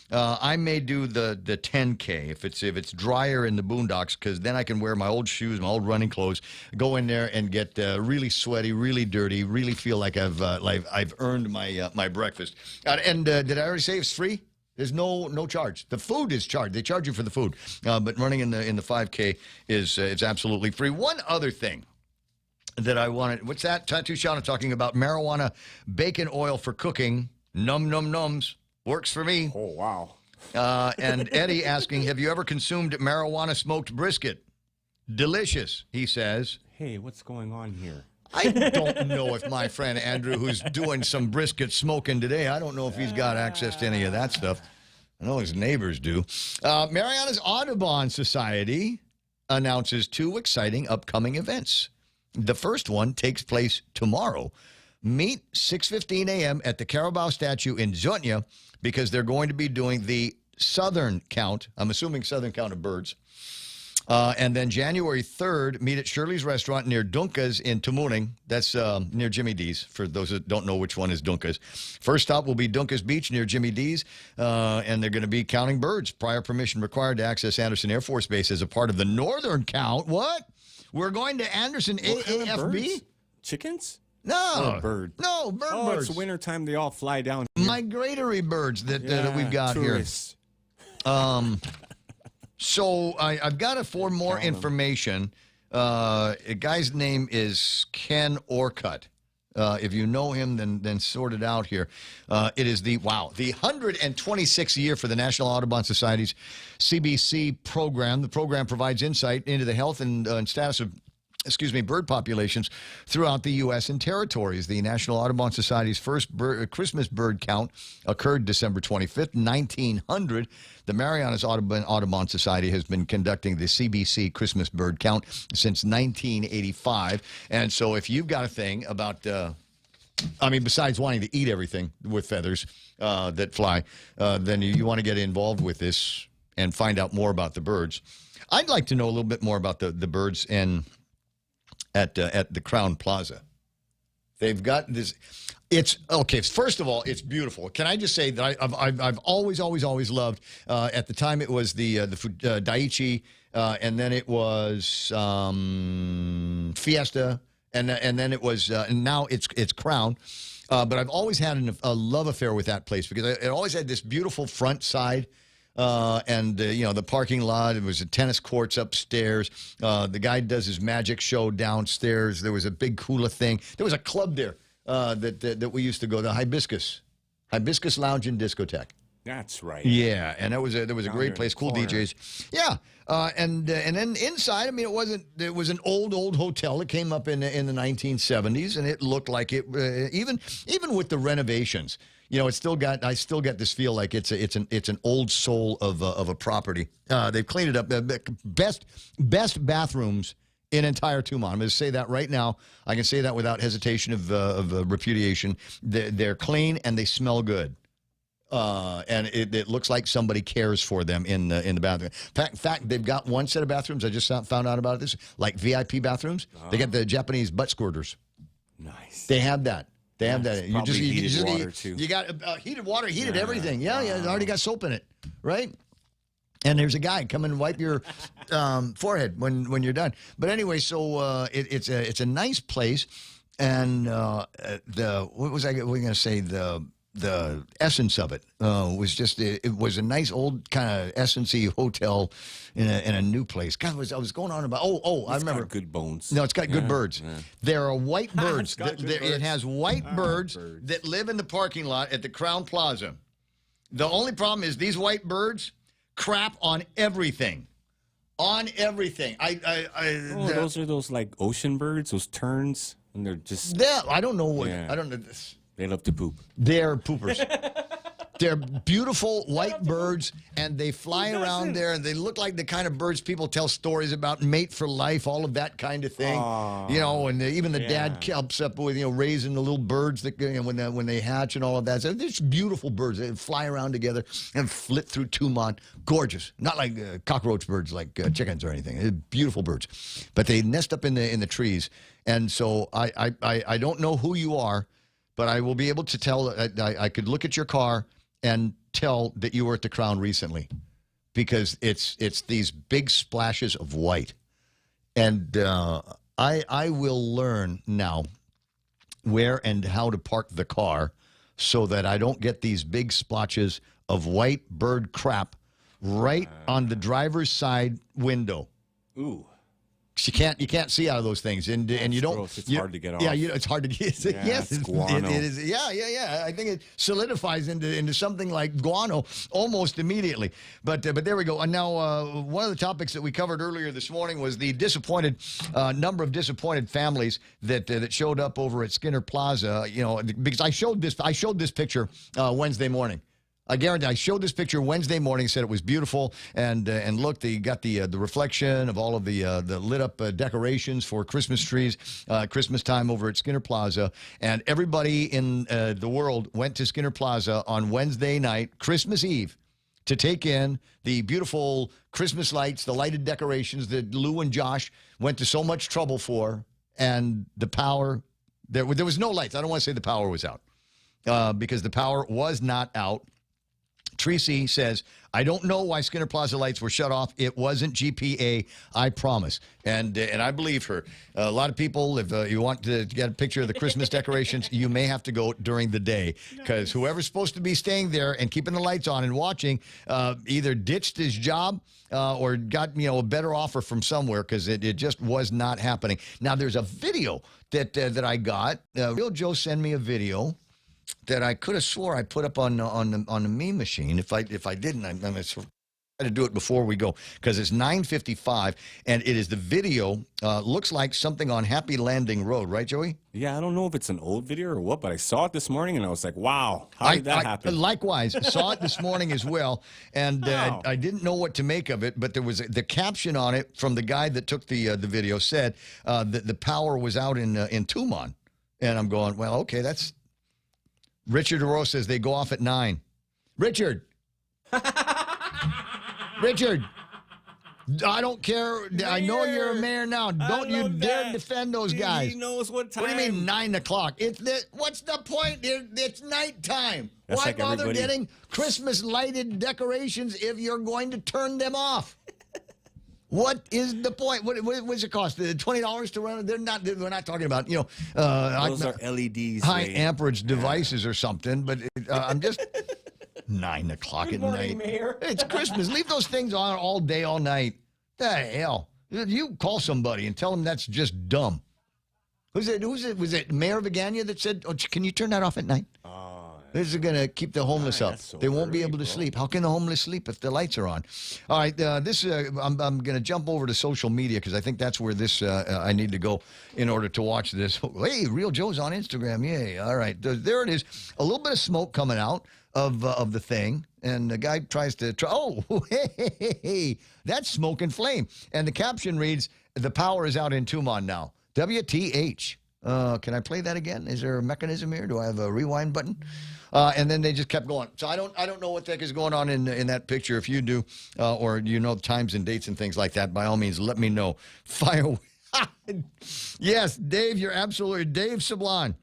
I may do the 10K if it's drier in the boondocks, because then I can wear my old shoes, my old running clothes, go in there and get really sweaty, really dirty, really feel like I've earned my breakfast. And did I already say it's free? There's no charge. The food is charged. They charge you for the food, but running in the 5K is it's absolutely free. One other thing that I wanted. What's that? Tattoo Shauna talking about marijuana bacon oil for cooking. Num num nums. Works for me. Oh, wow. And Eddie asking, have you ever consumed marijuana smoked brisket? Delicious, he says. Hey, what's going on here? I don't know if my friend Andrew, who's doing some brisket smoking today, I don't know if he's got access to any of that stuff. I know his neighbors do. Mariana's Audubon Society announces 2 exciting upcoming events. The first one takes place tomorrow. Meet 6:15 a.m. at the Carabao statue in Zutnia because they're going to be doing the southern count. I'm assuming southern count of birds. And then January 3rd, meet at Shirley's Restaurant near Dunkas in Tumuning. That's near Jimmy D's, for those that don't know which one is Dunkas. First stop will be Dunkas Beach near Jimmy D's, and they're going to be counting birds. Prior permission required to access Anderson Air Force Base as a part of the northern count. What? We're going to Anderson AAFB? Chickens? No. Bird. No, birds. It's wintertime. They all fly down. Migratory birds that we've got tourists. here. So I've got for more information. A guy's name is Ken Orcutt. If you know him, then sort it out here. It is the 126th year for the National Audubon Society's CBC program. The program provides insight into the health and status of bird populations throughout the U.S. and territories. The National Audubon Society's first Christmas bird count occurred December 25th, 1900. The Marianas Audubon Society has been conducting the CBC Christmas bird count since 1985. And so if you've got a thing about, besides wanting to eat everything with feathers that fly, then you want to get involved with this and find out more about the birds. I'd like to know a little bit more about the birds at the Crown Plaza. They've got this. It's okay. First of all, it's beautiful. Can I just say that I've always loved. At the time, it was the Daiichi, and then it was Fiesta, and then it was and now it's Crown. But I've always had a love affair with that place because it always had this beautiful front side. The parking lot, it was a tennis courts upstairs. The guy does his magic show downstairs. There was a big hula thing. There was a club there that we used to go, the Hibiscus Lounge and Discotheque. That's right. Yeah, and there was a great place, cool DJs. Yeah, and then inside, it was an old hotel. It came up in the 1970s, and it looked like it even with the renovations. I still get this feel like it's an old soul of a property. They've cleaned it up. Best bathrooms in entire Tumon. I'm going to say that right now. I can say that without hesitation of repudiation. They're clean and they smell good. And it looks like somebody cares for them in the bathroom. In fact, they've got one set of bathrooms. I just found out about this, like VIP bathrooms. They got the Japanese butt squirters. Nice. They have that. They have that. You just heated water too. You got heated water, everything. Yeah, it already got soap in it, right? And there's a guy come and wipe your forehead when you're done. But anyway, so it's a nice place, and what was I going to say? The essence of it was just it was a nice old kind of essence-y hotel in a new place. God, I was going on about I remember good bones. No, it's got good birds. Yeah. There are white birds. It has white birds that live in the parking lot at the Crown Plaza. The only problem is these white birds crap on everything. On everything. Those are those like ocean birds, those terns, and they're just. I don't know what. Yeah. I don't know this. They love to poop. They're poopers. They're beautiful white birds, and they fly around there, and they look like the kind of birds people tell stories about, mate for life, all of that kind of thing. And even the dad helps up with raising the little birds that when they hatch and all of that. So they're just beautiful birds. They fly around together and flit through Tumon. Gorgeous, not like cockroach birds, like chickens or anything. They're beautiful birds, but they nest up in the trees. And so I don't know who you are. But I will be able to tell. I could look at your car and tell that you were at the Crown recently, because it's these big splashes of white, and I will learn now where and how to park the car so that I don't get these big splotches of white bird crap right on the driver's side window. Ooh. You can't see out of those things, and you don't. Gross. It's hard to get off. Yeah, it's hard to get. Yes, it's guano. It is. Yeah. I think it solidifies into something like guano almost immediately. But there we go. And now one of the topics that we covered earlier this morning was the number of disappointed families that showed up over at Skinner Plaza. Because I showed this picture Wednesday morning. I guarantee. I showed this picture Wednesday morning. Said it was beautiful, and look, they got the reflection of all of the lit up decorations for Christmas trees, Christmas time over at Skinner Plaza, and everybody in the world went to Skinner Plaza on Wednesday night, Christmas Eve, to take in the beautiful Christmas lights, the lighted decorations that Lou and Josh went to so much trouble for, and the power. There was no lights. I don't want to say the power was out because the power was not out. Tracy says, I don't know why Skinner Plaza lights were shut off. It wasn't GPA, I promise. And I believe her. A lot of people, if you want to get a picture of the Christmas decorations, you may have to go during the day because whoever's supposed to be staying there and keeping the lights on and watching either ditched his job or got a better offer from somewhere because it just was not happening. Now, there's a video that I got. Real Joe sent me a video that I could have swore I put up on the meme machine. If I didn't, I'm going to try to do it before we go because it's 9:55 and it is the video. Looks like something on Happy Landing Road, right, Joey? Yeah, I don't know if it's an old video or what, but I saw it this morning and I was like, wow, how did that happen? Likewise, saw it this morning as well, and Wow. I didn't know what to make of it, but there was the caption on it from the guy that took the video said that the power was out in Tumon, and I'm going, well, okay, that's. Richard Oro says they go off at 9. Richard, I don't care. Mayor. I know you're a mayor now. Don't you dare defend those guys. He knows what time. What do you mean 9 o'clock? What's the point? It's nighttime. That's Why like bother everybody- getting Christmas lighted decorations if you're going to turn them off? What is the point? What's it cost? $20 to run? We're not talking about Those are LEDs. high Ray. amperage devices or something. But I'm just 9 o'clock at night. Mayor. It's Christmas. Leave those things on all day, all night. The hell? You call somebody and tell them that's just dumb. Who's it? Was it Mayor Vigania that said, "Oh, can you turn that off at night?" This is going to keep the homeless up. so They won't be early, able to bro. sleep. How can the homeless sleep if the lights are on? All right, I'm going to jump over to social media because I think that's where I need to go in order to watch this. Hey, Real Joe's on Instagram. Yay. All right, there it is. A little bit of smoke coming out of the thing, and the guy tries to oh, hey, that's smoke and flame. And the caption reads, the power is out in Tumon now. WTH. Can I play that again? Is there a mechanism here? Do I have a rewind button? And then they just kept going. So I don't know what the heck is going on in that picture. If you do, or you know times and dates and things like that, by all means, let me know. Fire. Yes, Dave, you're absolutely Dave Sablon.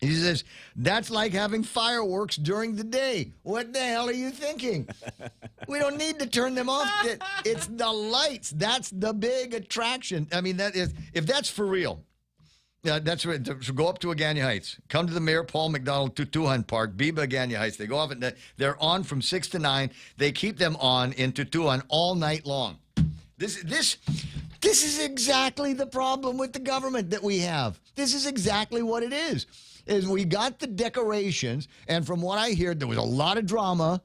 He says, that's like having fireworks during the day. What the hell are you thinking? We don't need to turn them off. It's the lights. That's the big attraction. I mean, that is if that's for real. That's right. So go up to Agania Heights. Come to the Mayor Paul McDonald Tutuhan Park, Biba Agania Heights. They go off at they're on from 6 to 9. They keep them on in Tutuhan all night long. This is exactly the problem with the government that we have. This is exactly what it is we got the decorations, and from what I hear, there was a lot of drama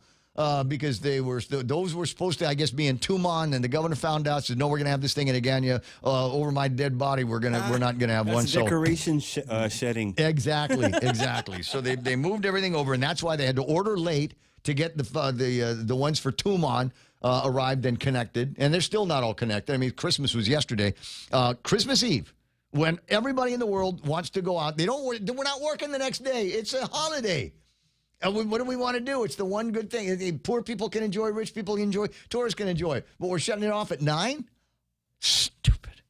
because those were supposed to, I guess, be in Tumon, and the governor found out, said, no, we're going to have this thing in Agania over my dead body. We're not going to have one. Decoration shedding. Exactly. So they moved everything over, and that's why they had to order late to get the ones for Tumon arrived and connected, and they're still not all connected. I mean, Christmas was yesterday. Christmas Eve. When everybody in the world wants to go out, we're not working the next day. It's a holiday. And what do we want to do? It's the one good thing. Poor people can enjoy, rich people can enjoy, tourists can enjoy. But we're shutting it off at 9? Stupid.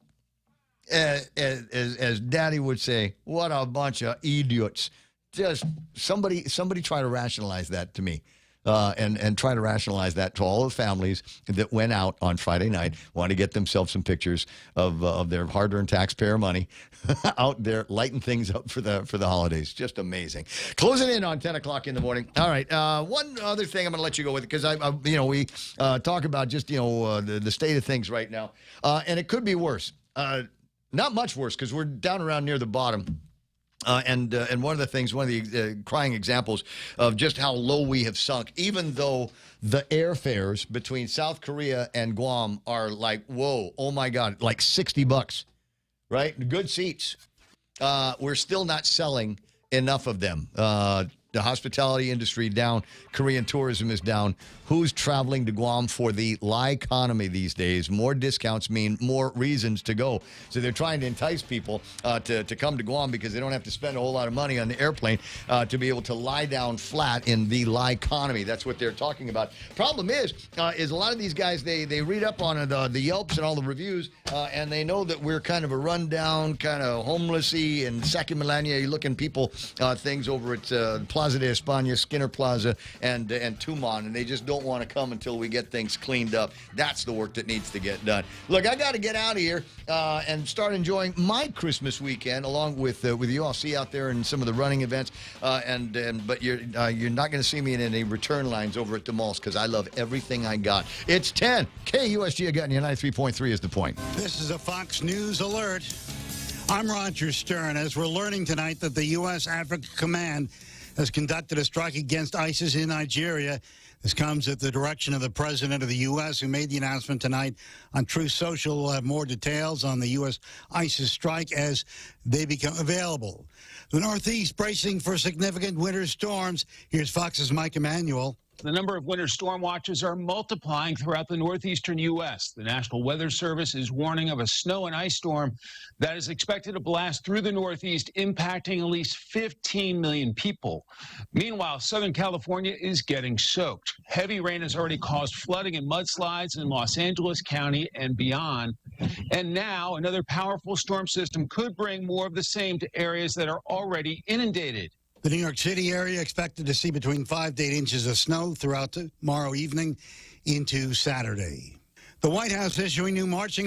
As Daddy would say, what a bunch of idiots. Just somebody try to rationalize that to me. And try to rationalize that to all the families that went out on Friday night, want to get themselves some pictures of their hard-earned taxpayer money out there lighting things up for the holidays. Just amazing. Closing in on 10 o'clock in the morning. All right. One other thing I'm going to let you go with because we talk about just the state of things right now, and it could be worse. Not much worse because we're down around near the bottom. And one of the crying examples of just how low we have sunk, even though the airfares between South Korea and Guam are like, whoa, oh my God, like $60, right? Good seats. We're still not selling enough of them. the hospitality industry down. Korean tourism is down. Who's traveling to Guam for the lie economy these days? More discounts mean more reasons to go. So they're trying to entice people to come to Guam because they don't have to spend a whole lot of money on the airplane to be able to lie down flat in the lie economy. That's what they're talking about. Problem is a lot of these guys, they read up on the Yelps and all the reviews, and they know that we're kind of a rundown, kind of homelessy and second millennia looking people things over at Plaza de España, Skinner Plaza, and Tumon, and they just don't want to come until we get things cleaned up. That's the work that needs to get done. Look, I got to get out of here and start enjoying my Christmas weekend along with you. I'll see you out there in some of the running events, but you're not going to see me in any return lines over at the malls because I love everything I got. It's 10. KUSG, I got you. 93.3 is the point. This is a Fox News alert. I'm Roger Stern. As we're learning tonight that the U.S. Africa Command has conducted a strike against ISIS in Nigeria. This comes at the direction of the President of the U.S., who made the announcement tonight on Truth Social. We'll have more details on the U.S. ISIS strike as they become available. The Northeast bracing for significant winter storms. Here's Fox's Mike Emanuel. The number of winter storm watches are multiplying throughout the northeastern U.S. The National Weather Service is warning of a snow and ice storm that is expected to blast through the Northeast, impacting at least 15 million people. Meanwhile, Southern California is getting soaked. Heavy rain has already caused flooding and mudslides in Los Angeles County and beyond. And now another powerful storm system could bring more of the same to areas that are already inundated. The New York City area expected to see between 5 to 8 inches of snow throughout tomorrow evening into Saturday. The White House issuing new marching